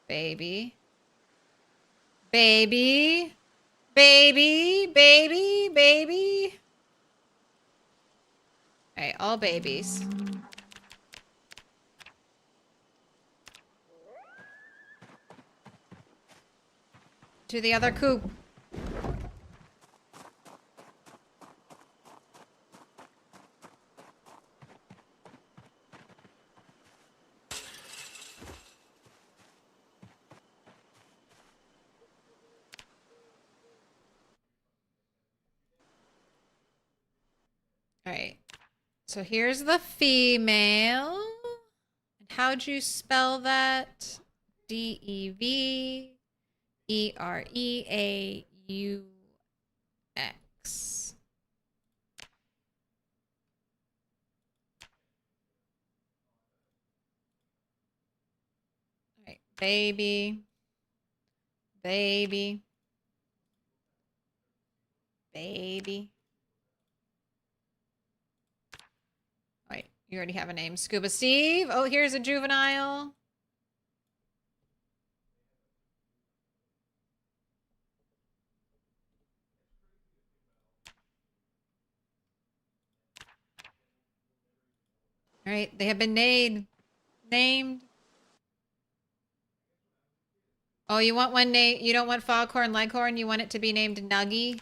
Baby. Baby. Baby. Baby. Baby. All right, all babies. To the other coop. All right. So here's the female. And how'd you spell that? Devereaux. All right, baby. Baby. Baby. All right, you already have a name. Scuba Steve. Oh, here's a juvenile. All right, they have been named. Oh, you want one name? You don't want Foghorn Leghorn. You want it to be named Nuggy.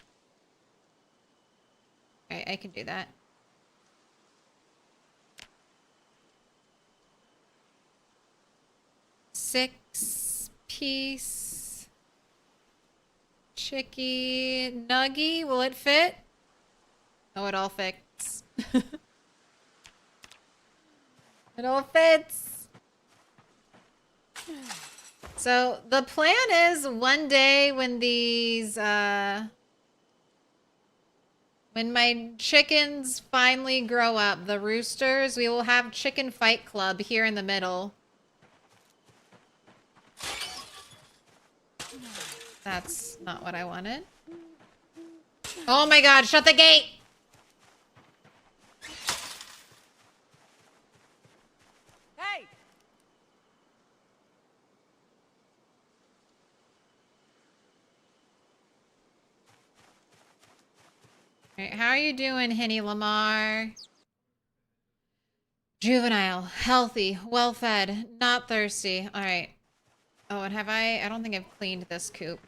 All right, I can do that. Six-piece chickie nuggy. Will it fit? Oh, it all fits. It all fits. So the plan is one day when these, when my chickens finally grow up, the roosters, we will have Chicken Fight Club here in the middle. That's not what I wanted. Oh my god, shut the gate! Hey! Alright, how are you doing, Henny Lamar? Juvenile, healthy, well-fed, not thirsty. Alright. Oh, and have I don't think I've cleaned this coop.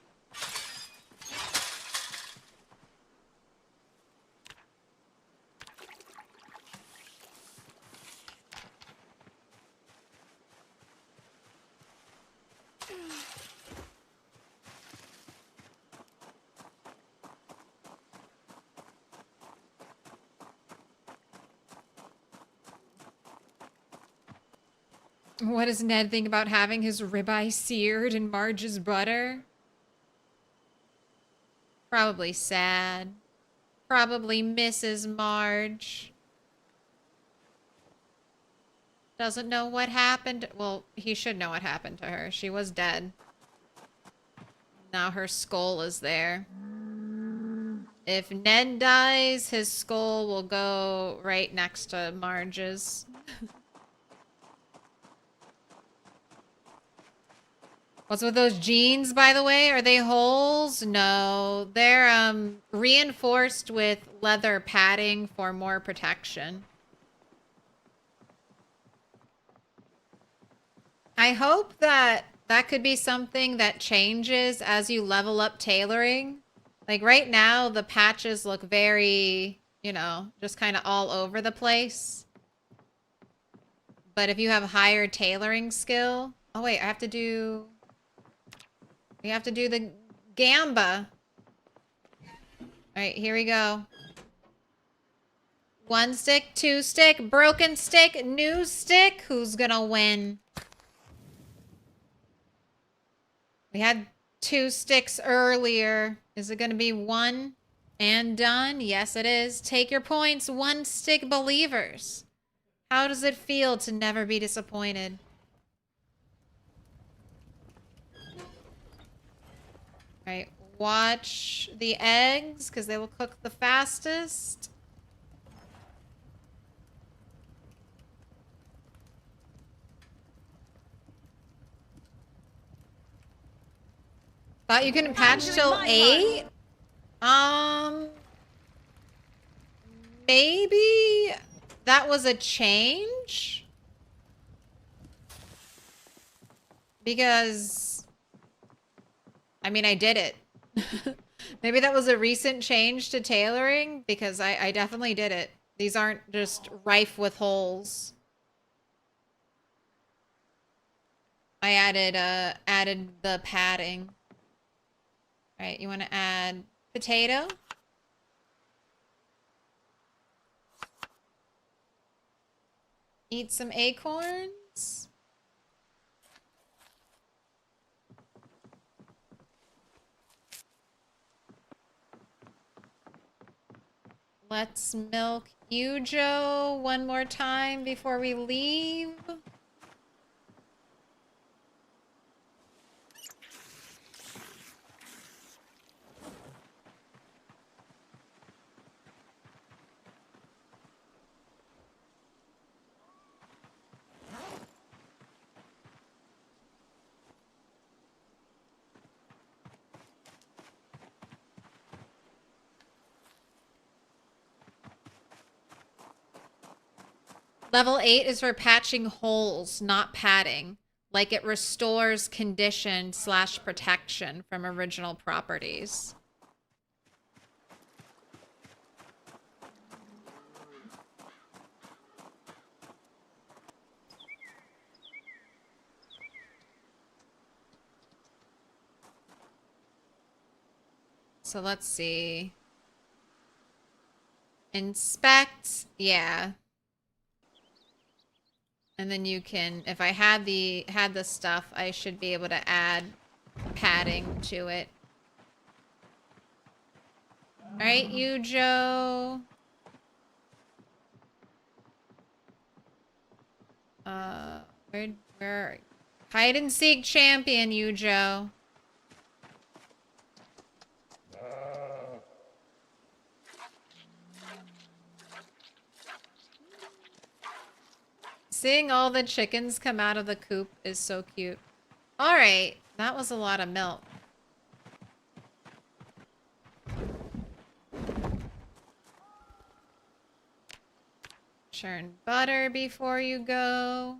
What does Ned think about having his ribeye seared in Marge's butter? Probably sad. Probably Mrs. Marge. Doesn't know what happened. Well, he should know what happened to her. She was dead. Now her skull is there. If Ned dies, his skull will go right next to Marge's. What's with those jeans, by the way? Are they holes? No. They're reinforced with leather padding for more protection. I hope that that could be something that changes as you level up tailoring. Like right now, the patches look very, you know, just kind of all over the place. But if you have higher tailoring skill... Oh wait, I have to do... We have to do the gamba. Alright, here we go. 1 stick, 2 stick, broken stick, new stick. Who's gonna win? We had 2 sticks earlier. Is it gonna be 1 and done? Yes, it is. Take your points, 1 stick believers. How does it feel to never be disappointed? Alright, watch the eggs, because they will cook the fastest. Thought you couldn't patch till 8? Maybe that was a change? Because... I mean, I did it. Maybe that was a recent change to tailoring, because I definitely did it. These aren't just rife with holes. I added the padding. All right, you want to add potato? Eat some acorns. Let's milk you, Joe, one more time before we leave. Level 8 is for patching holes, not padding. Like it restores condition / protection from original properties. So let's see. Inspect, yeah. And then you can, if I had the stuff, I should be able to add padding to it. All right, you, Joe. Where? Hide and seek champion, you, Joe. Seeing all the chickens come out of the coop is so cute. All right, that was a lot of milk. Churn butter before you go.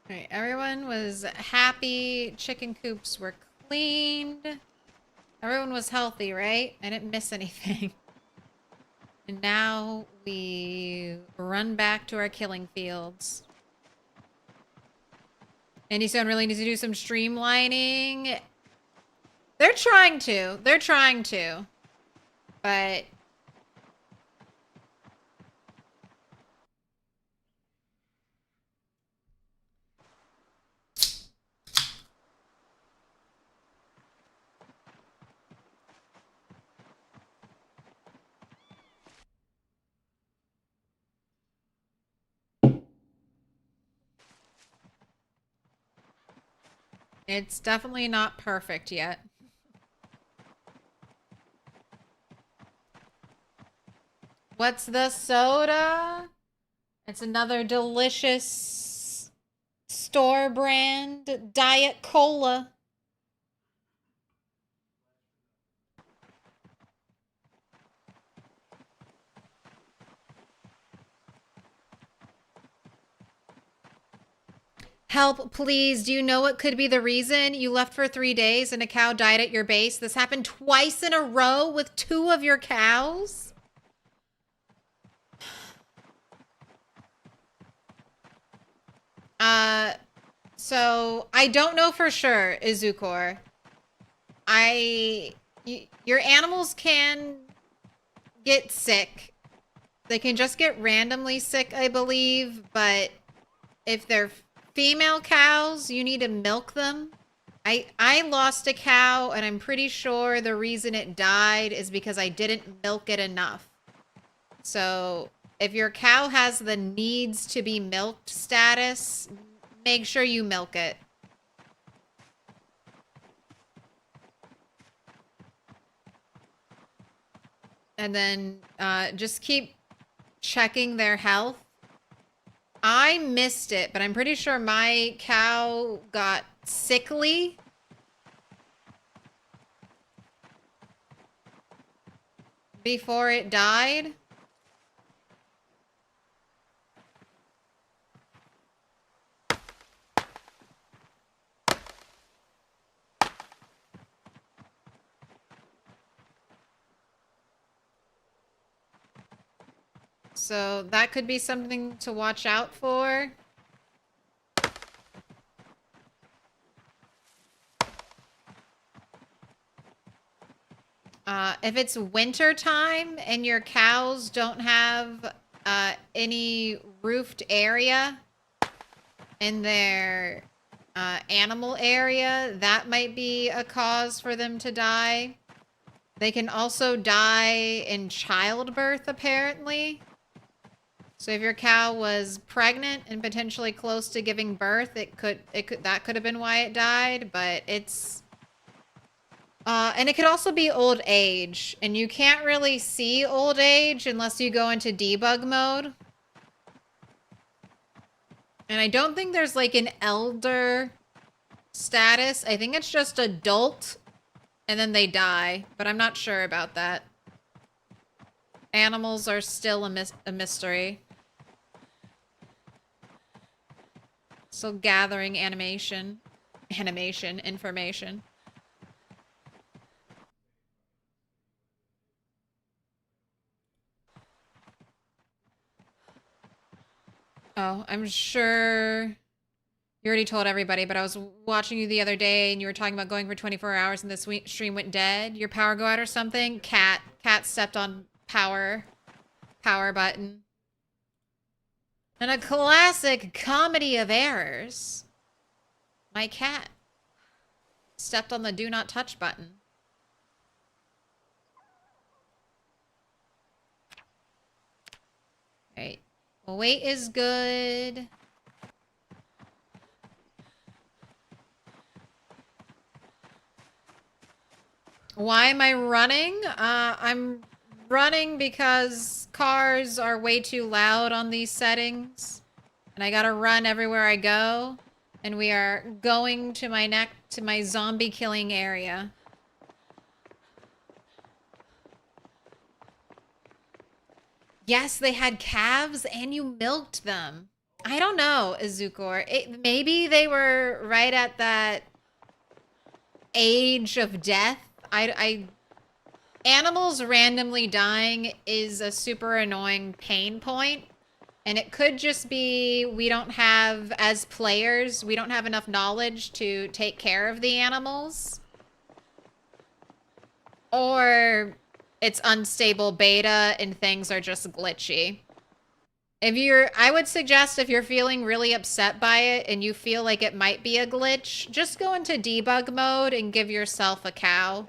Alright, everyone was happy. Chicken coops were cleaned. Everyone was healthy, right? I didn't miss anything. And now we run back to our killing fields. Andy Stone really needs to do some streamlining. They're trying to. They're trying to. But... it's definitely not perfect yet. What's the soda? It's another delicious store brand Diet Cola. Help, please. Do you know what could be the reason you left for 3 days and a cow died at your base? This happened twice in a row with 2 of your cows? So I don't know for sure, Izukor. Your animals can get sick. They can just get randomly sick, I believe, but if they're female cows, you need to milk them. I lost a cow, and I'm pretty sure the reason it died is because I didn't milk it enough. So if your cow has the needs to be milked status, make sure you milk it. And then just keep checking their health. I missed it, but I'm pretty sure my cow got sickly. Before it died. So that could be something to watch out for. If it's winter time and your cows don't have any roofed area in their animal area, that might be a cause for them to die. They can also die in childbirth, apparently. So if your cow was pregnant and potentially close to giving birth, that could have been why it died, but it's and it could also be old age, and you can't really see old age unless you go into debug mode. And I don't think there's like an elder status. I think it's just adult and then they die, but I'm not sure about that. Animals are still a mystery. Still gathering information. Oh, I'm sure you already told everybody, but I was watching you the other day and you were talking about going for 24 hours and the stream went dead. Your power go out or something? Cat stepped on power button. And a classic comedy of errors. My cat stepped on the do not touch button. All right. Well, weight is good. Why am I running? I'm running because cars are way too loud on these settings. And I gotta run everywhere I go. And we are going to my zombie killing area. Yes, they had calves and you milked them. I don't know, Azukor. Maybe they were right at that age of death. Animals randomly dying is a super annoying pain point. And it could just be we don't have, as players, we don't have enough knowledge to take care of the animals. Or it's unstable beta and things are just glitchy. I would suggest if you're feeling really upset by it and you feel like it might be a glitch, just go into debug mode and give yourself a cow.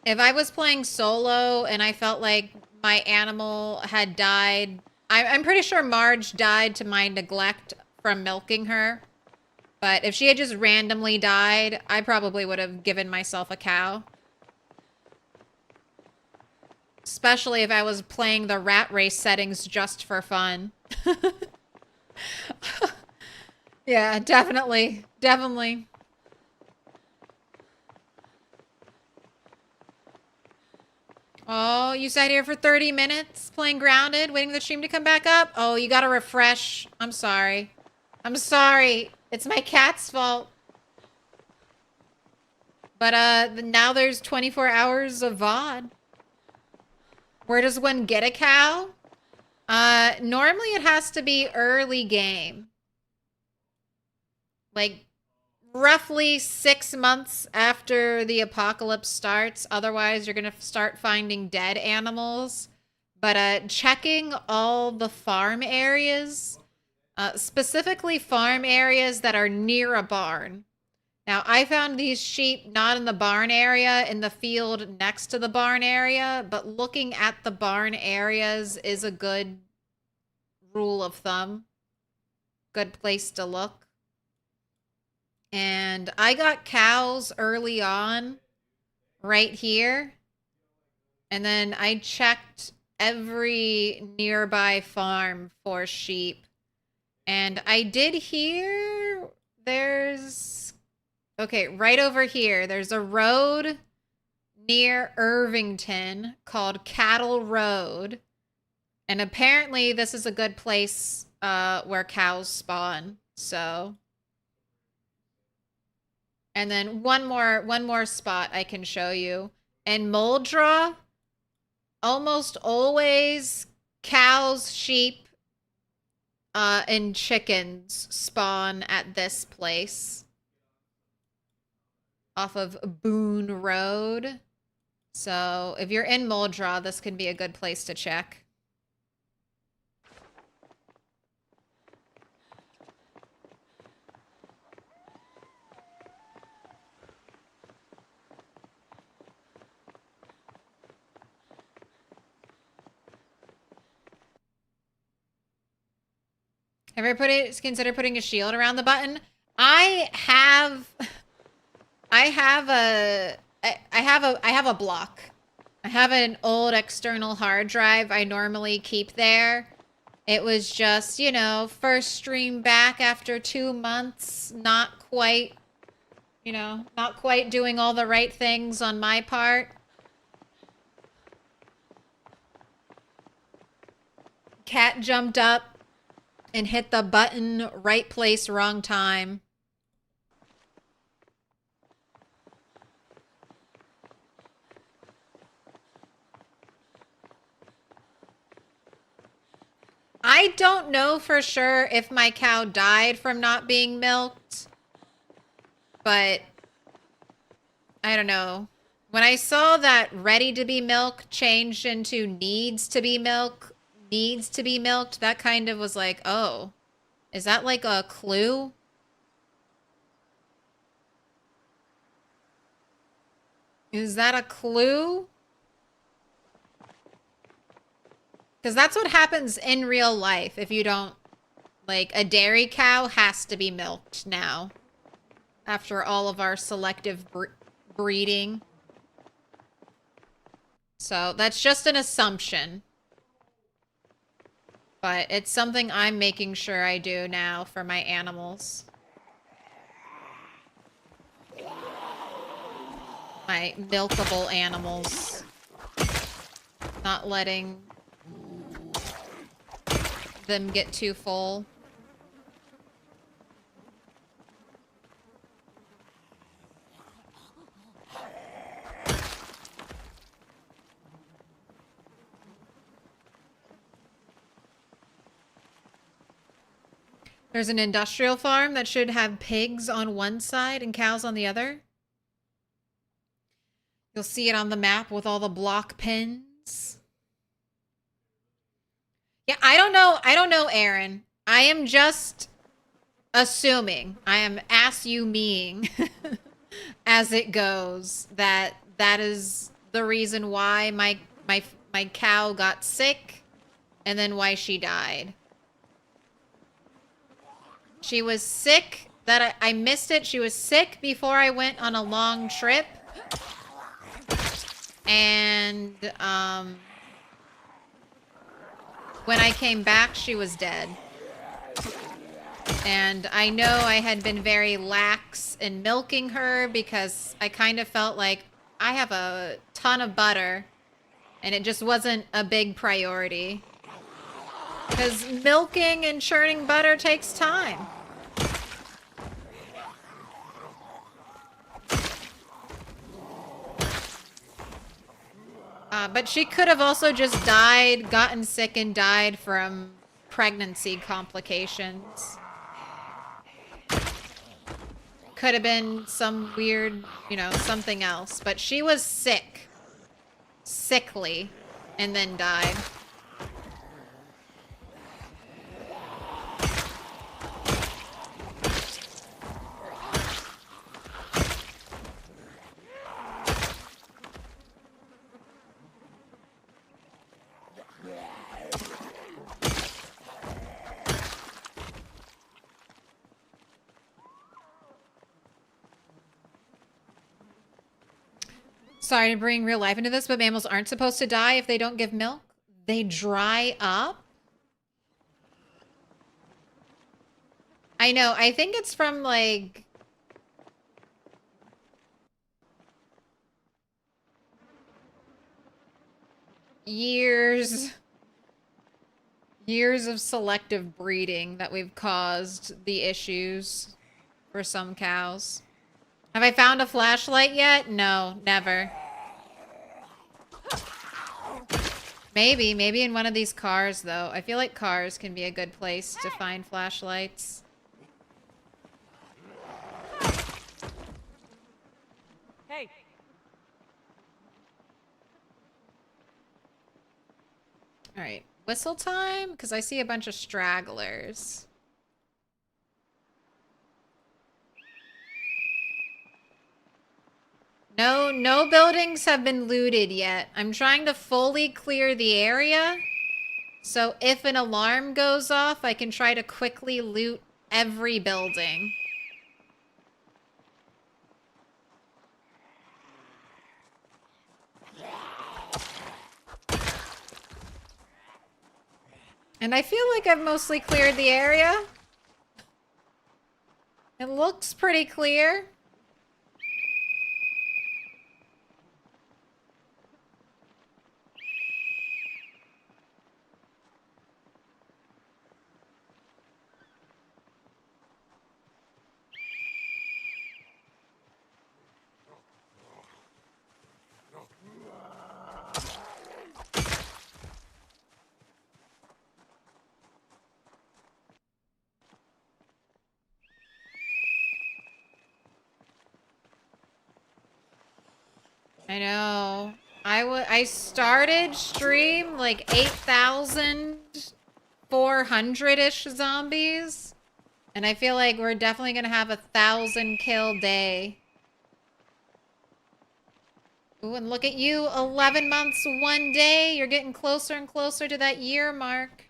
If I was playing solo and I felt like my animal had died, I'm pretty sure Marge died to my neglect from milking her. But if she had just randomly died, I probably would have given myself a cow. Especially if I was playing the rat race settings just for fun. Yeah, definitely. Definitely. Oh, you sat here for 30 minutes playing Grounded, waiting for the stream to come back up? Oh, you gotta refresh. I'm sorry. I'm sorry. It's my cat's fault. But now there's 24 hours of VOD. Where does one get a cow? Normally it has to be early game. Like, roughly 6 months after the apocalypse starts. Otherwise, you're going to start finding dead animals. But checking all the farm areas, specifically farm areas that are near a barn. Now, I found these sheep not in the barn area, in the field next to the barn area, but looking at the barn areas is a good rule of thumb. Good place to look. And I got cows early on, right here. And then I checked every nearby farm for sheep. And I did hear there's... Okay, right over here, there's a road near Irvington called Cattle Road. And apparently this is a good place where cows spawn. So... And then one more spot I can show you. In Muldra, almost always cows, sheep, and chickens spawn at this place. off of Boone Road. So if you're in Muldra, this can be a good place to check. Ever consider putting a shield around the button? I have a block. I have an old external hard drive I normally keep there. It was just, you know, first stream back after 2 months, not quite, you know, not quite doing all the right things on my part. Cat jumped up and hit the button, right place, wrong time. I don't know for sure if my cow died from not being milked, but I don't know. When I saw that ready to be milked changed into needs to be milked, that kind of was like, oh, is that like a clue? Is that a clue? Because that's what happens in real life if you don't, like, a dairy cow has to be milked now. After all of our selective breeding. So that's just an assumption. But it's something I'm making sure I do now for my animals. My milkable animals. Not letting them get too full. There's an industrial farm that should have pigs on one side and cows on the other. You'll see it on the map with all the block pins. Yeah, I don't know, Aaron. I am just assuming. I am assuming as it goes that is the reason why my cow got sick and then why she died. She was sick that I missed it. She was sick before I went on a long trip. And when I came back, she was dead. And I know I had been very lax in milking her because I kind of felt like I have a ton of butter and it just wasn't a big priority. Because milking and churning butter takes time. But she could have also just died, gotten sick and died from pregnancy complications. Could have been some weird, you know, something else. But she was sick. Sickly. And then died. Sorry to bring real life into this, but mammals aren't supposed to die if they don't give milk. They dry up? I know. I think it's from, like... years of selective breeding that we've caused the issues for some cows. Have I found a flashlight yet? No, never. Maybe in one of these cars, though. I feel like cars can be a good place to find flashlights. Hey, All right, whistle time, because I see a bunch of stragglers. No buildings have been looted yet. I'm trying to fully clear the area, so if an alarm goes off, I can try to quickly loot every building. And I feel like I've mostly cleared the area. It looks pretty clear. I know. I started stream like 8,400-ish zombies. And I feel like we're definitely gonna have 1,000 kill day. Ooh, and look at you, 11 months, 1 day. You're getting closer and closer to that year mark.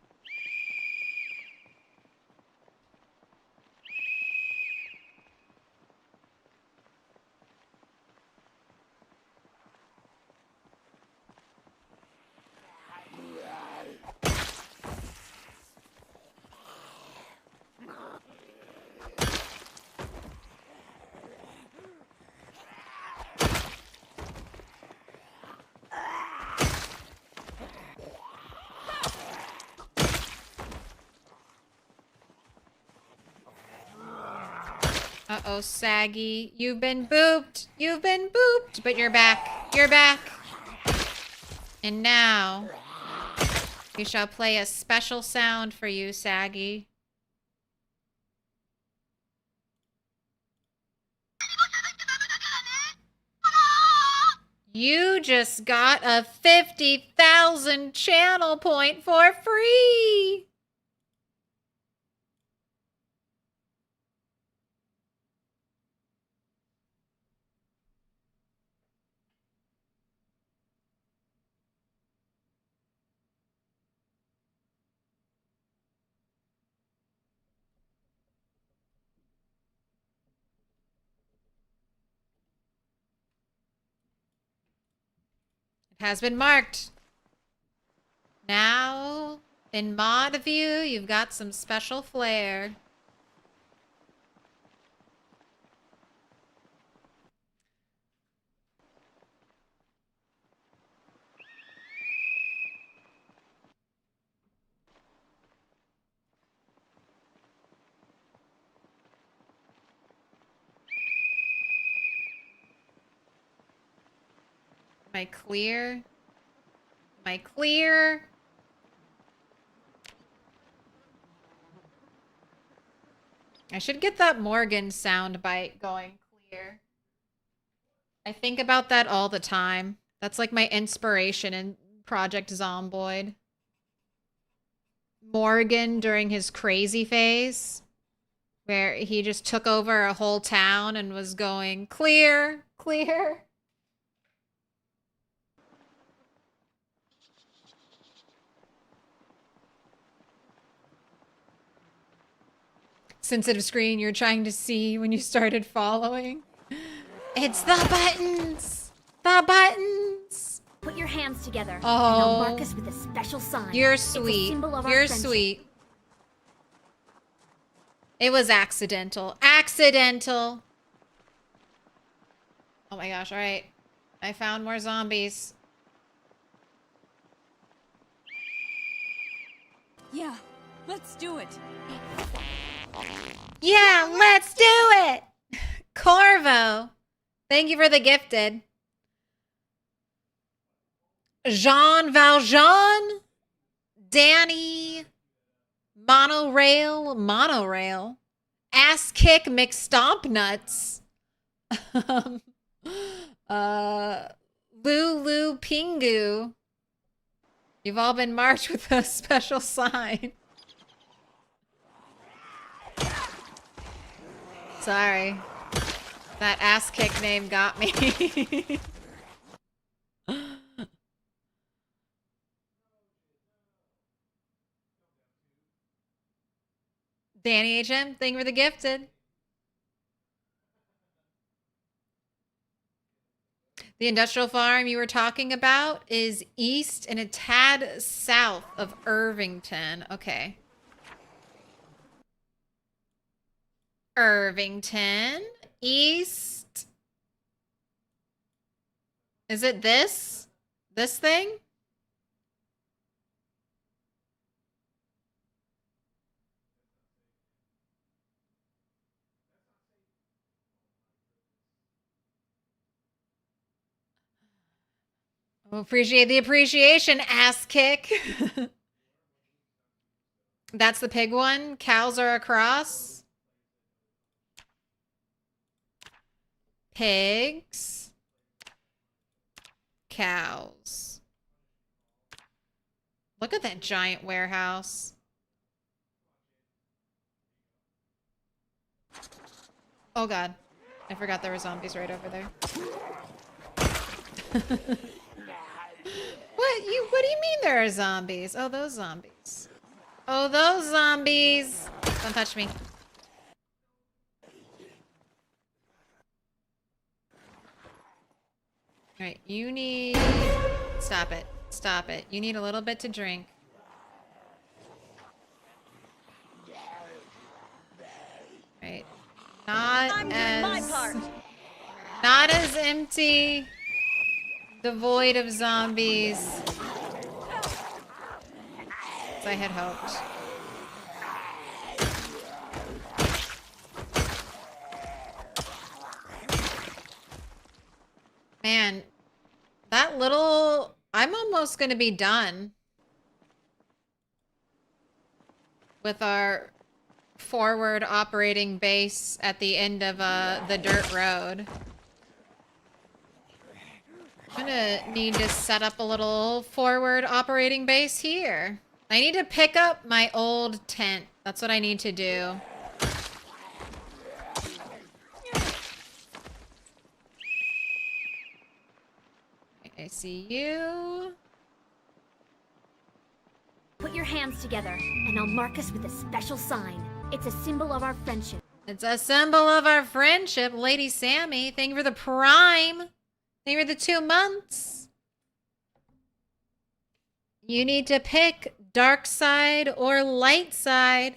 Uh-oh, Saggy. You've been booped. You've been booped. But you're back. You're back. And now, we shall play a special sound for you, Saggy. You just got a 50,000 channel point for free. It has been marked. Now, in mod view, you've got some special flair. Am I clear? Am I clear? I should get that Morgan soundbite going clear. I think about that all the time. That's like my inspiration in Project Zomboid. Morgan during his crazy phase, where he just took over a whole town and was going, clear, clear. Sensitive screen you're trying to see when you started following. It's the buttons! The buttons! Put your hands together, and Oh. I'll mark us with a special sign. You're It's a sweet. symbol of our You're friendship. sweet. It was accidental. Accidental! Oh my gosh, alright. I found more zombies. Yeah, let's do it. Yeah, let's do it! Corvo, thank you for the gifted. Jean Valjean, Danny, Monorail, Ass Kick McStomp Nuts, Lulu Pingu. You've all been marked with a special sign. Sorry. That ass kick name got me. Danny HM, thank you for the gifted. The industrial farm you were talking about is east and a tad south of Irvington. Okay. Irvington. East. Is it this? This thing? Appreciate the appreciation, ass kick. That's the pig one. Cows are across. Pigs. Cows. Look at that giant warehouse. Oh god. I forgot there were zombies right over there. What do you mean there are zombies? Oh, those zombies. Oh, those zombies. Don't touch me. Alright, you need... Stop it. Stop it. You need a little bit to drink. Right. I'm doing my part. Not as empty... Devoid of zombies as I had hoped. Man, that little... I'm almost going to be done with our forward operating base at the end of the dirt road. I'm gonna need to set up a little forward operating base here. I need to pick up my old tent. That's what I need to do. I see you. Put your hands together, and I'll mark us with a special sign. It's a symbol of our friendship. It's a symbol of our friendship, Lady Sammy. Thank you for the prime. Thank you for the 2 months. You need to pick dark side or light side.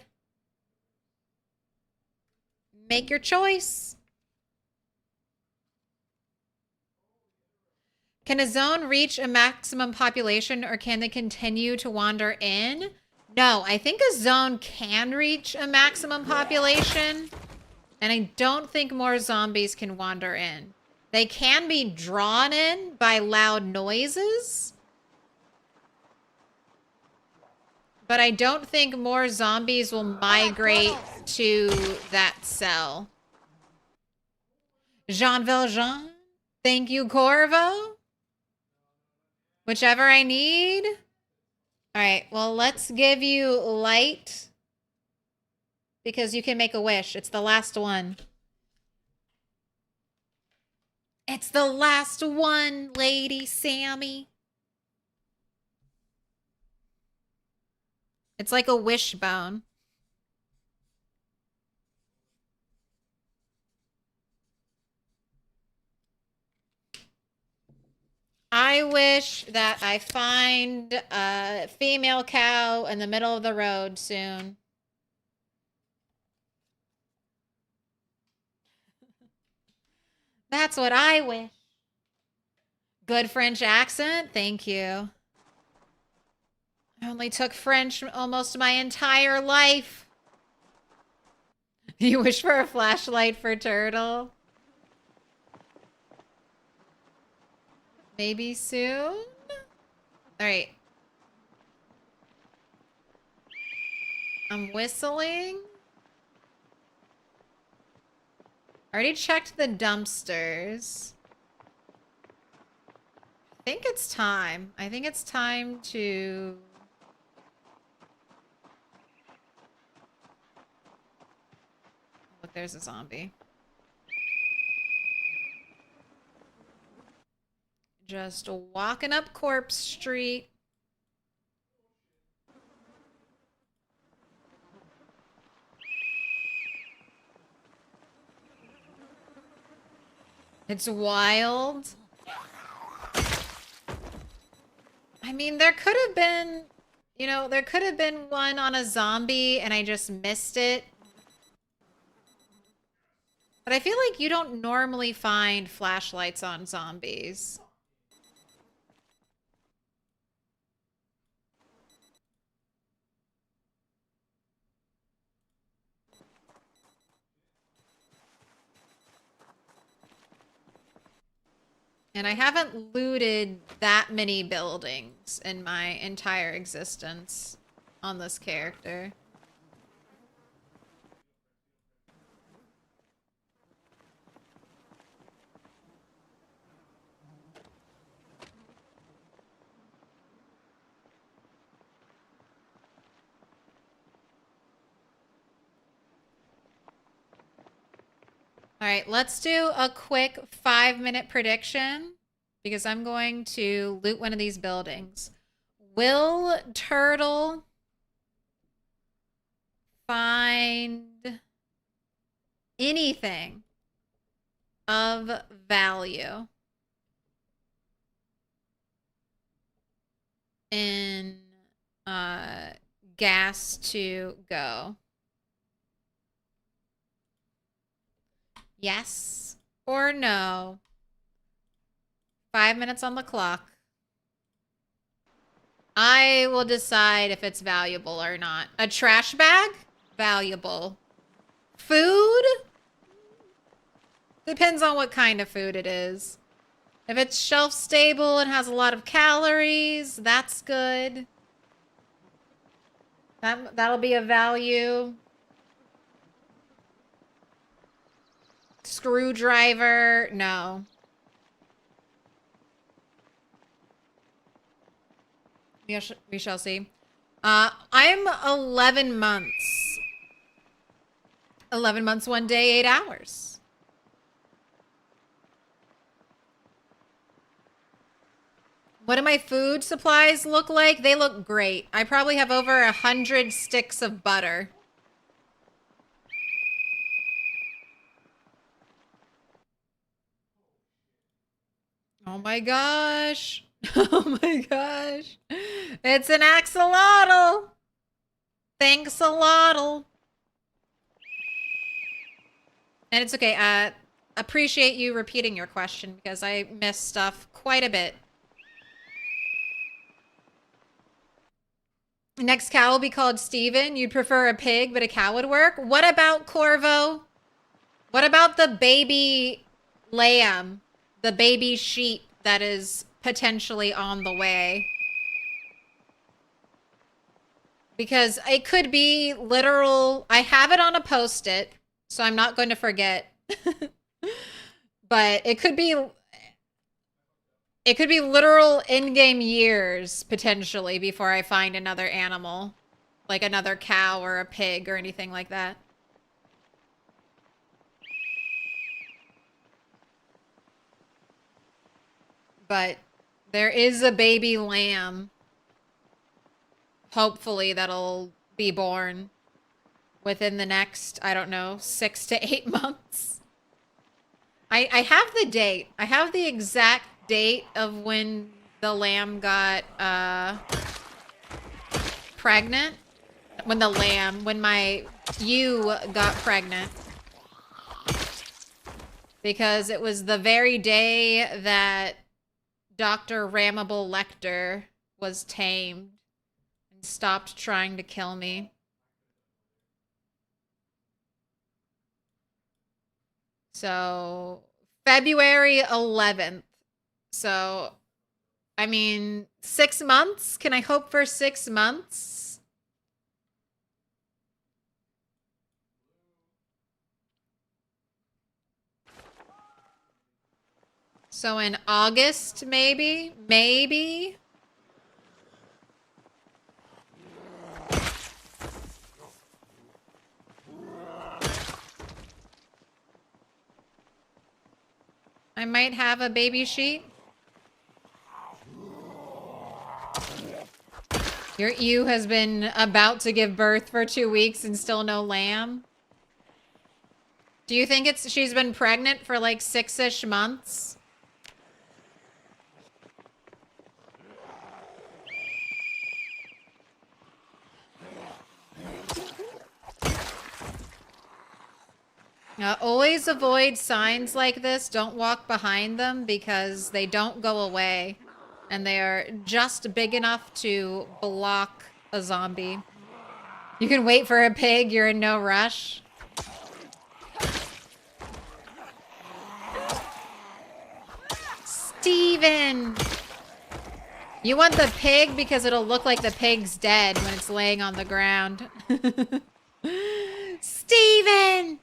Make your choice. Can a zone reach a maximum population or can they continue to wander in? No, I think a zone can reach a maximum population. And I don't think more zombies can wander in. They can be drawn in by loud noises. But I don't think more zombies will migrate to that cell. Jean Valjean. Thank you, Corvo. Whichever I need. Alright, well, let's give you light. Because you can make a wish. It's the last one. It's the last one, Lady Sammy. It's like a wishbone. I wish that I find a female cow in the middle of the road soon. That's what I wish. Good French accent. Thank you. I only took French almost my entire life. You wish for a flashlight for Turtle? Maybe soon? Alright. I'm whistling. I already checked the dumpsters. think it's time. I think it's time to... Look, there's a zombie. Just walking up Corpse Street. It's wild. I mean, there could have been, you know, there could have been one on a zombie and I just missed it. But I feel like you don't normally find flashlights on zombies. And I haven't looted that many buildings in my entire existence on this character. All right, let's do a quick 5-minute prediction because I'm going to loot one of these buildings. Will Turtle find anything of value in gas to go? Yes or no? 5 minutes on the clock. I will decide if it's valuable or not. A trash bag? Valuable. Food? Depends on what kind of food it is. If it's shelf stable and has a lot of calories, that's good. That'll be a value. Screwdriver, no. We shall see. I'm 11 months. 11 months, 1 day, 8 hours. What do my food supplies look like? They look great. I probably have over 100 sticks of butter. Oh my gosh. Oh my gosh. It's an axolotl. Thanks a lot. And it's okay. Appreciate you repeating your question because I missed stuff quite a bit. Next cow will be called Steven. You'd prefer a pig, but a cow would work. What about Corvo? What about the baby lamb? The baby sheep that is potentially on the way? Because it could be literal. I have it on a post-it, so I'm not going to forget. But it could be literal in-game years, potentially, before I find another animal. Like another cow or a pig or anything like that. But there is a baby lamb. Hopefully that'll be born within the next, I don't know, 6 to 8 months. I have the date. I have the exact date of when the lamb got pregnant. When my ewe got pregnant. Because it was the very day that Dr. Ramable Lecter was tamed and stopped trying to kill me. So, February 11th. So, I mean, 6 months? Can I hope for 6 months? So in August, maybe? Maybe? I might have a baby sheep. Your ewe has been about to give birth for 2 weeks and still no lamb. Do you think she's been pregnant for like 6-ish months? Always avoid signs like this. Don't walk behind them because they don't go away. And they are just big enough to block a zombie. You can wait for a pig. You're in no rush. Steven! You want the pig because it'll look like the pig's dead when it's laying on the ground. Steven!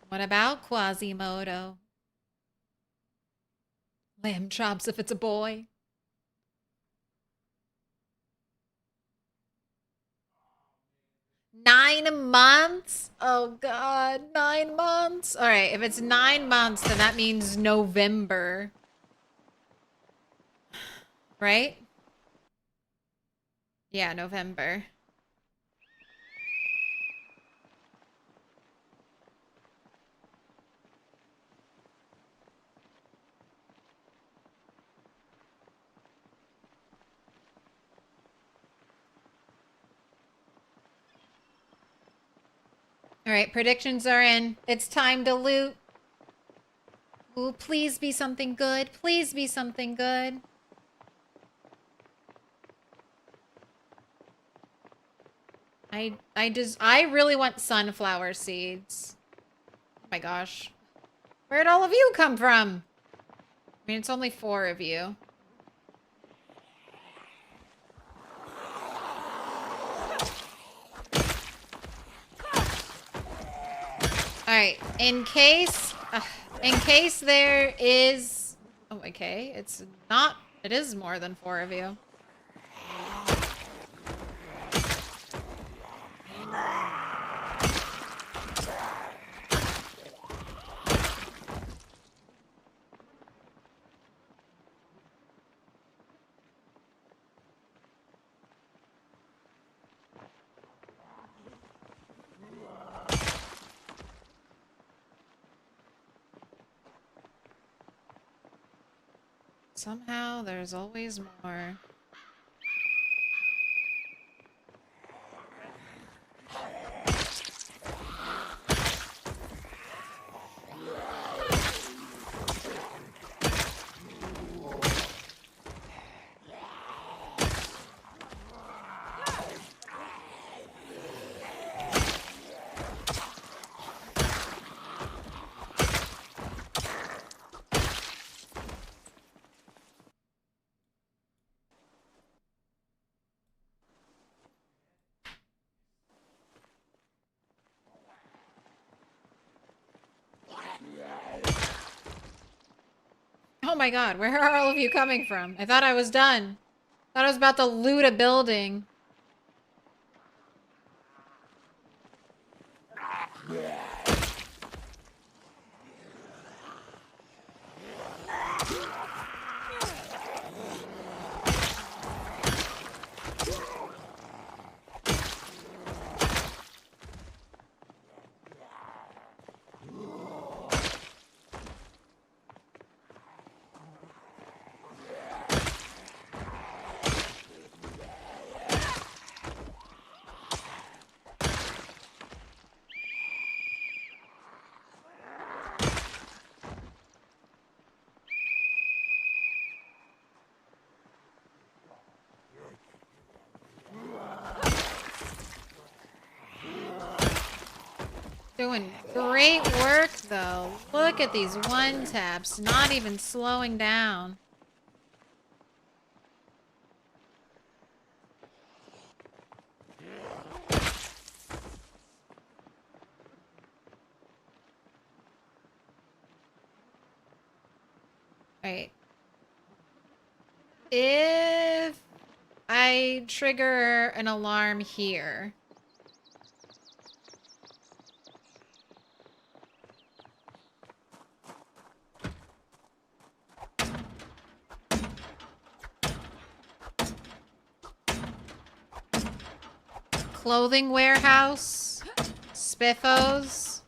What about Quasimodo? Lamb chops if it's a boy. Nine months? Oh God, 9 months. All right, if it's 9 months, then that means November. Right? Yeah, November. All right, predictions are in. It's time to loot. Ooh, please be something good. Please be something good. I really want sunflower seeds. Oh my gosh. Where'd all of you come from? I mean, it's only 4 of you. Alright, in case there is... Oh, okay, it's not... It is more than 4 of you. Somehow, there's always more. Oh my god, where are all of you coming from? I thought I was done. I thought I was about to loot a building. Doing great work, though. Look at these one taps, not even slowing down. Alright. If I trigger an alarm here. Clothing warehouse. Spiffos.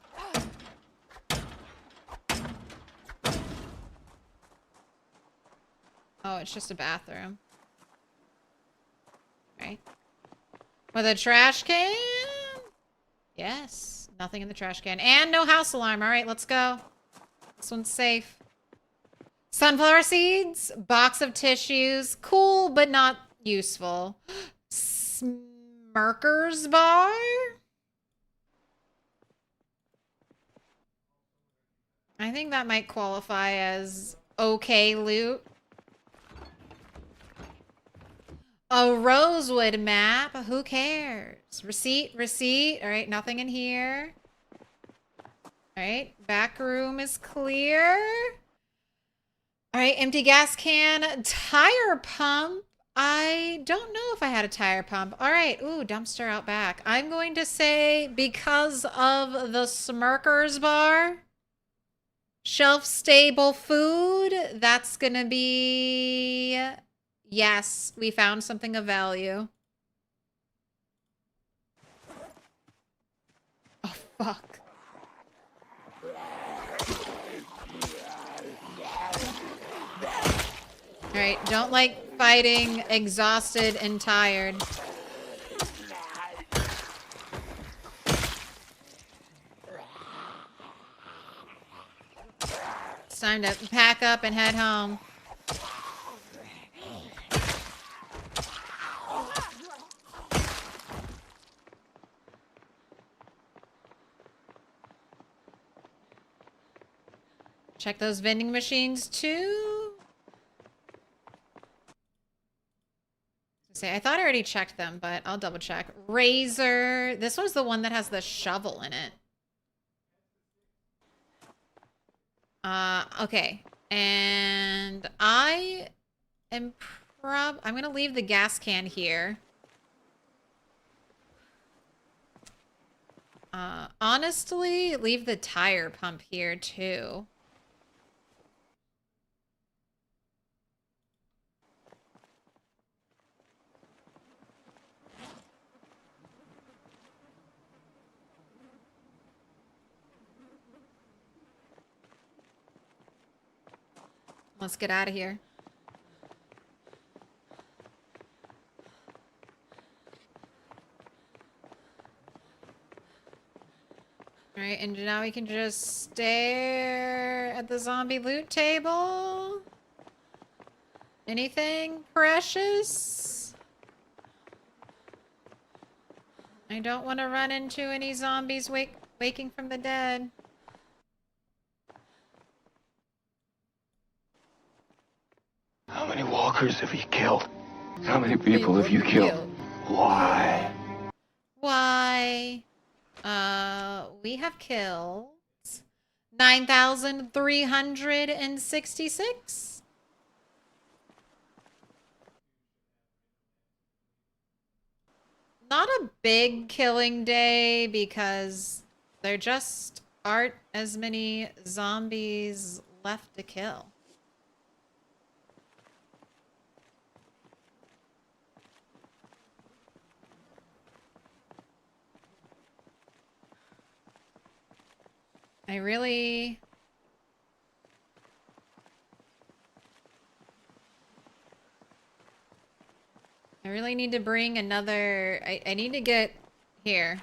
Oh, it's just a bathroom. Right. With a trash can? Yes. Nothing in the trash can. And no house alarm. All right, let's go. This one's safe. Sunflower seeds. Box of tissues. Cool, but not useful. Smirker's bar? I think that might qualify as okay loot. A rosewood map. Who cares? Receipt, receipt. All right, nothing in here. All right, back room is clear. All right, empty gas can. Tire pump. I don't know if I had a tire pump. All right, ooh, dumpster out back. I'm going to say because of the Smirker's bar, shelf-stable food, that's gonna be... Yes, we found something of value. Oh, fuck. Alright, don't like fighting exhausted and tired. It's time to pack up and head home. Check those vending machines too. I thought I already checked them, but I'll double check. Razor. This was the one that has the shovel in it. Okay. And I am I'm gonna leave the gas can here. Honestly, leave the tire pump here too. Let's get out of here. Alright, and now we can just stare at the zombie loot table. Anything precious? I don't want to run into any zombies waking from the dead. How many walkers have you killed? How many people have you killed? Why? Why? We have killed 9,366. Not a big killing day because there just aren't as many zombies left to kill. I really need to bring another... I need to get here.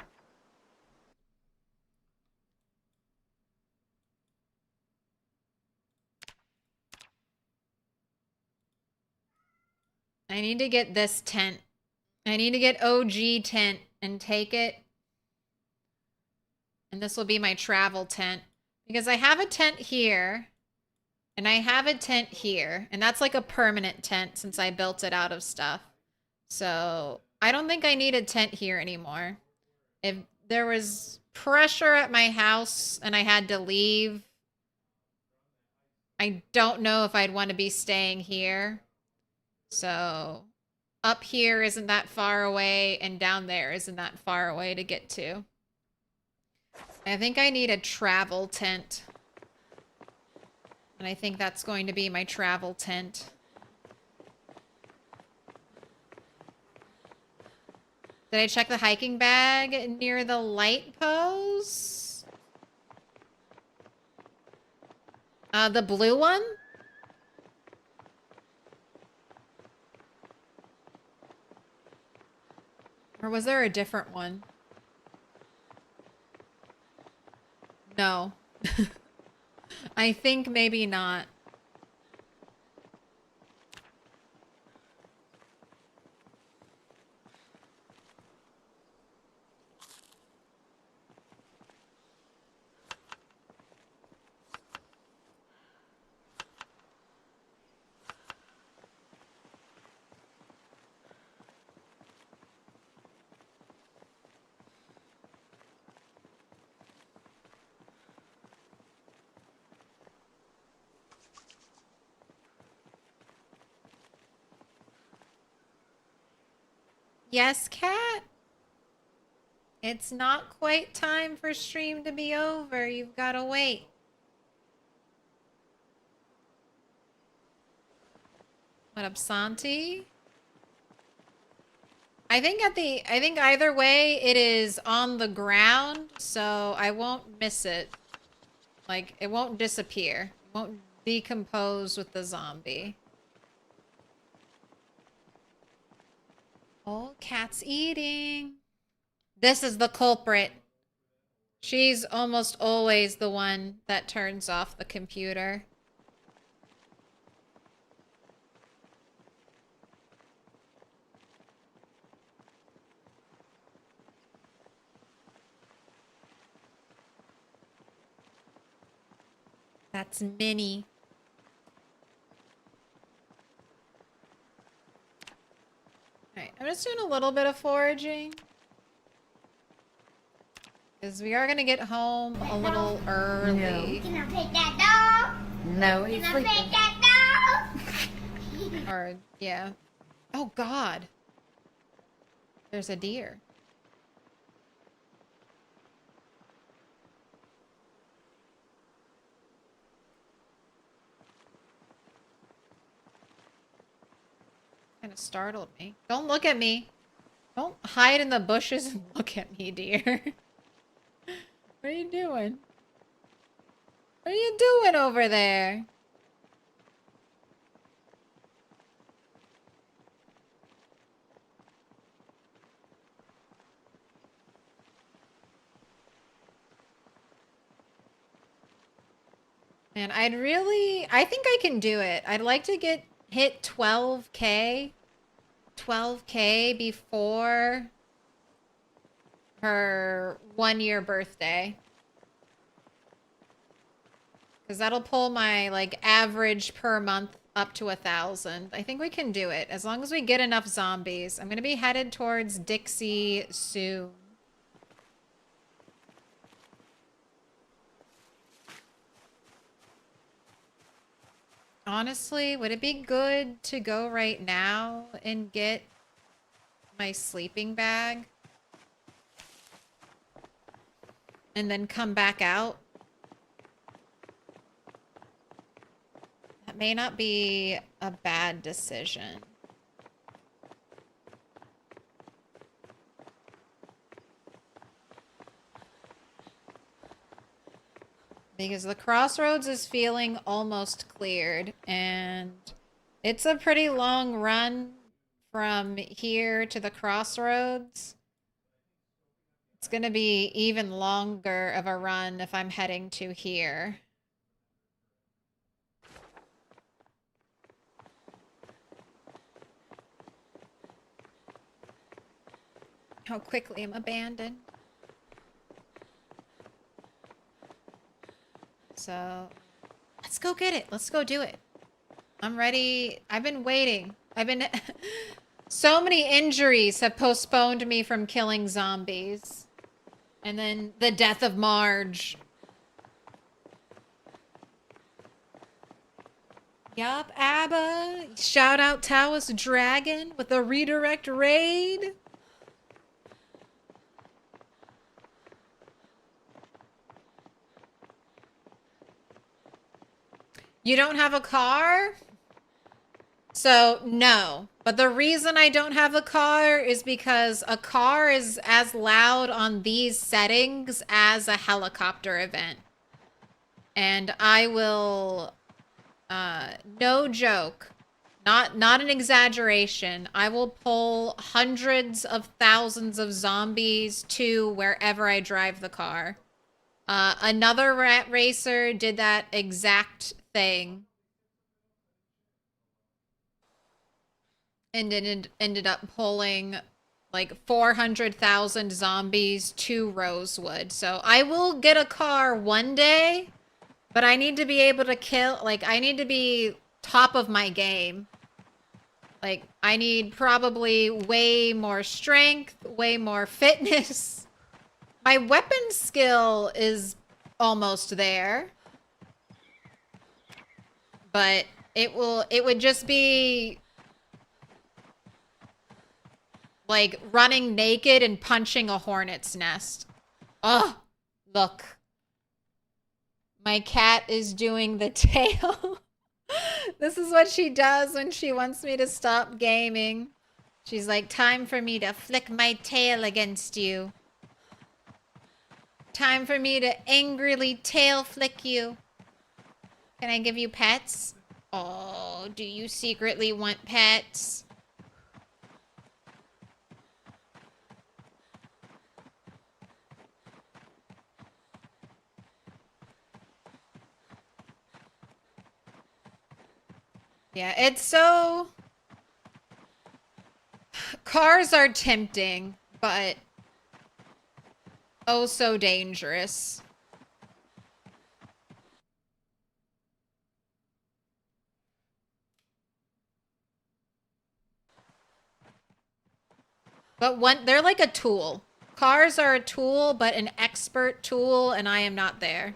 I need to get this tent. I need to get OG tent and take it And this will be my travel tent. Because I have a tent here. And I have a tent here. And that's like a permanent tent since I built it out of stuff. So I don't think I need a tent here anymore. If there was pressure at my house and I had to leave, I don't know if I'd want to be staying here. So up here isn't that far away, and down there isn't that far away to get to. I think I need a travel tent. And I think that's going to be my travel tent. Did I check the hiking bag near the light post? The blue one? Or was there a different one? No. I think maybe not. Yes, cat? It's not quite time for stream to be over. You've got to wait. What up, Santi? I think either way it is on the ground, so I won't miss it. Like, it won't disappear. It won't decompose with the zombie. Oh, cat's eating. This is the culprit. She's almost always the one that turns off the computer. That's Minnie. Alright, I'm just doing a little bit of foraging. Because we are going to get home a little early. Can I pet that dog? No, he's Can I sleeping. pet that dog? Or, yeah. Oh, God. There's a deer. Kind of startled me. Don't look at me. Don't hide in the bushes and look at me, dear. What are you doing? What are you doing over there? Man, I think I can do it. I'd like to hit 12K. 12K before her 1-year birthday. Because that'll pull my, like, average per month up to 1,000. I think we can do it, as long as we get enough zombies. I'm going to be headed towards Dixie soon. Honestly, would it be good to go right now and get my sleeping bag? And then come back out? That may not be a bad decision. Because the crossroads is feeling almost cleared, and it's a pretty long run from here to the crossroads. It's gonna be even longer of a run if I'm heading to here. How quickly I'm abandoned. so let's go get it. Let's go do it. I'm ready. I've been waiting. So many injuries have postponed me from killing zombies. And then the death of Marge. Yup, Abba. Shout out Taoist Dragon with a redirect raid. You don't have a car? So, no. But the reason I don't have a car is because a car is as loud on these settings as a helicopter event. And I will... no joke, not an exaggeration, I will pull hundreds of thousands of zombies to wherever I drive the car. Another rat racer did that exact thing. And it ended up pulling like 400,000 zombies to Rosewood. So I will get a car one day. But I need to be able to kill, like, I need to be top of my game. Like, I need probably way more strength, way more fitness. My weapon skill is almost there. But it would just be like running naked and punching a hornet's nest. Oh, look. My cat is doing the tail. This is what she does when she wants me to stop gaming. She's like, time for me to flick my tail against you. Time for me to angrily tail flick you. Can I give you pets? Oh, do you secretly want pets? Yeah, it's so... Cars are tempting, but oh so dangerous. But they're like a tool. Cars are a tool, but an expert tool, and I am not there.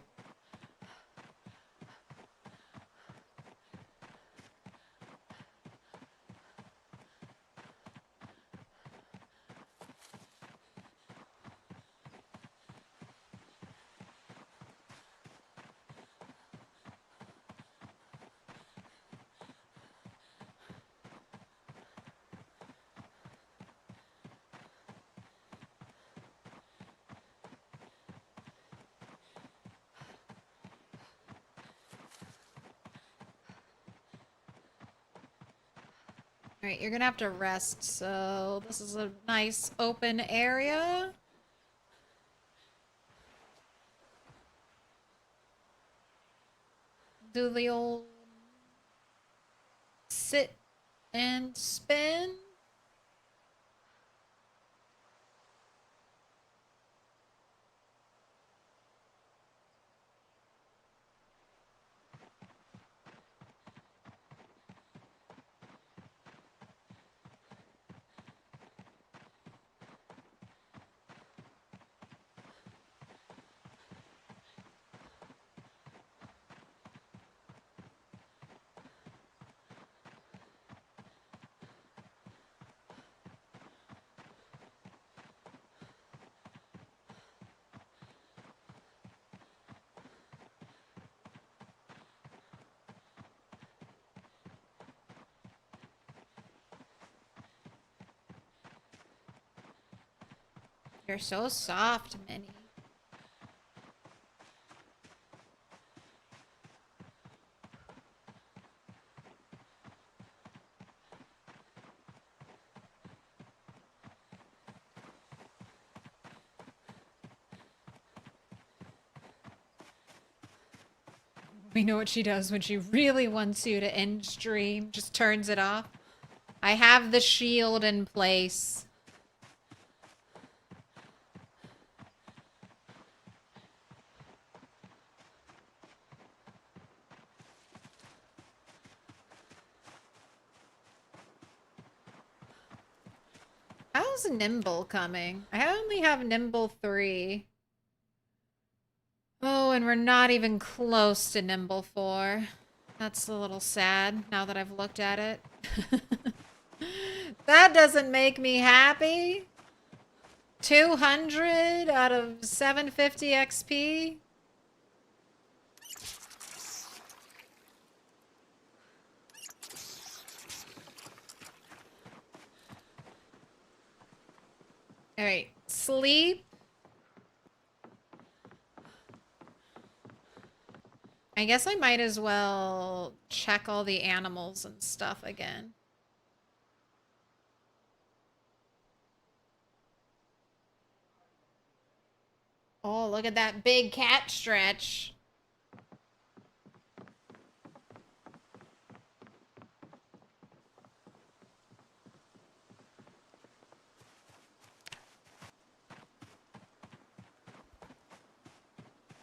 Alright, you're gonna have to rest, so this is a nice open area. Do the old sit and spin. You're so soft, Minnie. We know what she does when she really wants you to end stream. Just turns it off. I have the shield in place. How's Nimble coming? I only have Nimble 3. Oh, and we're not even close to Nimble 4. That's a little sad now that I've looked at it. That doesn't make me happy. 200 out of 750 XP. All right, sleep. I guess I might as well check all the animals and stuff again. Oh, look at that big cat stretch.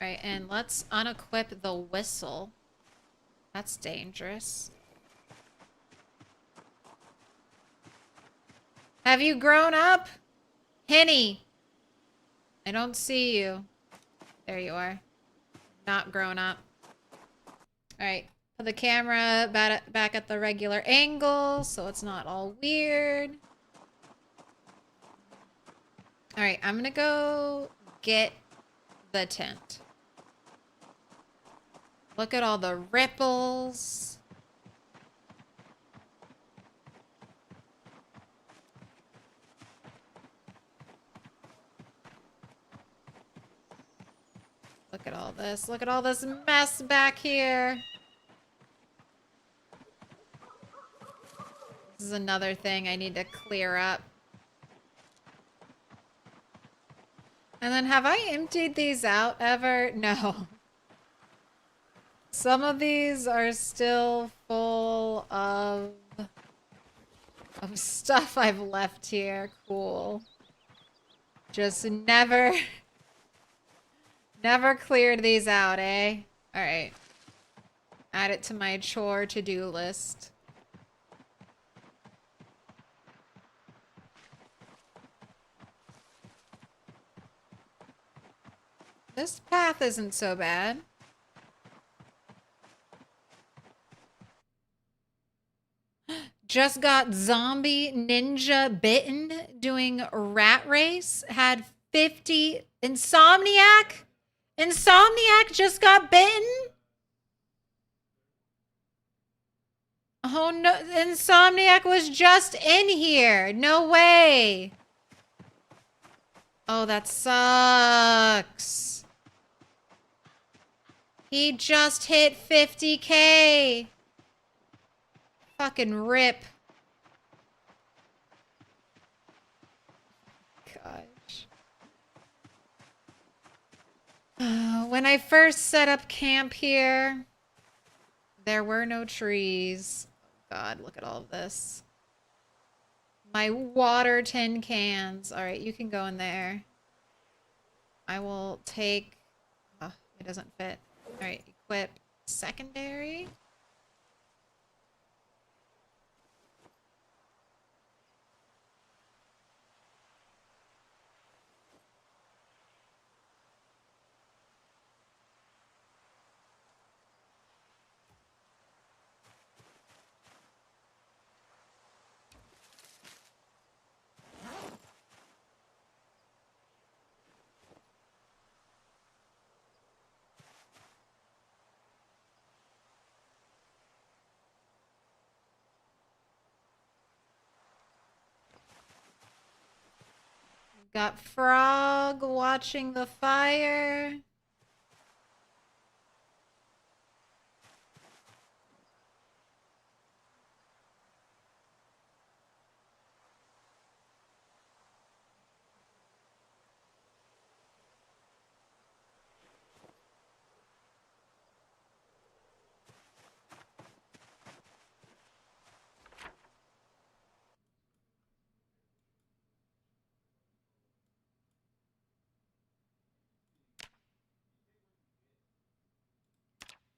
All right, and let's unequip the whistle. That's dangerous. Have you grown up? Henny. I don't see you. There you are. Not grown up. All right. Put the camera back at the regular angle so it's not all weird. All right. I'm going to go get the tent. Look at all the ripples. Look at all this. Look at all this mess back here. This is another thing I need to clear up. And then have I emptied these out ever? No. Some of these are still full of stuff I've left here. Cool. Just never cleared these out, eh? Alright. Add it to my chore to-do list. This path isn't so bad. Just got zombie ninja bitten doing rat race. Had 50 Insomniac? Insomniac just got bitten? Oh no, Insomniac was just in here. No way. Oh, that sucks. He just hit 50K. Fucking rip. Gosh. When I first set up camp here, there were no trees. God, look at all of this. My water tin cans. All right, you can go in there. I will take... Oh, it doesn't fit. All right, equip secondary. Got Frog watching the fire.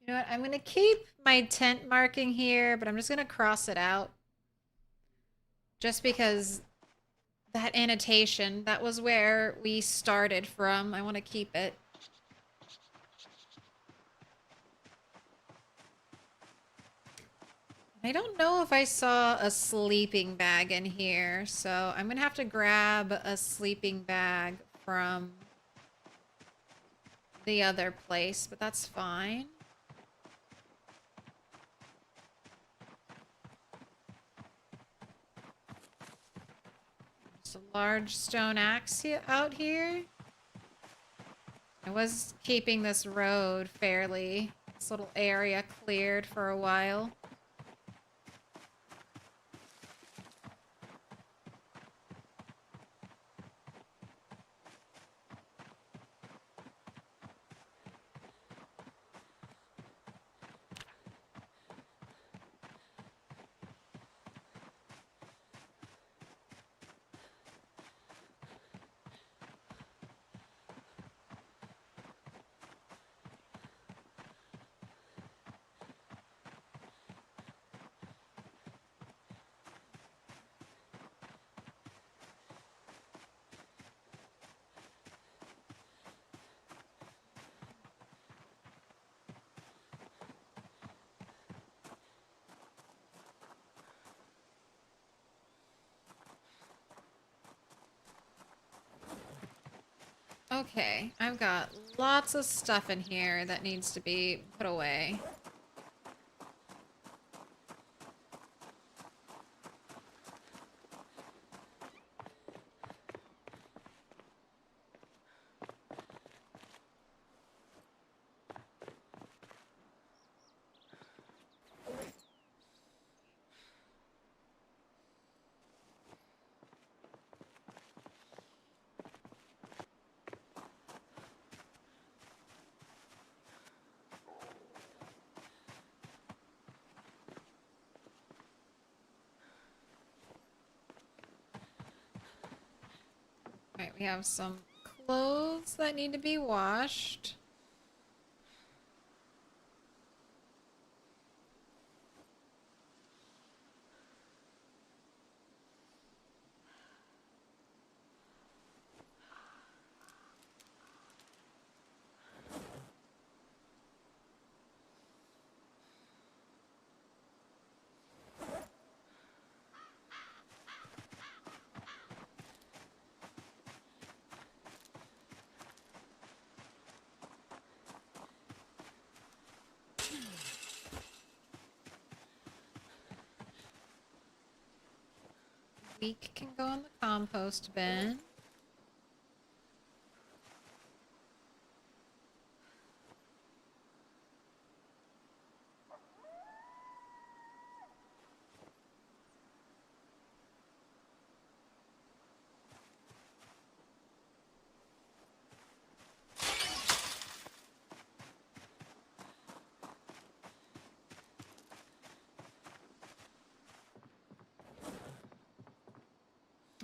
You know what? I'm going to keep my tent marking here, but I'm just going to cross it out. Just because that annotation. That was where we started from. I want to keep it. I don't know if I saw a sleeping bag in here, so I'm gonna have to grab a sleeping bag from the other place, but that's fine. There's a large stone axe out here. I was keeping this road fairly, this little area cleared for a while. Okay, I've got lots of stuff in here that needs to be put away. Alright, we have some clothes that need to be washed. Week can go in the compost bin.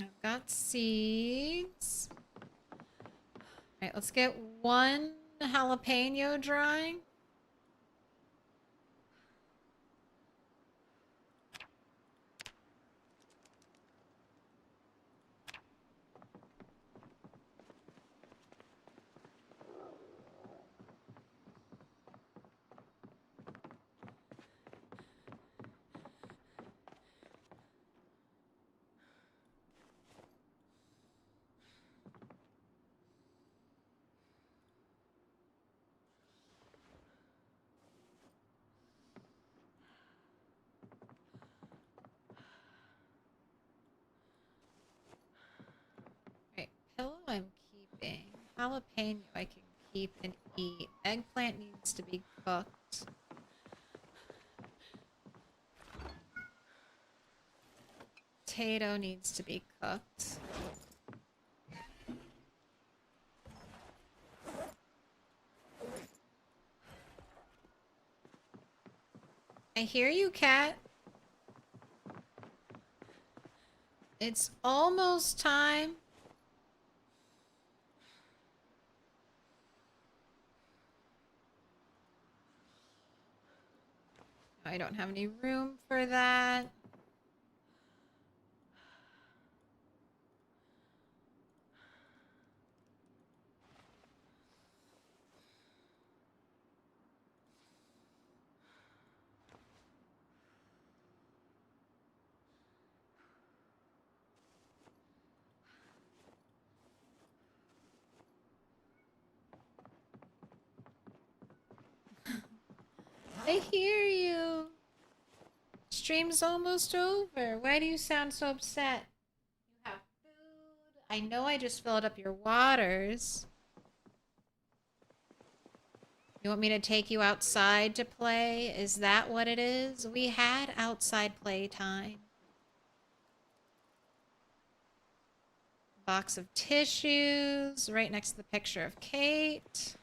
I've got seeds. Alright, let's get one jalapeno drying. Right, pillow I'm keeping. Jalapeno I can keep and eat. Eggplant needs to be cooked. Potato needs to be cooked. I hear you, cat. It's almost time. I don't have any room for that. I hear you. Stream's almost over. Why do you sound so upset? You have food. I know I just filled up your waters. You want me to take you outside to play? Is that what it is? We had outside playtime. Box of tissues right next to the picture of Kate.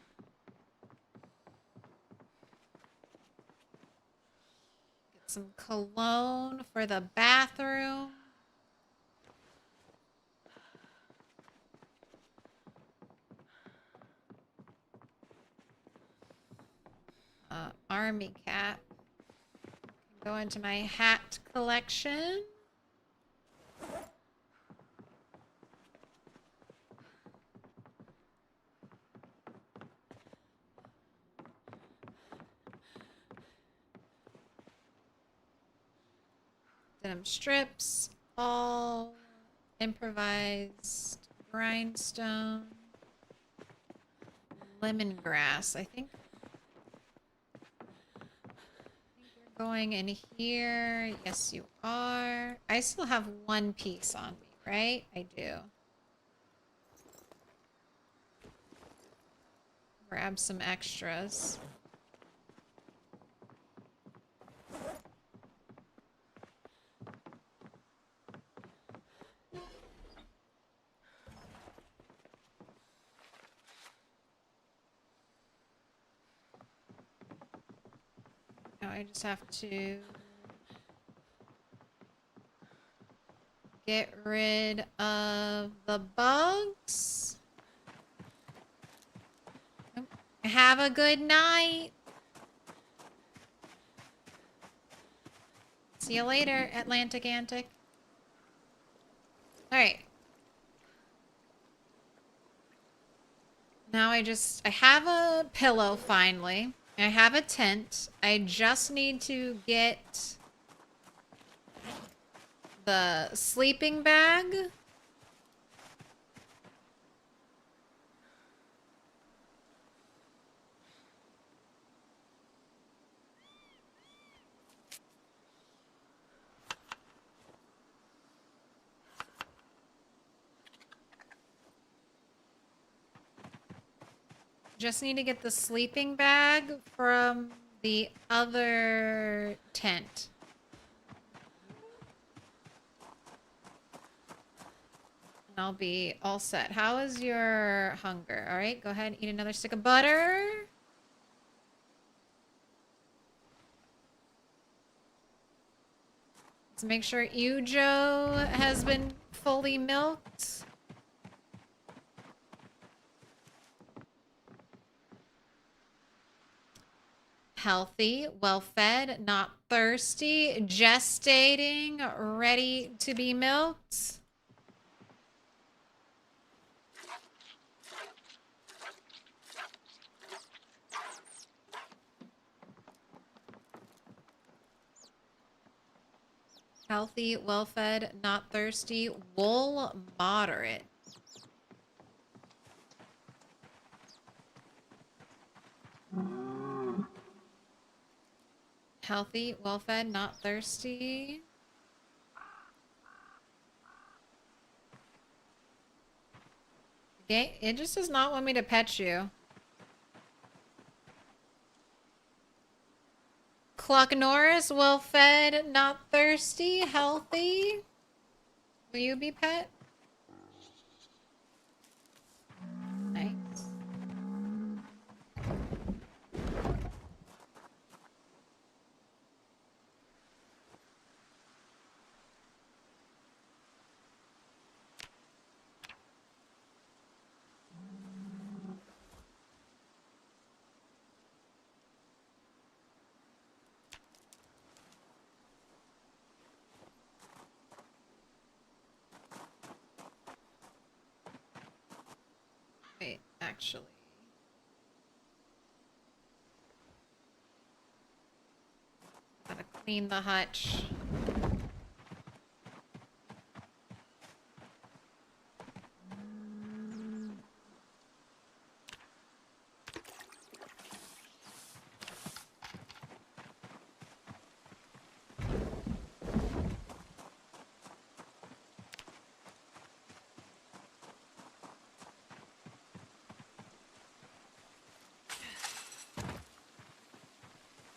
Get some cologne for the bathroom. Army cap. Go into my hat collection. Denim strips, all improvised grindstone, lemongrass. I think you're going in here. Yes, you are. I still have one piece on me, right? I do. Grab some extras. Now I just have to get rid of the bugs. Have a good night. See you later, Atlantic Antic. All right. Now I have a pillow finally. I have a tent. I just need to get the sleeping bag. Just need to get the sleeping bag from the other tent. And I'll be all set. How is your hunger? All right, go ahead and eat another stick of butter. Let's make sure Ujo has been fully milked. Healthy, well-fed, not thirsty, gestating, ready to be milked. Healthy, well-fed, not thirsty, wool moderate. Healthy, well-fed, not thirsty. Okay, it just does not want me to pet you. Cluck Norris, well-fed, not thirsty, healthy. Will you be pet? Nice. Wait, actually. Gotta clean the hutch.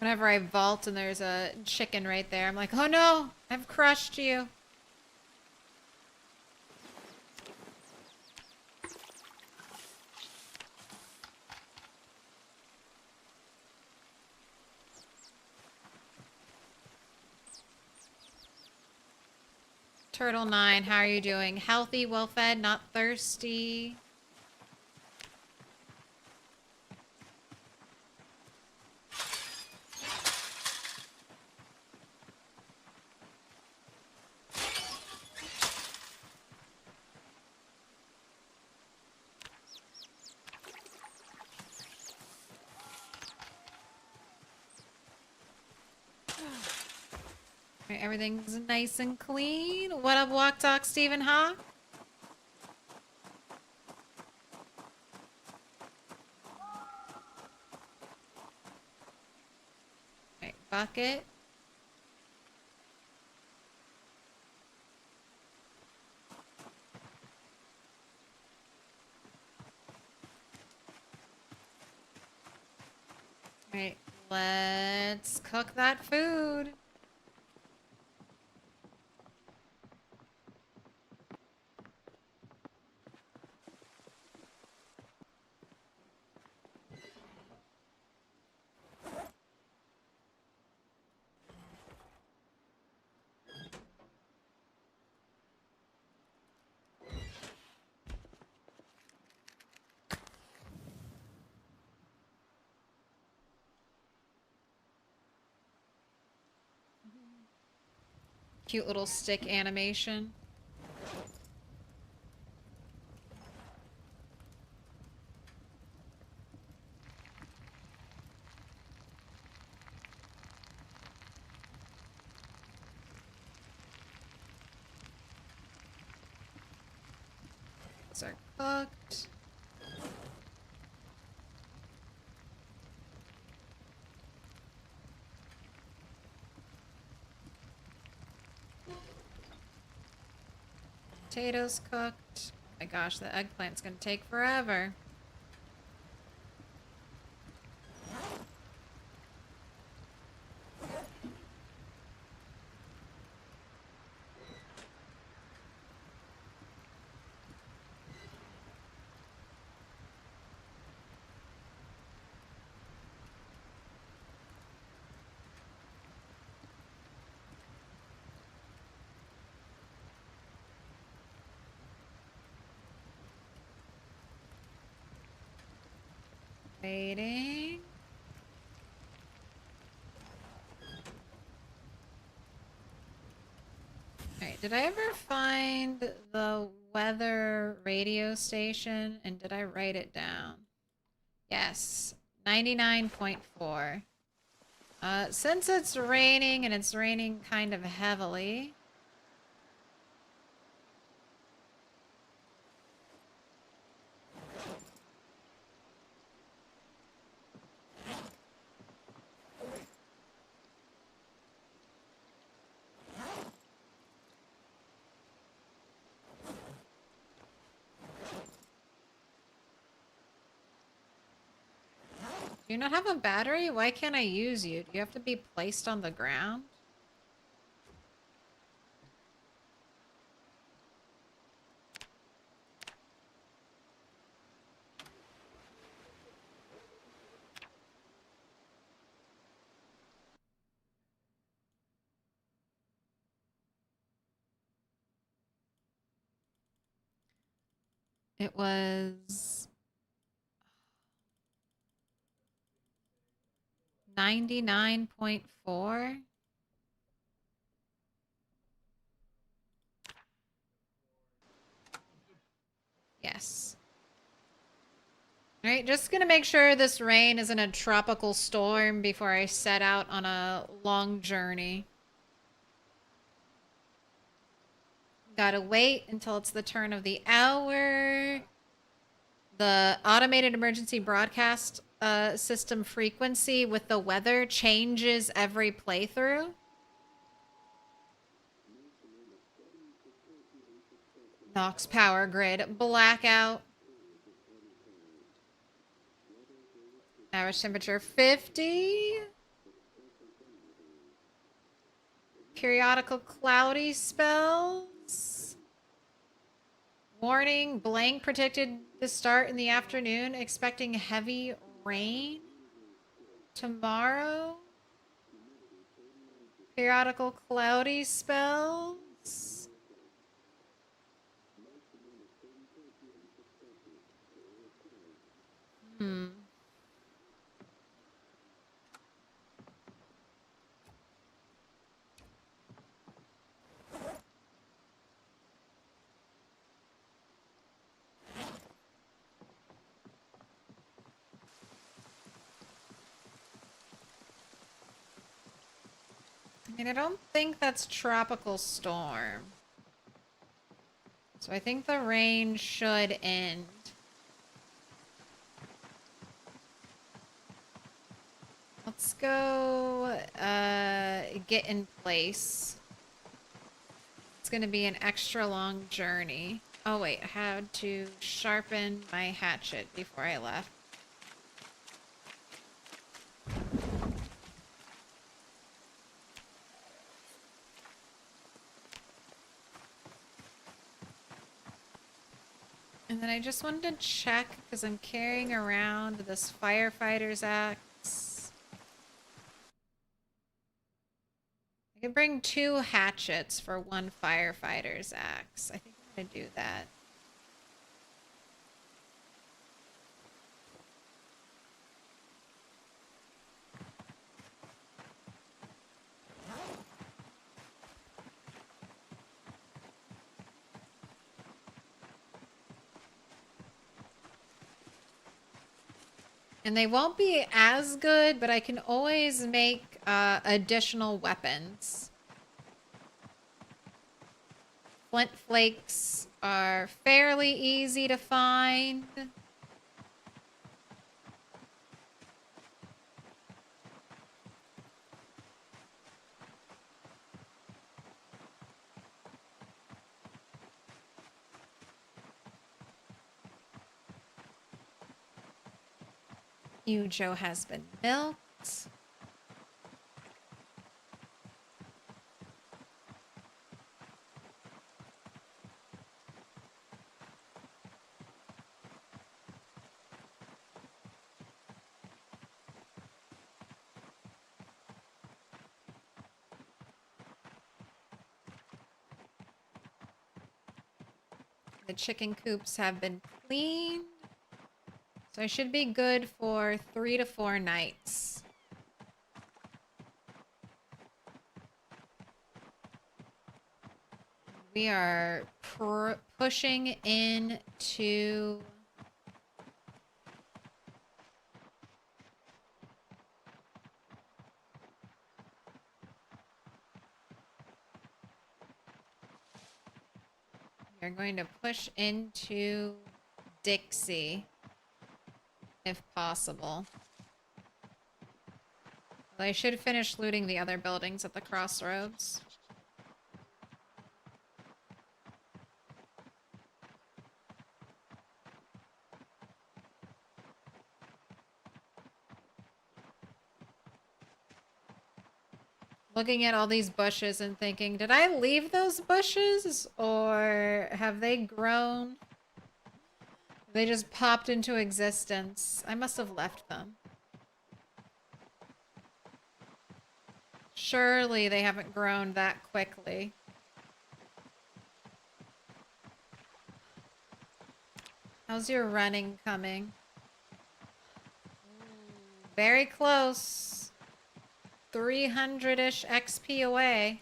Whenever I vault and there's a chicken right there, I'm like, oh no, I've crushed you. Turtle 9, how are you doing? Healthy, well-fed, not thirsty. Alright, everything's nice and clean. What up, Walk Talk, Stephen Hawk? Alright, bucket. Alright, let's cook that food. Cute little stick animation. These are cooked. Potatoes cooked. Oh my gosh, the eggplant's gonna take forever. Waiting. Alright, did I ever find the weather radio station? And did I write it down? Yes, 99.4. Since it's raining, and it's raining kind of heavily, do you not have a battery? Why can't I use you? Do you have to be placed on the ground? It was 99.4. Yes. All right, just gonna make sure this rain isn't a tropical storm before I set out on a long journey. Gotta wait until it's the turn of the hour. The automated emergency broadcast system frequency with the weather changes every playthrough. Knocks power grid. Blackout. Average temperature 50. Periodical cloudy spells. Warning, blank predicted to start in the afternoon. Expecting heavy rain tomorrow. Periodical cloudy spells. And I don't think that's tropical storm. So I think the rain should end. Let's go get in place. It's gonna be an extra long journey. Oh wait, I had to sharpen my hatchet before I left. And then I just wanted to check, because I'm carrying around this firefighter's axe. I could bring 2 hatchets for 1 firefighter's axe. I think I'm gonna do that. And they won't be as good, but I can always make additional weapons. Flint flakes are fairly easy to find. Joe has been milked. The chicken coops have been cleaned. So I should be good for 3 to 4 nights. We are pushing into we're going to push into Dixie if possible. I should finish looting the other buildings at the crossroads. Looking at all these bushes and thinking, did I leave those bushes or have they grown? They just popped into existence. I must have left them. Surely they haven't grown that quickly. How's your running coming? Very close. 300-ish XP away.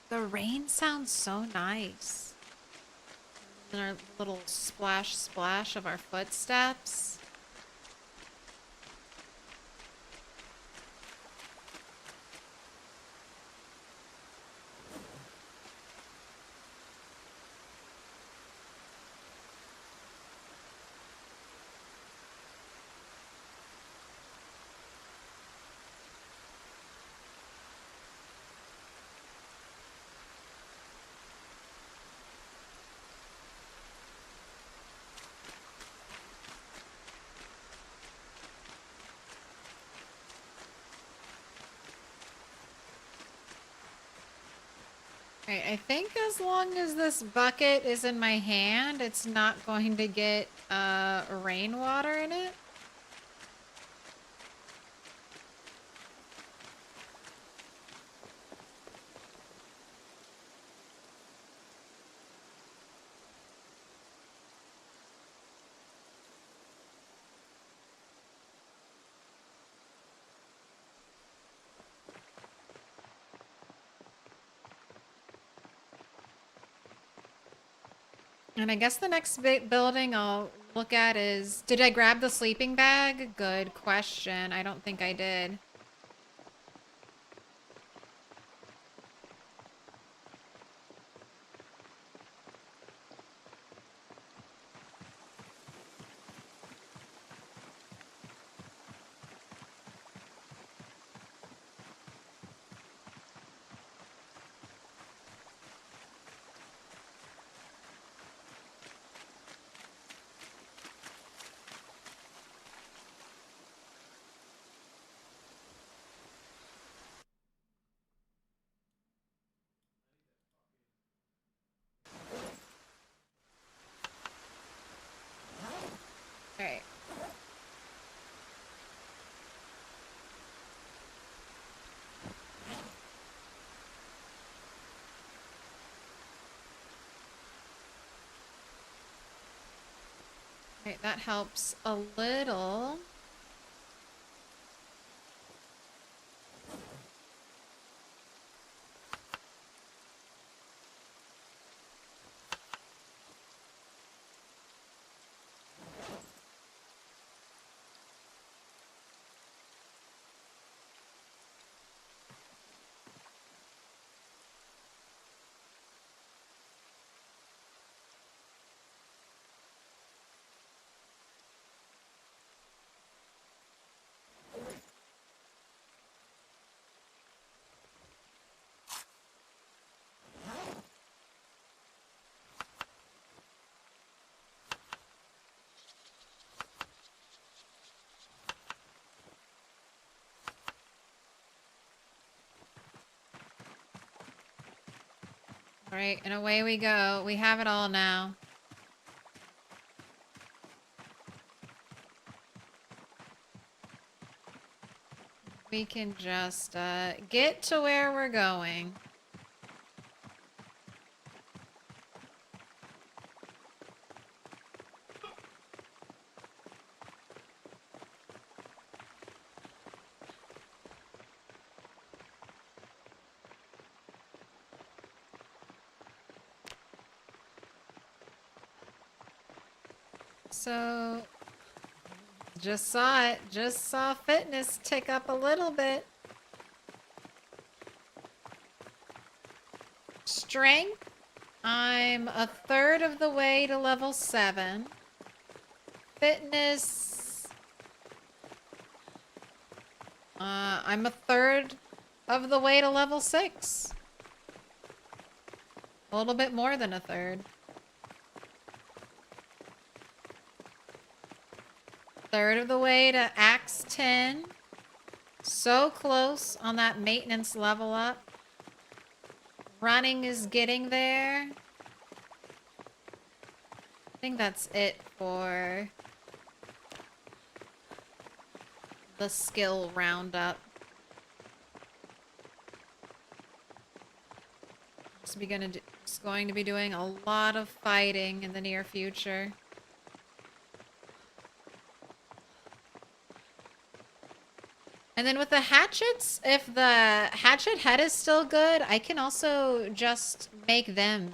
The rain sounds so nice. And our little splash splash of our footsteps. Alright, I think as long as this bucket is in my hand, it's not going to get rainwater in it. And I guess the next building I'll look at is... Did I grab the sleeping bag? Good question. I don't think I did. Alright. Alright, that helps a little. Alright, and away we go. We have it all now. We can just get to where we're going. So, just saw it. Just saw fitness tick up a little bit. Strength, I'm a third of the way to level 7. Fitness, I'm a third of the way to level 6. A little bit more than a third. Third of the way to Axe 10. So close on that maintenance level up. Running is getting there. I think that's it for the skill roundup. Just going to be doing a lot of fighting in the near future. And then with the hatchets, if the hatchet head is still good, I can also just make them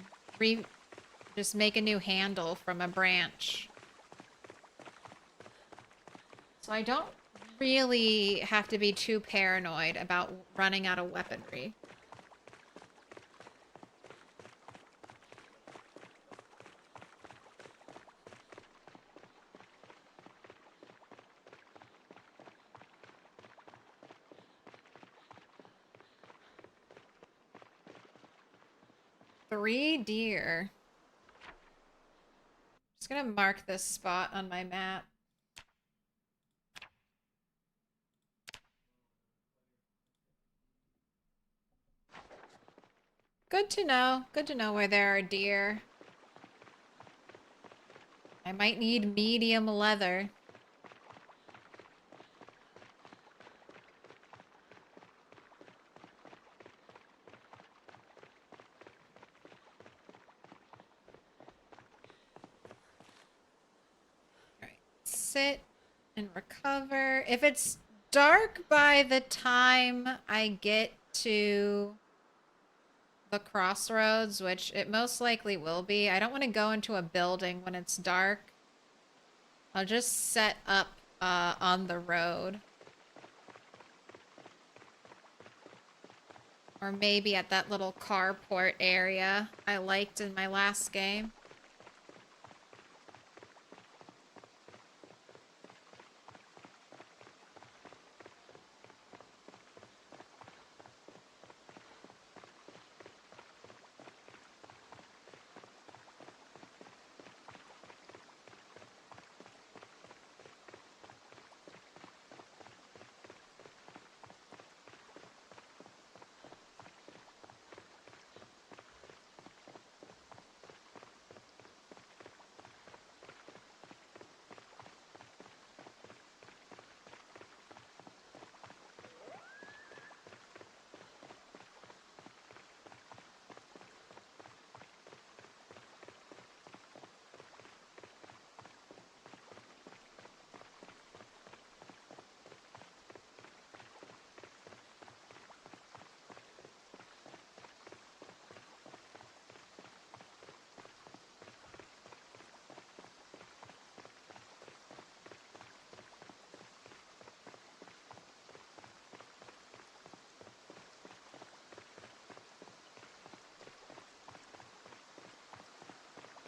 just make a new handle from a branch. So I don't really have to be too paranoid about running out of weaponry. Three deer. Just gonna mark this spot on my map. Good to know. Good to know where there are deer. I might need medium leather. Alright, sit and recover. If it's dark by the time I get to the crossroads, which it most likely will be, I don't want to go into a building when it's dark. I'll just set up on the road. Or maybe at that little carport area I liked in my last game.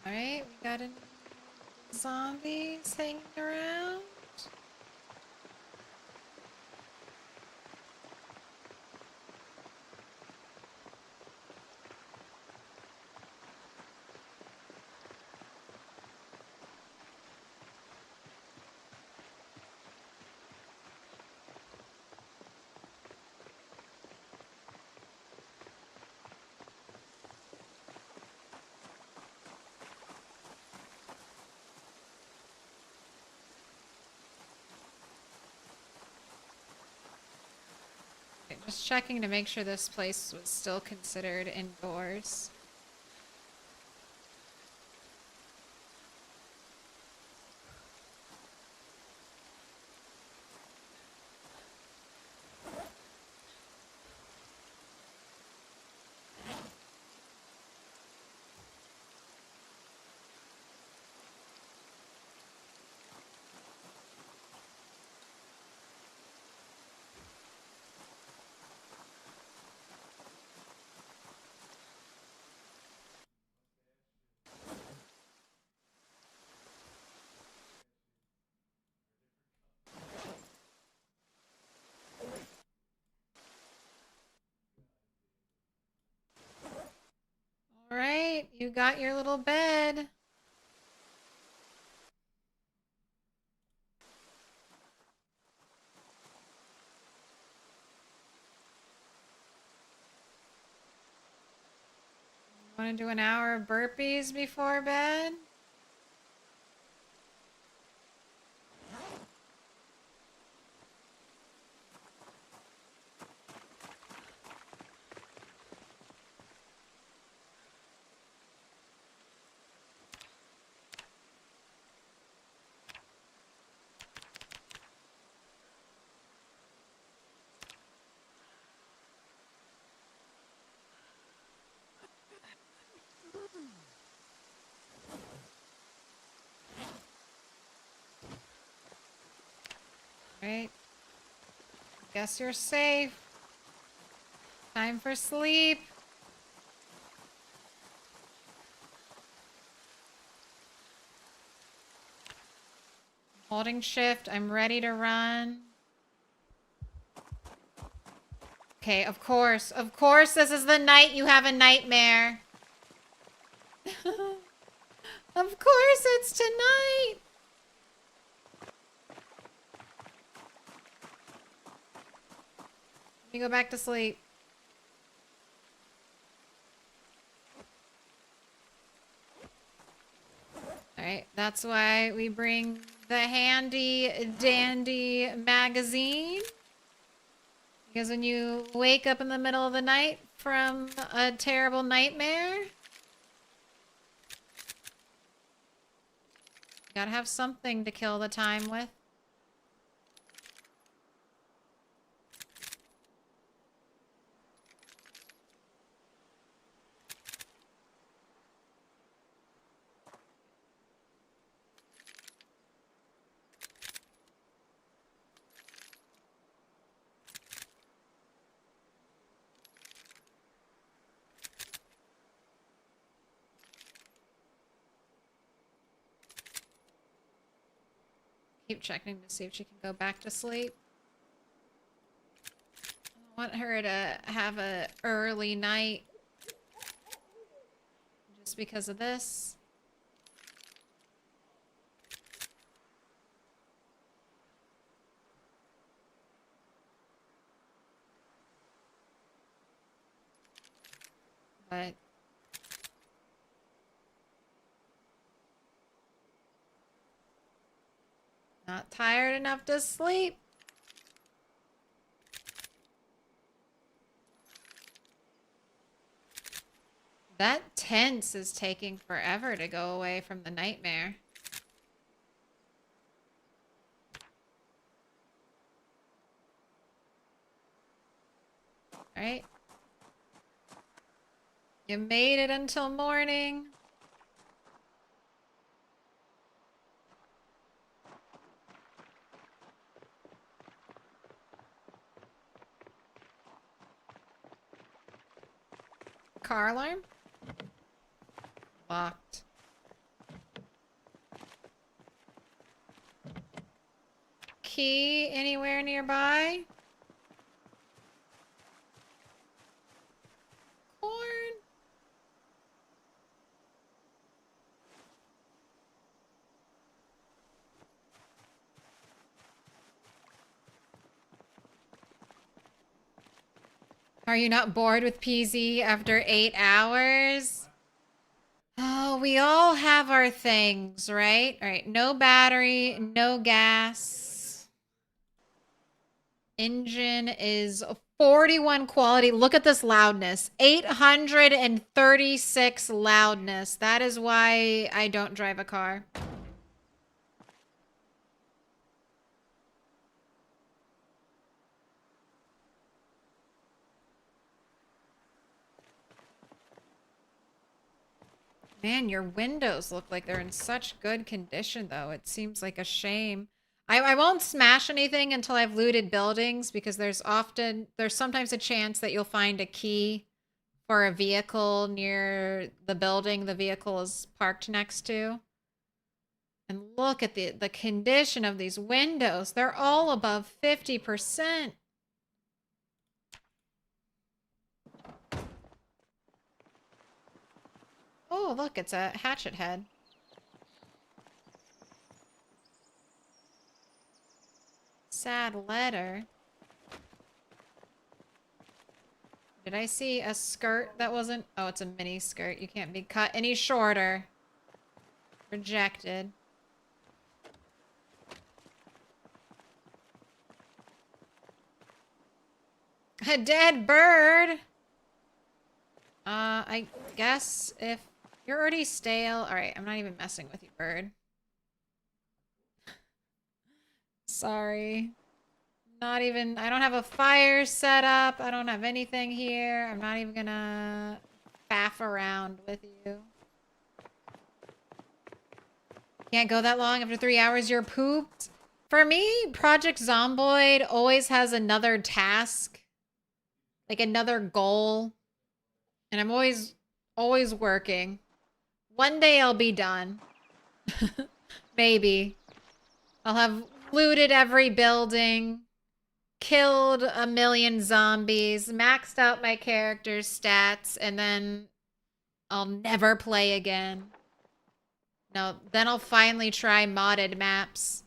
Alright, we got any zombies hanging around. Okay, just checking to make sure this place was still considered indoors. Alright, you got your little bed. Want to do an hour of burpees before bed? Right. Guess you're safe. Time for sleep. Holding shift. I'm ready to run. Okay, of course. Of course, this is the night you have a nightmare. Of course, it's tonight. Let me go back to sleep. Alright, that's why we bring the handy dandy magazine. Because when you wake up in the middle of the night from a terrible nightmare, you gotta have something to kill the time with. Keep checking to see if she can go back to sleep. I want her to have a early night just because of this. But not tired enough to sleep. That tense is taking forever to go away from the nightmare. Alright. You made it until morning. Car alarm? Locked. Key anywhere nearby? Corn? Are you not bored with PZ after 8 hours? Oh, we all have our things, right? All right, no battery, no gas. Engine is 41 quality. Look at this loudness. 836 loudness. That is why I don't drive a car. Man, your windows look like they're in such good condition, though. It seems like a shame. I won't smash anything until I've looted buildings, because there's sometimes a chance that you'll find a key for a vehicle near the building the vehicle is parked next to. And look at the condition of these windows. They're all above 50%. Oh, look, it's a hatchet head. Sad letter. Did I see a skirt that wasn't... Oh, it's a mini skirt. You can't be cut any shorter. Rejected. A dead bird! I guess if... You're already stale. Alright, I'm not even messing with you, bird. Sorry. Not even... I don't have a fire set up. I don't have anything here. I'm not even gonna faff around with you. Can't go that long. After 3 hours, you're pooped. For me, Project Zomboid always has another task, like another goal, and I'm always working. One day I'll be done. Maybe. I'll have looted every building, killed a million zombies, maxed out my character's stats, and then I'll never play again. No, then I'll finally try modded maps.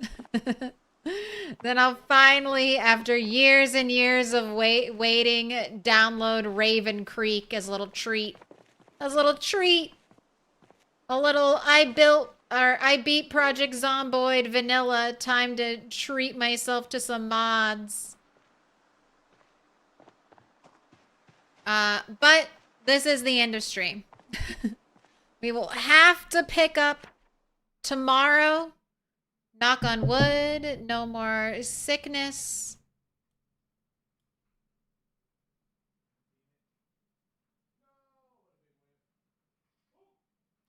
Then I'll finally, after years and years of waiting, download Raven Creek as a little treat. As a little treat. A little, I beat Project Zomboid vanilla. Time to treat myself to some mods. But this is the end of stream. We will have to pick up tomorrow. Knock on wood. No more sickness.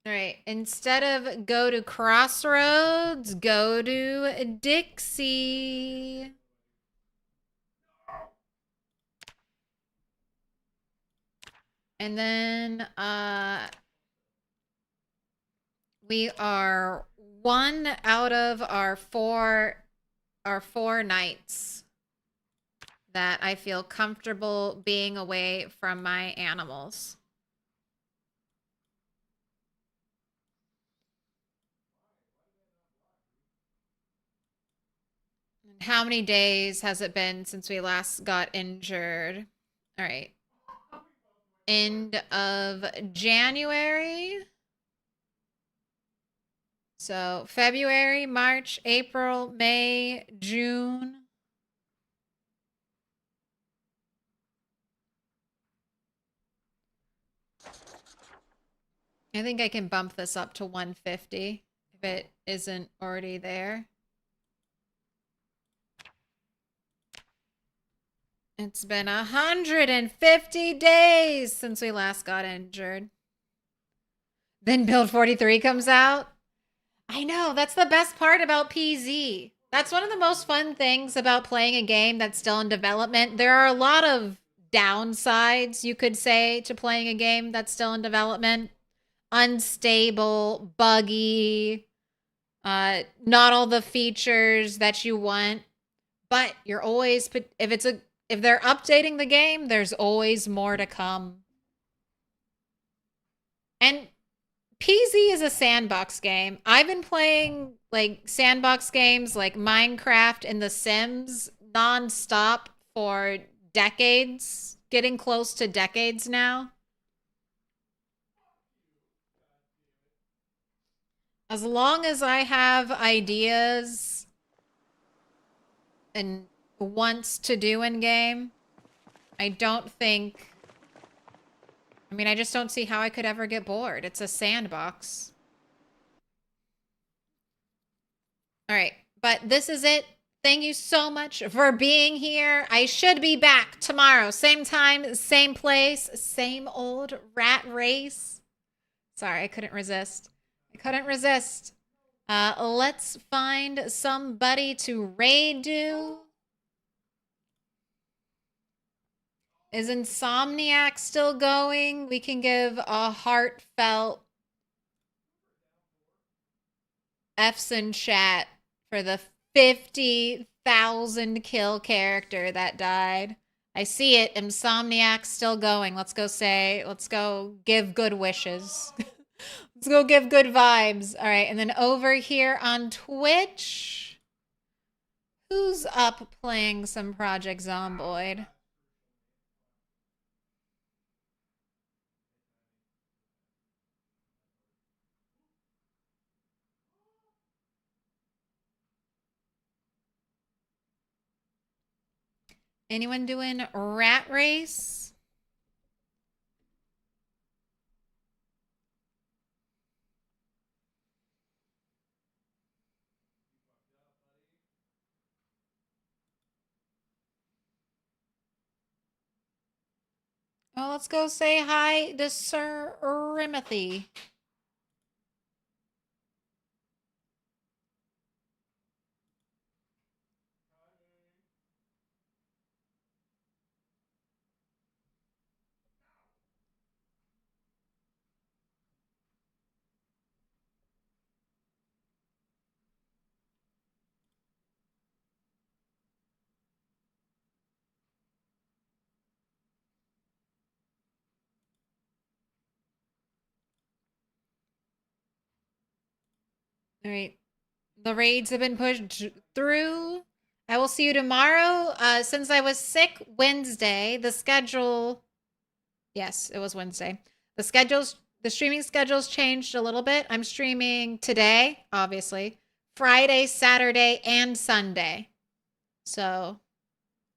All right. Instead of go to Crossroads, go to Dixie. And then we are 1 out of our four nights that I feel comfortable being away from my animals. How many days has it been since we last got injured? All right. End of January. So February, March, April, May, June. I think I can bump this up to 150 if it isn't already there. It's been 150 days since we last got injured. Then Build 43 comes out. I know, that's the best part about PZ. That's one of the most fun things about playing a game that's still in development. There are a lot of downsides, you could say, to playing a game that's still in development. Unstable, buggy, not all the features that you want. But you're always, if they're updating the game, there's always more to come. And PZ is a sandbox game. I've been playing like sandbox games like Minecraft and The Sims nonstop for decades, getting close to decades now. As long as I have ideas and wants to do in game, I don't think... I mean, I just don't see how I could ever get bored. It's a sandbox. All right, but this is it. Thank you so much for being here. I should be back tomorrow. Same time, same place, same old rat race. Sorry, I couldn't resist. I couldn't resist. Let's find somebody to raid do. Is Insomniac still going? We can give a heartfelt F's in chat for the 50,000 kill character that died. I see it. Insomniac's still going. Let's go give good wishes. Let's go give good vibes. All right. And then over here on Twitch, who's up playing some Project Zomboid? Anyone doing rat race? Oh, let's go say hi to Sir Rimothy. All right. The raids have been pushed through. I will see you tomorrow. Since I was sick Wednesday, the schedule... Yes, it was Wednesday. The streaming schedule's changed a little bit. I'm streaming today, obviously. Friday, Saturday, and Sunday. So,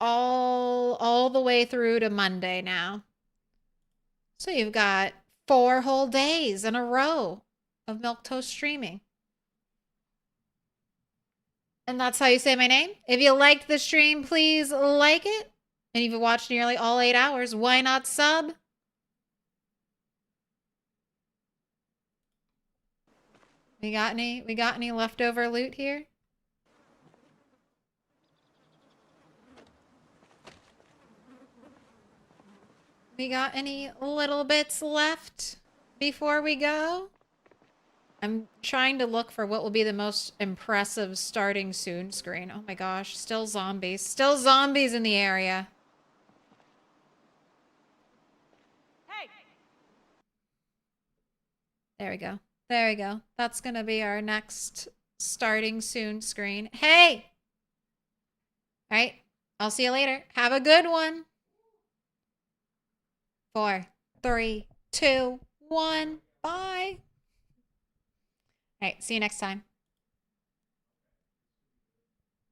all the way through to Monday now. So you've got 4 whole days in a row of Milquetoast streaming. And that's how you say my name. If you liked the stream, please like it. And if you watched nearly all 8 hours, why not sub? We got any leftover loot here? We got any little bits left before we go? I'm trying to look for what will be the most impressive starting soon screen. Oh my gosh, still zombies. Still zombies in the area. Hey! There we go. There we go. That's going to be our next starting soon screen. Hey! All right. I'll see you later. Have a good one. 4, 3, 2, 1. Bye. All right. See you next time.